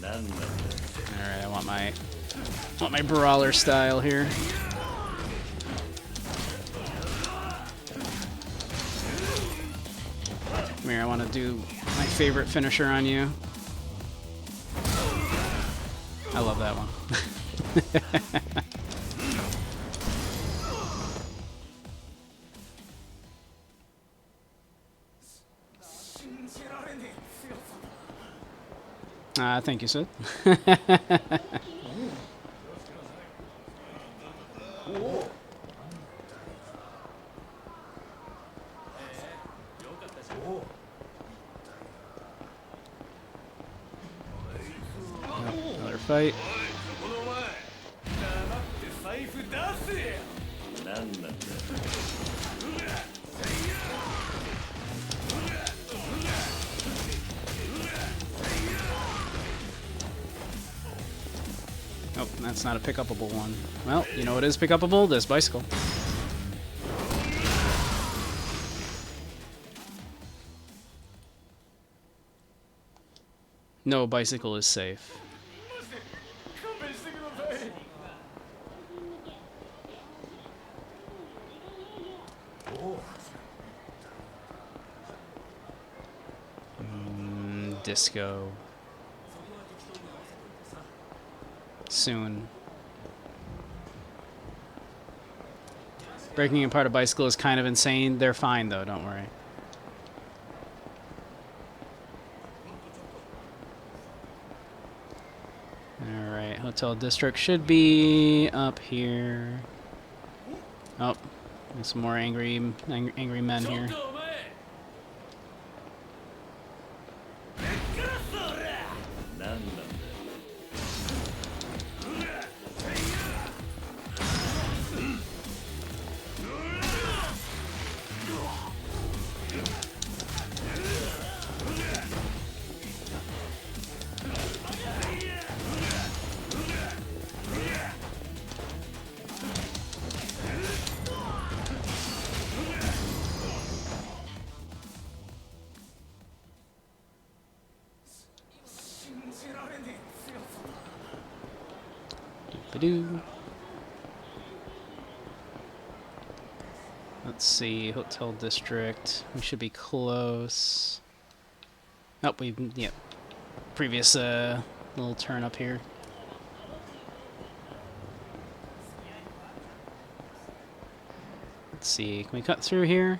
All right, I want my brawler style here. Come here, I want to do my favorite finisher on you. I love that one. Thank you, Sid. Another fight. Oh, that's not a pick-upable one. Well, you know what is pick-upable? This bicycle. No bicycle is safe. Disco. Soon. Breaking apart a bicycle is kind of insane. They're fine, though, don't worry. Alright, Hotel District should be up here. Oh, there's some more angry men here. Let's see, Hotel District. We should be close. Oh, yep. Previous little turn up here. Let's see, can we cut through here?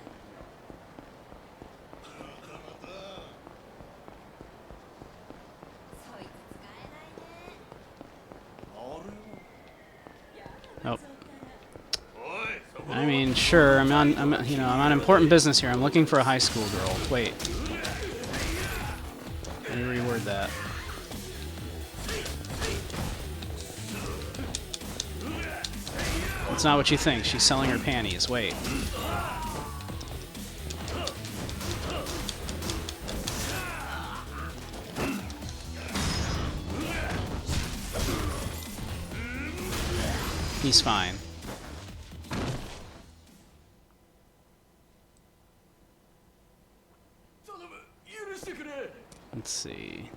Oh. I mean, sure, I'm on important business here. I'm looking for a high school girl. Wait. Let me reword that. That's not what you think. She's selling her panties. Wait. He's fine. Let's see.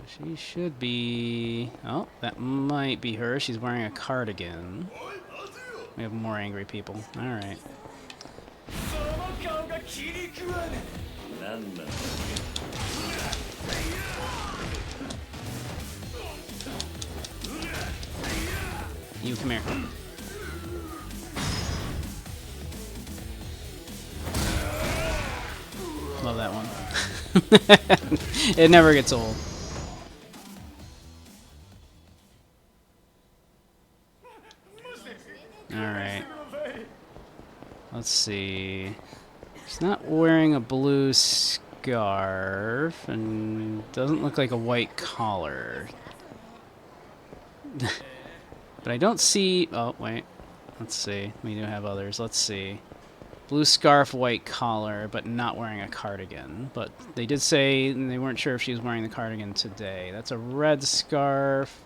She should be... Oh, that might be her. She's wearing a cardigan. We have more angry people. Alright. You come here. Love that one. It never gets old. Alright. Let's see. She's not wearing a blue scarf and doesn't look like a white collar. But I don't see... Oh, wait. Let's see. We do have others. Let's see. Blue scarf, white collar, but not wearing a cardigan. But they did say they weren't sure if she was wearing the cardigan today. That's a red scarf.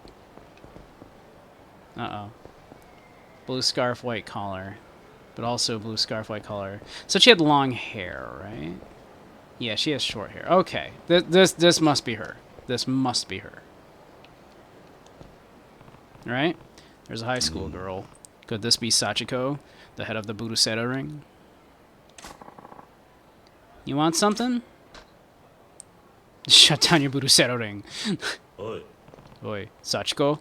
Uh-oh. Blue scarf, white collar. But also blue scarf, white collar. So she had long hair, right? Yeah, she has short hair. Okay. This must be her. This must be her. Right? There's a high school girl. Could this be Sachiko, the head of the Budusera ring? You want something? Shut down your Budusera ring. Oi. Oi, Sachiko.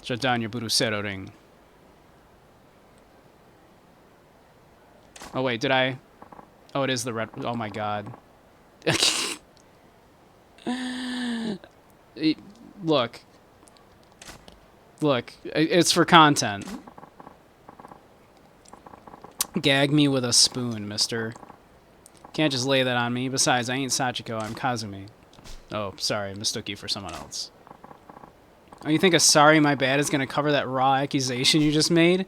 Shut down your Budusera ring. Oh wait, did I? Oh, it is the red. Oh my god. Look. Look, it's for content. Gag me with a spoon, mister. Can't just lay that on me. Besides, I ain't Sachiko, I'm Kazumi. Oh, sorry, mistook you for someone else. Oh, you think a sorry my bad is gonna cover that raw accusation you just made?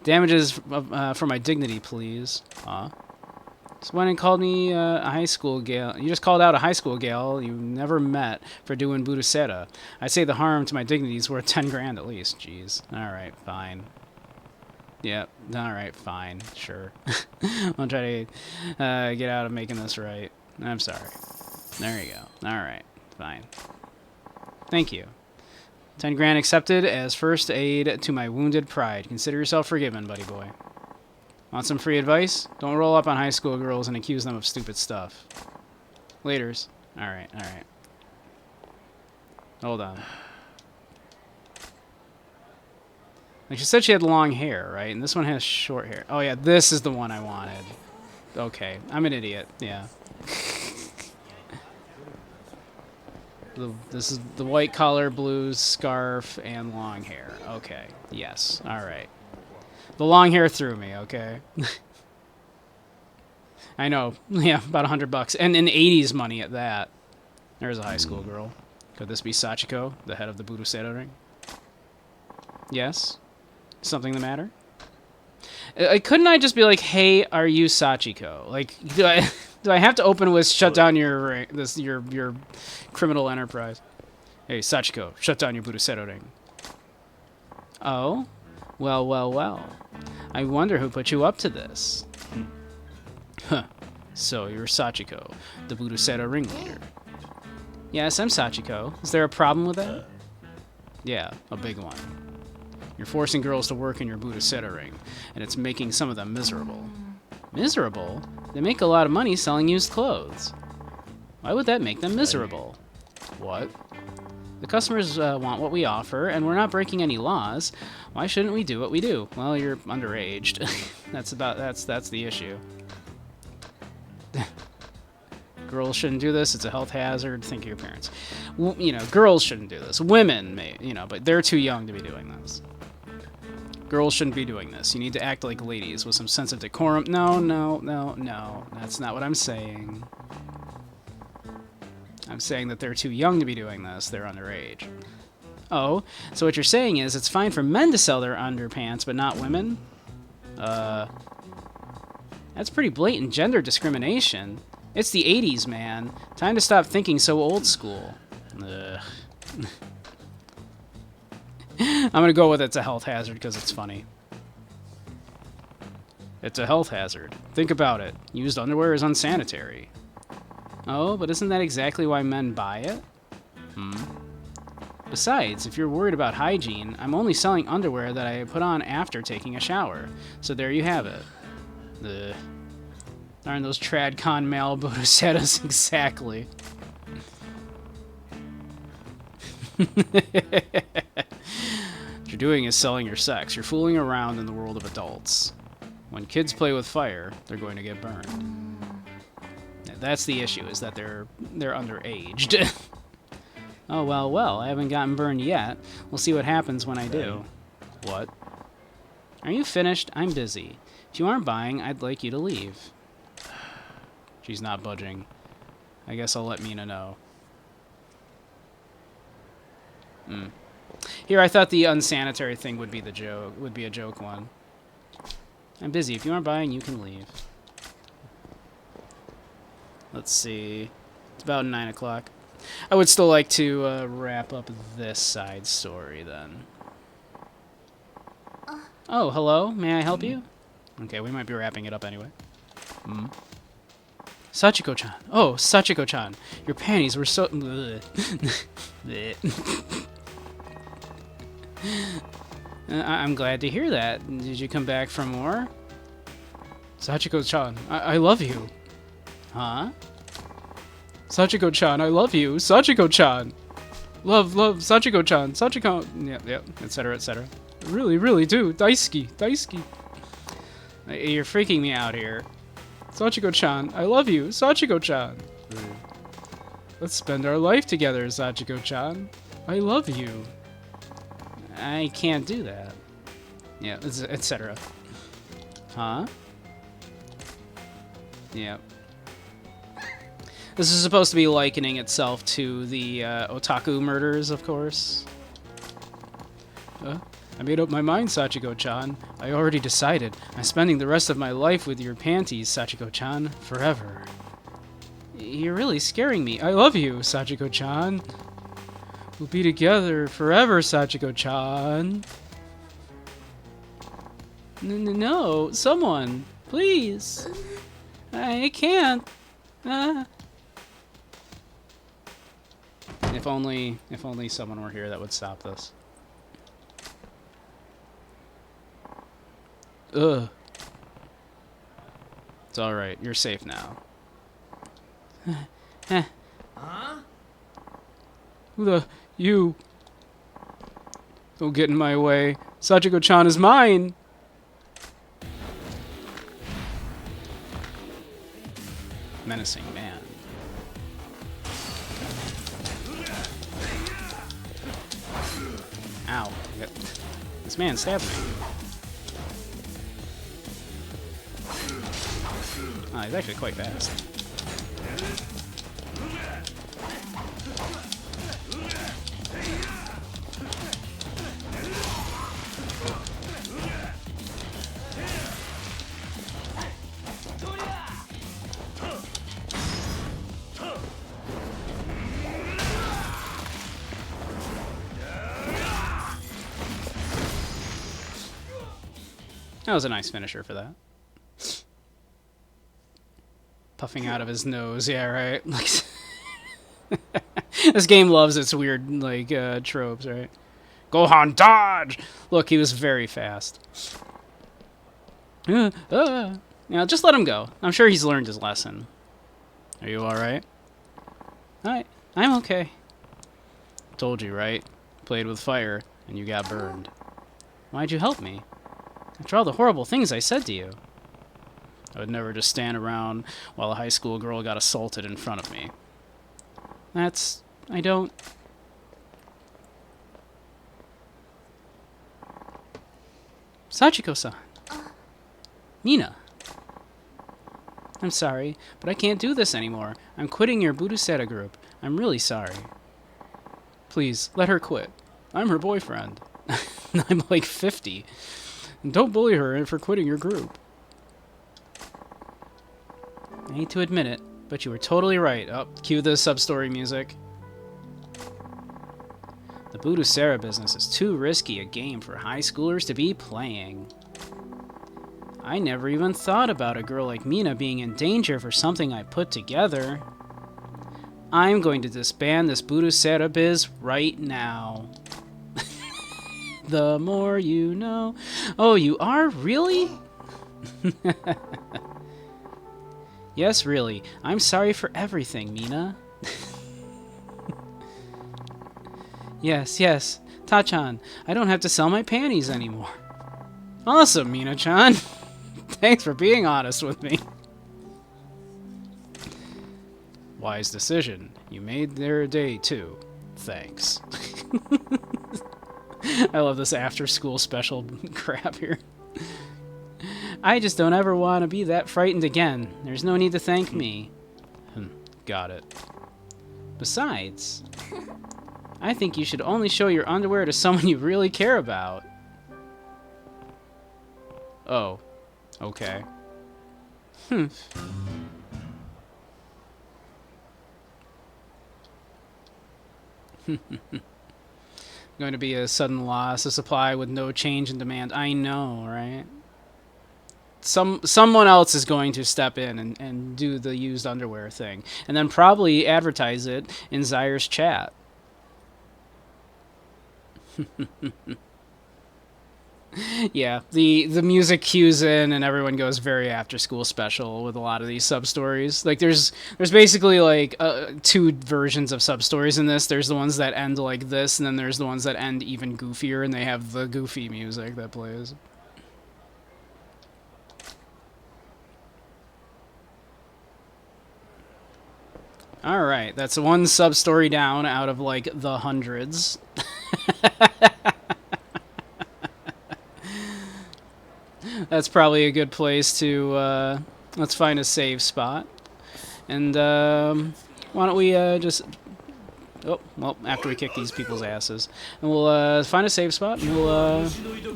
Damages for my dignity, please. Huh? Just went and called me a high school gal. You just called out a high school gal you never met for doing Budusera. I say the harm to my dignity is worth 10 grand at least. Jeez. Alright, fine. Yep. Alright, fine. Sure. I'll try to get out of making this right. I'm sorry. There you go. Alright. Fine. Thank you. 10 grand accepted as first aid to my wounded pride. Consider yourself forgiven, buddy boy. Want some free advice? Don't roll up on high school girls and accuse them of stupid stuff. Laters. Alright, alright. Hold on. Like she said she had long hair, right? And this one has short hair. Oh yeah, this is the one I wanted. Okay, I'm an idiot. Yeah. This is the white collar, blue scarf, and long hair. Okay. Yes. Alright. The long hair threw me, okay? I know. Yeah, about $100. And in 80s money at that. There's a high school girl. Could this be Sachiko, the head of the Budusera ring? Yes? Something the matter? Couldn't I just be like, hey, are you Sachiko? Like, do I have to open with shut down your your criminal enterprise? Hey, Sachiko, shut down your Budusera ring. Oh? Well, well, well. I wonder who put you up to this. Huh. So you're Sachiko, the Budusera ringleader. Yes, I'm Sachiko. Is there a problem with that? Yeah, a big one. You're forcing girls to work in your Budusera ring, and it's making some of them miserable. Miserable? They make a lot of money selling used clothes. Why would that make them miserable? What? The customers want what we offer, and we're not breaking any laws. Why shouldn't we do what we do? Well, you're underage. That's the issue. Girls shouldn't do this. It's a health hazard. Think of your parents. You know, girls shouldn't do this. Women may, you know, but they're too young to be doing this. Girls shouldn't be doing this. You need to act like ladies with some sense of decorum. No, no, no, no. That's not what I'm saying. I'm saying that they're too young to be doing this. They're underage. Oh, so what you're saying is it's fine for men to sell their underpants, but not women? That's pretty blatant gender discrimination. It's the 80s, man. Time to stop thinking so old school. Ugh. I'm gonna go with it's a health hazard because it's funny. It's a health hazard. Think about it. Used underwear is unsanitary. Oh, but isn't that exactly why men buy it? Besides, if you're worried about hygiene, I'm only selling underwear that I put on after taking a shower. So there you have it. Ugh. Darn those TradCon Malibu setas exactly. What you're doing is selling your sex. You're fooling around in the world of adults. When kids play with fire, they're going to get burned. Yeah, that's the issue, is that they're underaged. Oh, well, I haven't gotten burned yet. We'll see what happens when I do. What? Are you finished? I'm busy. If you aren't buying, I'd like you to leave. She's not budging. I guess I'll let Mina know. Here, I thought the unsanitary thing would be the joke. Would be a joke one. I'm busy. If you aren't buying, you can leave. Let's see. It's about 9 o'clock. I would still like to wrap up this side story then. Oh, hello. May I help you? Okay, we might be wrapping it up anyway. Sachiko-chan. Oh, Sachiko-chan. Your panties were so... I'm glad to hear that. Did you come back for more? Sachiko-chan, I love you. Huh? Sachiko-chan, I love you. Sachiko-chan. Love, Sachiko-chan. Sachiko... Yep, etc., etc. Really, really do. Daisuki. You're freaking me out here. Sachiko-chan, I love you. Sachiko-chan. Let's spend our life together, Sachiko-chan. I love you. I can't do that. Yeah, etc. Huh? Yeah. This is supposed to be likening itself to the otaku murders, of course. I made up my mind, Sachiko-chan. I already decided. I'm spending the rest of my life with your panties, Sachiko-chan, forever. You're really scaring me. I love you, Sachiko-chan. We'll be together forever, Sachiko-chan. No, someone, please. I can't. If only someone were here that would stop this. Ugh. It's alright, you're safe now. Huh? You. Don't get in my way. Sachiko-chan is mine! Menacing man. Ow. This man stabbed me. Oh, he's actually quite fast. That was a nice finisher for that. Puffing out of his nose, yeah, right? Like, this game loves its weird, like, tropes, right? Gohan, dodge! Look, he was very fast. Yeah, just let him go. I'm sure he's learned his lesson. Are you alright? I'm okay. Told you, right? Played with fire, and you got burned. Why'd you help me? After all the horrible things I said to you. I would never just stand around while a high school girl got assaulted in front of me. I don't... Sachiko-san. Nina. I'm sorry, but I can't do this anymore. I'm quitting your Buduseta group. I'm really sorry. Please, let her quit. I'm her boyfriend. I'm like 50. And don't bully her for quitting your group. I hate to admit it, but you were totally right. Oh, cue the sub-story music. The Budusera business is too risky a game for high schoolers to be playing. I never even thought about a girl like Mina being in danger for something I put together. I'm going to disband this Budusera biz right now. The more you know. Oh, you are? Really? Yes, really. I'm sorry for everything, Mina. Yes, yes. Tachan, I don't have to sell my panties anymore. Awesome, Mina-chan. Thanks for being honest with me. Wise decision. You made their day, too. Thanks. I love this after-school special crap here. I just don't ever want to be that frightened again. There's no need to thank me. Got it. Besides, I think you should only show your underwear to someone you really care about. Oh. Okay. Going to be a sudden loss of supply with no change in demand. I know, right? Someone else is going to step in and do the used underwear thing. And then probably advertise it in Zaire's chat. Yeah, the music cues in and everyone goes very after school special with a lot of these sub stories. Like there's basically like two versions of sub stories in this. There's the ones that end like this, and then there's the ones that end even goofier, and they have the goofy music that plays. All right, that's one sub story down out of like the hundreds. That's probably a good place to, let's find a save spot. And, why don't we, just... Oh, well, after we kick these people's asses. And we'll, find a save spot, and we'll,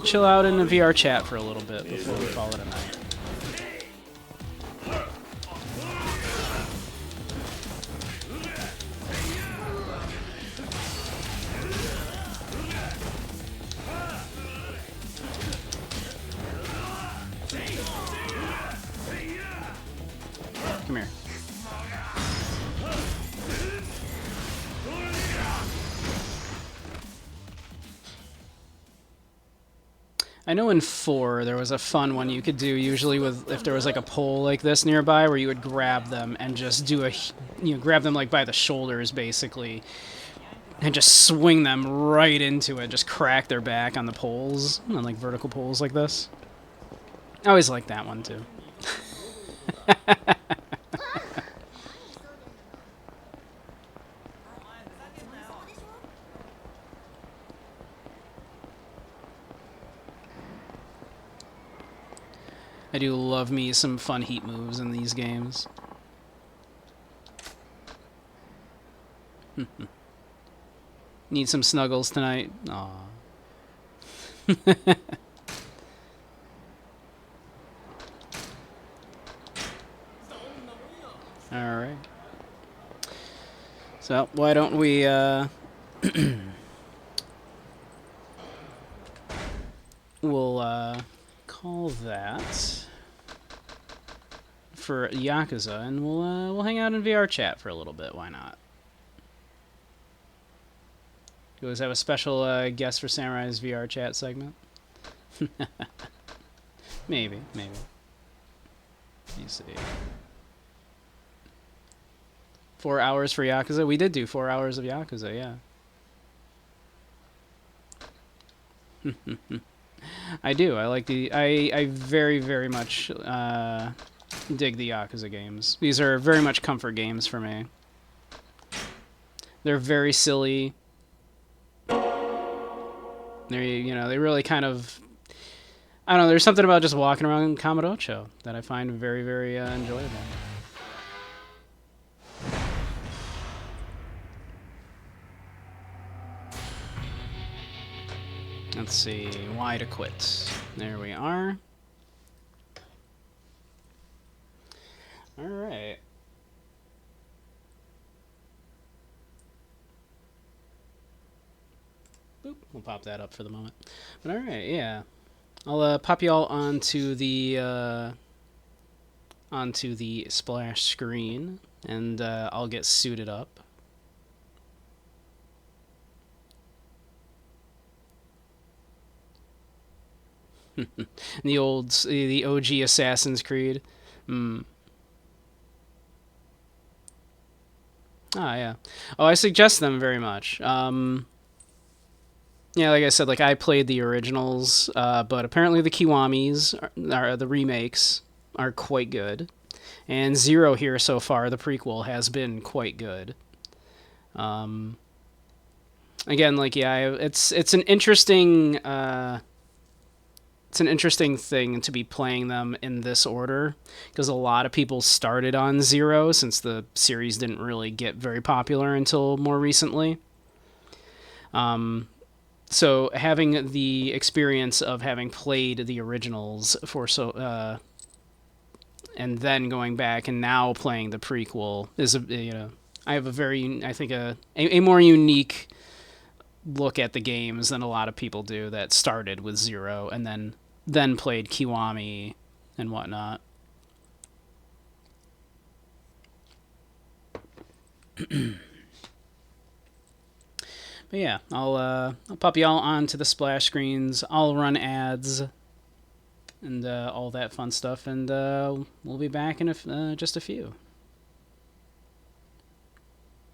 chill out in the VR chat for a little bit before we call it a night. Come here. I know in 4 there was a fun one you could do usually with if there was like a pole like this nearby where you would grab them and just do a grab them like by the shoulders basically and just swing them right into it, just crack their back on the poles, on like vertical poles like this. I always liked that one too. I do love me some fun heat moves in these games. Need some snuggles tonight? Aww. Alright. So, why don't we, we'll, call that for Yakuza, and we'll hang out in VR chat for a little bit. Why not? You always have a special guest for Samurai's VR chat segment? Maybe. Let me see. 4 hours for Yakuza? We did do 4 hours of Yakuza, yeah. I do. I like the... I very, very much dig the Yakuza games. These are very much comfort games for me. They're very silly. They really kind of... I don't know, there's something about just walking around Kamurocho that I find very, very enjoyable. Let's see, why to quit. There we are. Alright. Boop. We'll pop that up for the moment. But all right, yeah. I'll pop y'all onto the splash screen, and I'll get suited up. the OG Assassin's Creed. Ah, yeah. Oh, I suggest them very much. Yeah, like I said, like I played the originals, but apparently the Kiwamis, the remakes, are quite good. And Zero here so far, the prequel, has been quite good. Again, like yeah, it's an interesting thing to be playing them in this order, because a lot of people started on Zero since the series didn't really get very popular until more recently. So having the experience of having played the originals for and then going back and now playing the prequel is I have a more unique look at the games than a lot of people do that started with Zero and then played Kiwami and whatnot. But yeah, I'll pop y'all onto the splash screens. I'll run ads and all that fun stuff, and we'll be back in just a few.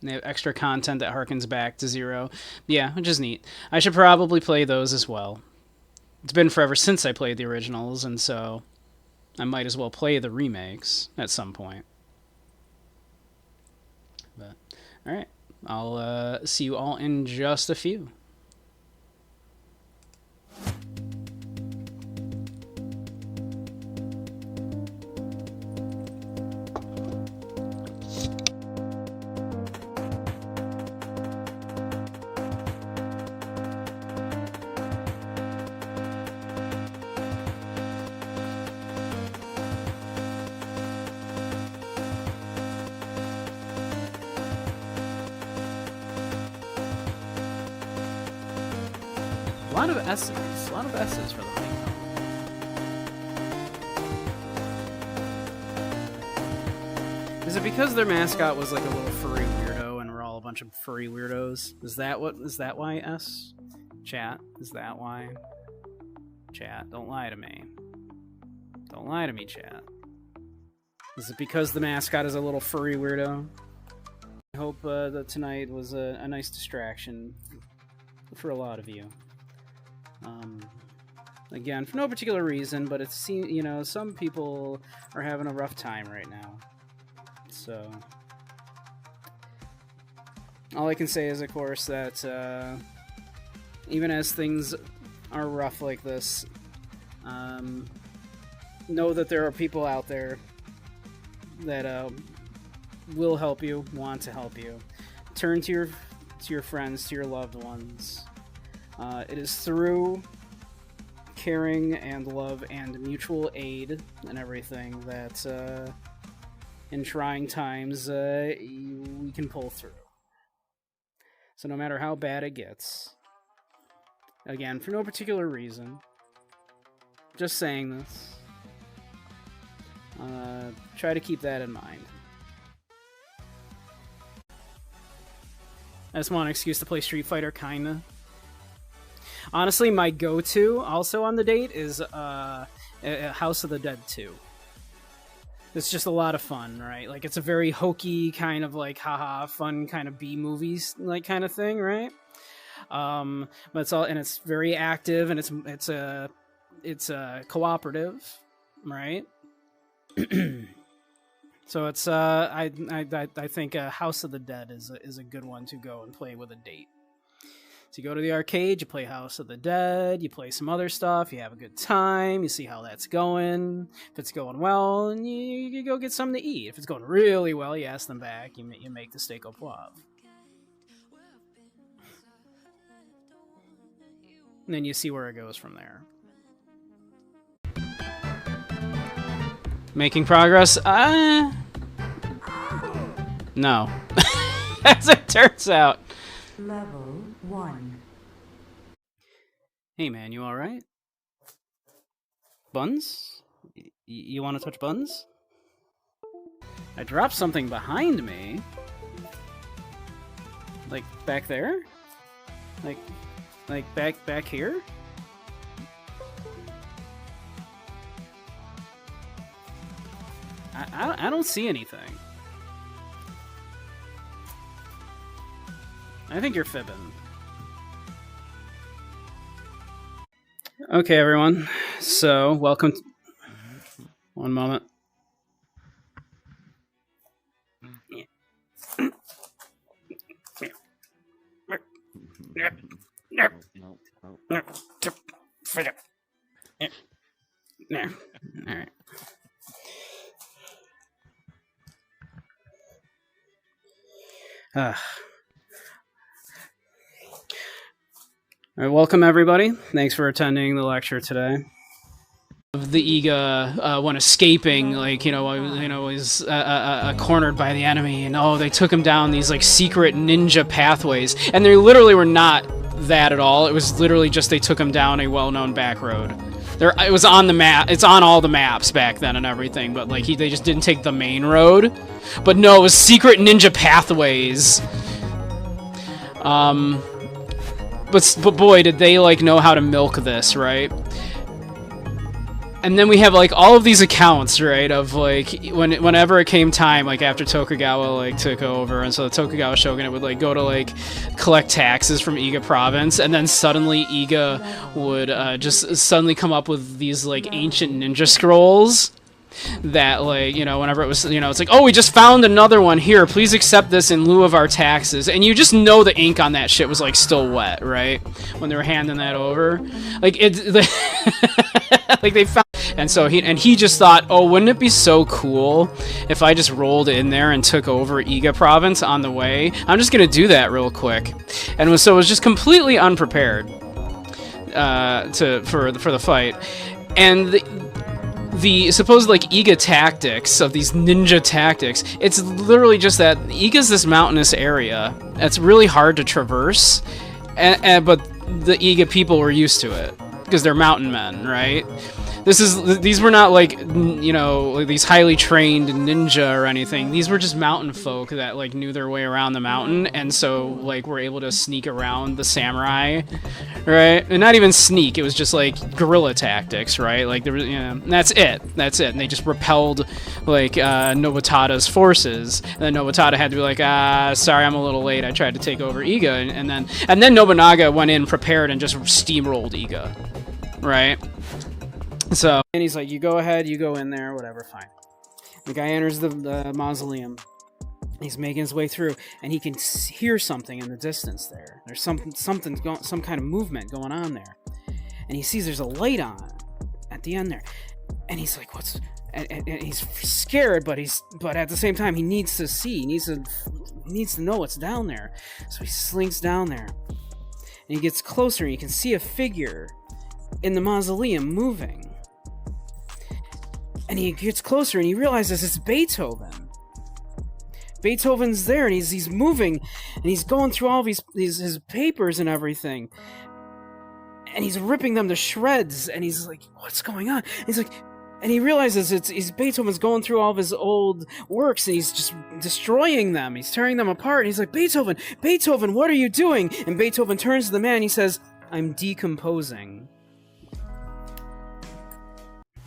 And they have extra content that harkens back to Zero. Yeah, which is neat. I should probably play those as well. It's been forever since I played the originals, and so I might as well play the remakes at some point. But all right. I'll see you all in just a few. A lot of S's for the thing. Is it because their mascot was like a little furry weirdo and we're all a bunch of furry weirdos? Is that why S? Chat, is that why? Chat, don't lie to me. Don't lie to me, chat. Is it because the mascot is a little furry weirdo? I hope that tonight was a nice distraction for a lot of you. Again, for no particular reason, but it seems, some people are having a rough time right now. So, all I can say is, of course, that even as things are rough like this, know that there are people out there that will help you, want to help you. Turn to your friends, to your loved ones. It is through caring and love and mutual aid and everything that in trying times we can pull through. So no matter how bad it gets, again, for no particular reason, just saying this, try to keep that in mind. I just want an excuse to play Street Fighter, kinda. Honestly, my go-to, also on the date, is House of the Dead 2. It's just a lot of fun, right? Like, it's a very hokey kind of, like, haha, fun kind of B-movies, like, kind of thing, right? But it's very active, and it's cooperative, right? So it's, I think House of the Dead is a good one to go and play with a date. So you go to the arcade, you play House of the Dead, you play some other stuff, you have a good time, you see how that's going. If it's going well, and you go get something to eat. If it's going really well, you ask them back, you make the steak au poivre. And then you see where it goes from there. Making progress? No. As it turns out. Level 1. Hey man, you alright? Buns? You want to touch buns? I dropped something behind me. Like, back there? Like back here? I don't see anything. I think you're fibbing. Okay, everyone. So, welcome. One moment. Alright. Alright, welcome everybody. Thanks for attending the lecture today. The Iga when escaping, like was cornered by the enemy, and they took him down these like secret ninja pathways, and they literally were not that at all. It was literally just they took him down a well-known back road. It was on the map. It's on all the maps back then and everything, but like they just didn't take the main road. But no, it was secret ninja pathways. But boy, did they like know how to milk this, right? And then we have like all of these accounts, right, of like whenever it came time, like after Tokugawa like took over, and so the Tokugawa shogunate would like go to like collect taxes from Iga province, and then suddenly Iga would just suddenly come up with these like ancient ninja scrolls that like whenever it was it's like, oh, we just found another one here, please accept this in lieu of our taxes, and you just know the ink on that shit was like still wet, right, when they were handing that over, like it like they found. And so he just thought, oh, wouldn't it be so cool if I just rolled in there and took over Iga province on the way? I'm just gonna do that real quick, and so it was just completely unprepared for the fight, and the supposed like Iga tactics of these ninja tactics. It's literally just that Iga's this mountainous area that's really hard to traverse, but the Iga people were used to it because they're mountain men, right? These were not like like these highly trained ninja or anything. These were just mountain folk that like knew their way around the mountain, and so like were able to sneak around the samurai, right? And not even sneak, it was just like guerrilla tactics, right? Like there was, that's it. And they just repelled like Nobutada's forces, and then Nobutada had to be like, sorry, I'm a little late. I tried to take over Iga, and then Nobunaga went in prepared and just steamrolled Iga, right? So, and he's like, you go ahead, you go in there, whatever, fine. The guy enters the mausoleum. He's making his way through, and he can hear something in the distance there. There's some kind of movement going on there. And he sees there's a light on at the end there. And he's like, what's... And he's scared, but at the same time, he needs to see. He needs to know what's down there. So he slinks down there. And he gets closer, and you can see a figure in the mausoleum moving. And he gets closer and he realizes it's Beethoven. Beethoven's there and he's moving and he's going through all his papers and everything. And he's ripping them to shreds and he's like, what's going on? And he's like, and he realizes it's Beethoven's going through all of his old works and he's just destroying them. He's tearing them apart. And he's like, Beethoven, what are you doing? And Beethoven turns to the man and he says, I'm decomposing.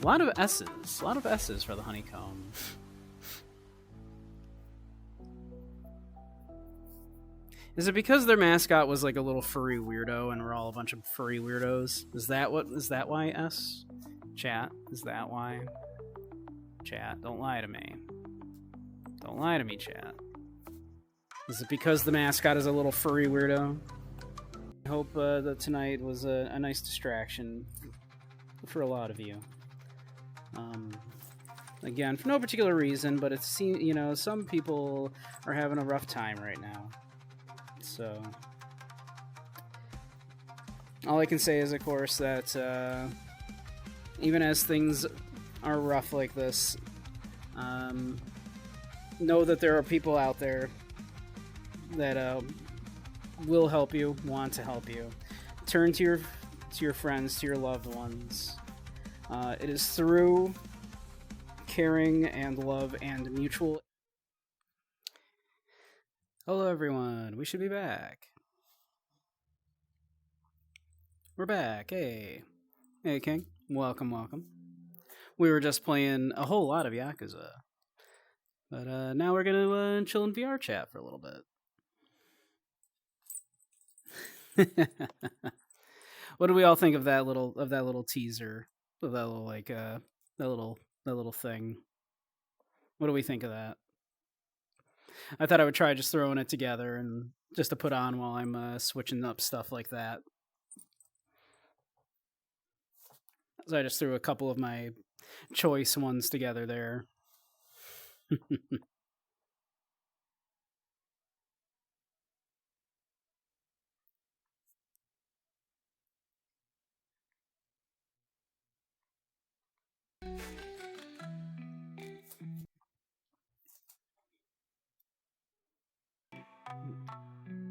A lot of S's for the honeycomb. Is it because their mascot was like a little furry weirdo and we're all a bunch of furry weirdos? Is that why S? Chat, is that why? Chat, don't lie to me. Don't lie to me, chat. Is it because the mascot is a little furry weirdo? I hope that tonight was a nice distraction for a lot of you. Again, for no particular reason, but it seems, some people are having a rough time right now. So, all I can say is, of course, that even as things are rough like this, know that there are people out there that will help you, want to help you. Turn to to your friends, to your loved ones. It is through caring and love and mutual. Hello, everyone. We should be back. We're back. Hey. Hey, King. Welcome, welcome. We were just playing a whole lot of Yakuza. But now we're going to chill in VRChat for a little bit. What do we all think of that little teaser? Of that little that little thing. What do we think of that? I thought I would try just throwing it together and just to put on while I'm switching up stuff like that. So I just threw a couple of my choice ones together there.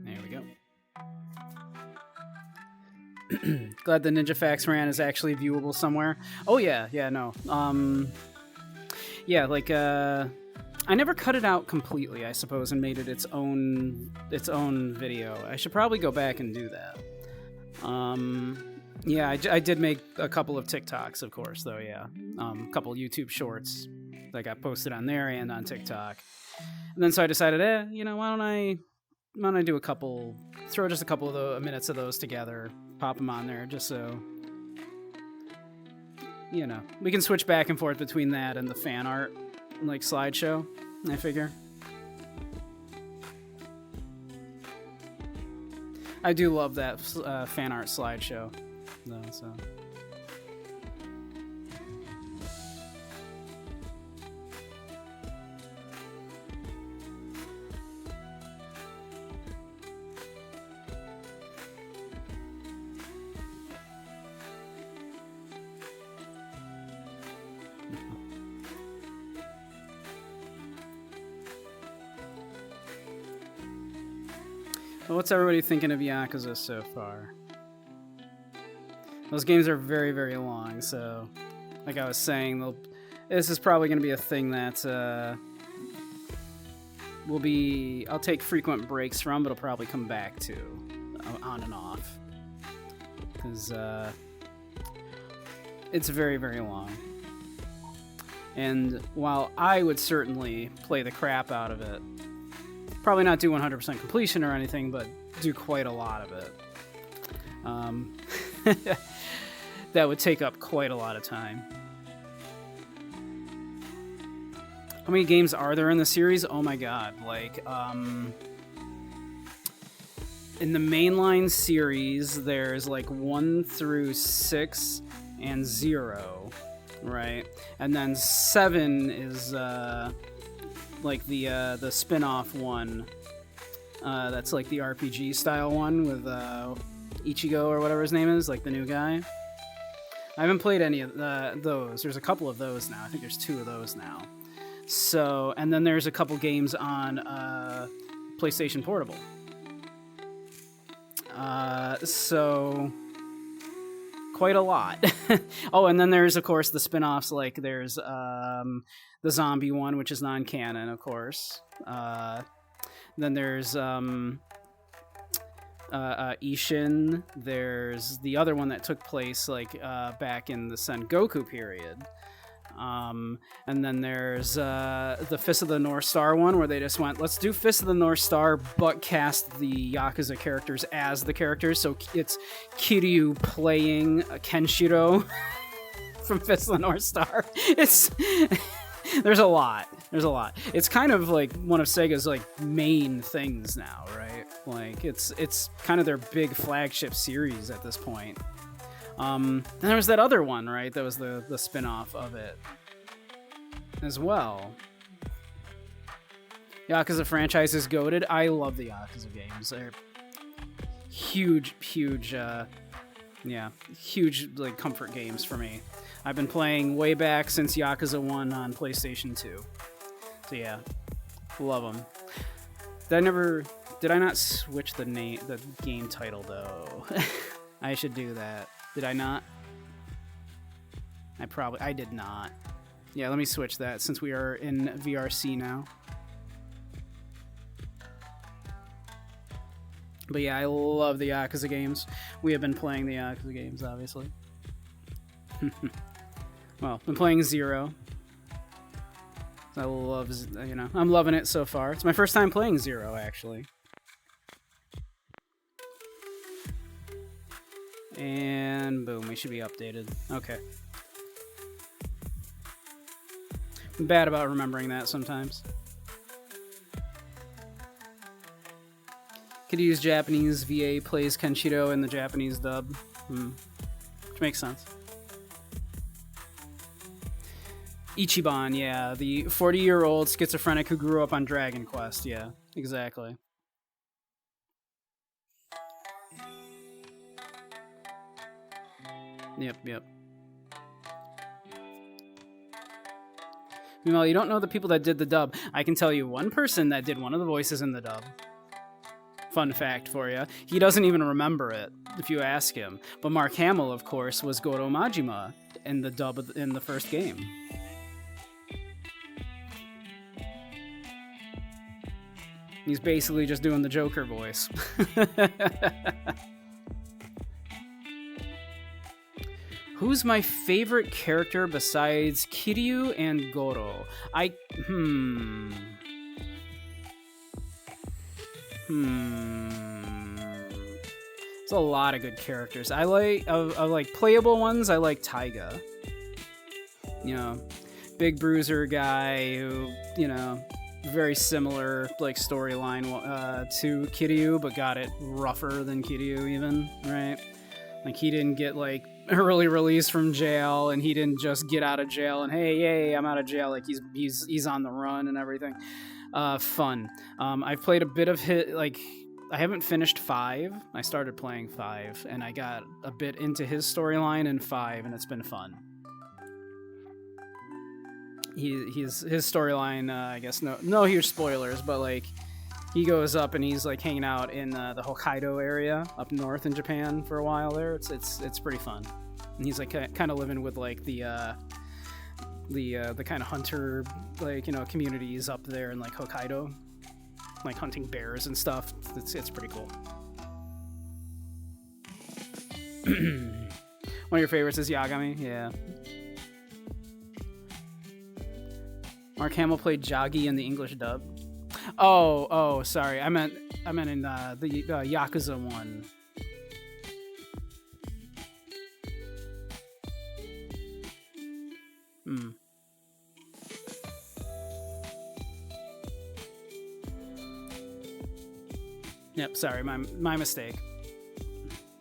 There we go. Glad the Ninja Fax Ran is actually viewable somewhere. Oh yeah, no. Yeah, like I never cut it out completely, I suppose, and made it its own video. I should probably go back and do that. Yeah, I did make a couple of TikToks, of course, though. Yeah, a couple YouTube shorts that got posted on there and on TikTok. And then so I decided, why don't I do a couple, throw just a couple of the minutes of those together, pop them on there, just so we can switch back and forth between that and the fan art, like slideshow. I figure. I do love that fan art slideshow, though. So. Well, what's everybody thinking of Yakuza so far? Those games are very, very long, so like I was saying, this is probably going to be a thing that I'll take frequent breaks from, but I'll probably come back to on and off, because it's very, very long. And while I would certainly play the crap out of it, probably not do 100% completion or anything, but do quite a lot of it. That would take up quite a lot of time. How many games are there in the series? Oh my god, like, in the mainline series, there's like 1 through 6 and 0, right? And then 7 is, like the spin-off one, that's like the RPG style one with Ichigo or whatever his name is, like the new guy. I haven't played any of those. There's a couple of those now. I think there's 2 of those now. So, and then there's a couple games on PlayStation Portable. So quite a lot. Oh, and then there's of course the spin-offs, like there's the zombie one, which is non-canon, of course. Then there's Ishin. There's the other one that took place like back in the Sengoku period. And then there's the Fist of the North Star one, where they just went, let's do Fist of the North Star, but cast the Yakuza characters as the characters. So it's Kiryu playing Kenshiro from Fist of the North Star. It's there's a lot. It's kind of like one of Sega's like main things now, right? Like it's kind of their big flagship series at this point. And there was that other one, right? That was the spin-off of it as well. Yakuza franchise is goated. I love the Yakuza games. They're huge like comfort games for me. I've been playing way back since Yakuza 1 on PlayStation 2. So yeah, love them. Did I not switch the game title though? I should do that. Did I not? I did not. Yeah, let me switch that since we are in VRC now. But yeah, I love the Yakuza games. We have been playing the Yakuza games, obviously. Well, been playing 0. I love, you know, I'm loving it so far. It's my first time playing 0, actually. And boom, we should be updated. Okay. I'm bad about remembering that sometimes. Could use Japanese VA plays Kenshiro in the Japanese dub. Which makes sense. Ichiban, yeah. The 40-year-old schizophrenic who grew up on Dragon Quest. Yeah, exactly. Yep. Meanwhile, you don't know the people that did the dub. I can tell you one person that did one of the voices in the dub. Fun fact for you. He doesn't even remember it, if you ask him. But Mark Hamill, of course, was Goro Majima in the dub in the first game. He's basically just doing the Joker voice. Who's my favorite character besides Kiryu and Goro? There's a lot of good characters. I like playable ones. I like Taiga. You know, big bruiser guy who, you know, very similar like storyline to Kiryu, but got it rougher than Kiryu even, right? Like he didn't get like early release from jail, and he didn't just get out of jail and hey, yay, I'm out of jail. Like he's on the run and everything. Fun. I've played a bit of like I haven't finished 5. I started playing 5, and I got a bit into his storyline in 5, and it's been fun. His storyline, I guess no huge spoilers, but like he goes up and he's like hanging out in the Hokkaido area up north in Japan for a while there. It's pretty fun, and he's like kind of living with like the kind of hunter, like, you know, communities up there in like Hokkaido, like hunting bears and stuff. It's pretty cool. One of your favorites is Yagami, yeah. Mark Hamill played Jagi in the English dub. Oh, sorry. I meant in the Yakuza one. Yep, sorry, my mistake.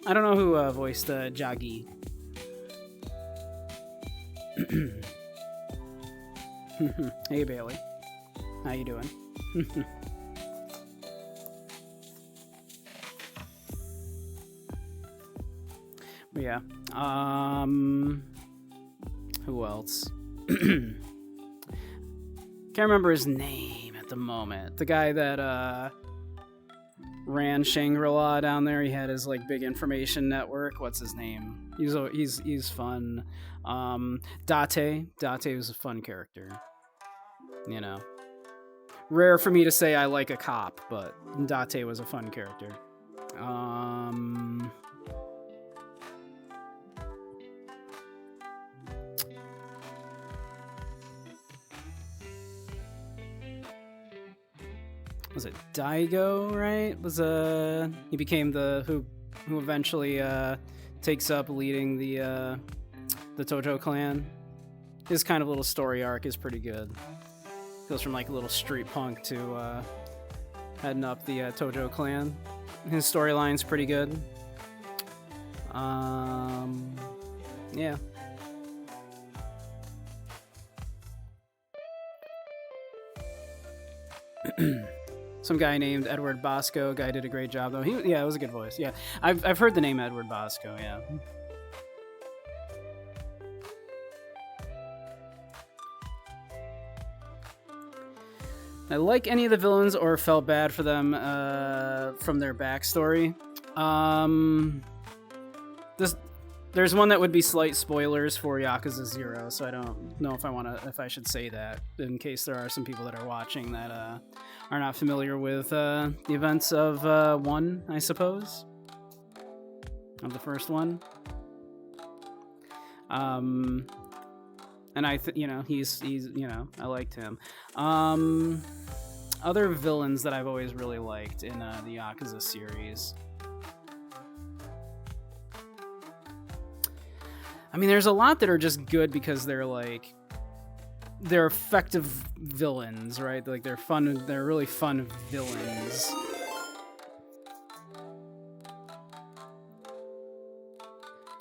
I don't know who voiced Jagi. Hey Bailey, how you doing? But yeah, who else? Can't remember his name at the moment. The guy that ran Shangri-La down there. He had his like big information network. What's his name? He's fun. Date was a fun character. You know, rare for me to say I like a cop, but Date was a fun character. Was it Daigo, right? He became who eventually takes up leading the Tojo clan. His kind of little story arc is pretty good. Goes from like a little street punk to heading up the Tojo clan. His storyline's pretty good. Yeah. Some guy named Edward Bosco. Guy did a great job though. It was a good voice. Yeah, I've heard the name Edward Bosco. Yeah. I like any of the villains or felt bad for them the There's one that would be slight spoilers for Yakuza 0, so I don't know if I should say that in case there are some people that are watching that are not familiar with the events of 1, I suppose, of the first one. And he's I liked him. Other villains that I've always really liked in the Yakuza series. I mean, there's a lot that are just good because they're effective villains, right? Like they're really fun villains.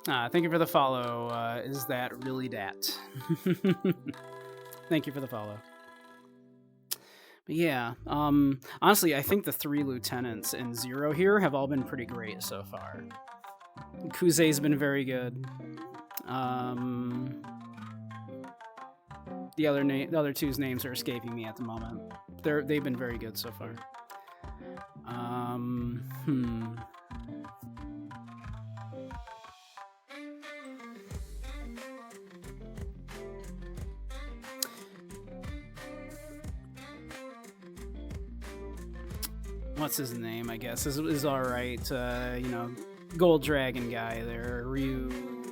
Thank you for the follow. Is that really that? Thank you for the follow. But yeah, honestly, I think the 3 lieutenants in 0 here have all been pretty great so far. Kuze's been very good. The other two's names are escaping me at the moment. They've been very good so far. What's his name? I guess is all right. Gold Dragon guy there, Ryuji?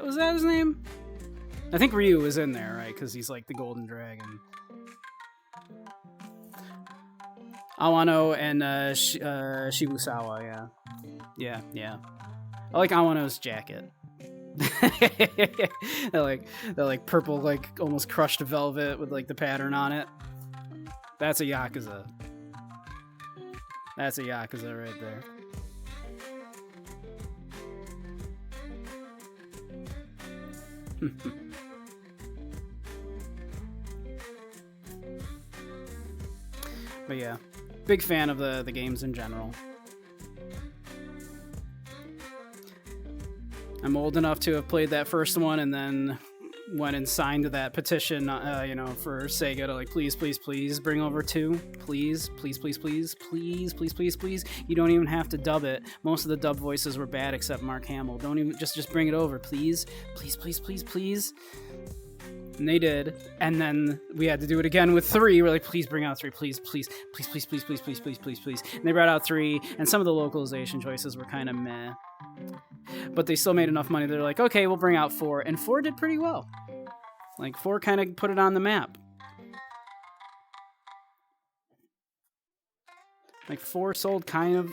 Was that his name? I think Ryu was in there, right? Because he's like the Golden Dragon. Awano and Shibusawa, yeah. I like Awano's jacket. That like purple, like almost crushed velvet with like the pattern on it. That's a Yakuza. That's a Yakuza right there. But yeah, big fan of the games in general. I'm old enough to have played that first one and then went and signed that petition, for Sega to like, please bring over 2. Please. You don't even have to dub it. Most of the dub voices were bad except Mark Hamill. Don't even just bring it over, please. And they did, and then we had to do it again with 3. We're like, please bring out 3, please. And they brought out 3, and some of the localization choices were kind of meh. But they still made enough money. They're like, okay, we'll bring out 4. And 4 did pretty well. Like, 4 kind of put it on the map. Like, 4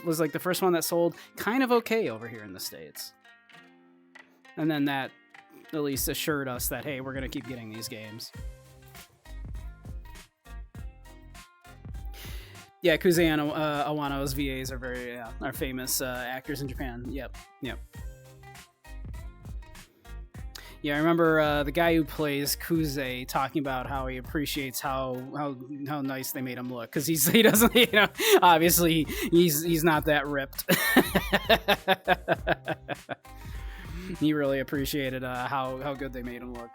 was like the first one that sold kind of okay over here in the States. And then that at least assured us that, hey, we're going to keep getting these games. Yeah, Kuze and Awano's VAs are famous actors in Japan. Yep. Yeah, I remember the guy who plays Kuze talking about how he appreciates how nice they made him look, because he doesn't, obviously he's not that ripped. He really appreciated how good they made him look.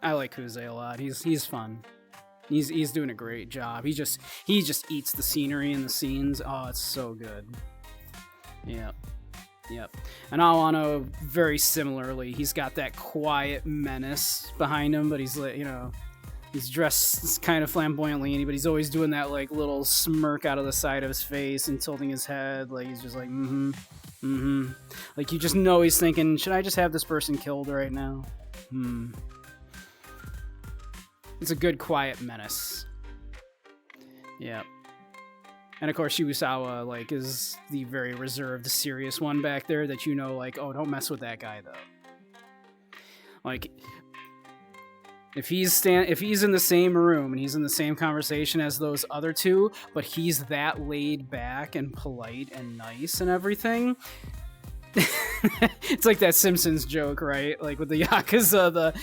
I like Kuze a lot. He's fun. He's doing a great job. He just eats the scenery and the scenes. Oh, it's so good. Yep. And Awano, very similarly, he's got that quiet menace behind him, but he's dressed kind of flamboyantly, but he's always doing that like little smirk out of the side of his face and tilting his head, like he's just like like you just know he's thinking, should I just have this person killed right now? It's a good quiet menace. Yeah. And of course, Shibusawa like is the very reserved, serious one back there that like, oh, don't mess with that guy though. Like, if he's in the same room and he's in the same conversation as those other 2, but he's that laid back and polite and nice and everything. It's like that Simpsons joke, right? Like with the Yakuza,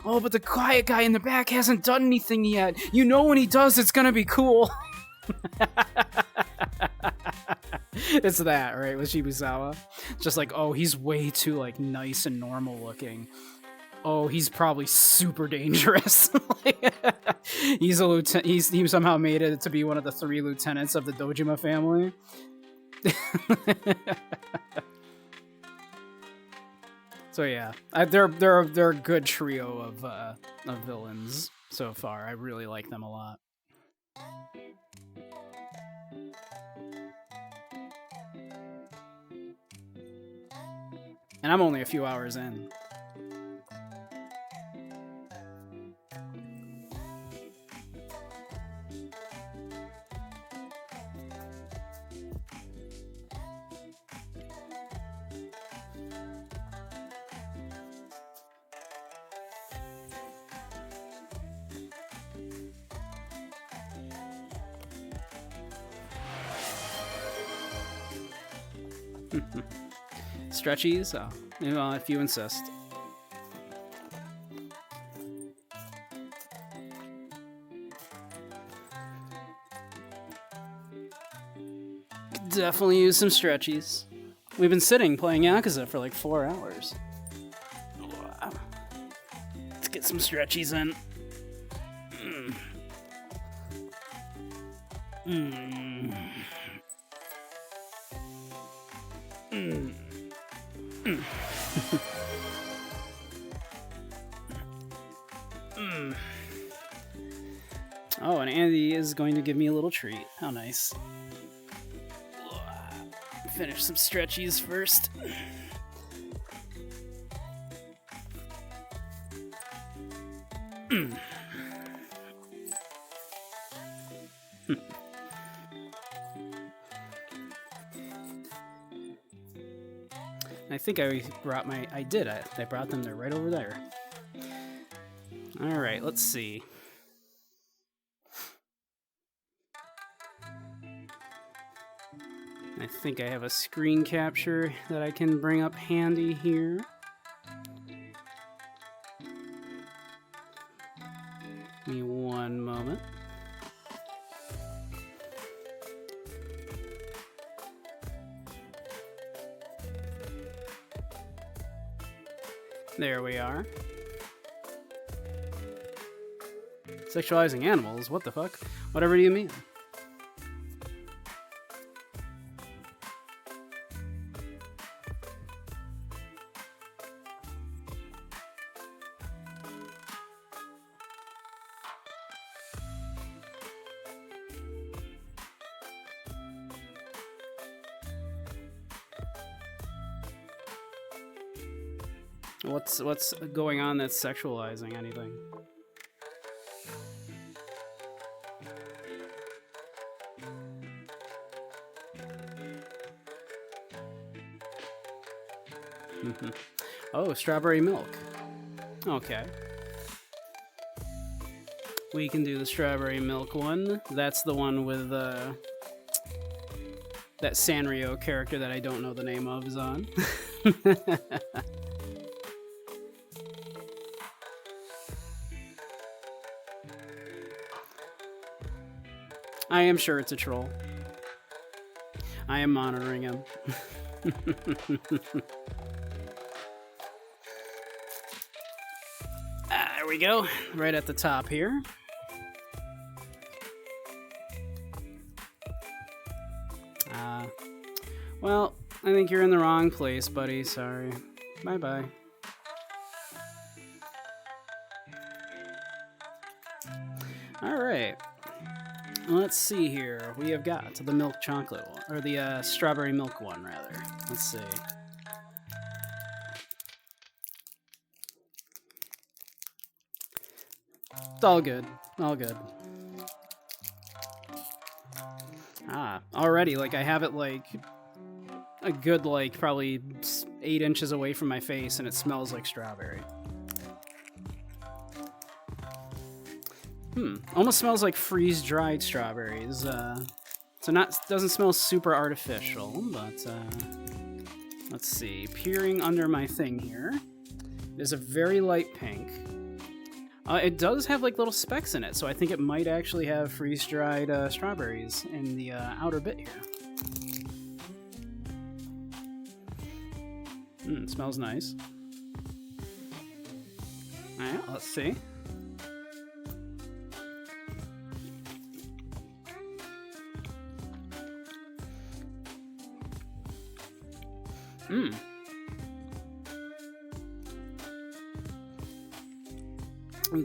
oh, but the quiet guy in the back hasn't done anything yet. When he does, it's gonna be cool. It's that, right, with Shibusawa. Just like, oh, he's way too like nice and normal looking. oh, he's probably super dangerous. He's a lieutenant. He somehow made it to be one of the 3 lieutenants of the Dojima family. So yeah, they're a good trio of villains so far. I really like them a lot. And I'm only a few hours in. Stretchies? Oh, well, if you insist. Could definitely use some stretchies. We've been sitting playing Yakuza for like 4 hours. Wow. Let's get some stretchies in. Oh, and Andy is going to give me a little treat. How nice. Finish some stretchies first. I think I brought my... I did. I brought them. They're right over there. Alright, let's see. I think I have a screen capture that I can bring up handy here. Give me one moment. There we are. Sexualizing animals? What the fuck? Whatever do you mean? What's going on that's sexualizing anything? Oh, strawberry milk. Okay. We can do the strawberry milk one. That's the one with that Sanrio character that I don't know the name of is on. I am sure it's a troll. I am monitoring him. There we go. Right at the top here. Well, I think you're in the wrong place, buddy. Sorry. Bye-bye. Alright. Let's see here. We have got the milk chocolate one, or the strawberry milk one, rather. Let's see. It's all good. All good. Already, like, I have it, like, a good, like, probably 8 inches away from my face, and it smells like strawberry. Almost smells like freeze-dried strawberries. So doesn't smell super artificial, but let's see. Peering under my thing here, there's a very light pink. It does have like little specks in it, so I think it might actually have freeze-dried strawberries in the outer bit here. It smells nice. Alright, let's see.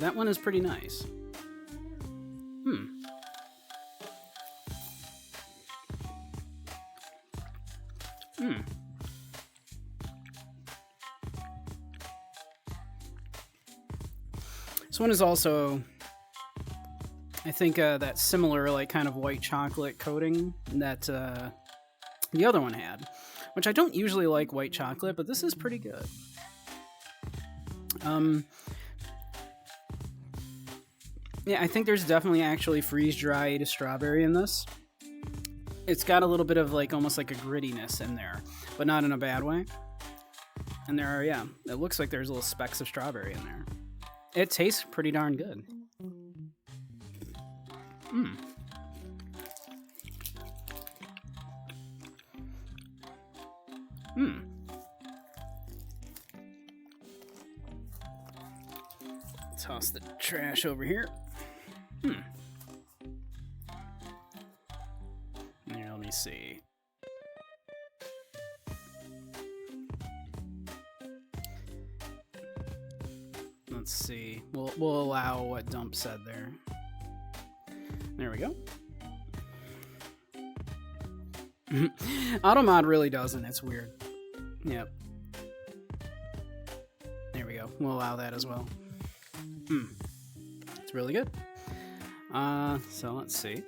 That one is pretty nice. This one is also, I think, that similar, like, kind of white chocolate coating that the other one had. Which I don't usually like white chocolate, but this is pretty good. Yeah, I think there's definitely actually freeze-dried strawberry in this. It's got a little bit of, like, almost like a grittiness in there, but not in a bad way. And there are, yeah, it looks like there's little specks of strawberry in there. It tastes pretty darn good. Toss the trash over here. Here, let me see. Let's see. We'll allow what Dump said there. There we go. Automod really doesn't. It's weird. Yep. There we go. We'll allow that as well. It's really good. So let's see.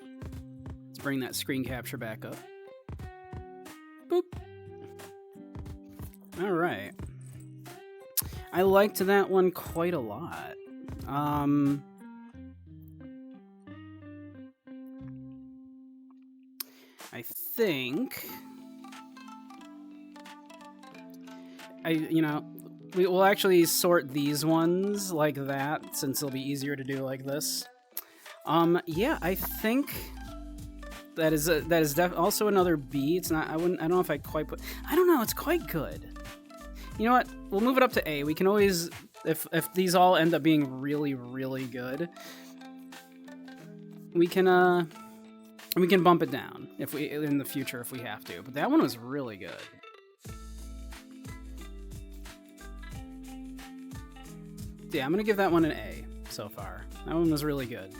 Let's bring that screen capture back up. Boop. All right. I liked that one quite a lot. I think we'll actually sort these ones like that since it'll be easier to do like this. Yeah, I think that is also another B. It's not. I don't know if I quite put. I don't know. It's quite good. You know what? We'll move it up to A. We can always, if these all end up being really, really good, we can bump it down if we in the future if we have to. But that one was really good. Yeah, I'm gonna give that one an A so far. That one was really good.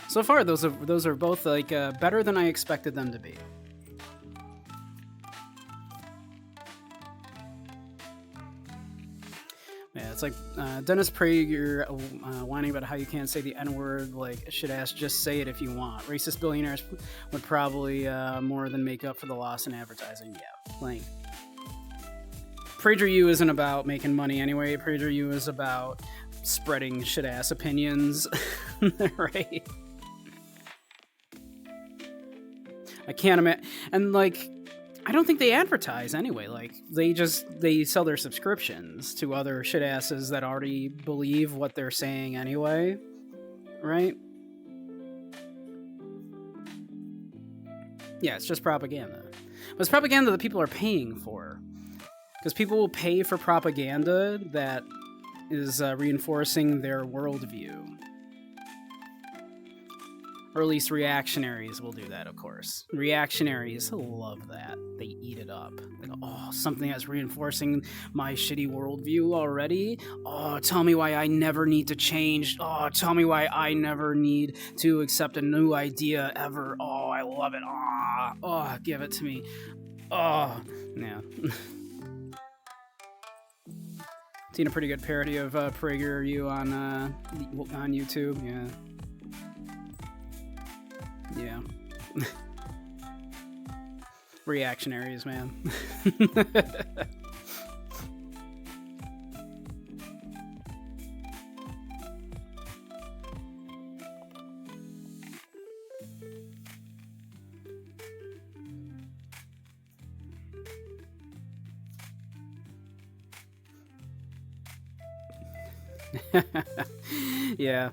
So far, those are both like better than I expected them to be. Yeah, it's like Dennis Prager whining about how you can't say the N-word. Like, shit ass, just say it if you want. Racist billionaires would probably more than make up for the loss in advertising. Yeah, like PragerU isn't about making money anyway. PragerU is about spreading shit ass opinions, right? I can't imagine, and like, I don't think they advertise anyway. Like, they sell their subscriptions to other shit asses that already believe what they're saying anyway, right? Yeah, it's just propaganda. But it's propaganda that people are paying for. Because people will pay for propaganda that is reinforcing their worldview. Or at least reactionaries will do that, of course. Reactionaries love that. They eat it up. They go, oh, something that's reinforcing my shitty worldview already? Oh, tell me why I never need to change. Oh, tell me why I never need to accept a new idea ever. Oh, I love it. Oh, give it to me. Oh, yeah. Seen a pretty good parody of PragerU on YouTube, yeah. Yeah. Reactionaries, man. Yeah.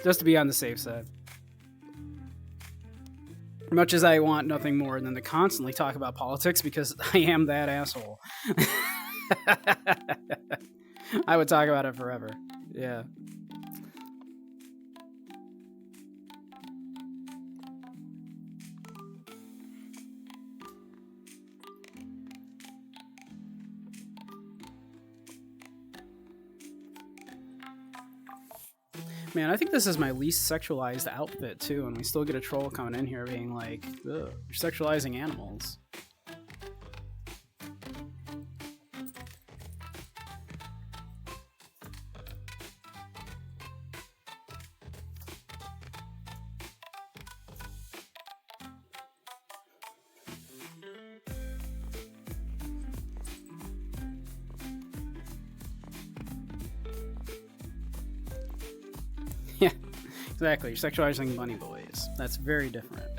Just to be on the safe side. Much as I want nothing more than to constantly talk about politics because I am that asshole. I would talk about it forever. Yeah. Man, I think this is my least sexualized outfit, too, and we still get a troll coming in here being like, ugh, you're sexualizing animals. Yeah, exactly. You're sexualizing bunny boys. That's very different.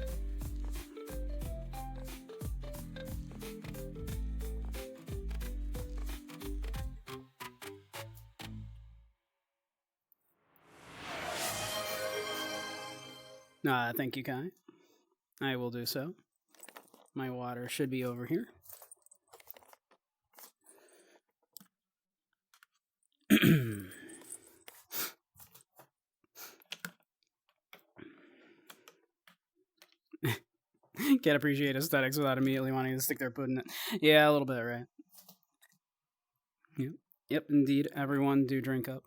Thank you, Kai. I will do so. My water should be over here. Can't appreciate aesthetics without immediately wanting to stick their foot in it. Yeah, a little bit, right? Yep. Yep, indeed. Everyone do drink up.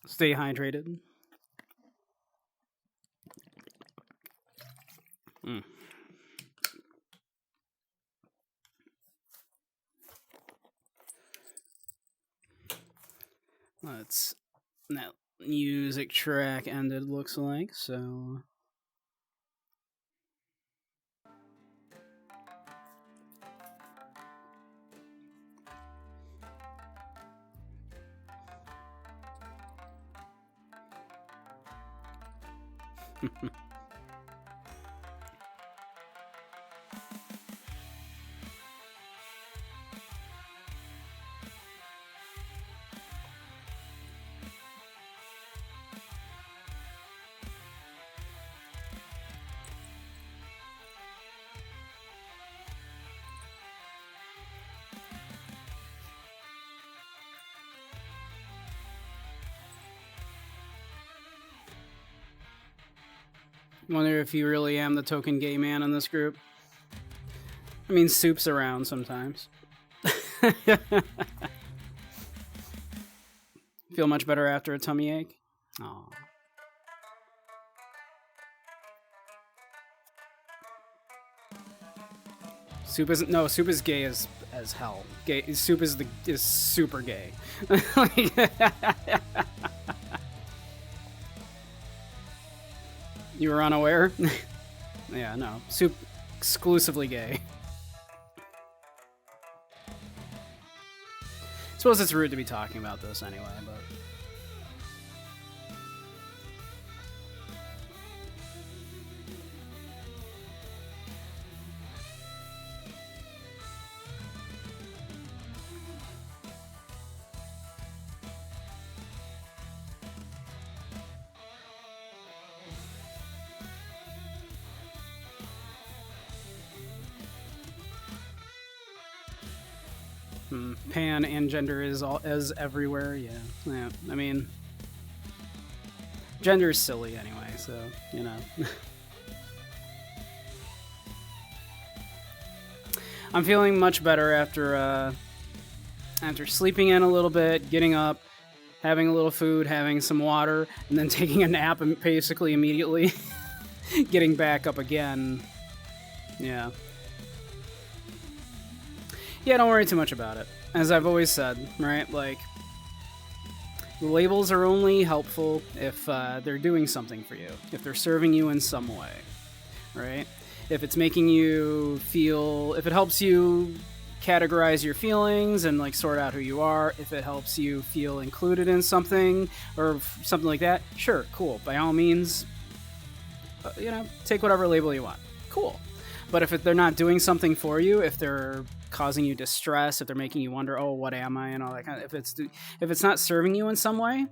Stay hydrated. Mm. Let's... That music track ended, looks like, so... Wonder if you really am the token gay man in this group. I mean, Soup's around sometimes. Feel much better after a tummy ache? Aw. Soup isn't. No, Soup is gay as hell. Gay. Soup is super gay. You were unaware? Yeah, no. Soup exclusively gay. I suppose it's rude to be talking about this anyway, but... Pan and gender is everywhere, yeah. I mean, gender is silly anyway, so, you know. I'm feeling much better after sleeping in a little bit, getting up, having a little food, having some water, and then taking a nap and basically immediately getting back up again. Yeah. Yeah, don't worry too much about it. As I've always said, right? Like, labels are only helpful if they're doing something for you, if they're serving you in some way, right? If it's making you feel, if it helps you categorize your feelings and like sort out who you are, if it helps you feel included in something or something like that, sure, cool. By all means, you know, take whatever label you want. Cool. But if they're not doing something for you, if they're causing you distress, if they're making you wonder, oh, what am I, and all that kind of, if it's not serving you in some way,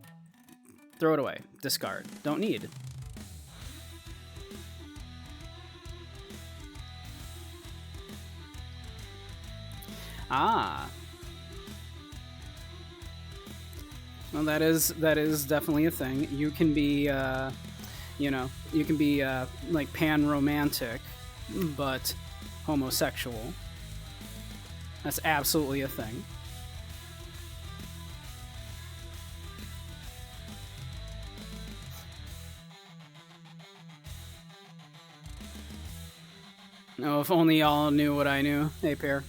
throw it away, discard, don't need. Ah, Well, that is definitely a thing. You can be, you know, you can be like pan-romantic, but homosexual. That's absolutely a thing. Oh, if only y'all knew what I knew. Hey, pair.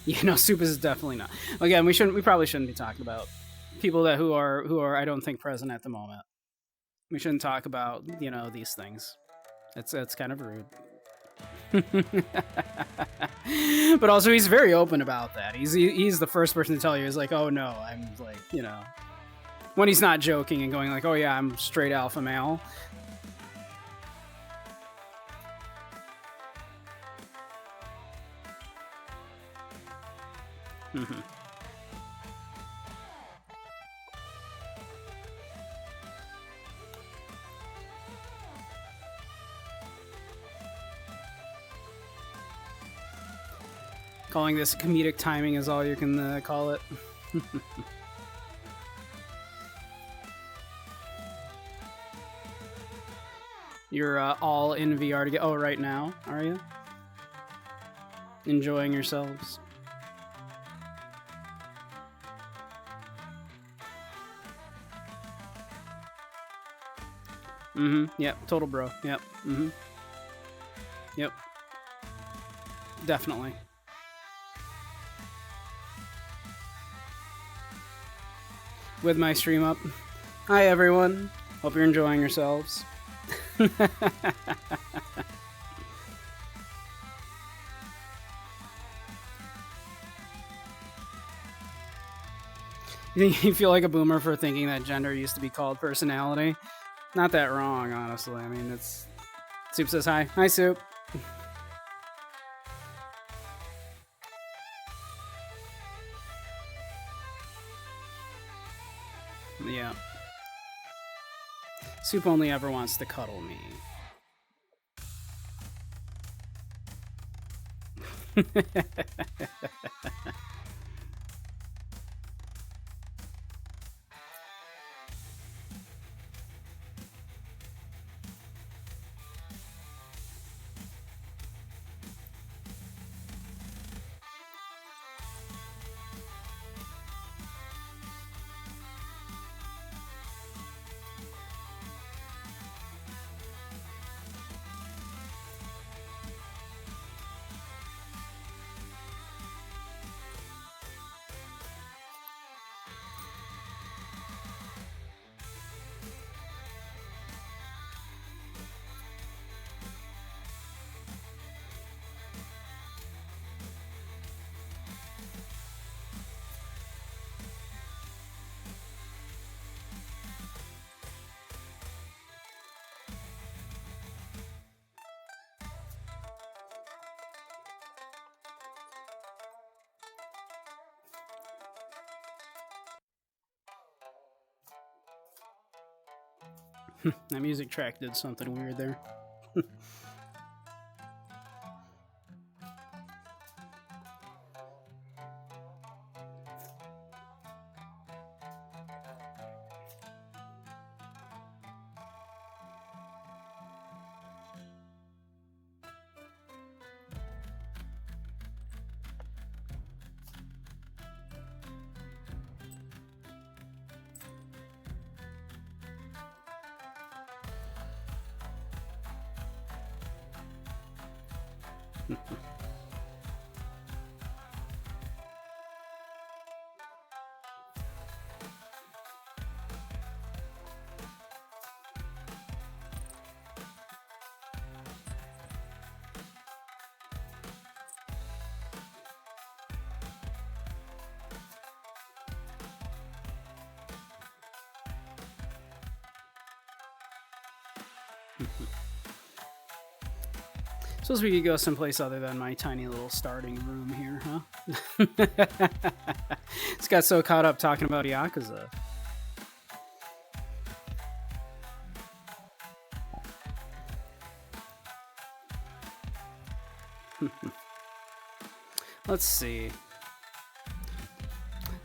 Yeah, no, soup is definitely not. Again, we probably shouldn't be talking about people that who are I don't think present at the moment. We shouldn't talk about, you know, these things. It's kind of rude. But also he's very open about that. He's the first person to tell you, he's like, oh no, I'm like, you know, when he's not joking and going like, oh yeah, I'm straight alpha male. Mm-hmm. Calling this comedic timing is all you can call it. You're all in VR to get. Oh, right now, are you? Enjoying yourselves? Mm-hmm. Yep. Total bro. Yep. Mm-hmm. Yep. Definitely. With my stream up. Hi everyone. Hope you're enjoying yourselves. You feel like a boomer for thinking that gender used to be called personality? Not that wrong, honestly. I mean, it's... Soup says hi. Hi, Soup. Yeah. Soup only ever wants to cuddle me. That music track did something weird there. Suppose we could go someplace other than my tiny little starting room here, huh? Just got so caught up talking about Yakuza. Let's see.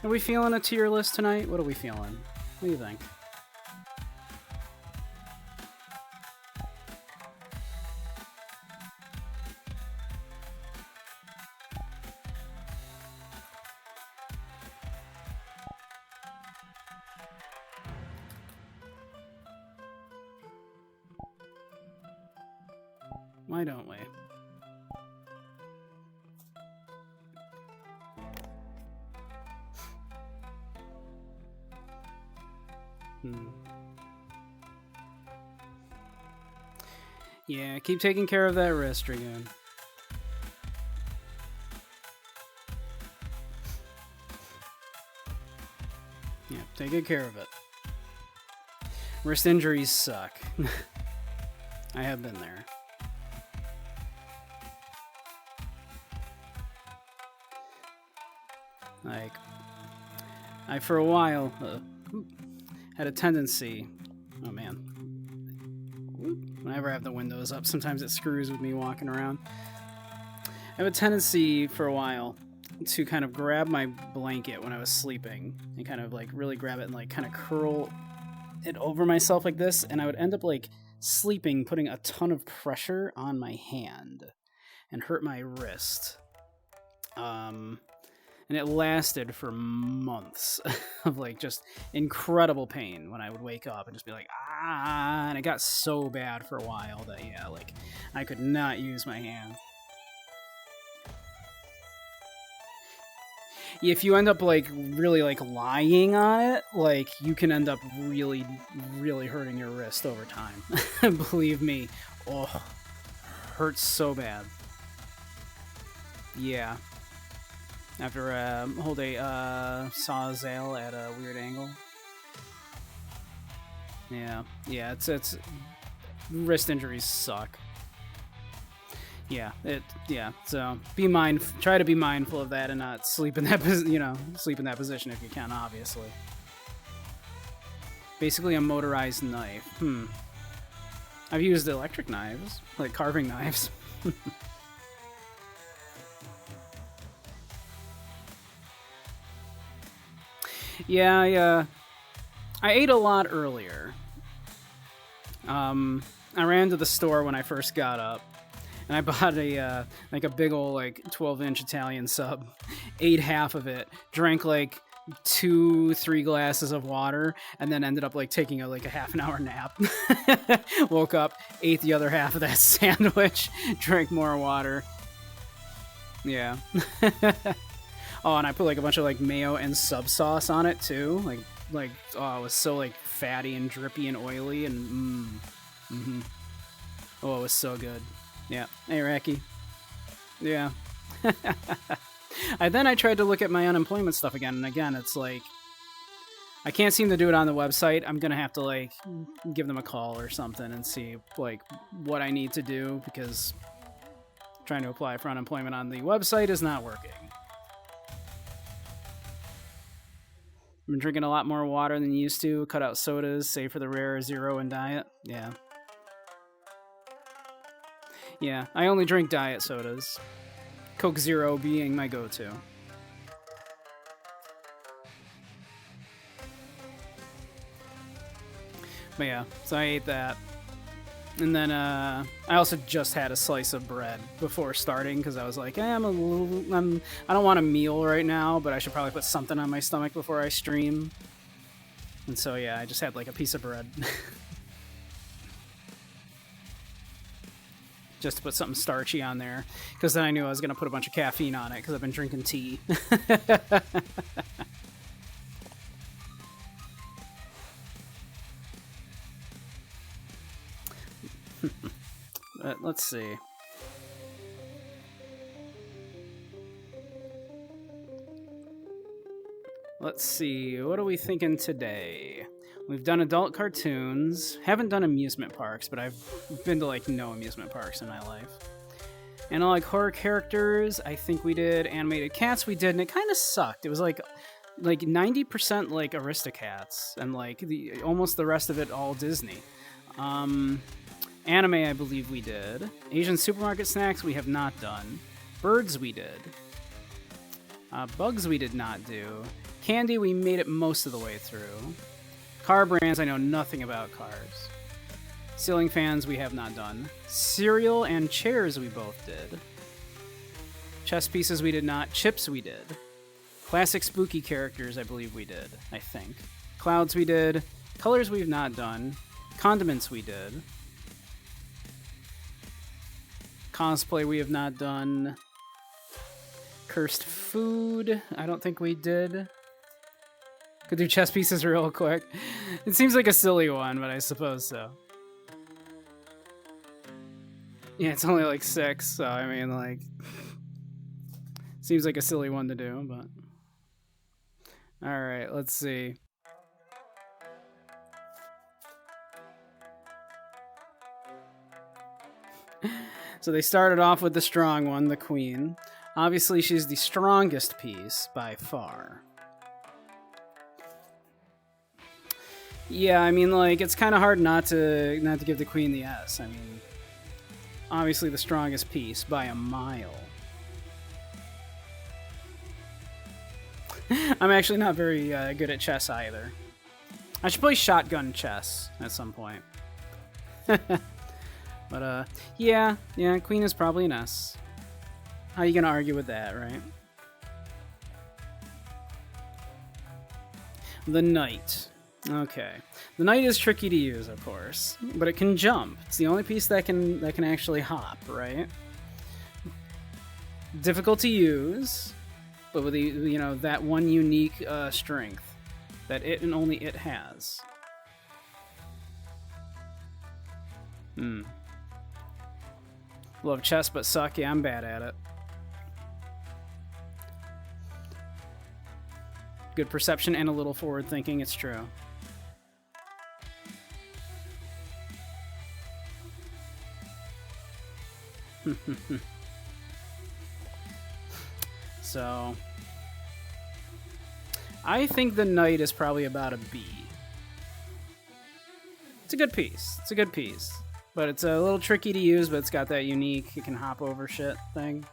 Are we feeling a tier list tonight? What are we feeling? What do you think? Why don't we? Yeah, keep taking care of that wrist, Dragoon. Yeah, take good care of it. Wrist injuries suck. I have been there. Like, I for a while had a tendency. Oh man. Whenever I have the windows up, sometimes it screws with me walking around. I have a tendency for a while to kind of grab my blanket when I was sleeping and kind of like really grab it and like kind of curl it over myself like this, and I would end up like sleeping, putting a ton of pressure on my hand and hurt my wrist. And it lasted for months of like just incredible pain when I would wake up and just be like, ah, and it got so bad for a while that, yeah, like I could not use my hand. If you end up like really like lying on it, like you can end up really, really hurting your wrist over time. Believe me. Oh, hurts so bad. Yeah. After hold a sawzall at a weird angle. Yeah, it's wrist injuries suck. Yeah, so try to be mindful of that and not sleep in that sleep in that position if you can, obviously. Basically a motorized knife. I've used electric knives, like carving knives. Yeah. I ate a lot earlier. I ran to the store when I first got up, and I bought a like a big old like 12-inch Italian sub. Ate half of it, drank like 2-3 glasses of water, and then ended up like taking a half an hour nap. Woke up, ate the other half of that sandwich, drank more water. Yeah. Oh, and I put like a bunch of like mayo and sub sauce on it too. Like oh, it was so like fatty and drippy and oily and Oh, it was so good. Yeah. Hey, Racky. Yeah. Then I tried to look at my unemployment stuff again, and again, it's like I can't seem to do it on the website. I'm gonna have to like give them a call or something and see like what I need to do, because trying to apply for unemployment on the website is not working. I've been drinking a lot more water than used to. Cut out sodas, save for the rare zero in diet. Yeah. Yeah, I only drink diet sodas. Coke Zero being my go-to. But yeah, so I ate that. And then I also just had a slice of bread before starting, because I was like, I don't want a meal right now, but I should probably put something on my stomach before I stream. And so yeah, I just had like a piece of bread. Just to put something starchy on there, because then I knew I was going to put a bunch of caffeine on it, because I've been drinking tea. Let's see. Let's see, what are we thinking today? We've done adult cartoons, haven't done amusement parks, but I've been to like no amusement parks in my life. And like horror characters, I think we did animated cats, we did, and it kind of sucked. It was like 90% like Aristocats, and like almost the rest of it all Disney. Anime, I believe we did. Asian supermarket snacks, we have not done. Birds, we did. Bugs, we did not do. Candy, we made it most of the way through. Car brands, I know nothing about cars. Ceiling fans, we have not done. Cereal and chairs, we both did. Chess pieces, we did not. Chips, we did. Classic spooky characters, I believe we did. I think. Clouds, we did. Colors, we've not done. Condiments, we did. Cosplay, we have not done. Cursed food, I don't think we did. Could do chess pieces real quick. It seems like a silly one, but I suppose so. Yeah, it's only like 6, so I mean, like, seems like a silly one to do, but. Alright, let's see. So they started off with the strong one, the queen. Obviously, she's the strongest piece by far. Yeah, I mean, like, it's kind of hard not to give the queen the S. I mean, obviously the strongest piece by a mile. I'm actually not very good at chess either. I should play shotgun chess at some point. But, yeah, queen is probably an S. How are you gonna argue with that, right? The knight. Okay. The knight is tricky to use, of course, but it can jump. It's the only piece that can actually hop, right? Difficult to use, but with the, that one unique strength that it and only it has. Love chess, but suck. Yeah, I'm bad at it. Good perception and a little forward thinking, it's true. So, I think the knight is probably about a B. It's a good piece. It's a good piece. But it's a little tricky to use, but it's got that unique, it can hop over shit thing.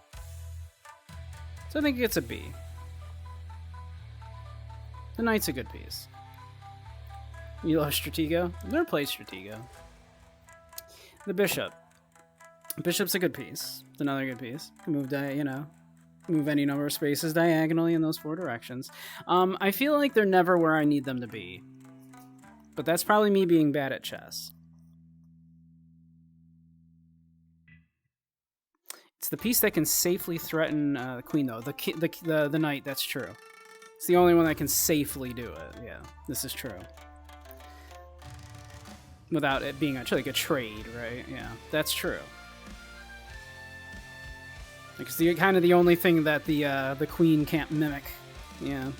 So I think it gets a B. The knight's a good piece. You love Stratego? I've never played Stratego. The bishop. Bishop's a good piece. It's another good piece. Can move, move any number of spaces diagonally in those 4 directions. I feel like they're never where I need them to be. But that's probably me being bad at chess. It's the piece that can safely threaten the queen, though. The knight, that's true. It's the only one that can safely do it. Yeah, this is true. Without it being actually like a trade, right? Yeah, that's true. Like, it's kind of the only thing that the queen can't mimic. Yeah.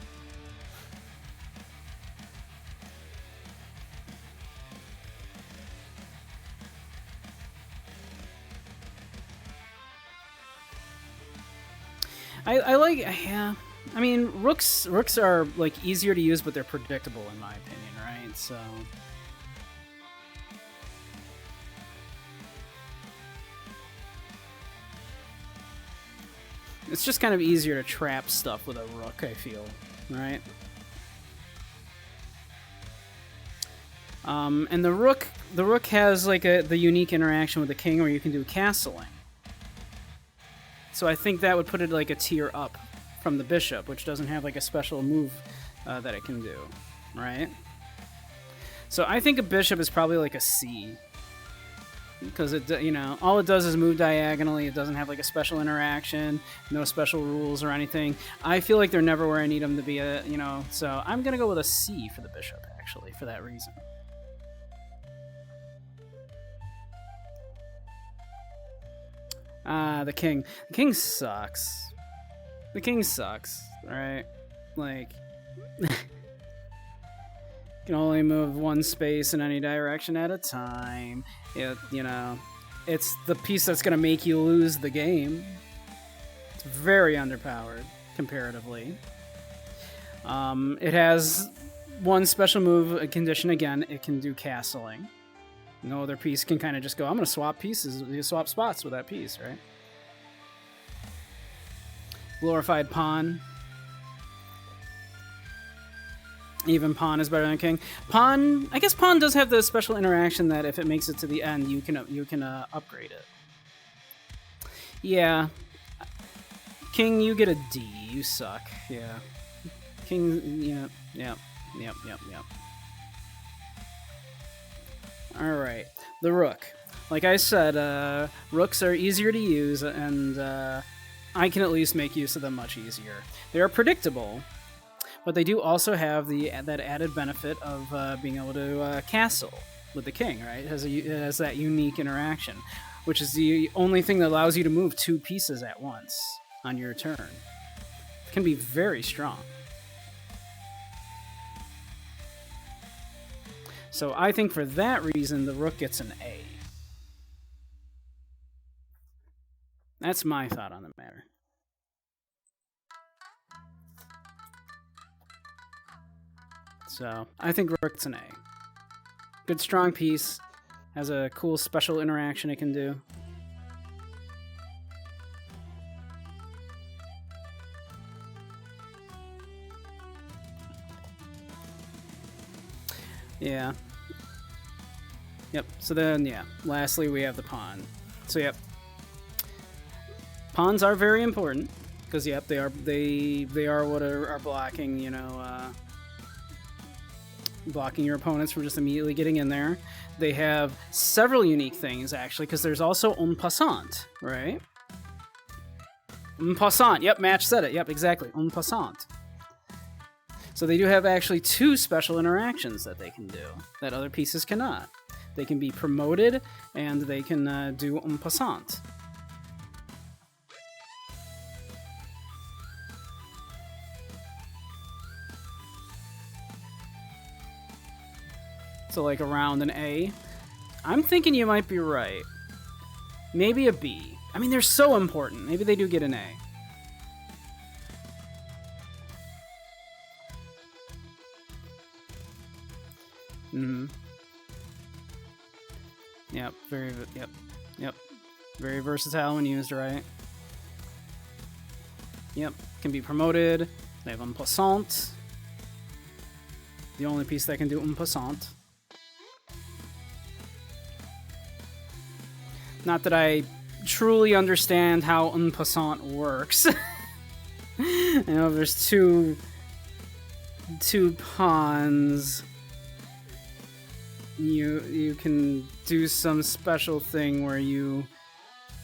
Yeah. I mean, rooks are like easier to use, but they're predictable in my opinion, right? So it's just kind of easier to trap stuff with a rook, I feel, right? And the rook has like the unique interaction with the king where you can do castling. So I think that would put it like a tier up from the bishop, which doesn't have like a special move that it can do, right? So I think a bishop is probably like a C, because it, all it does is move diagonally. It doesn't have like a special interaction, no special rules or anything. I feel like they're never where I need them to be. So I'm gonna go with a C for the bishop, actually, for that reason. The king. The king sucks. The king sucks, right? Like, can only move 1 space in any direction at a time. It's the piece that's going to make you lose the game. It's very underpowered, comparatively. It has 1 special move, a condition again, it can do castling. No other piece can kind of just go, I'm going to swap pieces, you swap spots with that piece, right? Glorified pawn. Even pawn is better than king. Pawn, I guess pawn does have the special interaction that if it makes it to the end, you can upgrade it. Yeah. King, you get a D. You suck. Yeah. King, yep. Alright. The rook. Like I said, rooks are easier to use, and I can at least make use of them much easier. They are predictable, but they do also have that added benefit of being able to castle with the king, right? It has that unique interaction, which is the only thing that allows you to move 2 pieces at once on your turn. It can be very strong. So I think for that reason, the rook gets an A. That's my thought on the matter. So I think rook's an A. Good strong piece. Has a cool special interaction it can do. Yeah. Yep. So then, yeah. Lastly, we have the pawn. So, yep. Pawns are very important because, yep, they are what are blocking. Blocking your opponents from just immediately getting in there. They have several unique things actually, because there's also en passant, right? En passant. Yep, Match said it. Yep, exactly. En passant. So they do have actually 2 special interactions that they can do that other pieces cannot. They can be promoted, and they can do en passant. So like around an A. I'm thinking you might be right. Maybe a B. I mean, they're so important. Maybe they do get an A. Yep, yep. Very versatile when used right. Yep, can be promoted. They have en passant. The only piece that can do en passant. Not that I truly understand how en passant works. I know there's two pawns. You can do some special thing where you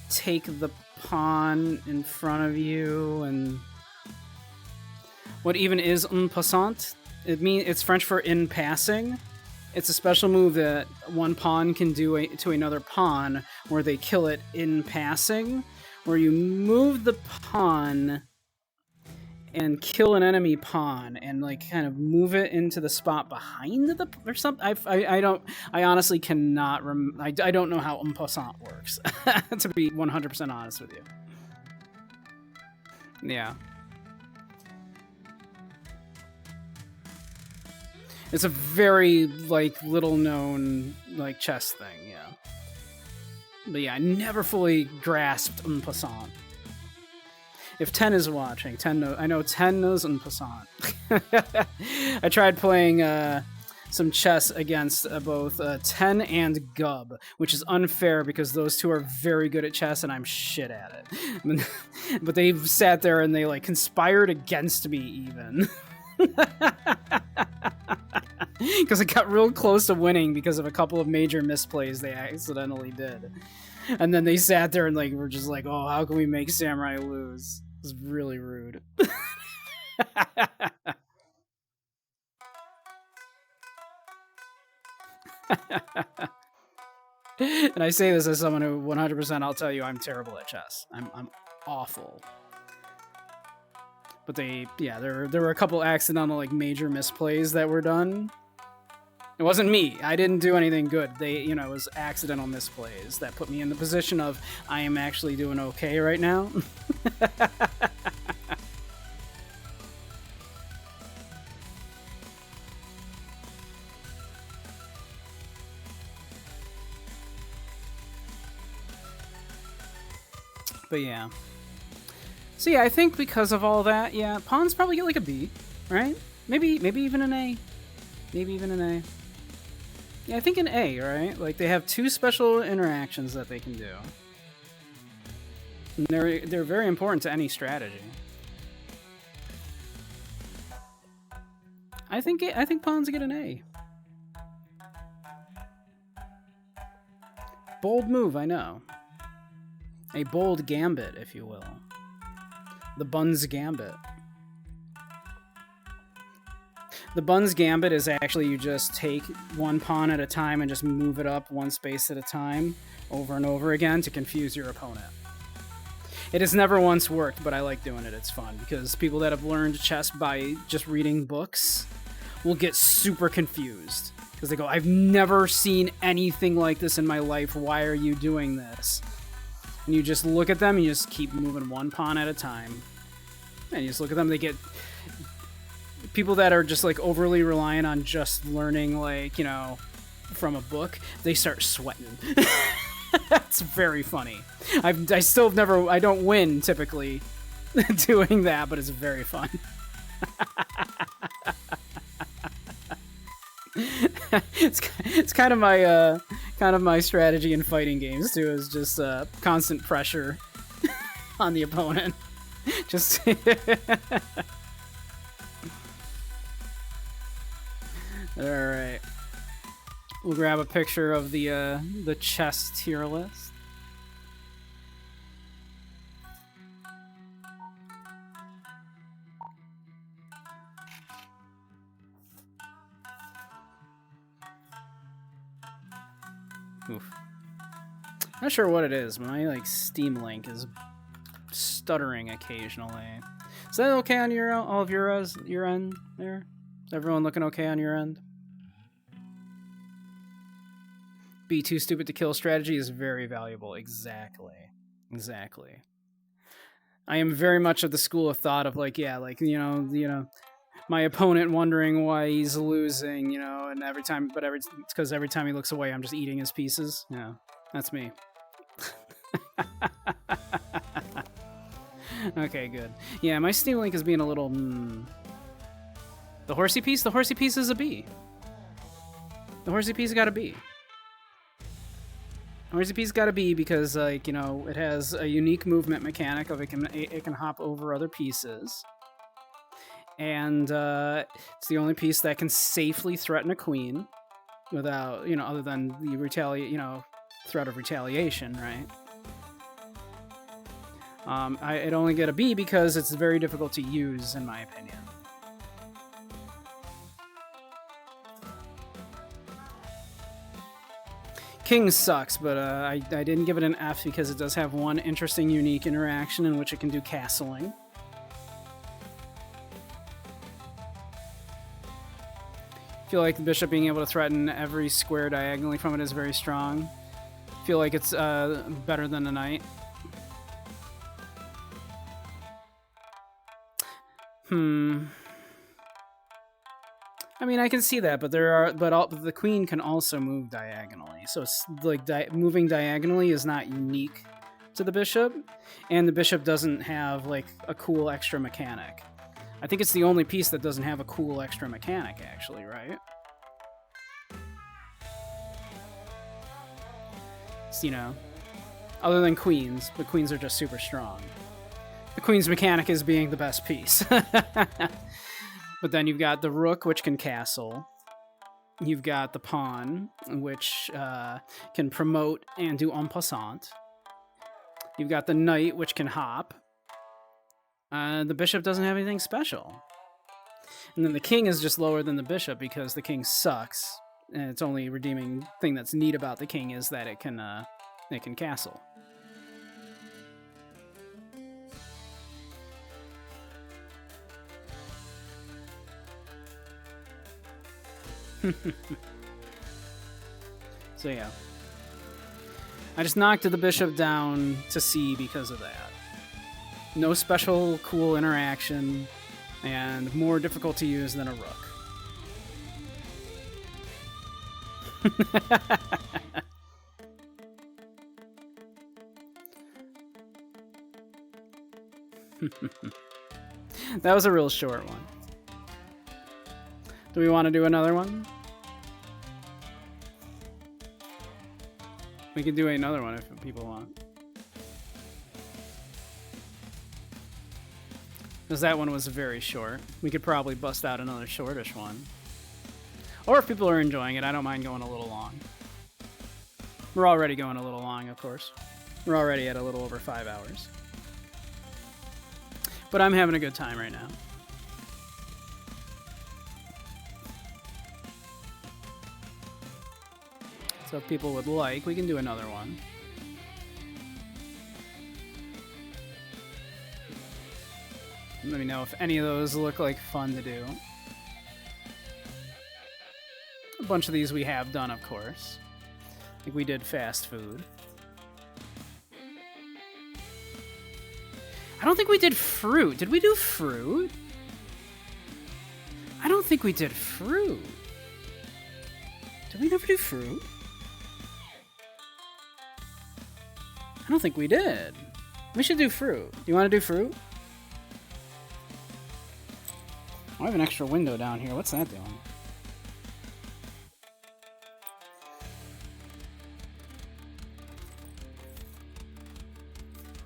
take the pawn in front of you, and what even is en passant? It's French for in passing. It's a special move that one pawn can do to another pawn where they kill it in passing, where you move the pawn and kill an enemy pawn and like kind of move it into the spot behind the or something. I honestly cannot I don't know how en passant works to be 100% honest with you. Yeah. It's a very, like, little-known, like, chess thing, yeah. But yeah, I never fully grasped en passant. If 10 is watching, I know 10 knows en passant. I tried playing some chess against both 10 and Gub, which is unfair because those two are very good at chess and I'm shit at it. But they sat there and they, like, conspired against me, even. Because it got real close to winning because of a couple of major misplays they accidentally did. And then they sat there and like were just like, oh, how can we make Samurai lose? It was really rude. And I say this as someone who 100% I'll tell you I'm terrible at chess. I'm awful. But there were a couple accidental like major misplays that were done. It wasn't me. I didn't do anything good. It was accidental misplays that put me in the position of I am actually doing okay right now. But yeah. So yeah, I think because of all that, yeah, pawns probably get like a B, right? Maybe even an A. Maybe even an A. Yeah, I think an A, right? Like, they have 2 special interactions that they can do. And they're very important to any strategy. I think pawns get an A. Bold move, I know. A bold gambit, if you will. The Bun's Gambit. The Bun's Gambit is actually you just take 1 pawn at a time and just move it up 1 space at a time over and over again to confuse your opponent. It has never once worked, but I like doing it. It's fun because people that have learned chess by just reading books will get super confused because they go, I've never seen anything like this in my life. Why are you doing this? And you just look at them and you just keep moving 1 pawn at a time. And you just look at them, they get... People that are just, like, overly reliant on just learning, like, you know, from a book, they start sweating. That's very funny. I still have never... I don't win, typically, doing that, but it's very fun. It's kind of my strategy in fighting games too, is just constant pressure on the opponent. Just all right. We'll grab a picture of the chess tier list. Oof. Not sure what it is. My like Steam Link is stuttering occasionally. Is that okay on all of your end there? Is everyone looking okay on your end? Be too stupid to kill strategy is very valuable. Exactly. I am very much of the school of thought of like, yeah, like you know, my opponent wondering why he's losing, you know, and it's because every time he looks away, I'm just eating his pieces. Yeah, that's me. Okay, good. Yeah, my Steam Link is being a little. The horsey piece is a B. The horsey piece got a B. Horsey piece got a B because, like, you know, it has a unique movement mechanic of it can hop over other pieces. And it's the only piece that can safely threaten a queen without, you know, other than the threat of retaliation, right? It only get a B because it's very difficult to use, in my opinion. King sucks, but I didn't give it an F because it does have 1 interesting, unique interaction in which it can do castling. Feel like the bishop being able to threaten every square diagonally from it is very strong. Feel like it's better than the knight. I mean, I can see that, but the queen can also move diagonally. So it's like moving diagonally is not unique to the bishop, and the bishop doesn't have like a cool extra mechanic. I think it's the only piece that doesn't have a cool extra mechanic, actually, right? You know, other than queens, but queens are just super strong. The queen's mechanic is being the best piece. But then you've got the rook, which can castle. You've got the pawn, which can promote and do en passant. You've got the knight, which can hop. The bishop doesn't have anything special. And then the king is just lower than the bishop because the king sucks. And its only redeeming thing that's neat about the king is that it can castle. So yeah. I just knocked the bishop down to C because of that. No special cool interaction, and more difficult to use than a rook. That was a real short one. Do we want to do another one? We could do another one if people want. Because that one was very short. We could probably bust out another shortish one. Or if people are enjoying it, I don't mind going a little long. We're already going a little long, of course. We're already at a little over 5 hours. But I'm having a good time right now. So if people would like, we can do another one. Let me know if any of those look like fun to do. A bunch of these we have done, of course. Like we did fast food. I don't think we did fruit. Did we do fruit? I don't think we did fruit. Did we never do fruit? I don't think we did. We should do fruit. Do you want to do fruit? I have an extra window down here. What's that doing?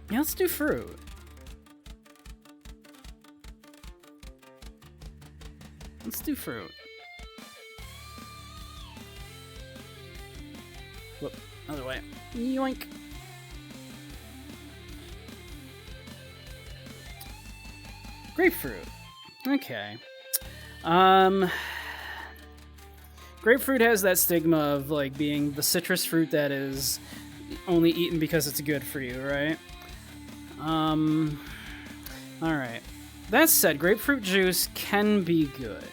Yeah, let's do fruit. Let's do fruit. Whoop, other way. Yoink. Grapefruit. Okay. Grapefruit has that stigma of like being the citrus fruit that is only eaten because it's good for you, right? Alright. That said, grapefruit juice can be good.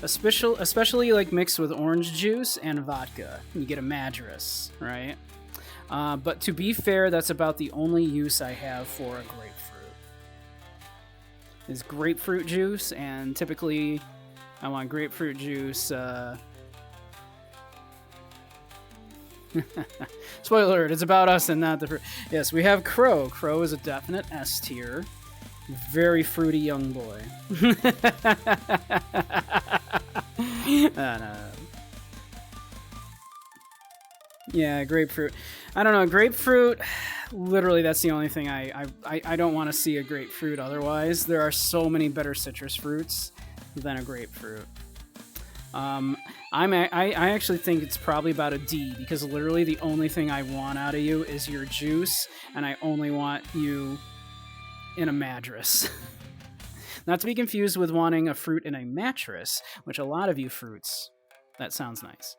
Especially like mixed with orange juice and vodka. You get a madras, right? But to be fair, that's about the only use I have for a grapefruit. Is grapefruit juice, and typically I want grapefruit juice. Spoiler alert, it's about us and not the fruit. Yes, we have Crow. Crow is a definite S tier. Very fruity young boy. No. Yeah, grapefruit. I don't know, grapefruit, literally that's the only thing I don't want to see a grapefruit otherwise. There are so many better citrus fruits than a grapefruit. I actually think it's probably about a D, because literally the only thing I want out of you is your juice, and I only want you in a madras. Not to be confused with wanting a fruit in a mattress, which a lot of you fruits, that sounds nice.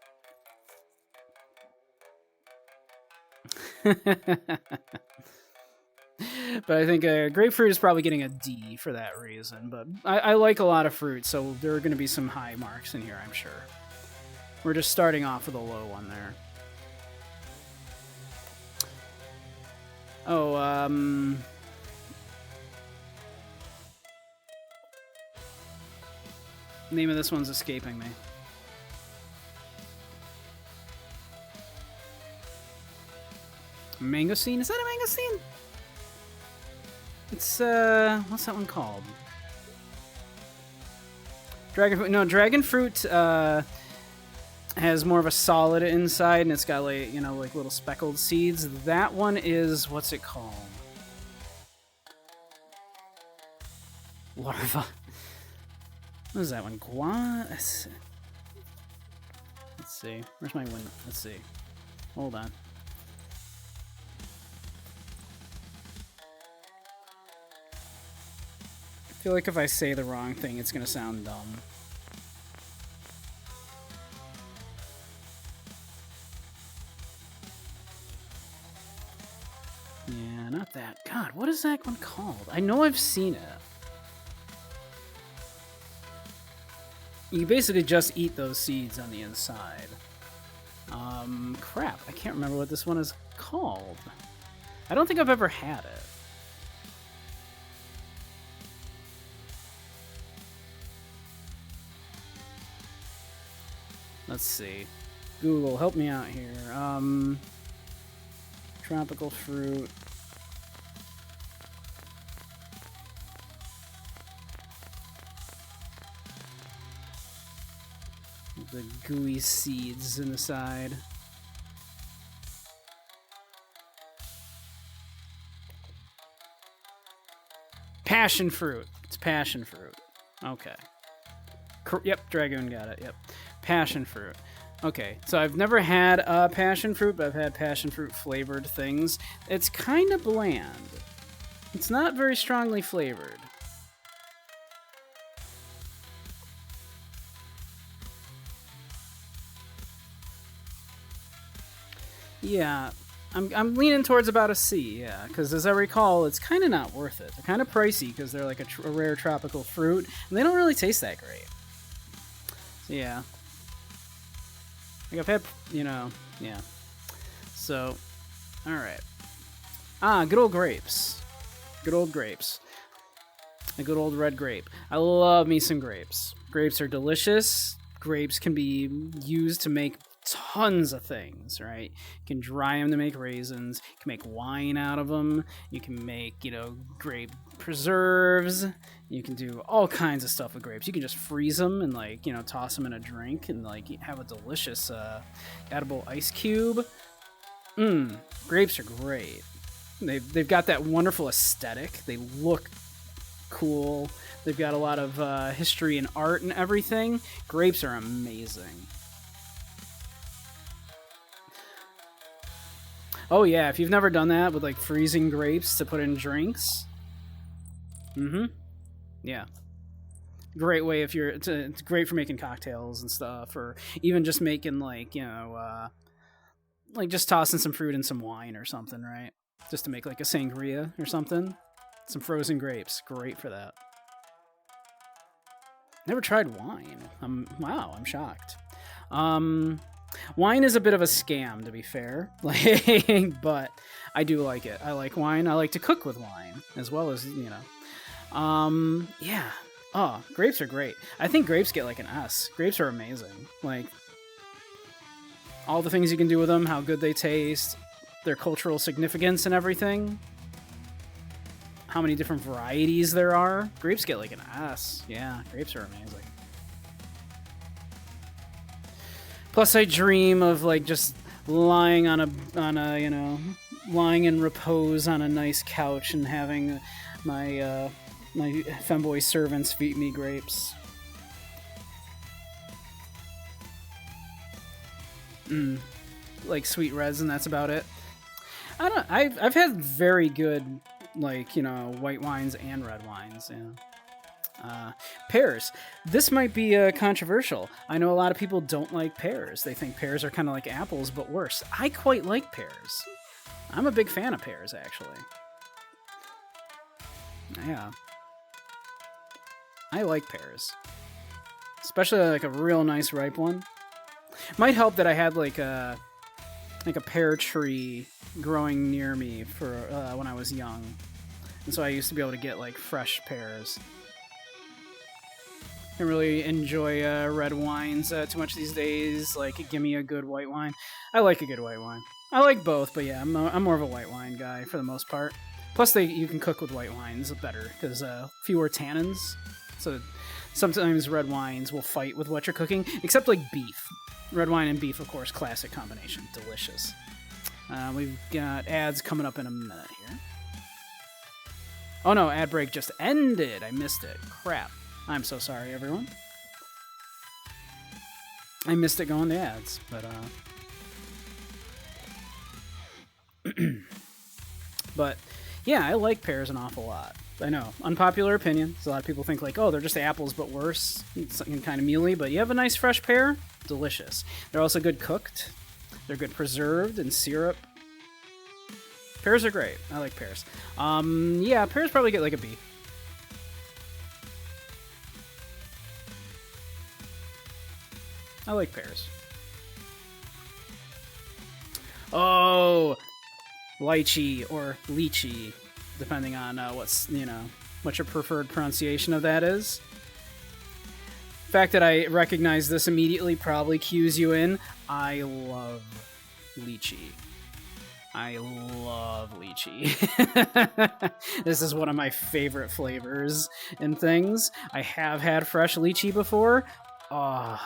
But I think grapefruit is probably getting a D for that reason. But I like a lot of fruit, so there are going to be some high marks in here, I'm sure. We're just starting off with a low one there. Oh, name of this one's escaping me. Mangosteen? Is that a mangosteen? It's, what's that one called? Dragon fruit. No, dragon fruit, has more of a solid inside, and it's got, like, you know, like little speckled seeds. That one is, what's it called? Larva. What is that one? Let's see. Where's my window? Let's see. Hold on. I feel like if I say the wrong thing, it's gonna sound dumb. Yeah, not that. God, what is that one called? I know I've seen it. You basically just eat those seeds on the inside. Crap, I can't remember what this one is called. I don't think I've ever had it. Let's see. Google, help me out here. Tropical fruit. The gooey seeds in the side. Passion fruit. It's passion fruit. Okay. Yep, Dragoon got it. Yep. Passion fruit. Okay, so I've never had passion fruit, but I've had passion fruit flavored things. It's kind of bland. It's not very strongly flavored. Yeah, I'm leaning towards about a C, yeah, because as I recall, it's kind of not worth it. They're kind of pricey because they're like a rare tropical fruit, and they don't really taste that great. So, yeah. Like, I've had, yeah. So, alright. Good old grapes. Good old grapes. A good old red grape. I love me some grapes. Grapes are delicious. Grapes can be used to make tons of things, right? You can dry them to make raisins. You can make wine out of them. You can make, grape preserves. You can do all kinds of stuff with grapes. You can just freeze them and, toss them in a drink and, have a delicious edible ice cube. Grapes are great. They've got that wonderful aesthetic. They look cool. They've got a lot of history and art and everything. Grapes are amazing. Oh yeah, if you've never done that with freezing grapes to put in drinks. Yeah. Great way if it's great for making cocktails and stuff, or even just making just tossing some fruit in some wine or something, right? Just to make a sangria or something. Some frozen grapes, great for that. Never tried wine. Wow, I'm shocked. Wine is a bit of a scam, to be fair, but I do like it. I like wine. I like to cook with wine, as well as, yeah. Oh, grapes are great. I think grapes get an S. Grapes are amazing. All the things you can do with them, how good they taste, their cultural significance and everything. How many different varieties there are. Grapes get an S. Yeah, grapes are amazing. Plus, I dream of just lying on a lying in repose on a nice couch and having my my femboy servants feed me grapes. Sweet reds, and that's about it. I've had very good white wines and red wines. Yeah. Pears. This might be controversial. I know a lot of people don't like pears. They think pears are kind of like apples, but worse. I quite like pears. I'm a big fan of pears, actually. Yeah. I like pears. Especially a real nice ripe one. Might help that I had a pear tree growing near me for when I was young. And so I used to be able to get fresh pears. I really enjoy red wines too much these days. Give me a good white wine. I like a good white wine. I like both, but yeah, I'm more of a white wine guy for the most part. Plus, you can cook with white wines better because fewer tannins. So sometimes red wines will fight with what you're cooking, except beef. Red wine and beef, of course, classic combination. Delicious. We've got ads coming up in a minute here. Oh no, ad break just ended. I missed it. Crap. I'm so sorry, everyone. I missed it going to ads, but but yeah, I like pears an awful lot. I know, unpopular opinion. So a lot of people think oh, they're just apples, but worse. It's something kind of mealy, but you have a nice fresh pear, delicious. They're also good cooked. They're good preserved in syrup. Pears are great. I like pears. Yeah, pears probably get a B. I like pears. Oh, lychee or lychee, depending on what your preferred pronunciation of that is. The fact that I recognize this immediately probably cues you in. I love lychee. I love lychee. This is one of my favorite flavors and things. I have had fresh lychee before. Oh,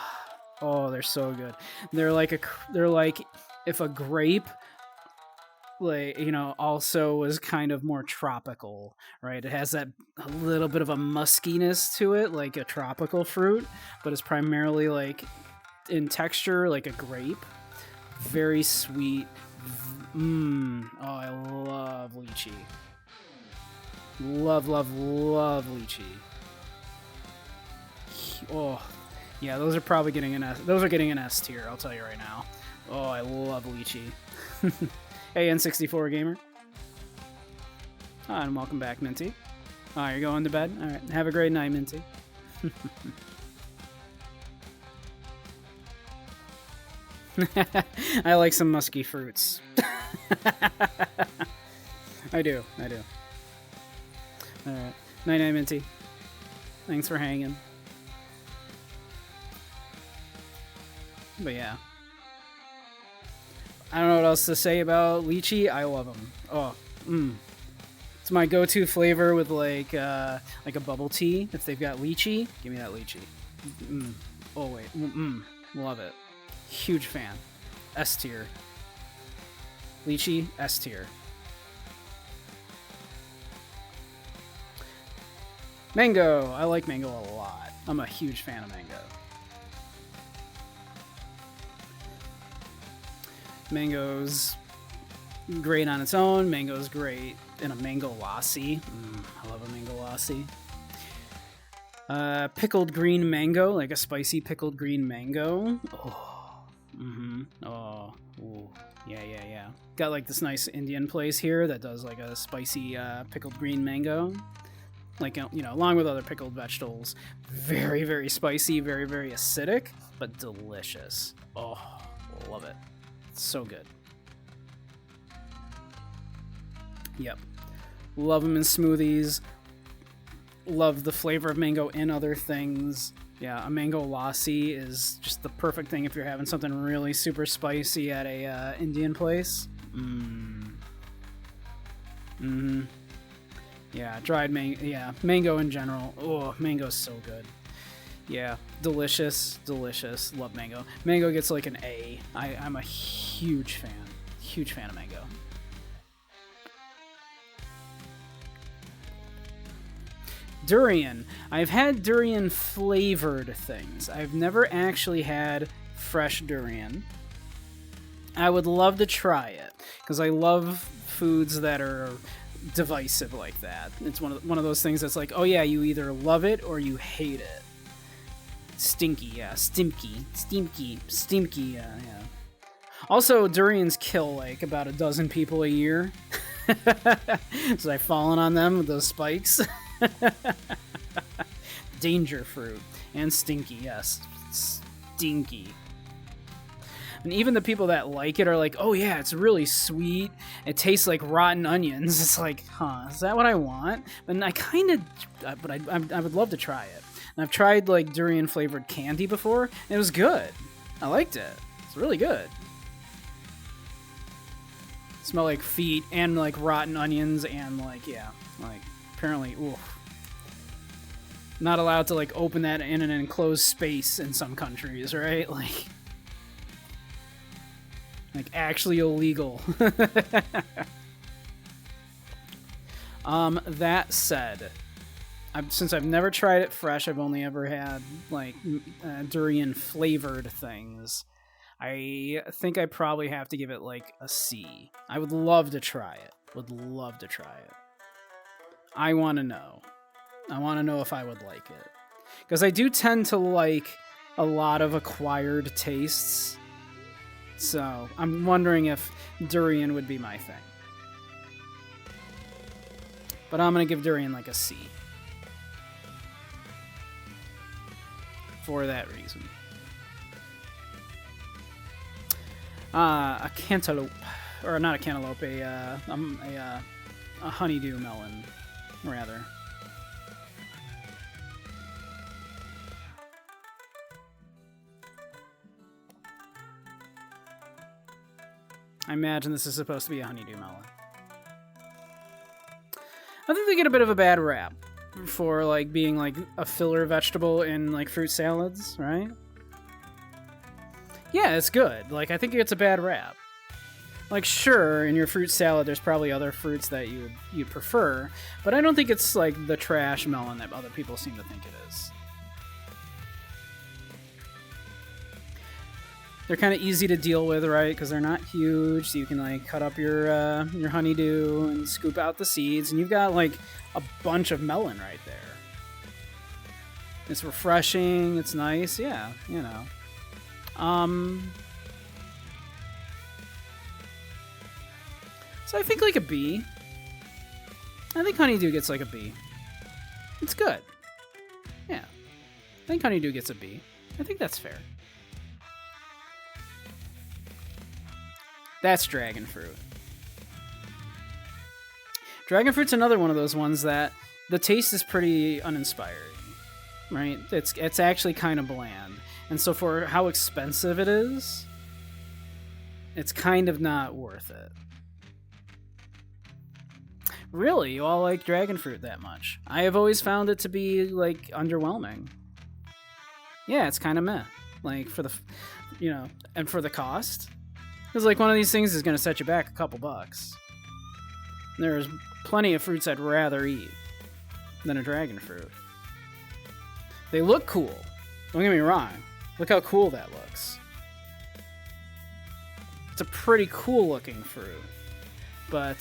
Oh, they're so good. They're like they're like if a grape, like, you know, also was kind of more tropical, right? It has that a little bit of a muskiness to it, like a tropical fruit, but it's primarily like in texture like a grape. Very sweet. Oh, I love lychee. Love, love, love lychee. Oh, yeah, those are probably getting an S. Those are getting an S tier, I'll tell you right now. Oh, I love lychee. Hey, N64 gamer. Hi, and welcome back, Minty. Oh, you're going to bed? All right, have a great night, Minty. I like some musky fruits. I do. Alright. Night night, Minty. Thanks for hanging. But yeah. I don't know what else to say about lychee. I love them. Oh, it's my go-to flavor with like a bubble tea. If they've got lychee, give me that lychee. Oh wait, love it. Huge fan. S tier. Lychee, S tier. Mango. I like mango a lot. I'm a huge fan of mango. Mango's great on its own. Mango's great in a mango lassi. I love a mango lassi. Pickled green mango, like a spicy pickled green mango. Oh. Oh. Ooh. Yeah. Got like this nice Indian place here that does like a spicy pickled green mango. Like, you know, along with other pickled vegetables. Very, very spicy, very, very acidic, but delicious. Oh, love it. So good. Yep. Love them in smoothies. Love the flavor of mango in other things. Yeah, a mango lassi is just the perfect thing if you're having something really super spicy at a Indian place. Yeah, dried mango. Yeah, mango in general. Oh, mango's so good. Yeah, delicious. Love mango. Mango gets like an A. I'm a huge fan. Huge fan of mango. Durian. I've had durian flavored things. I've never actually had fresh durian. I would love to try it because I love foods that are divisive like that. It's one of those things that's like, oh yeah, you either love it or you hate it. Stinky, yeah. Stimky, yeah. Also, durians kill like about a dozen people a year. So I've fallen on them with those spikes. Danger fruit. And stinky, yes. Stinky. And even the people that like it are like, oh yeah, it's really sweet. It tastes like rotten onions. It's like, huh, is that what I want? And I kind of, but I would love to try it. And I've tried like durian flavored candy before, and it was good. I liked it. It's really good. Smell like feet and like rotten onions and like, yeah, like apparently, oof. Not allowed to like open that in an enclosed space in some countries, right? Like actually illegal. That said, since I've never tried it fresh, I've only ever had like durian flavored things. I think I probably have to give it like a C. I would love to try it. I want to know. I want to know if I would like it. Because I do tend to like a lot of acquired tastes. So I'm wondering if durian would be my thing. But I'm going to give durian like a C. For that reason. A cantaloupe. Or not a cantaloupe, a honeydew melon, rather. I imagine this is supposed to be a honeydew melon. I think they get a bit of a bad rap for like being like a filler vegetable in like fruit salads, right? Yeah, it's good. Like, I think it gets a bad rap. Like, sure, in your fruit salad, there's probably other fruits that you prefer, but I don't think it's like the trash melon that other people seem to think it is. They're kind of easy to deal with, right? Because they're not huge, so you can like cut up your honeydew and scoop out the seeds, and you've got like a bunch of melon right there. It's refreshing. It's nice. Yeah, you know. So I think like a B. I think honeydew gets like a B. It's good. Yeah. I think honeydew gets a B. I think that's fair. That's dragon fruit. Dragon fruit's another one of those ones that the taste is pretty uninspiring, right? It's actually kind of bland. And so for how expensive it is, it's kind of not worth it. Really, you all like dragon fruit that much? I have always found it to be like underwhelming. Yeah, it's kind of meh. Like for the, you know, and for the cost, because like one of these things is going to set you back a couple bucks. There's plenty of fruits I'd rather eat than a dragon fruit. They look cool. Don't get me wrong. Look how cool that looks. It's a pretty cool looking fruit. But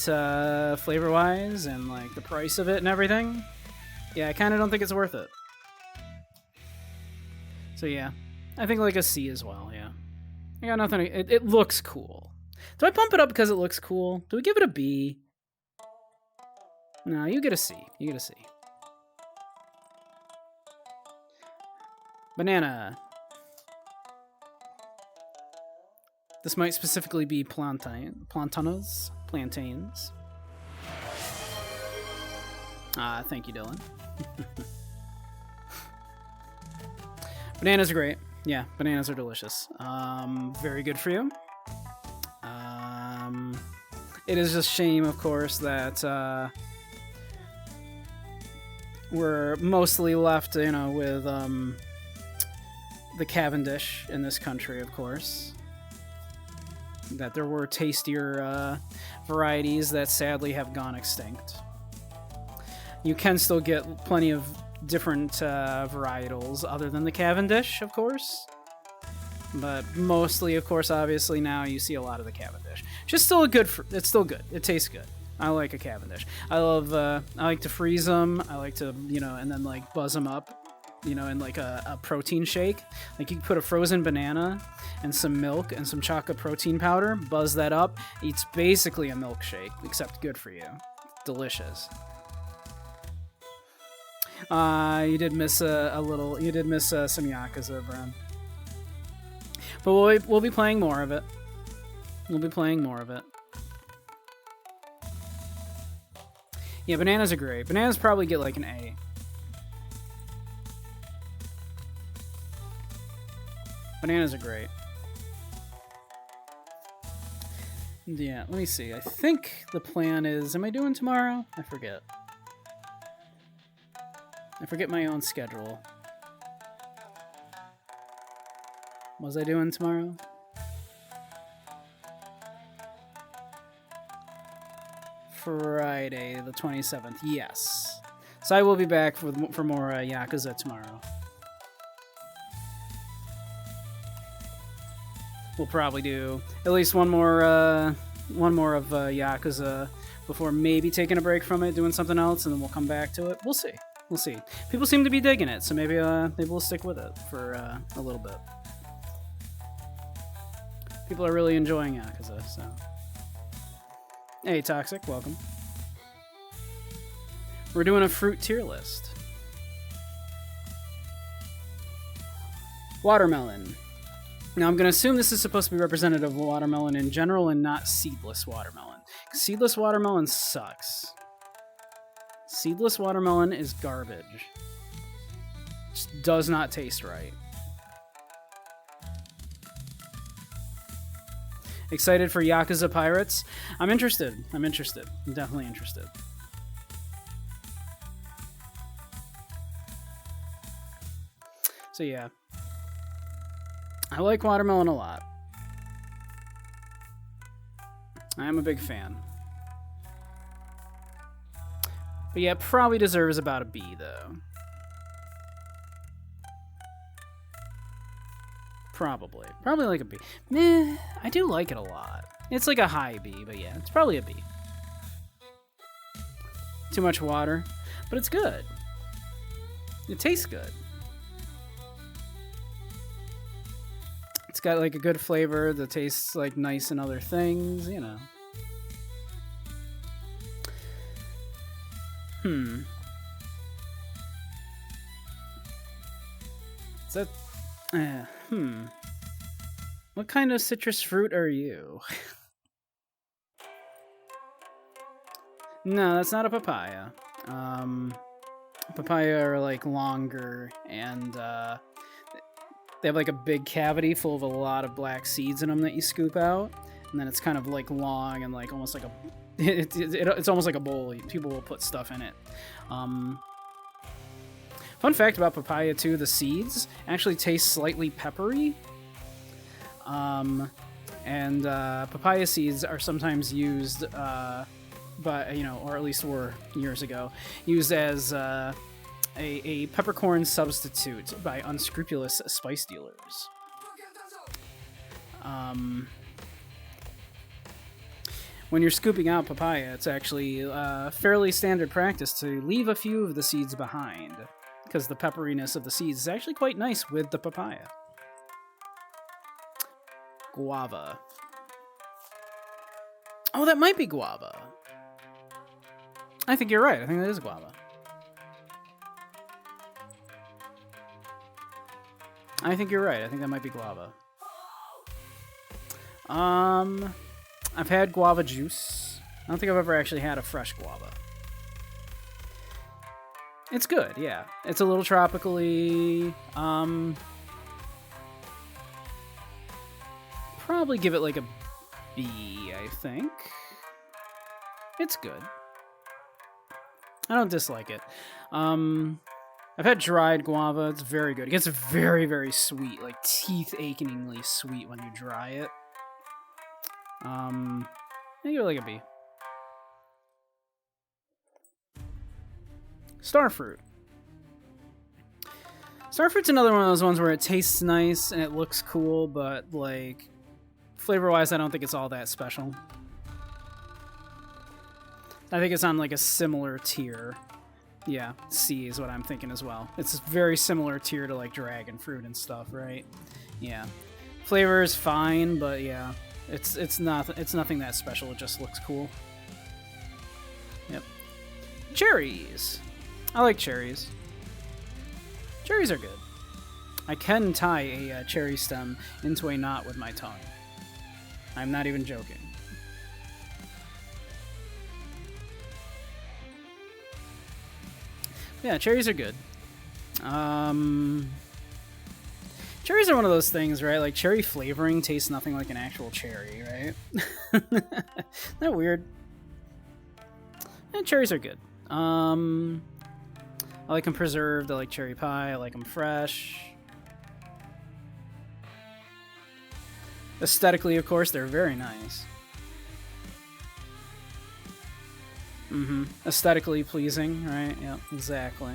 flavor-wise and like the price of it and everything, yeah, I kind of don't think it's worth it. So yeah, I think like a C as well, yeah. I got nothing. It looks cool. Do I bump it up because it looks cool? Do we give it a B? No, you get a C. You get a C. Banana. This might specifically be plantains. Thank you, Dylan. Bananas are great. Yeah, bananas are delicious. Very good for you. It is just a shame, of course, that we're mostly left, you know, with the Cavendish in this country, of course. That there were tastier varieties that sadly have gone extinct. You can still get plenty of different varietals other than the Cavendish, of course. But mostly, of course, obviously now you see a lot of the Cavendish. Just still a good. It's still good. It tastes good. I like a Cavendish. I like to freeze them. I like to, you know, and then like buzz them up. You know, in like a protein shake. Like you put a frozen banana and some milk and some chocolate protein powder, buzz that up. It's basically a milkshake, except good for you. Delicious. You did miss a little. You did miss some Yakuza, Brown. But we'll be playing more of it. We'll be playing more of it. Yeah, bananas are great. Bananas probably get like an A. Bananas are great. Yeah, let me see. I think the plan is... Am I doing tomorrow? I forget. I forget my own schedule. Was I doing tomorrow? Friday, the 27th. Yes. So I will be back for more Yakuza tomorrow. We'll probably do at least one more of Yakuza before maybe taking a break from it, doing something else, and then we'll come back to it. We'll see. We'll see. People seem to be digging it, so maybe we'll stick with it for a little bit. People are really enjoying Yakuza, so. Hey, Toxic, welcome. We're doing a fruit tier list. Watermelon. Now, I'm going to assume this is supposed to be representative of watermelon in general and not seedless watermelon. Seedless watermelon sucks. Seedless watermelon is garbage. Just does not taste right. Excited for Yakuza Pirates? I'm interested. I'm definitely interested. So yeah. I like watermelon a lot. I am a big fan. But yeah, it probably deserves about a B, though. Probably. Probably like a B. Meh, I do like it a lot. It's like a high B, but yeah, it's probably a B. Too much water, but it's good. It tastes good. It's got like a good flavor that tastes like nice in other things, you know. Is that... What kind of citrus fruit are you? No, that's not a papaya. Papaya are like longer and they have like a big cavity full of a lot of black seeds in them that you scoop out, and then it's kind of like long and like almost like a it's almost like a bowl. People will put stuff in it. Fun fact about papaya too: the seeds actually taste slightly peppery. And papaya seeds are sometimes used, but or at least were years ago, used as a peppercorn substitute by unscrupulous spice dealers. When you're scooping out papaya, it's actually fairly standard practice to leave a few of the seeds behind, because the pepperiness of the seeds is actually quite nice with the papaya. Guava. Oh, that might be guava. I think you're right. I think that is guava. I think you're right. I think that might be guava. I've had guava juice. I don't think I've ever actually had a fresh guava. It's good, yeah. It's a little tropically. Probably give it like a B, I think. It's good. I don't dislike it. I've had dried guava. It's very good. It gets very, very sweet, like teeth-achingly sweet when you dry it. I give it like a B. Starfruit. Starfruit's another one of those ones where it tastes nice and it looks cool, but like flavor-wise, I don't think it's all that special. I think it's on like a similar tier. Yeah, C is what I'm thinking as well. It's very similar tier to like dragon fruit and stuff, right? Yeah. Flavor is fine, but yeah, it's nothing that special. It just looks cool. Yep. Cherries. I like cherries. Cherries are good. I can tie a cherry stem into a knot with my tongue. I'm not even joking. Yeah, cherries are good. Cherries are one of those things, right? Like, cherry flavoring tastes nothing like an actual cherry, right? Isn't that weird? Yeah, cherries are good. I like them preserved. I like cherry pie. I like them fresh. Aesthetically, of course, they're very nice. Aesthetically pleasing, right? Yeah, exactly.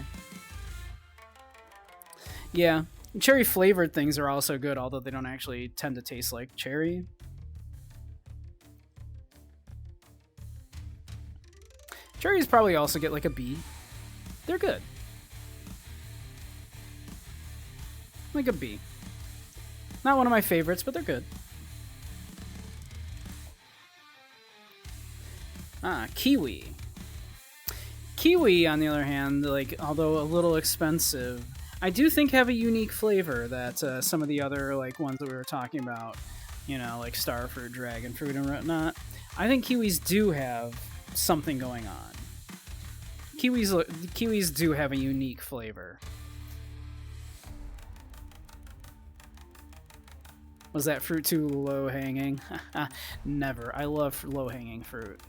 Yeah, cherry flavored things are also good, although they don't actually tend to taste like cherry. Cherries probably also get like a B. They're good. Like a B. Not one of my favorites, but they're good. Kiwi. Kiwi, on the other hand, like, although a little expensive, I do think have a unique flavor that some of the other like ones that we were talking about, like starfruit, dragon fruit, and whatnot. I think kiwis do have something going on. Kiwis do have a unique flavor. Was that fruit too low-hanging? Never. I love low-hanging fruit.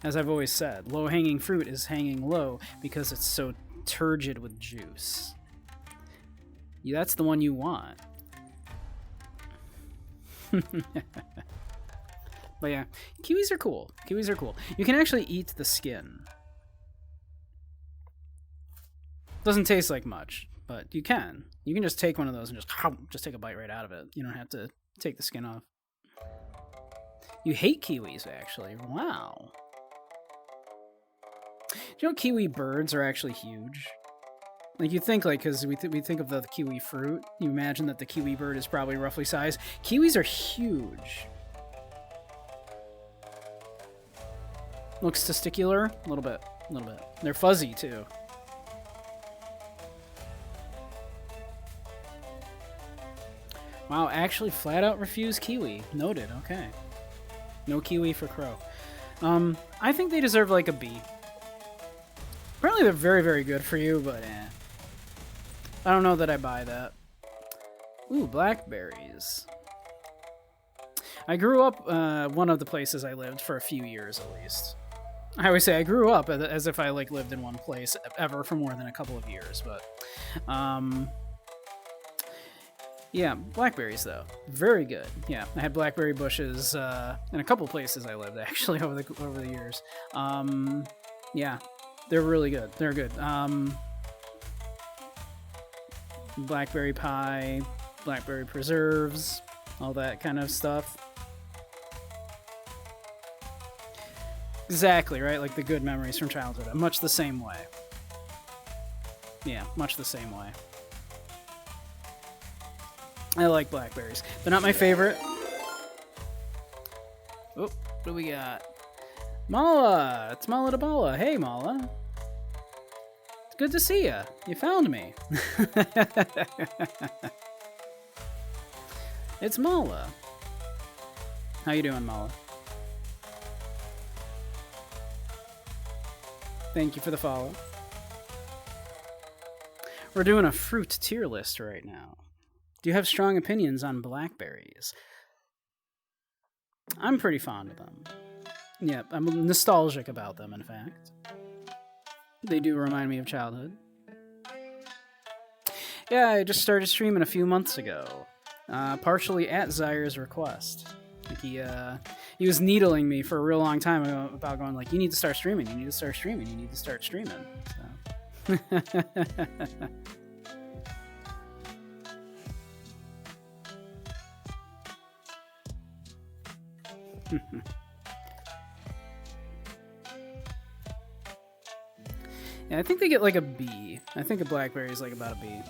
As I've always said, low-hanging fruit is hanging low because it's so turgid with juice. Yeah, that's the one you want. But yeah, kiwis are cool. Kiwis are cool. You can actually eat the skin. Doesn't taste like much, but you can. You can just take one of those and just take a bite right out of it. You don't have to take the skin off. You hate kiwis, actually. Wow. Do you know kiwi birds are actually huge? Like, you think, like, because we think of the kiwi fruit, you imagine that the kiwi bird is probably roughly size. Kiwis are huge. Looks testicular? A little bit. A little bit. They're fuzzy, too. Wow, actually flat out refuse kiwi. Noted, okay. No kiwi for Crow. I think they deserve, like, a B. Apparently they're very, very good for you, but I don't know that I buy that. Ooh, blackberries. I grew up, one of the places I lived for a few years at least. I always say I grew up as if I like lived in one place ever for more than a couple of years, but yeah, blackberries though, very good. Yeah, I had blackberry bushes in a couple places I lived actually over the years. Yeah, they're really good. They're good. Blackberry pie, blackberry preserves, all that kind of stuff. Exactly, right? Like the good memories from childhood. Much the same way. Yeah, much the same way. I like blackberries. They're not my favorite. Oh, what do we got? Mala! It's Mala to Mala. Hey, Mala. It's good to see ya. You found me. It's Mala. How you doing, Mala? Thank you for the follow. We're doing a fruit tier list right now. Do you have strong opinions on blackberries? I'm pretty fond of them. Yeah, I'm nostalgic about them, in fact. They do remind me of childhood. Yeah, I just started streaming a few months ago. Partially at Zaire's request. Like he was needling me for a real long time about going like, you need to start streaming, you need to start streaming, you need to start streaming. So. Yeah, I think they get like a B. I think a blackberry is like about a B.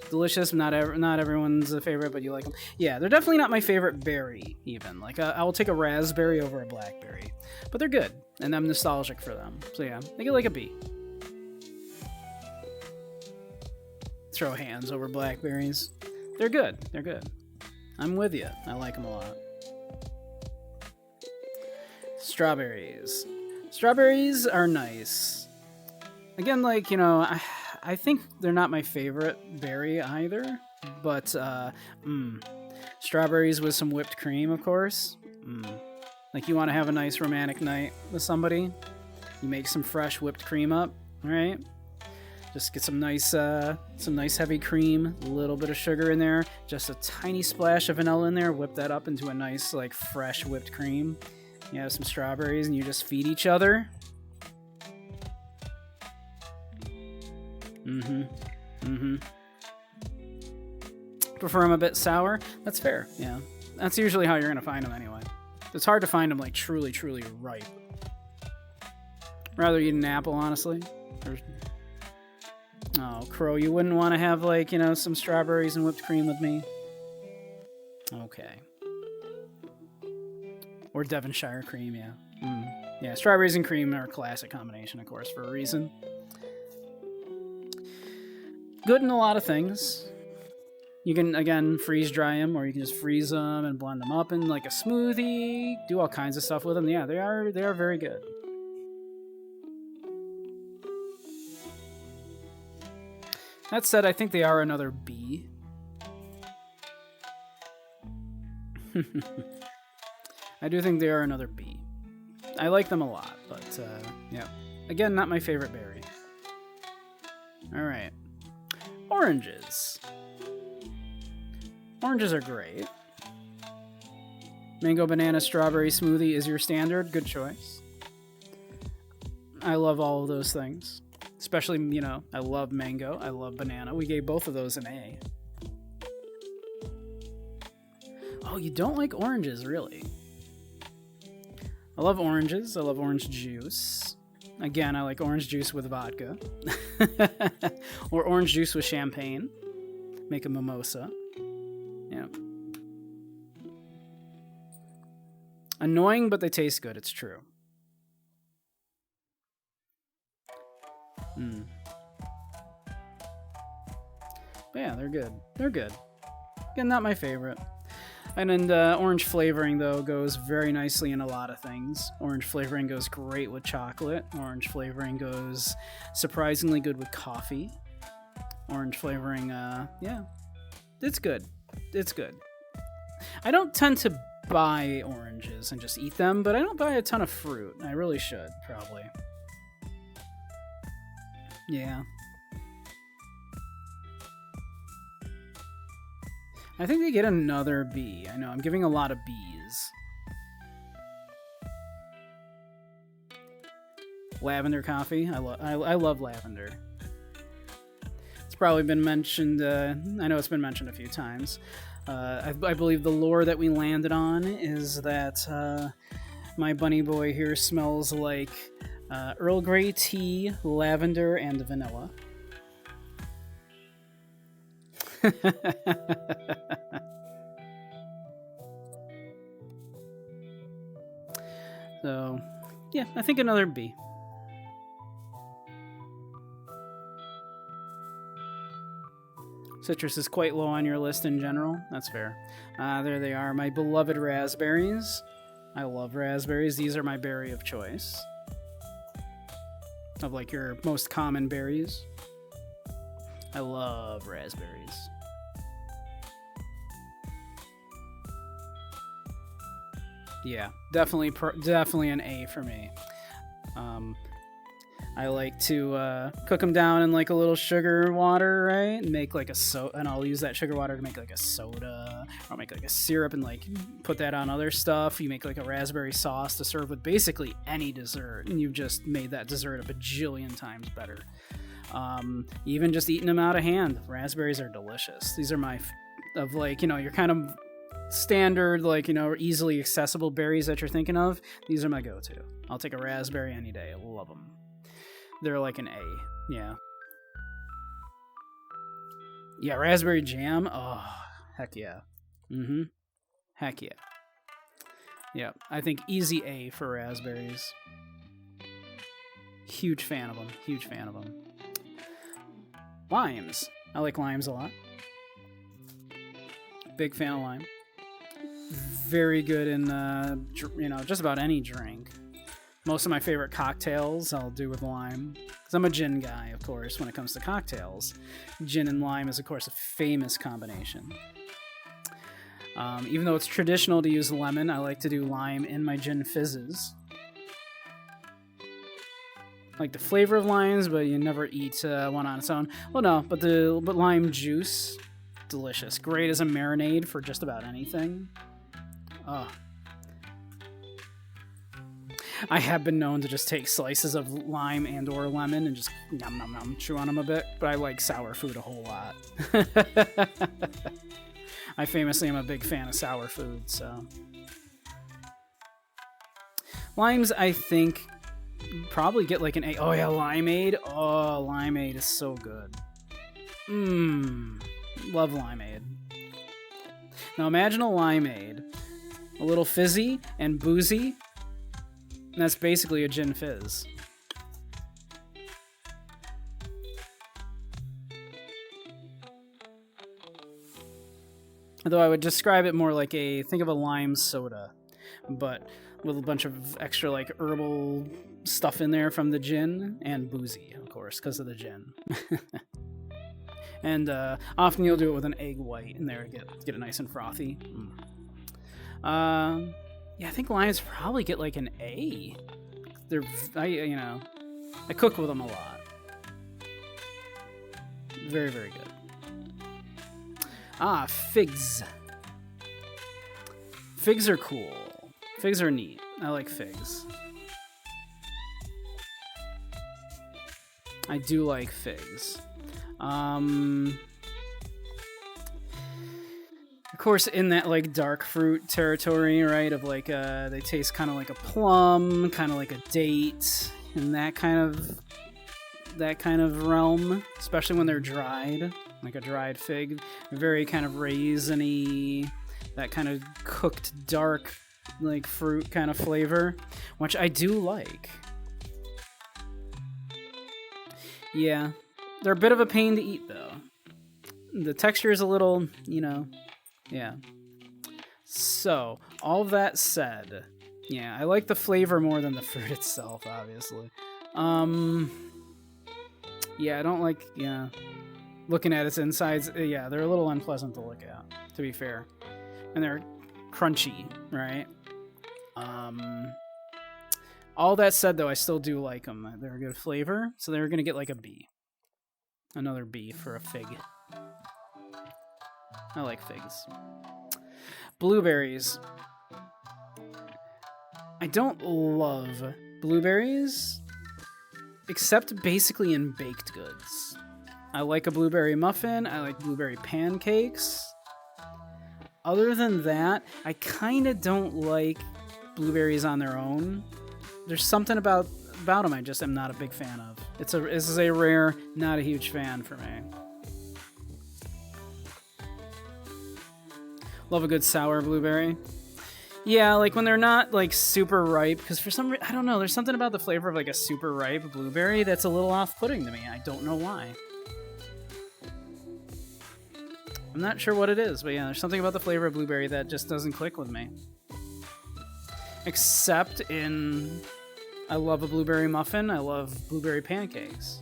Delicious, not everyone's a favorite, but you like them. Yeah, they're definitely not my favorite berry, even. Like, I will take a raspberry over a blackberry. But they're good, and I'm nostalgic for them. So yeah, they get like a B. Throw hands over blackberries. They're good. They're good. I'm with you. I like them a lot. Strawberries. Strawberries are nice. Again, like, you know, I think they're not my favorite berry either, but strawberries with some whipped cream, of course. Like, you want to have a nice romantic night with somebody, you make some fresh whipped cream up, all right? Just get some nice heavy cream, a little bit of sugar in there, just a tiny splash of vanilla in there, whip that up into a nice, like, fresh whipped cream. You have some strawberries, and you just feed each other. Prefer them a bit sour? That's fair, yeah. That's usually how you're gonna find them anyway. It's hard to find them, like, truly, truly ripe. Rather eat an apple, honestly. Oh, Crow, you wouldn't want to have, like, you know, some strawberries and whipped cream with me? Okay. Or Devonshire cream, yeah. Yeah, strawberries and cream are a classic combination, of course, for a reason. Good in a lot of things. You can, again, freeze dry them, or you can just freeze them and blend them up in like a smoothie. Do all kinds of stuff with them. Yeah, they are very good. That said, I think they are another B. I do think they are another B. I like them a lot, but yeah. Again, not my favorite berry. Alright. Oranges. Oranges are great. Mango banana strawberry smoothie is your standard. Good choice. I love all of those things. Especially, you know, I love mango. I love banana. We gave both of those an A. Oh, you don't like oranges, really? I love oranges. I love orange juice. Again, I like orange juice with vodka. Or orange juice with champagne. Make a mimosa. Yeah. Annoying, but they taste good. It's true. But yeah, they're good. They're good. Again, not my favorite. And then orange flavoring, though, goes very nicely in a lot of things. Orange flavoring goes great with chocolate. Orange flavoring goes surprisingly good with coffee. Orange flavoring, yeah. It's good. It's good. I don't tend to buy oranges and just eat them, but I don't buy a ton of fruit. I really should, probably. Yeah. I think they get another B. I know, I'm giving a lot of Bs. Lavender coffee. I love lavender. It's probably been mentioned. I know it's been mentioned a few times. I believe the lore that we landed on is that my bunny boy here smells like Earl Grey tea, lavender, and vanilla. So, yeah, I think another B. Citrus is quite low on your list in general. That's fair. There they are, my beloved raspberries. I love raspberries. These are my berry of choice. Of like your most common berries. I love raspberries. Yeah, definitely an A for me. I like to cook them down in like a little sugar water, right? And make like a and I'll use that sugar water to make like a soda, or I'll make like a syrup and like put that on other stuff. You make like a raspberry sauce to serve with basically any dessert, and you've just made that dessert a bajillion times better. Even just eating them out of hand, raspberries are delicious. These are my of like, you know, your kind of standard, like, you know, easily accessible berries that you're thinking of. These are my go-to. I'll take a raspberry any day. I love them. They're like an A. Yeah. Yeah, raspberry jam. Oh, heck yeah. Heck yeah. Yeah, I think easy A for raspberries. Huge fan of them. Huge fan of them. Limes. I like limes a lot. Big fan of lime. Very good in, you know, just about any drink. Most of my favorite cocktails I'll do with lime. Because I'm a gin guy, of course, when it comes to cocktails. Gin and lime is, of course, a famous combination. Even though it's traditional to use lemon, I like to do lime in my gin fizzes. Like the flavor of limes, but you never eat one on its own. Well, no, but lime juice, delicious. Great as a marinade for just about anything. Oh. I have been known to just take slices of lime and or lemon and just nom nom nom, chew on them a bit, but I like sour food a whole lot. I famously am a big fan of sour food, so. Limes, I think, probably get like an A. Oh yeah, limeade. Oh, limeade is so good. Love limeade. Now imagine a limeade. A little fizzy and boozy. And that's basically a gin fizz. Although I would describe it more like think of a lime soda, but with a bunch of extra like herbal stuff in there from the gin, and boozy, of course, because of the gin. And often you'll do it with an egg white in there to get it nice and frothy. Yeah, I think limes probably get like an A. I cook with them a lot. Very, very good. Figs. figs are cool. Figs are neat. I like figs. I do like figs. Of course, in that like dark fruit territory, right? Of like they taste kind of like a plum, kind of like a date, in that kind of realm. Especially when they're dried, like a dried fig, very kind of raisiny, that kind of cooked dark like fruit kind of flavor, which I do like. Yeah, they're a bit of a pain to eat though. The texture is a little, you know. Yeah. So, all that said, yeah, I like the flavor more than the fruit itself, obviously. Yeah, I don't like, yeah, looking at its insides. Yeah, they're a little unpleasant to look at, to be fair. And they're crunchy, right? All that said, though, I still do like them. They're a good flavor, so they're going to get like a B. Another B for a fig. I like figs. Blueberries. I don't love blueberries, except basically in baked goods. I like a blueberry muffin. I like blueberry pancakes. Other than that, I kind of don't like blueberries on their own. There's something about them I just am not a big fan of. This is a rare, not a huge fan for me. Love a good sour blueberry. Yeah, like when they're not like super ripe, because for some reason, I don't know, there's something about the flavor of like a super ripe blueberry that's a little off-putting to me. I don't know why. I'm not sure what it is, but yeah, there's something about the flavor of blueberry that just doesn't click with me. Except in, I love a blueberry muffin. I love blueberry pancakes.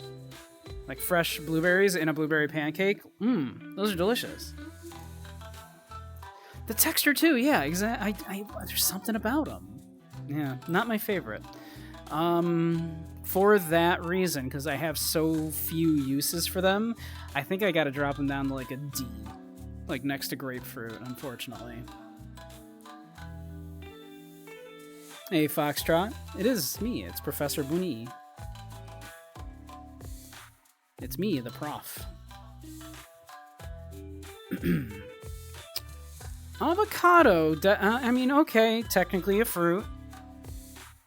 Like fresh blueberries in a blueberry pancake. Those are delicious. The texture too, yeah, exactly. There's something about them. Yeah, not my favorite. For that reason, because I have so few uses for them, I think I gotta drop them down to like a D. Like next to grapefruit, unfortunately. Hey, Foxtrot. It is me, it's Professor Booney. It's me, the prof. Avocado, I mean, okay, technically a fruit.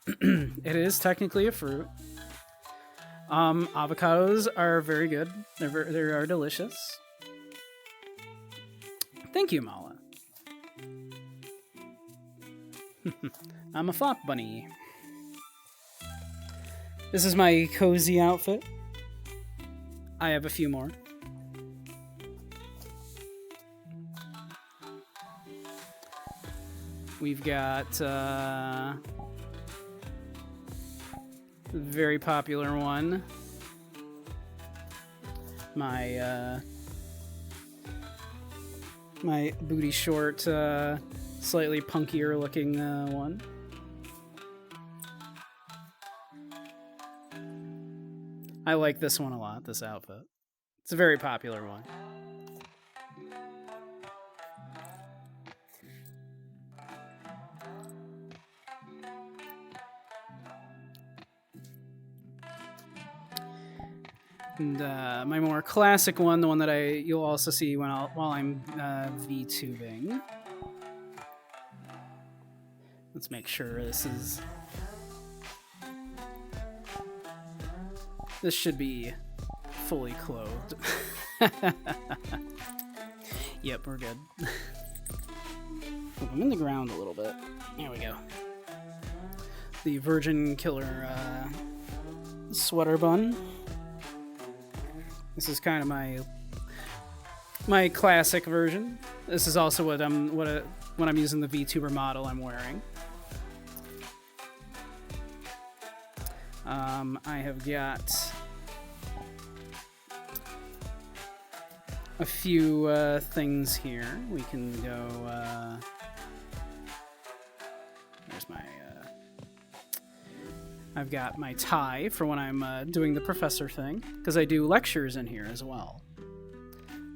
It is technically a fruit. Avocados are very good. They are delicious. Thank you, Mala. I'm a fop bunny. This is my cozy outfit. I have a few more. We've got a very popular one. My booty short, slightly punkier looking one. I like this one a lot, this outfit. It's a very popular one. And my more classic one, the one that you'll also see while I'm VTubing. Let's make sure this should be fully clothed. Yep, we're good. I'm in the ground a little bit. There we go. The Virgin Killer sweater bun. This is kind of my classic version. This is also what I'm using the VTuber model I'm wearing. I have got a few things here. We can go. There's my. I've got my tie for when I'm doing the professor thing, because I do lectures in here as well.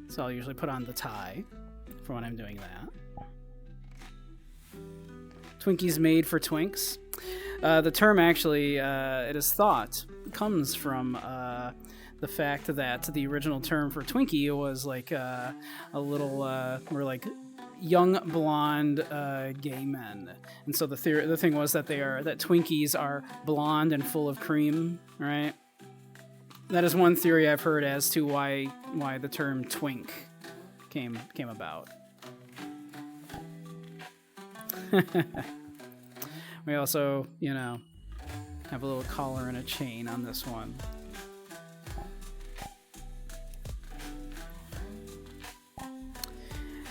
So I'll usually put on the tie for when I'm doing that. Twinkies made for twinks. The term actually, it is thought, comes from the fact that the original term for Twinkie was like a little, more like young blonde gay men, and so the thing was that that Twinkies are blonde and full of cream, right? That is one theory I've heard as to why the term twink came about. We also, have a little collar and a chain on this one.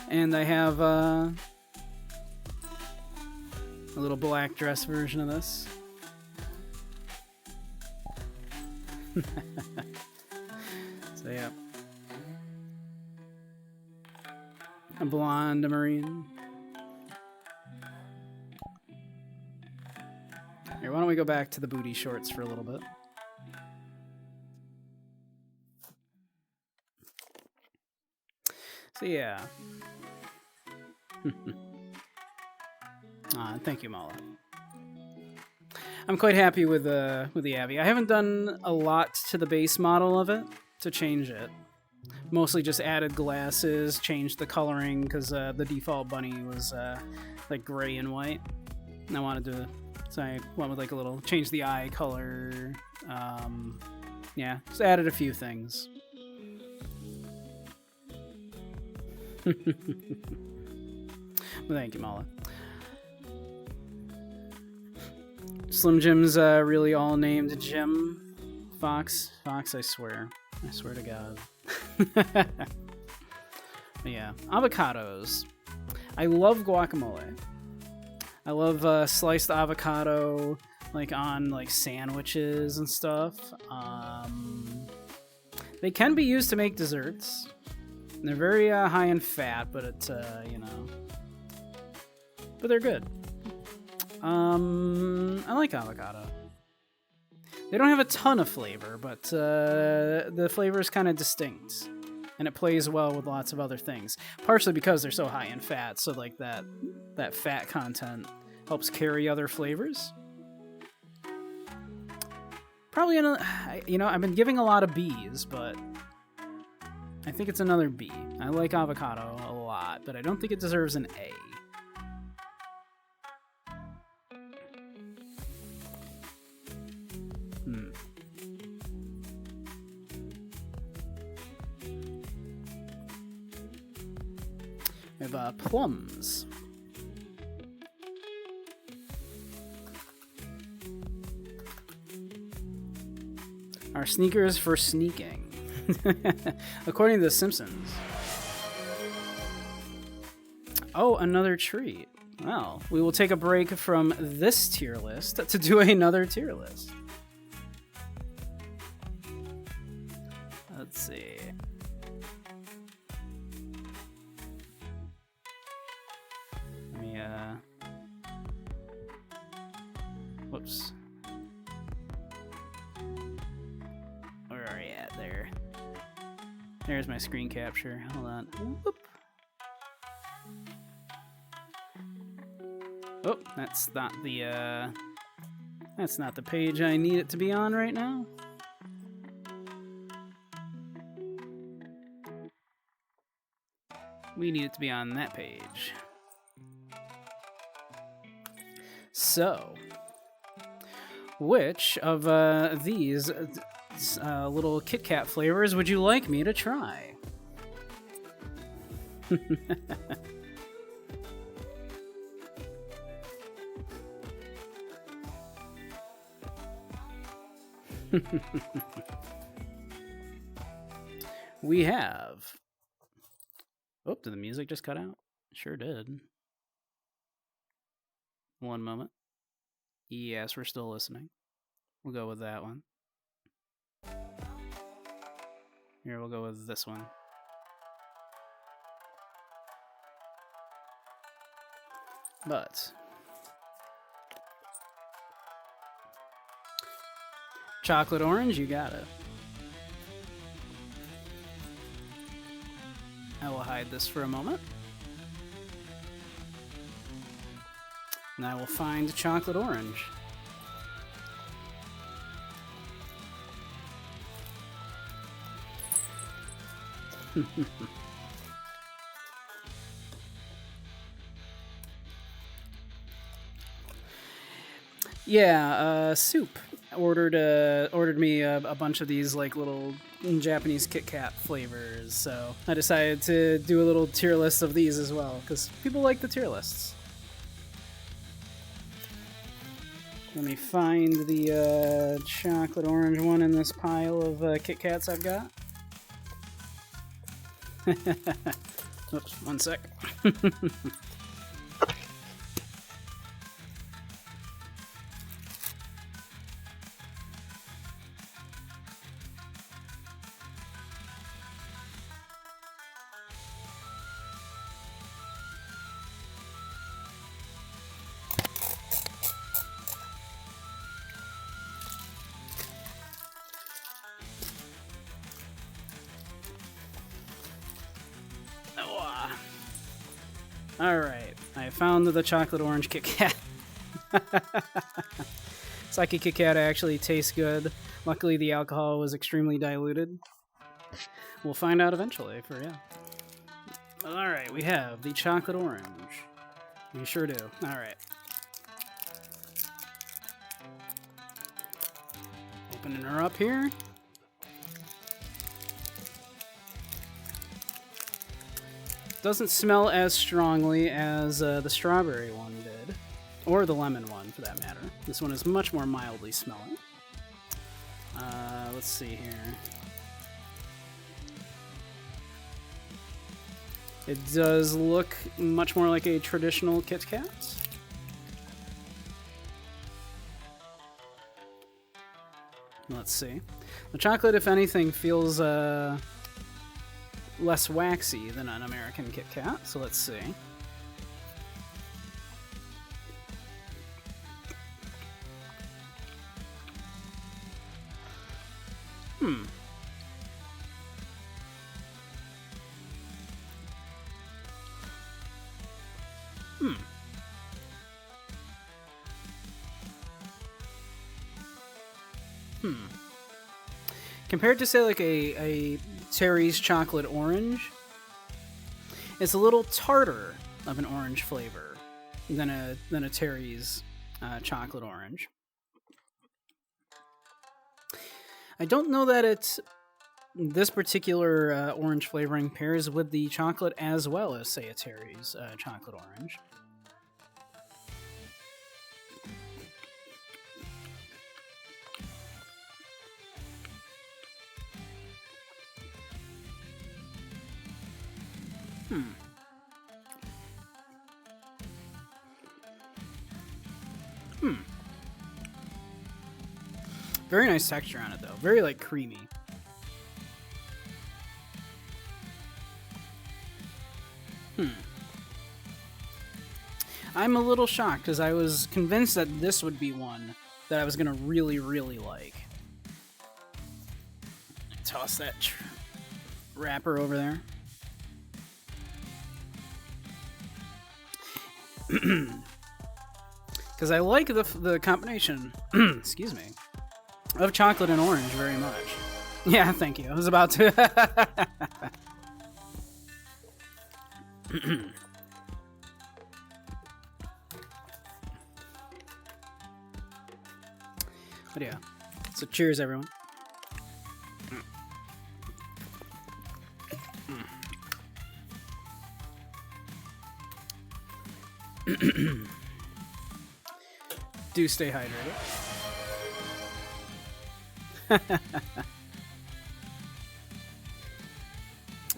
And I have a little black dress version of this. So yeah. A blonde marine. Here, why don't we go back to the booty shorts for a little bit. So yeah. Thank you, Mala. I'm quite happy with the Abby. I haven't done a lot to the base model of it to change it. Mostly just added glasses, changed the coloring because the default bunny was like gray and white. And I wanted to, so I went with like a little, change the eye color. Yeah, just added a few things. Well, thank you, Mala. Slim Jim's really all named Jim. Fox, I swear. I swear to God. Yeah, avocados. I love guacamole. I love sliced avocado, like on like sandwiches and stuff. They can be used to make desserts. They're very high in fat, but it's but they're good. I like avocado. They don't have a ton of flavor, but the flavor is kind of distinct, and it plays well with lots of other things. Partially because they're so high in fat, so like that fat content helps carry other flavors. Probably I've been giving a lot of B's, but I think it's another B. I like avocado a lot, but I don't think it deserves an A. We have plums. Our sneakers for sneaking. According to The Simpsons. Oh, another treat. Well, we will take a break from this tier list to do another tier list. Let's see. Let me, whoops. Where are you at there? There's my screen capture. Hold on. Whoop. Oh, that's not the page I need it to be on right now. We need it to be on that page. So, which of these little Kit Kat flavors would you like me to try? We have... Oh, did the music just cut out? Sure did. One moment. Yes, we're still listening. We'll go with that one. Here, we'll go with this one. But... chocolate orange, you got it. I will hide this for a moment. And I will find chocolate orange. Yeah, Soup ordered me a bunch of these like little Japanese Kit Kat flavors, so I decided to do a little tier list of these as well because people like the tier lists. Let me find the chocolate orange one in this pile of Kit Kats I've got. Oops, one sec. Alright, I found the chocolate orange Kit Kat. Sake Kit Kat actually tastes good. Luckily, the alcohol was extremely diluted. We'll find out eventually, Alright, we have the chocolate orange. We sure do. Alright. Opening her up here. Doesn't smell as strongly as the strawberry one did, or the lemon one for that matter. This one is much more mildly smelling. Let's see here. It does look much more like a traditional Kit Kat. Let's see. The chocolate, if anything, feels less waxy than an American Kit Kat, so let's see. Compared to, say, like a Terry's chocolate orange, it's a little tartar of an orange flavor than a Terry's chocolate orange. I don't know that this particular orange flavoring pairs with the chocolate as well as, say, a Terry's chocolate orange. Very nice texture on it, though. Very, like, creamy. I'm a little shocked, because I was convinced that this would be one that I was going to really, really like. Toss that wrapper over there. Because I like the combination, excuse me, of chocolate and orange very much. Yeah, thank you. I was about to. But yeah, so cheers, everyone. Do stay hydrated.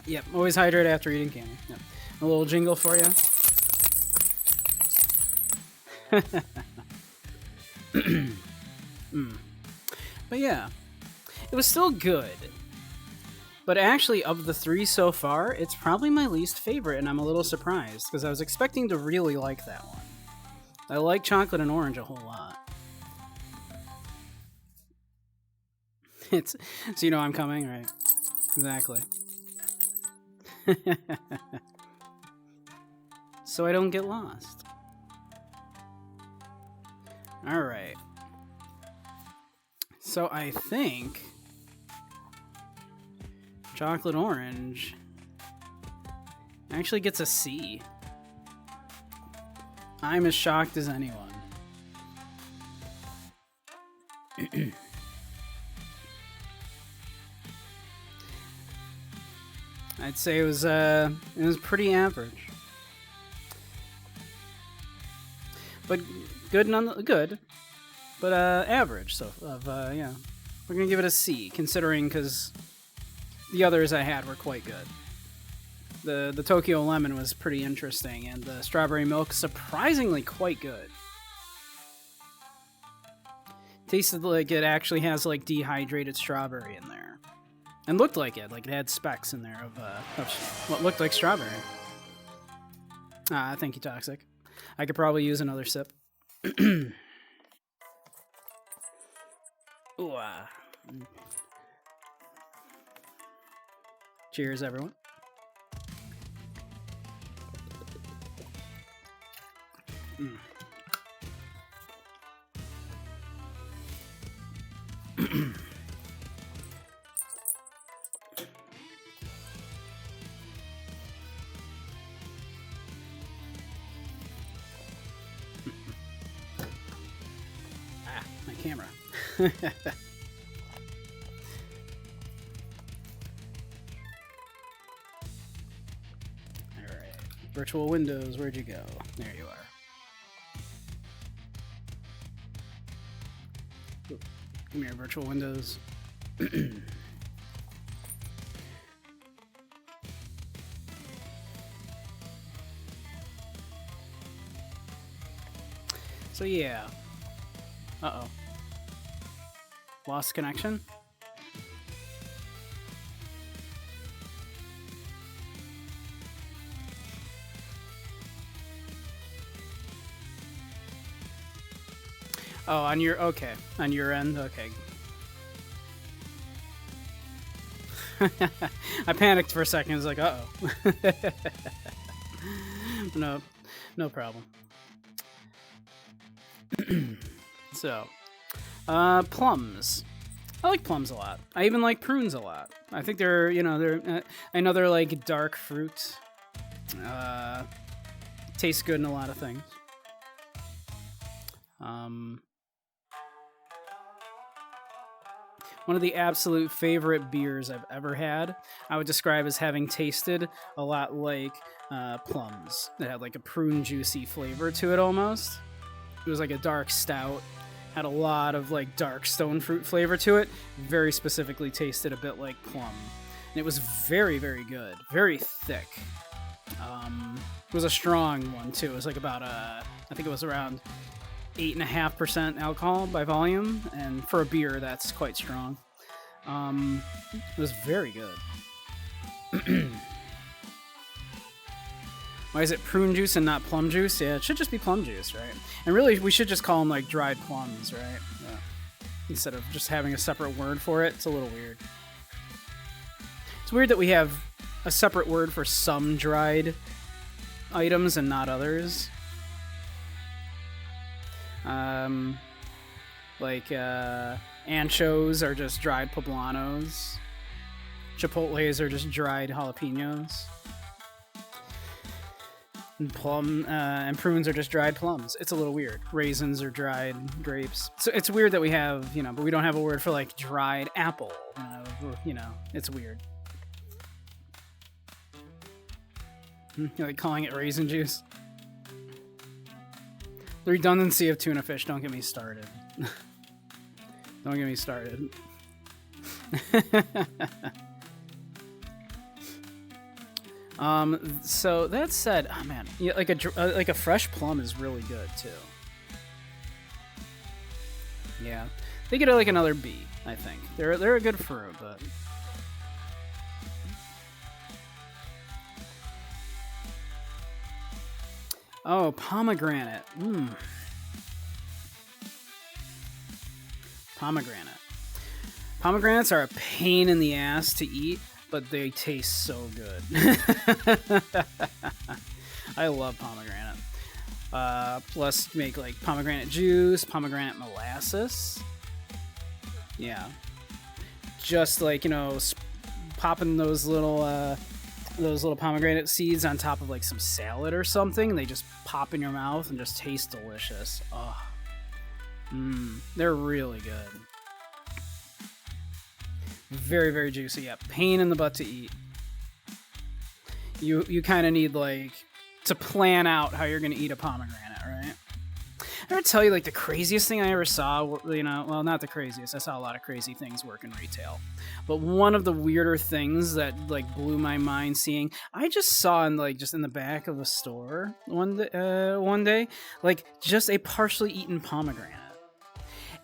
Yep, always hydrate after eating candy. Yep. A little jingle for you. But yeah, it was still good. But actually, of the three so far, it's probably my least favorite, and I'm a little surprised, because I was expecting to really like that one. I like chocolate and orange a whole lot. So you know I'm coming, right? Exactly. So I don't get lost. All right. So I think chocolate orange actually gets a C. I'm as shocked as anyone. I'd say it was pretty average, but good but average. So yeah, we're gonna give it a C, considering because the others I had were quite good. The Tokyo Lemon was pretty interesting, and the Strawberry Milk surprisingly quite good. Tasted like it actually has like dehydrated strawberry in there, and looked like it had specks in there of what looked like strawberry. Thank you, Toxic. I could probably use another sip. Ooh, Cheers, everyone. My camera. Alright. Virtual windows, where'd you go? There you are. Come here, virtual windows. So yeah. Uh-oh. Lost connection? Oh, on your, okay. On your end? Okay. I panicked for a second. I was like, uh-oh. No problem. So, plums. I like plums a lot. I even like prunes a lot. I think they're, I know they're like dark fruit. Tastes good in a lot of things. One of the absolute favorite beers I've ever had, I would describe as having tasted a lot like plums. It had like a prune juicy flavor to it almost. It was like a dark stout. Had a lot of like dark stone fruit flavor to it. Very specifically tasted a bit like plum. And it was very, very good. Very thick. It was a strong one too. It was like about I think it was around 8.5% alcohol by volume, and for a beer that's quite strong. It was very good. Why is it prune juice and not plum juice? Yeah, it should just be plum juice, right? And really, we should just call them like dried plums, right? Yeah. Instead of just having a separate word for it. It's a little weird. It's weird that we have a separate word for some dried items and not others. Like anchos are just dried poblanos. Chipotles are just dried jalapenos. And prunes are just dried plums. It's a little weird. Raisins are dried grapes. So it's weird that we have, but we don't have a word for like dried apple. It's weird. Like calling it raisin juice. The redundancy of tuna fish, don't get me started. Don't get me started. So that said, oh man, yeah, like a fresh plum is really good too. Yeah, they get like another B. I think they're a good fruit, but oh, pomegranate. Pomegranate. Pomegranates are a pain in the ass to eat, but they taste so good. I love pomegranate. Plus make like pomegranate juice, pomegranate molasses. Yeah. Just like, you know, popping those little pomegranate seeds on top of like some salad or something, and they just pop in your mouth and just taste delicious. Oh. They're really good. Very, very juicy. Yeah, pain in the butt to eat. You kind of need like to plan out how you're gonna eat a pomegranate, right? I ever tell you like the craziest thing I ever saw? You know, well, not the craziest. I saw a lot of crazy things work in retail, but one of the weirder things that like blew my mind seeing, I just saw in like just in the back of a store one day, like just a partially eaten pomegranate.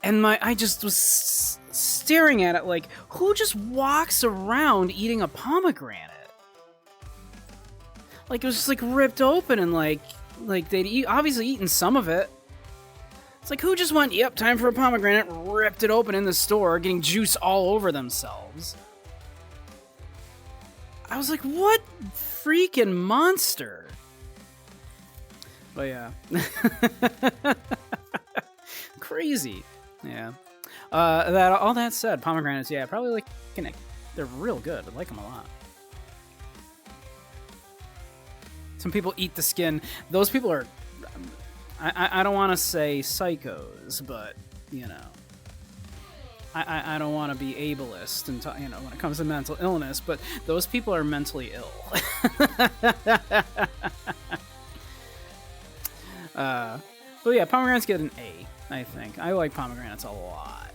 And I just was staring at it like, who just walks around eating a pomegranate? Like, it was just like ripped open and like they'd obviously eaten some of it. It's like, who just went, yep, time for a pomegranate, ripped it open in the store, getting juice all over themselves. I was like, what freaking monster? But yeah. Crazy. Yeah. All that said, pomegranates, yeah, probably like, they're real good. I like them a lot. Some people eat the skin. Those people are, I don't want to say psychos, but, you know, I don't want to be ableist and you know, when it comes to mental illness, but those people are mentally ill. But yeah, pomegranates get an A, I think. I like pomegranates a lot.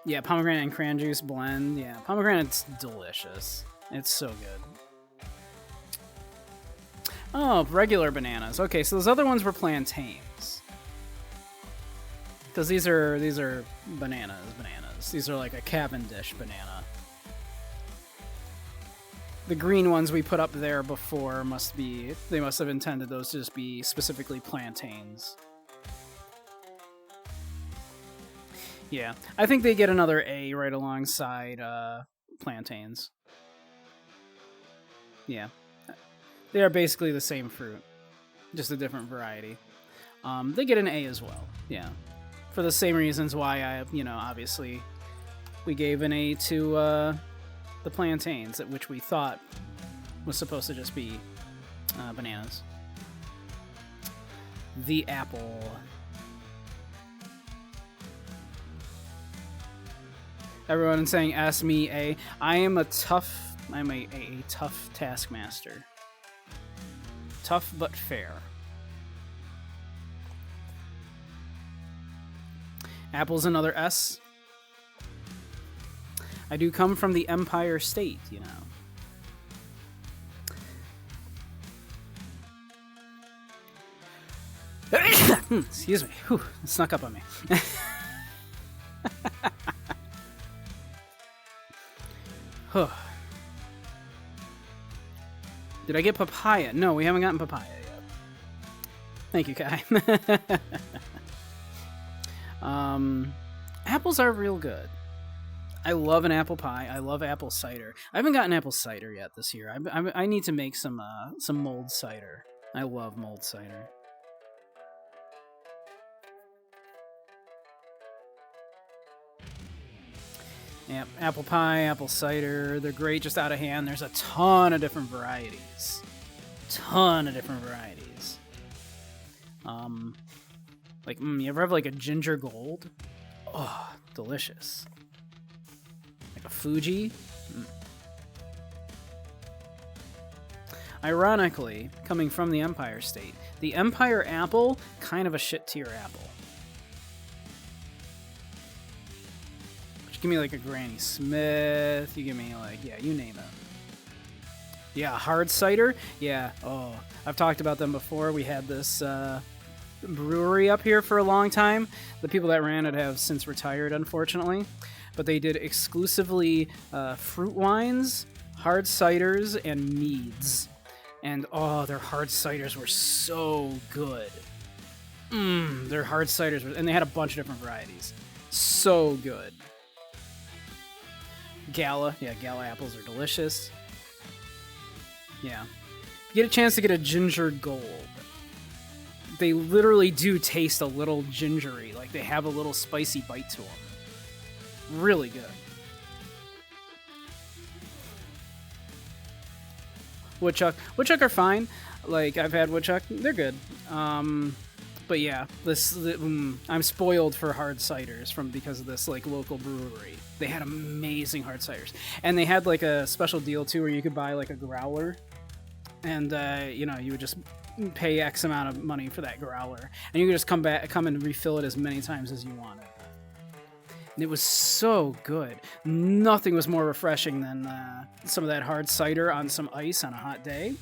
Yeah, pomegranate and cran juice blend. Yeah, pomegranate's delicious. It's so good. Oh, regular bananas. Okay, so those other ones were plantains. Because these are bananas. These are like a Cavendish banana. The green ones we put up there before they must have intended those to just be specifically plantains. Yeah, I think they get another A right alongside plantains. Yeah. They are basically the same fruit, just a different variety. They get an A as well, yeah. For the same reasons why obviously we gave an A to the plantains, which we thought was supposed to just be bananas. The apple. Everyone saying, ask me A. I'm a tough taskmaster. Tough but fair. Apple's another S. I do come from the Empire State, you know. Excuse me. Whew, it snuck up on me. Did I get papaya? No, we haven't gotten papaya yet. Thank you, Kai. Apples are real good. I love an apple pie. I love apple cider. I haven't gotten apple cider yet this year. I need to make some mulled cider. I love mulled cider. Yeah, apple pie, apple cider, they're great just out of hand. There's a ton of different varieties. Like, you ever have like a ginger gold? Oh, delicious. Like a Fuji? Ironically, coming from the Empire State, the Empire apple, kind of a shit-tier apple. Give me like a Granny Smith. You give me like, yeah, you name it. Yeah, hard cider. Yeah. Oh, I've talked about them before. We had this brewery up here for a long time. The people that ran it have since retired, unfortunately. But they did exclusively fruit wines, hard ciders, and meads. And oh, their hard ciders were so good. Their hard ciders were, and they had a bunch of different varieties. So good. Gala. Yeah, Gala apples are delicious. Yeah. get a chance to get a ginger gold. They literally do taste a little gingery, like they have a little spicy bite to them. Really good. Woodchuck are fine. Like, I've had woodchuck, they're good. But yeah, I'm spoiled for hard ciders because of this like local brewery. They had amazing hard ciders, and they had like a special deal too, where you could buy like a growler, and you know, you would just pay X amount of money for that growler, and you could just come and refill it as many times as you wanted. And it was so good. Nothing was more refreshing than some of that hard cider on some ice on a hot day.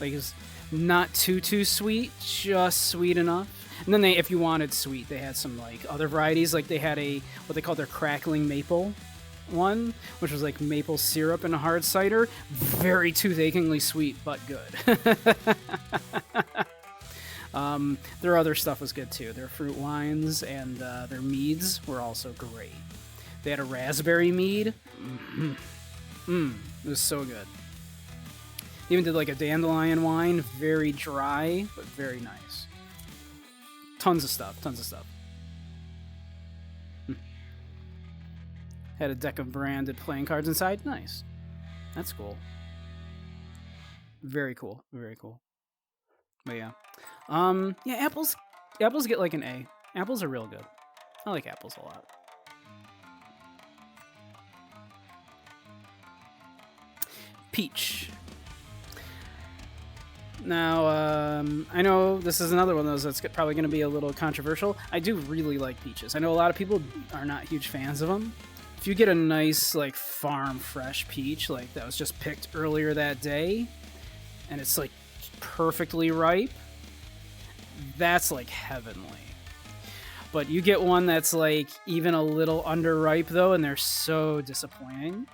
Like, it's not too sweet, just sweet enough. And then if you wanted sweet, they had some like other varieties. Like they had what they called their crackling maple one, which was like maple syrup and a hard cider. Very toothacheingly sweet, but good. Their other stuff was good too. Their fruit wines and their meads were also great. They had a raspberry mead. It was so good. They even did like a dandelion wine, very dry, but very nice. Tons of stuff. Had a deck of branded playing cards inside. Nice. That's cool. Very cool. But yeah. Yeah, apples get like an A. Apples are real good. I like apples a lot. Peach. Now, I know this is another one of those that's probably going to be a little controversial. I do really like peaches. I know a lot of people are not huge fans of them. If you get a nice, like, farm fresh peach, like, that was just picked earlier that day, and it's, like, perfectly ripe, that's, like, heavenly. But you get one that's, like, even a little underripe, though, and they're so disappointing.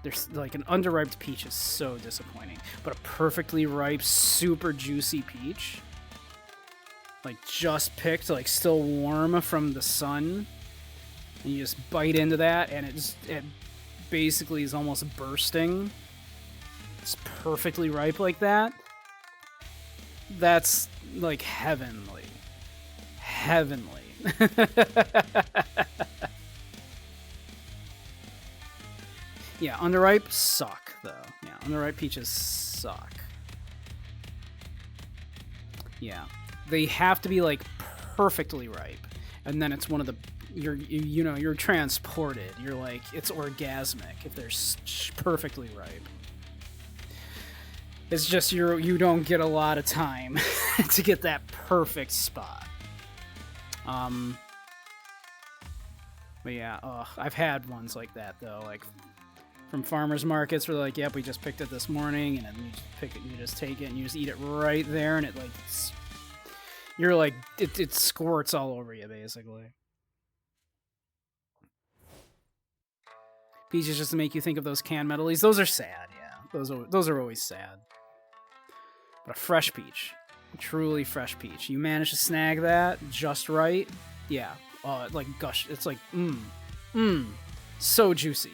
There's like an underripe peach is so disappointing, but a perfectly ripe, super juicy peach, like just picked, like still warm from the sun, and you just bite into that, and it basically is almost bursting. It's perfectly ripe like that. That's like heavenly. Yeah, underripe suck, though. Yeah, underripe peaches suck. Yeah. They have to be, like, perfectly ripe. And then it's one of the... You're transported. You're, like, it's orgasmic if they're perfectly ripe. It's just you don't get a lot of time to get that perfect spot. But yeah, I've had ones like that, though, like... from farmers markets where they're like, yep, we just picked it this morning, and then you just pick it, and you just take it, and you just eat it right there, and it like, you're like, it squirts all over you, basically. Peaches just to make you think of those canned medleys. Those are sad, yeah. Those are always sad. But a fresh peach, a truly fresh peach. You manage to snag that just right, yeah. Like gush. It's like, so juicy.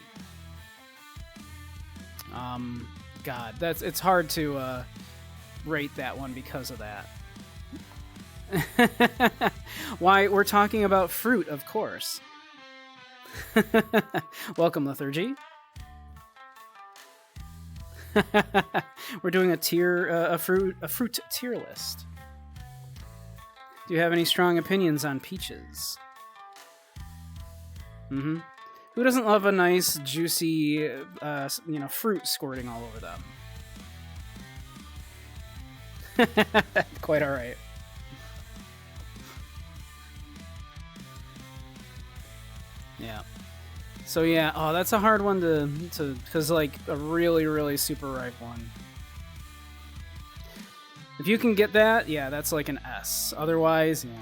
God, it's hard to rate that one because of that. Why, we're talking about fruit, of course. Welcome, Lethargy. We're doing a fruit tier list. Do you have any strong opinions on peaches? Who doesn't love a nice, juicy, fruit squirting all over them? Quite all right. Yeah. So yeah, that's a hard one to because like a really, really super ripe one. If you can get that, yeah, that's like an S. Otherwise, yeah.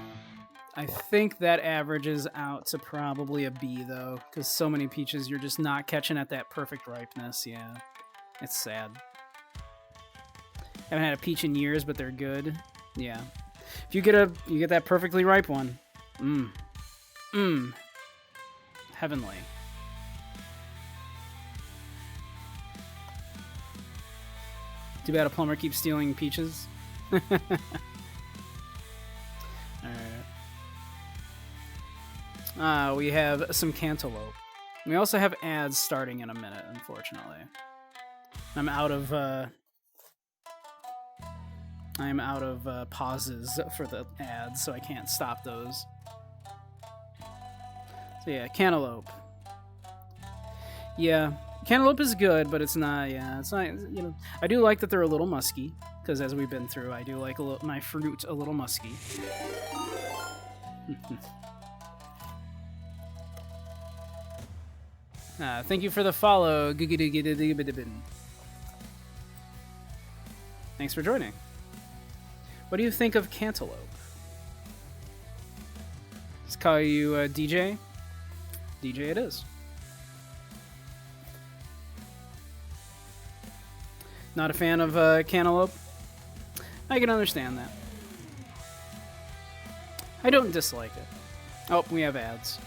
I think that averages out to probably a B, though, because so many peaches, you're just not catching at that perfect ripeness, yeah. It's sad. Haven't had a peach in years, but they're good. Yeah. If you get that perfectly ripe one. Heavenly. Too bad a plumber keeps stealing peaches. Alright. We have some cantaloupe. We also have ads starting in a minute, unfortunately. I'm out of pauses for the ads, so I can't stop those. So yeah, cantaloupe. Yeah, cantaloupe is good, but it's not. Yeah, it's not. You know, I do like that they're a little musky, because as we've been through, I do like my fruit a little musky. Thank you for the follow. Thanks for joining. What do you think of cantaloupe? Let's call you DJ. DJ it is. Not a fan of cantaloupe? I can understand that. I don't dislike it. Oh, we have ads.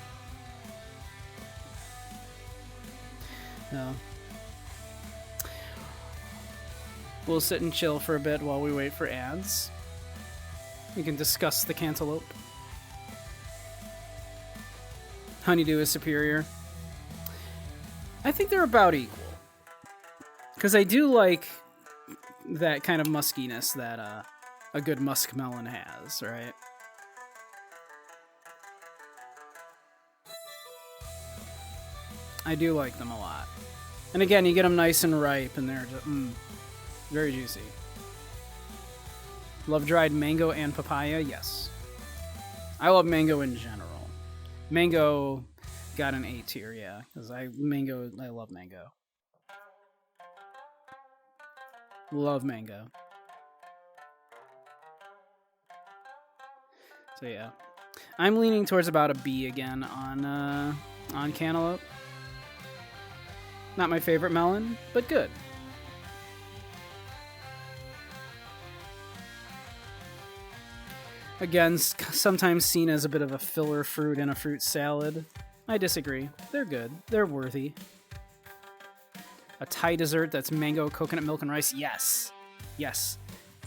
No. We'll sit and chill for a bit while we wait for ads. We can discuss the cantaloupe. Honeydew is superior. I think they're about equal. Because I do like that kind of muskiness that a good muskmelon has, right? I do like them a lot. And again, you get them nice and ripe, and they're just, very juicy. Love dried mango and papaya? Yes. I love mango in general. Mango got an A tier, yeah. Because I love mango. Love mango. So yeah. I'm leaning towards about a B again on cantaloupe. Not my favorite melon, but good. Again, sometimes seen as a bit of a filler fruit in a fruit salad. I disagree. They're good. They're worthy. A Thai dessert that's mango, coconut milk, and rice? Yes. Yes.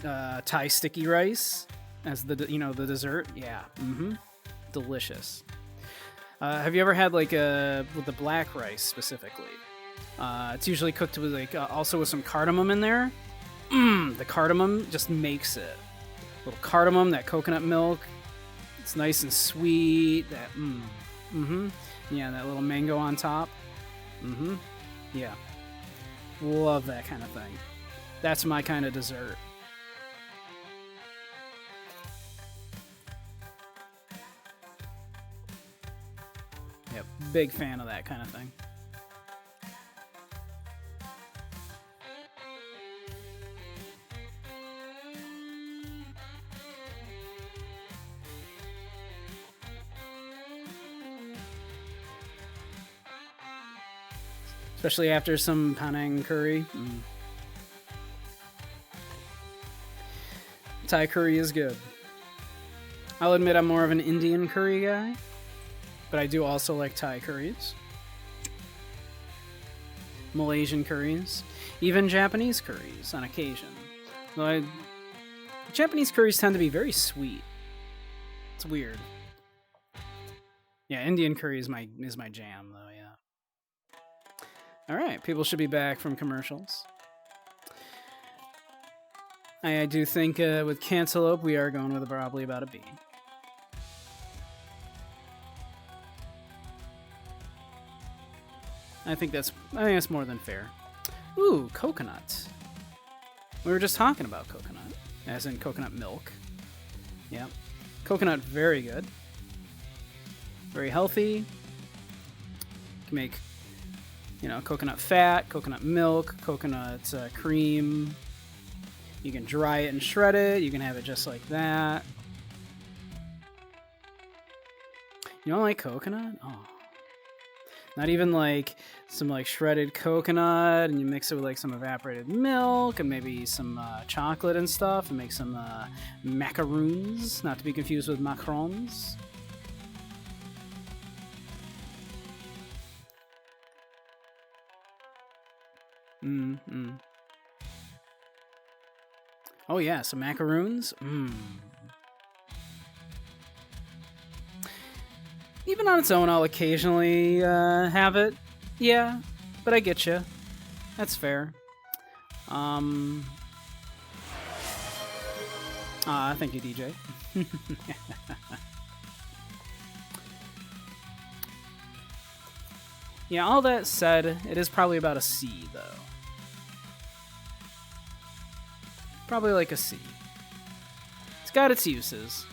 Thai sticky rice as the dessert? Yeah. Delicious. Have you ever had with the black rice specifically? It's usually cooked with also with some cardamom in there. The cardamom just makes it. A little cardamom, that coconut milk. It's nice and sweet. That yeah, that little mango on top. Yeah. Love that kind of thing. That's my kind of dessert. Yep, big fan of that kind of thing. Especially after some Penang curry. Thai curry is good. I'll admit I'm more of an Indian curry guy, but I do also like Thai curries. Malaysian curries. Even Japanese curries on occasion. Though Japanese curries tend to be very sweet. It's weird. Yeah, Indian curry is my jam, though, yeah. Alright, people should be back from commercials. I do think with cantaloupe, we are going with probably about a B. I think that's more than fair. Ooh, coconut. We were just talking about coconut, as in coconut milk. Yeah, coconut, very good. Very healthy. Can make, coconut fat, coconut milk, coconut cream. You can dry it and shred it. You can have it just like that. You don't like coconut? Oh. Not even some shredded coconut, and you mix it with some evaporated milk and maybe some chocolate and stuff, and make some macaroons, not to be confused with macarons. Oh yeah, some macaroons. Even on its own, I'll occasionally have it. Yeah, but I get you. That's fair. Thank you, DJ. Yeah, all that said, it is probably about a C, though. Probably like a C. It's got its uses.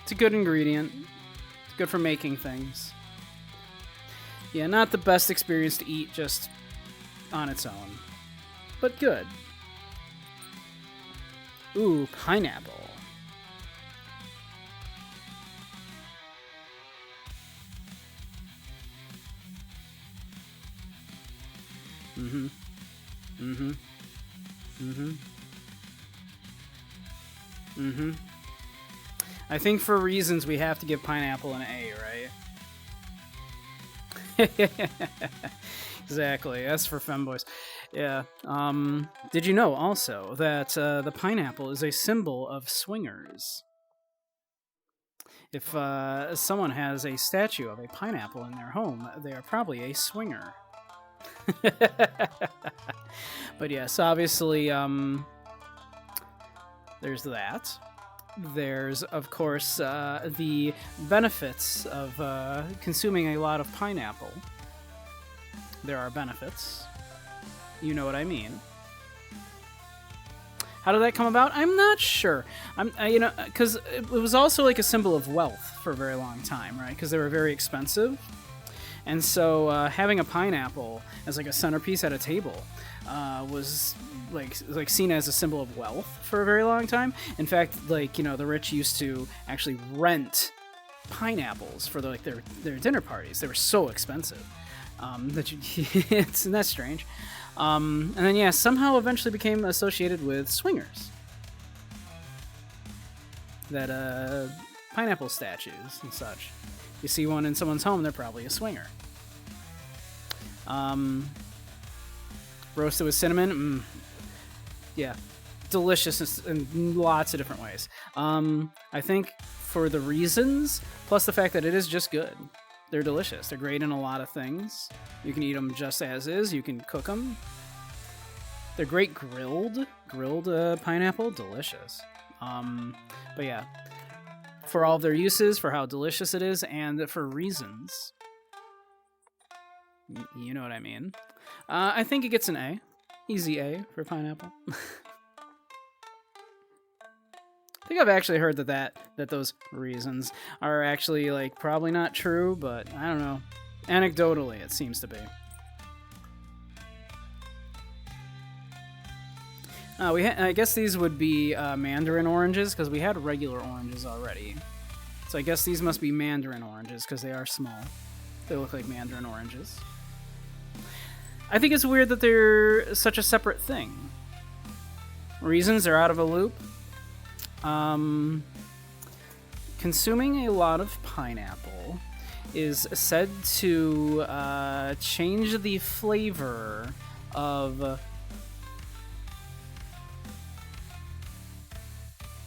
It's a good ingredient. It's good for making things. Yeah, not the best experience to eat just on its own. But good. Ooh, pineapple. I think for reasons we have to give pineapple an A, right? Exactly. That's for femboys. Yeah. Did you know also that the pineapple is a symbol of swingers? If someone has a statue of a pineapple in their home, they are probably a swinger. But yes, obviously, there's that. There's, of course, the benefits of consuming a lot of pineapple. There are benefits. You know what I mean. How did that come about? I'm not sure. Because it was also like a symbol of wealth for a very long time, right? Because they were very expensive. And so having a pineapple as like a centerpiece at a table was like seen as a symbol of wealth for a very long time. In fact, the rich used to actually rent pineapples for their dinner parties. They were so expensive that's strange. And then somehow eventually became associated with swingers. That pineapple statues and such. You see one in someone's home, they're probably a swinger. Roasted with cinnamon, yeah, delicious in lots of different ways. I think for the reasons, plus the fact that it is just good. They're delicious. They're great in a lot of things. You can eat them just as is. You can cook them. They're great grilled pineapple, delicious. But yeah, for all of their uses, for how delicious it is, and for reasons. You know what I mean. I think it gets an A. Easy A for pineapple. I think I've actually heard that those reasons are actually probably not true, but I don't know. Anecdotally, it seems to be. I guess these would be mandarin oranges because we had regular oranges already. So I guess these must be mandarin oranges because they are small. They look like mandarin oranges. I think it's weird that they're such a separate thing. Reasons are out of a loop. Consuming a lot of pineapple is said to change the flavor of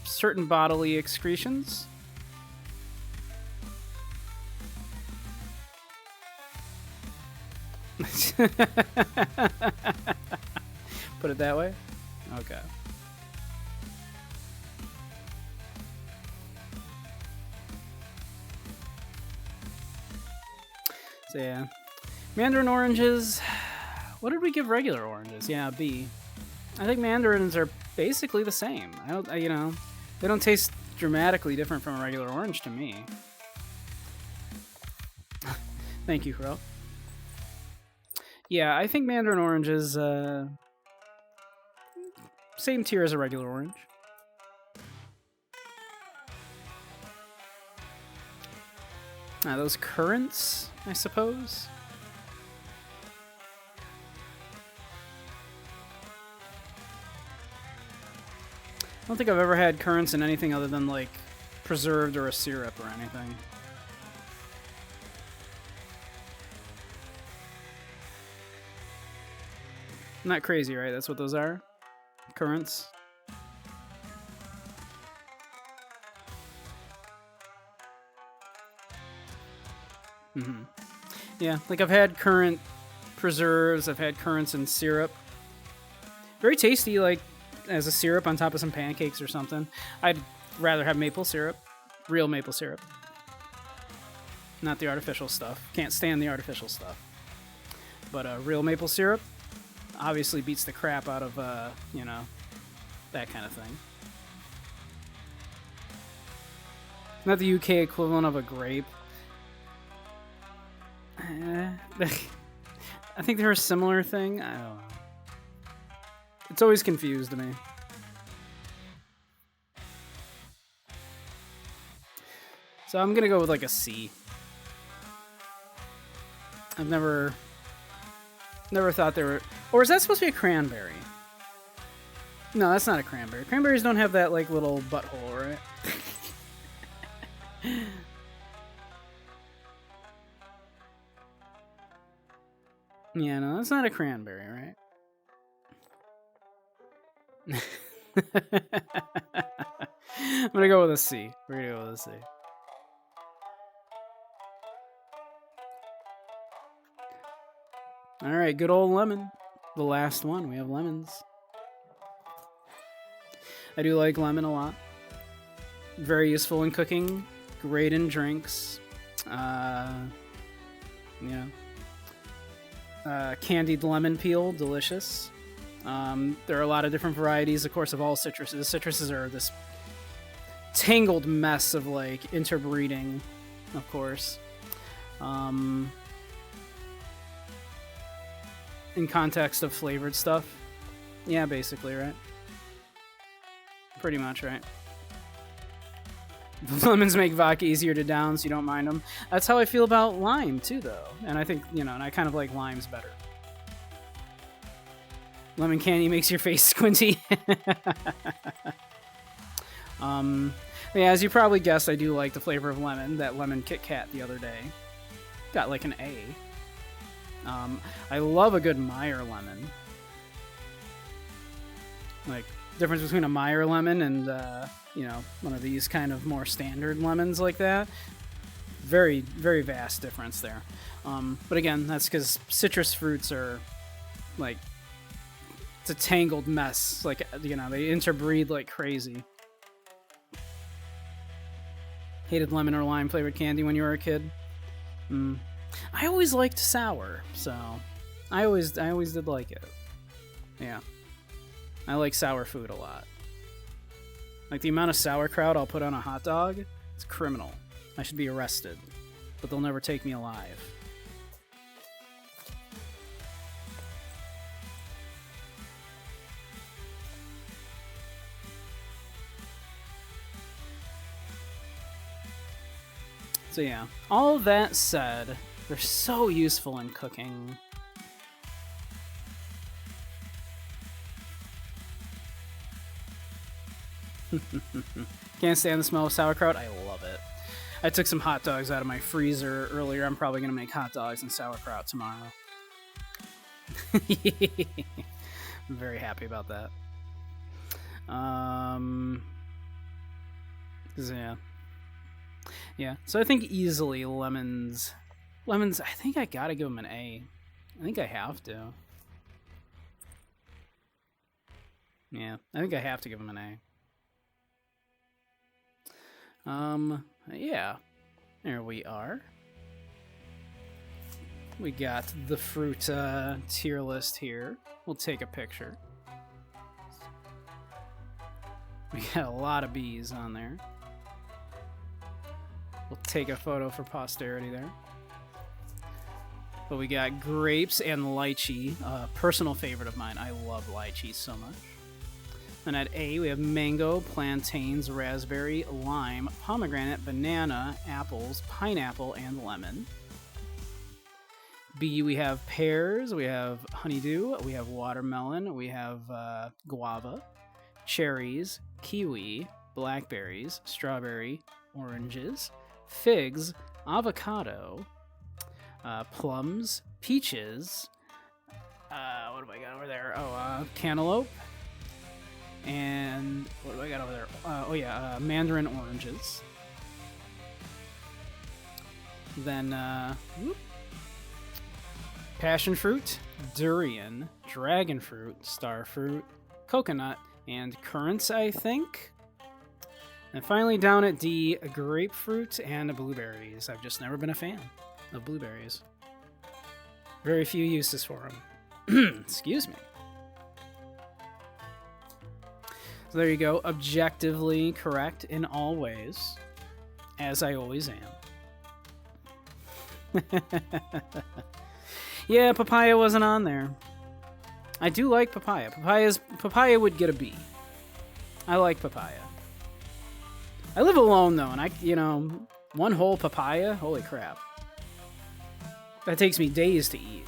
certain bodily excretions. Put it that way? Okay. So yeah. Mandarin oranges. What did we give regular oranges? Yeah, B. I think mandarins are basically the same. They don't taste dramatically different from a regular orange to me. Thank you, Crow. Yeah, I think mandarin orange is same tier as a regular orange. Those currants, I suppose. I don't think I've ever had currants in anything other than preserved or a syrup or anything. Not crazy, right? That's what those are? currants. Yeah, like I've had currant preserves, I've had currants in syrup. Very tasty, like as a syrup on top of some pancakes or something. I'd rather have maple syrup, real maple syrup, not the artificial stuff. Can't stand the artificial stuff. But real maple syrup obviously beats the crap out of, you know, that kind of thing. Not the UK equivalent of a grape. I think they're a similar thing. I don't know. It's always confused me. So I'm gonna go with like a C. I've never thought they were. Or is that supposed to be a cranberry? No, that's not a cranberry. Cranberries don't have that like little butthole, right? Yeah, no, that's not a cranberry, right? I'm gonna go with a C. We're gonna go with a C. All right, good old lemon. The last one. We have lemons. I do like lemon a lot. Very useful in cooking. Great in drinks. Yeah. Candied lemon peel, delicious. There are a lot of different varieties, of course, of all citruses. Citruses are this tangled mess of like interbreeding, of course. In context of flavored stuff. Yeah, basically, right? Pretty much, right? Lemons make vodka easier to down, so you don't mind them. That's how I feel about lime, too, though. And I think, you know, and I kind of like limes better. Lemon candy makes your face squinty. Yeah, as you probably guessed, I do like the flavor of lemon. That lemon Kit Kat the other day got like an A. I love a good Meyer lemon. Like, difference between a Meyer lemon and, you know, one of these kind of more standard lemons like that. Very, very vast difference there. But again, that's because citrus fruits are, like, it's a tangled mess. Like, you know, they interbreed like crazy. Hated lemon or lime flavored candy when you were a kid? I always liked sour, so I always did like it. Yeah. I like sour food a lot. Like the amount of sauerkraut I'll put on a hot dog, it's criminal. I should be arrested, but they'll never take me alive. So yeah, all that said, they're so useful in cooking. Can't stand the smell of sauerkraut. I love it. I took some hot dogs out of my freezer earlier. I'm probably going to make hot dogs and sauerkraut tomorrow. I'm very happy about that. Yeah. Yeah, so I think easily lemons, I think I gotta give them an A. I think I have to. Yeah, I think I have to give them an A. Yeah, there we are. We got the fruit tier list here. We'll take a picture. We got a lot of B's on there. We'll take a photo for posterity there. But we got grapes and lychee, a personal favorite of mine. I love lychee so much. And at A, we have mango, plantains, raspberry, lime, pomegranate, banana, apples, pineapple, and lemon. B, we have pears, we have honeydew, we have watermelon, we have guava, cherries, kiwi, blackberries, strawberry, oranges, figs, avocado, plums, peaches, what have I got over there? Oh, cantaloupe, And what do I got over there? Oh yeah, mandarin oranges. Then passion fruit, durian, dragon fruit, star fruit, coconut, and currants, I think. And finally, down at D, grapefruit and blueberries. I've just never been a fan of blueberries. Very few uses for them. Excuse me. So there you go. Objectively correct in all ways, as I always am. Yeah, papaya wasn't on there. I do like papaya. Papaya would get a B. I like papaya. I live alone though, and one whole papaya, holy crap. That takes me days to eat.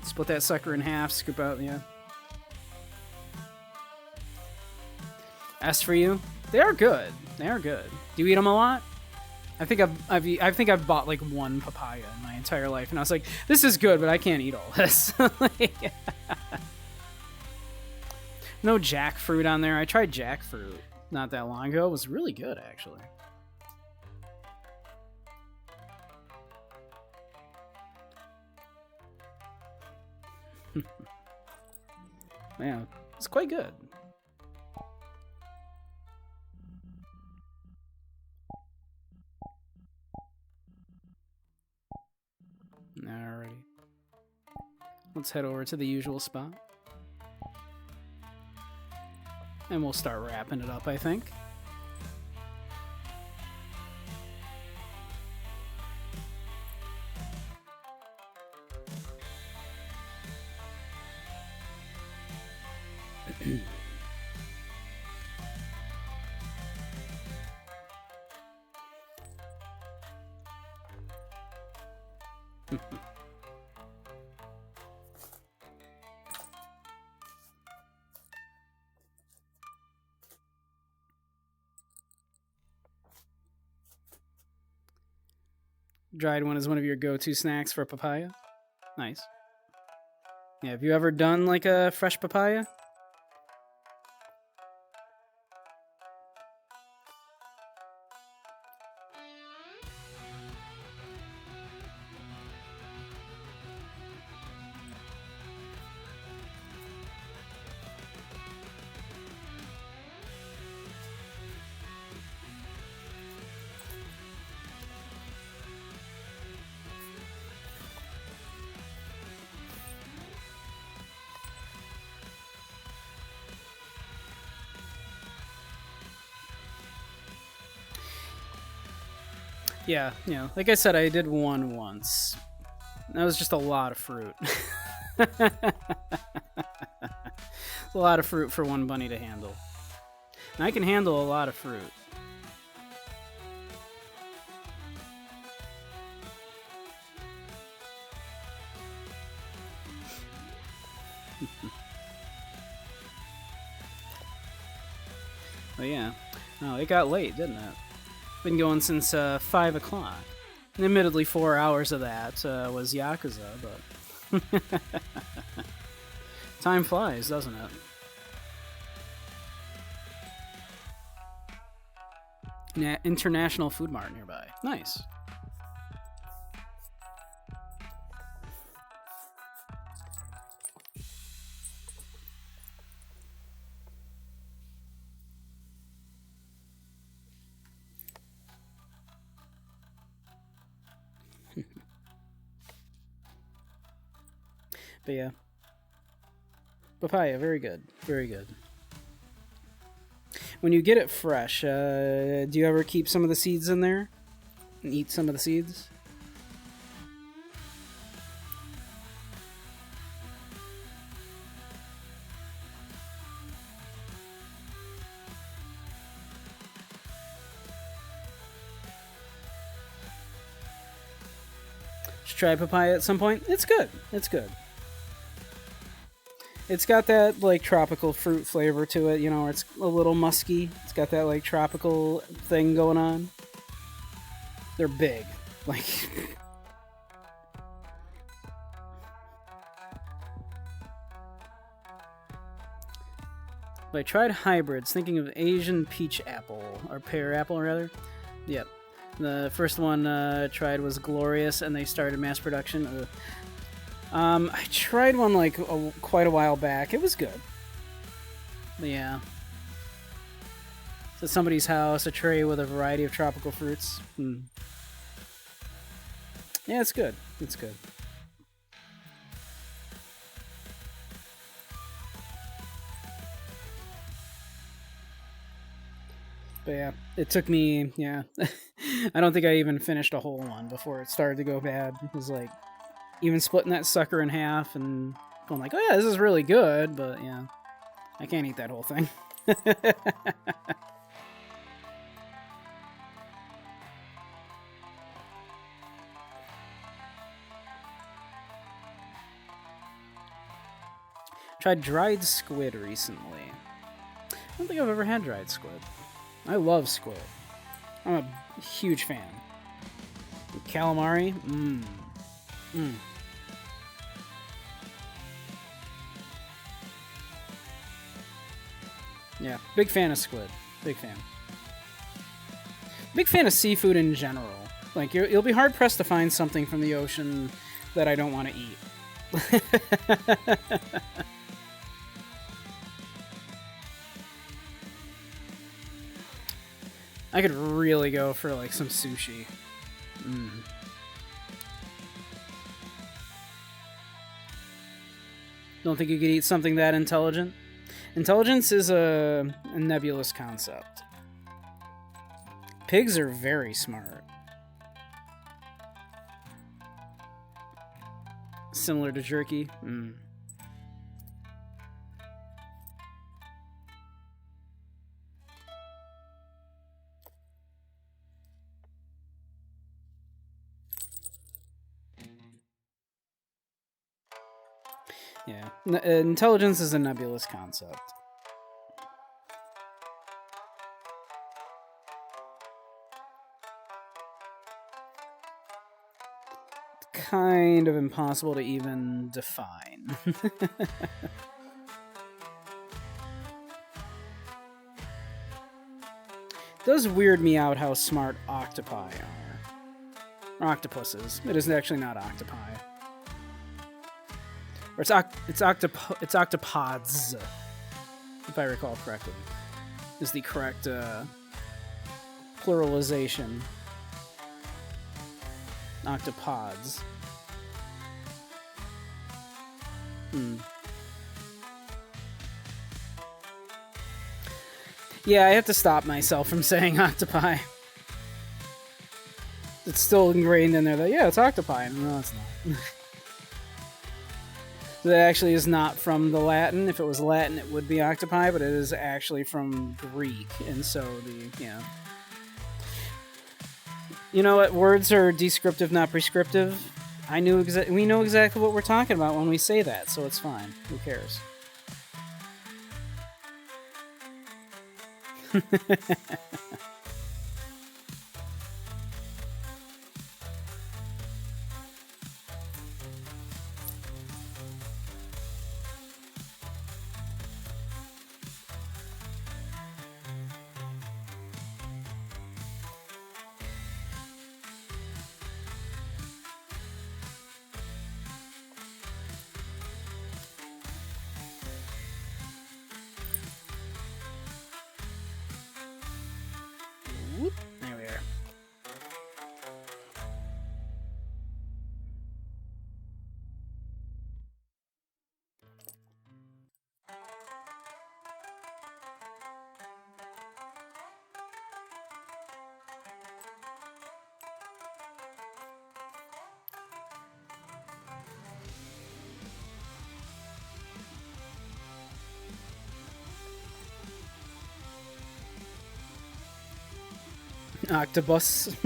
Split that sucker in half, scoop out, yeah. S for you. They are good. They are good. Do you eat them a lot? I think I've bought like one papaya in my entire life, and I was like, this is good, but I can't eat all this. Like, no jackfruit on there. I tried jackfruit not that long ago. It was really good, actually. Yeah, it's quite good. Alrighty. Let's head over to the usual spot. And we'll start wrapping it up, I think. Dried one is one of your go-to snacks for papaya? Nice. Yeah, have you ever done like a fresh papaya? Yeah, like I said, I did one once. That was just a lot of fruit. A lot of fruit for one bunny to handle. And I can handle a lot of fruit. But yeah. Oh, it got late, didn't it? Been going since 5 o'clock. And admittedly, 4 hours of that was Yakuza, but... Time flies, doesn't it? International Food Mart nearby. Nice. But yeah. Papaya, very good. Very good. When you get it fresh, do you ever keep some of the seeds in there? And eat some of the seeds? Should try papaya at some point. It's good. It's good. It's got that, like, tropical fruit flavor to it, it's a little musky. It's got that, like, tropical thing going on. They're big. Like... But I tried hybrids, thinking of Asian peach apple, or pear apple rather. Yep. The first one I tried was glorious, and they started mass production. I tried one like quite a while back. It was good. But yeah. It's at somebody's house, a tray with a variety of tropical fruits. Yeah, it's good. It's good. But yeah, it took me, yeah. I don't think I even finished a whole one before it started to go bad. It was like, even splitting that sucker in half and going like, oh yeah, this is really good, but yeah. I can't eat that whole thing. Tried dried squid recently. I don't think I've ever had dried squid. I love squid. I'm a huge fan. Calamari? Yeah, big fan of squid. Big fan. Big fan of seafood in general. Like, you'll be hard-pressed to find something from the ocean that I don't want to eat. I could really go for, like, some sushi. Don't think you could eat something that intelligent? Intelligence is a nebulous concept. Pigs are very smart. Similar to jerky? Yeah. Intelligence is a nebulous concept. Kind of impossible to even define. It does weird me out how smart octopi are. Or octopuses. It is actually not octopi. Or it's octopods, if I recall correctly, is the correct pluralization. Octopods. Yeah, I have to stop myself from saying octopi. It's still ingrained in there that, yeah, it's octopi. No, it's not. That actually is not from the Latin. If it was Latin, it would be octopi, but it is actually from Greek, and so You know what? Words are descriptive, not prescriptive. We know exactly what we're talking about when we say that, so it's fine. Who cares? Whoop, there we are. Octopus.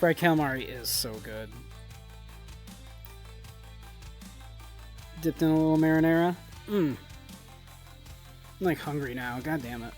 Fried calamari is so good. Dipped in a little marinara. I'm like hungry now. God damn it.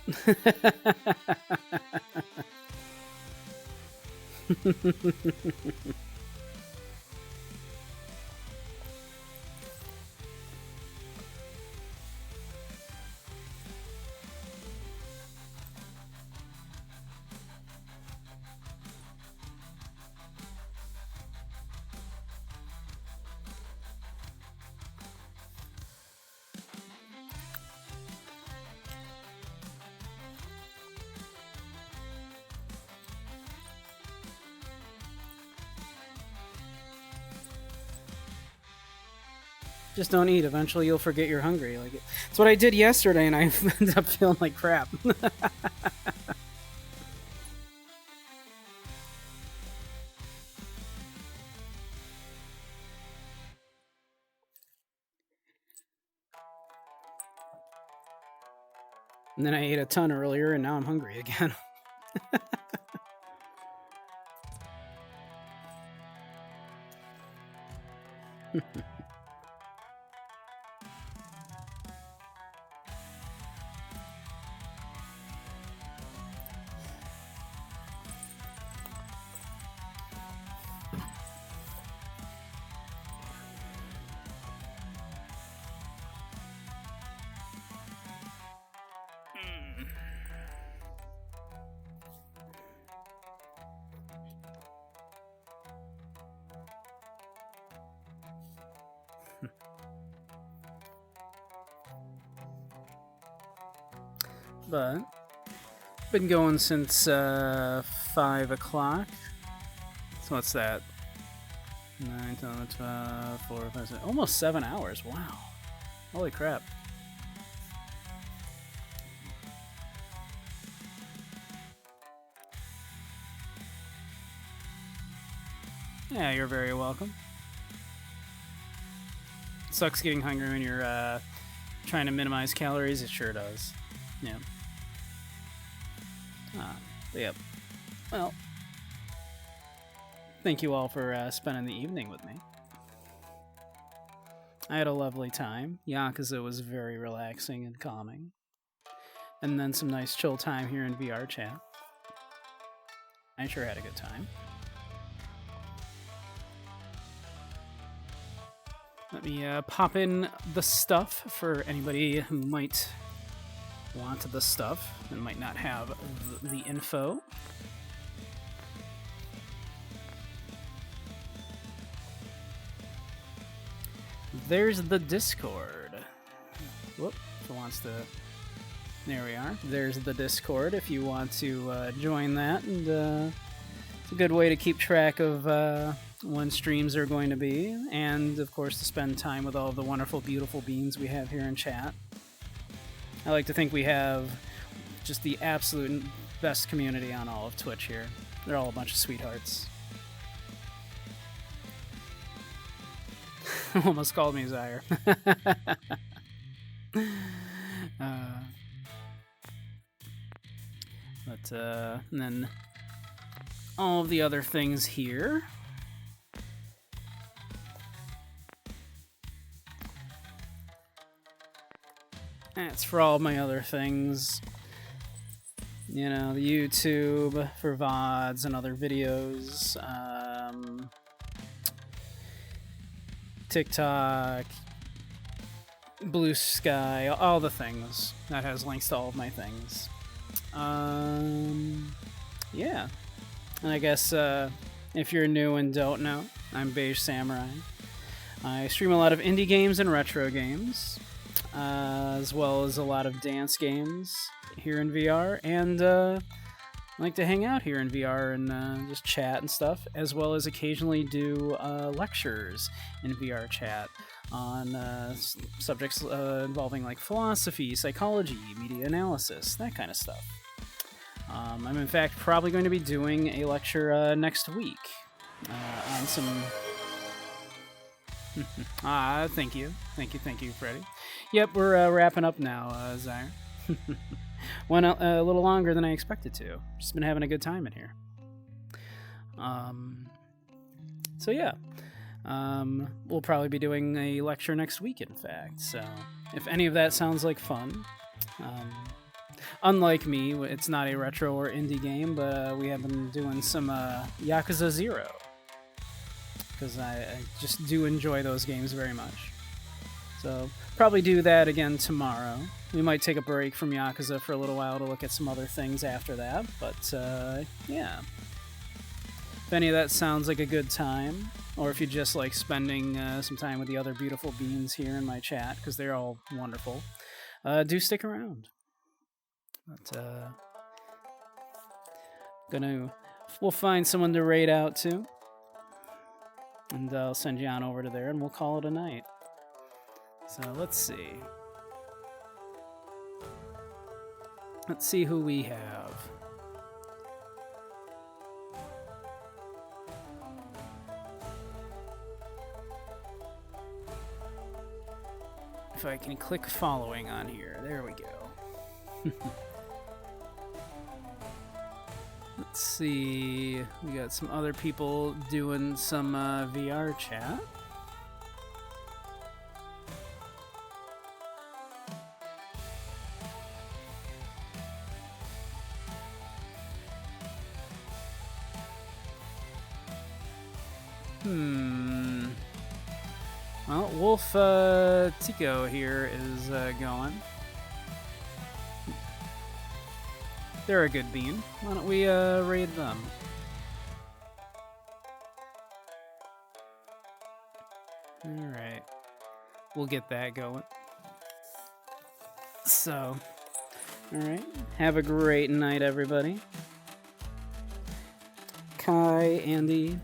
Just don't eat. Eventually you'll forget you're hungry. Like it's what I did yesterday, and I ended up feeling like crap. And then I ate a ton earlier, and now I'm hungry again. But been going since 5 o'clock. So what's that? 9, 10, 12, 4, 5, 6, almost 7 hours. Wow. Holy crap. Yeah, you're very welcome. Sucks getting hungry when you're trying to minimize calories. It sure does. Yeah. Yep. Well, thank you all for spending the evening with me. I had a lovely time. Yakuza was very relaxing and calming. And then some nice chill time here in VRChat. I sure had a good time. Let me pop in the stuff for anybody who might want the stuff and might not have the info. There's the Discord. Whoop, if it wants to... There we are. There's the Discord if you want to join that. And it's a good way to keep track of when streams are going to be. And, of course, to spend time with all of the wonderful, beautiful beings we have here in chat. I like to think we have just the absolute best community on all of Twitch here. They're all a bunch of sweethearts. Almost called me Zaire. And then all of the other things here. That's for all my other things. You know, the YouTube for VODs and other videos. TikTok. Blue Sky. All the things. That has links to all of my things. Yeah. And I guess if you're new and don't know, I'm Beige Samurai. I stream a lot of indie games and retro games. As well as a lot of dance games here in VR, and I like to hang out here in VR and just chat and stuff, as well as occasionally do lectures in VRChat on subjects involving like philosophy, psychology, media analysis, that kind of stuff. I'm in fact probably going to be doing a lecture next week on some... thank you, Freddie. Yep, we're wrapping up now, Zaire. Went a little longer than I expected to. Just been having a good time in here. So yeah, we'll probably be doing a lecture next week, in fact. So if any of that sounds like fun, unlike me, it's not a retro or indie game, but we have been doing some Yakuza 0, because I just do enjoy those games very much. So probably do that again tomorrow. We might take a break from Yakuza for a little while to look at some other things after that, but yeah. If any of that sounds like a good time, or if you just like spending some time with the other beautiful beings here in my chat, because they're all wonderful, do stick around. But we'll find someone to raid out to, and I'll send you on over to there, and we'll call it a night. So let's see. Let's see who we have. If I can click following on here. There we go. Let's see. We got some other people doing some VRChat. Well, Wolf Tico here is going. They're a good bean. Why don't we raid them? Alright. We'll get that going. So, alright. Have a great night, everybody. Kai, Andy,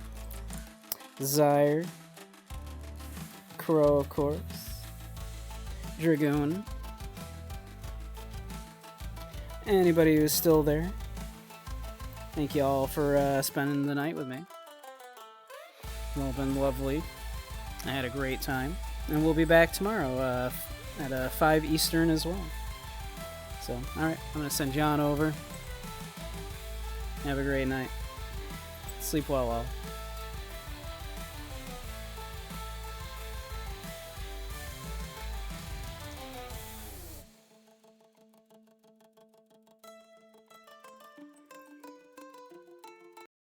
Zyre, Crow, of course, Dragoon, anybody who's still there. Thank you all for spending the night with me. It's all been lovely. I had a great time. And we'll be back tomorrow at 5 Eastern as well. So, alright, I'm going to send John over. Have a great night. Sleep well, all.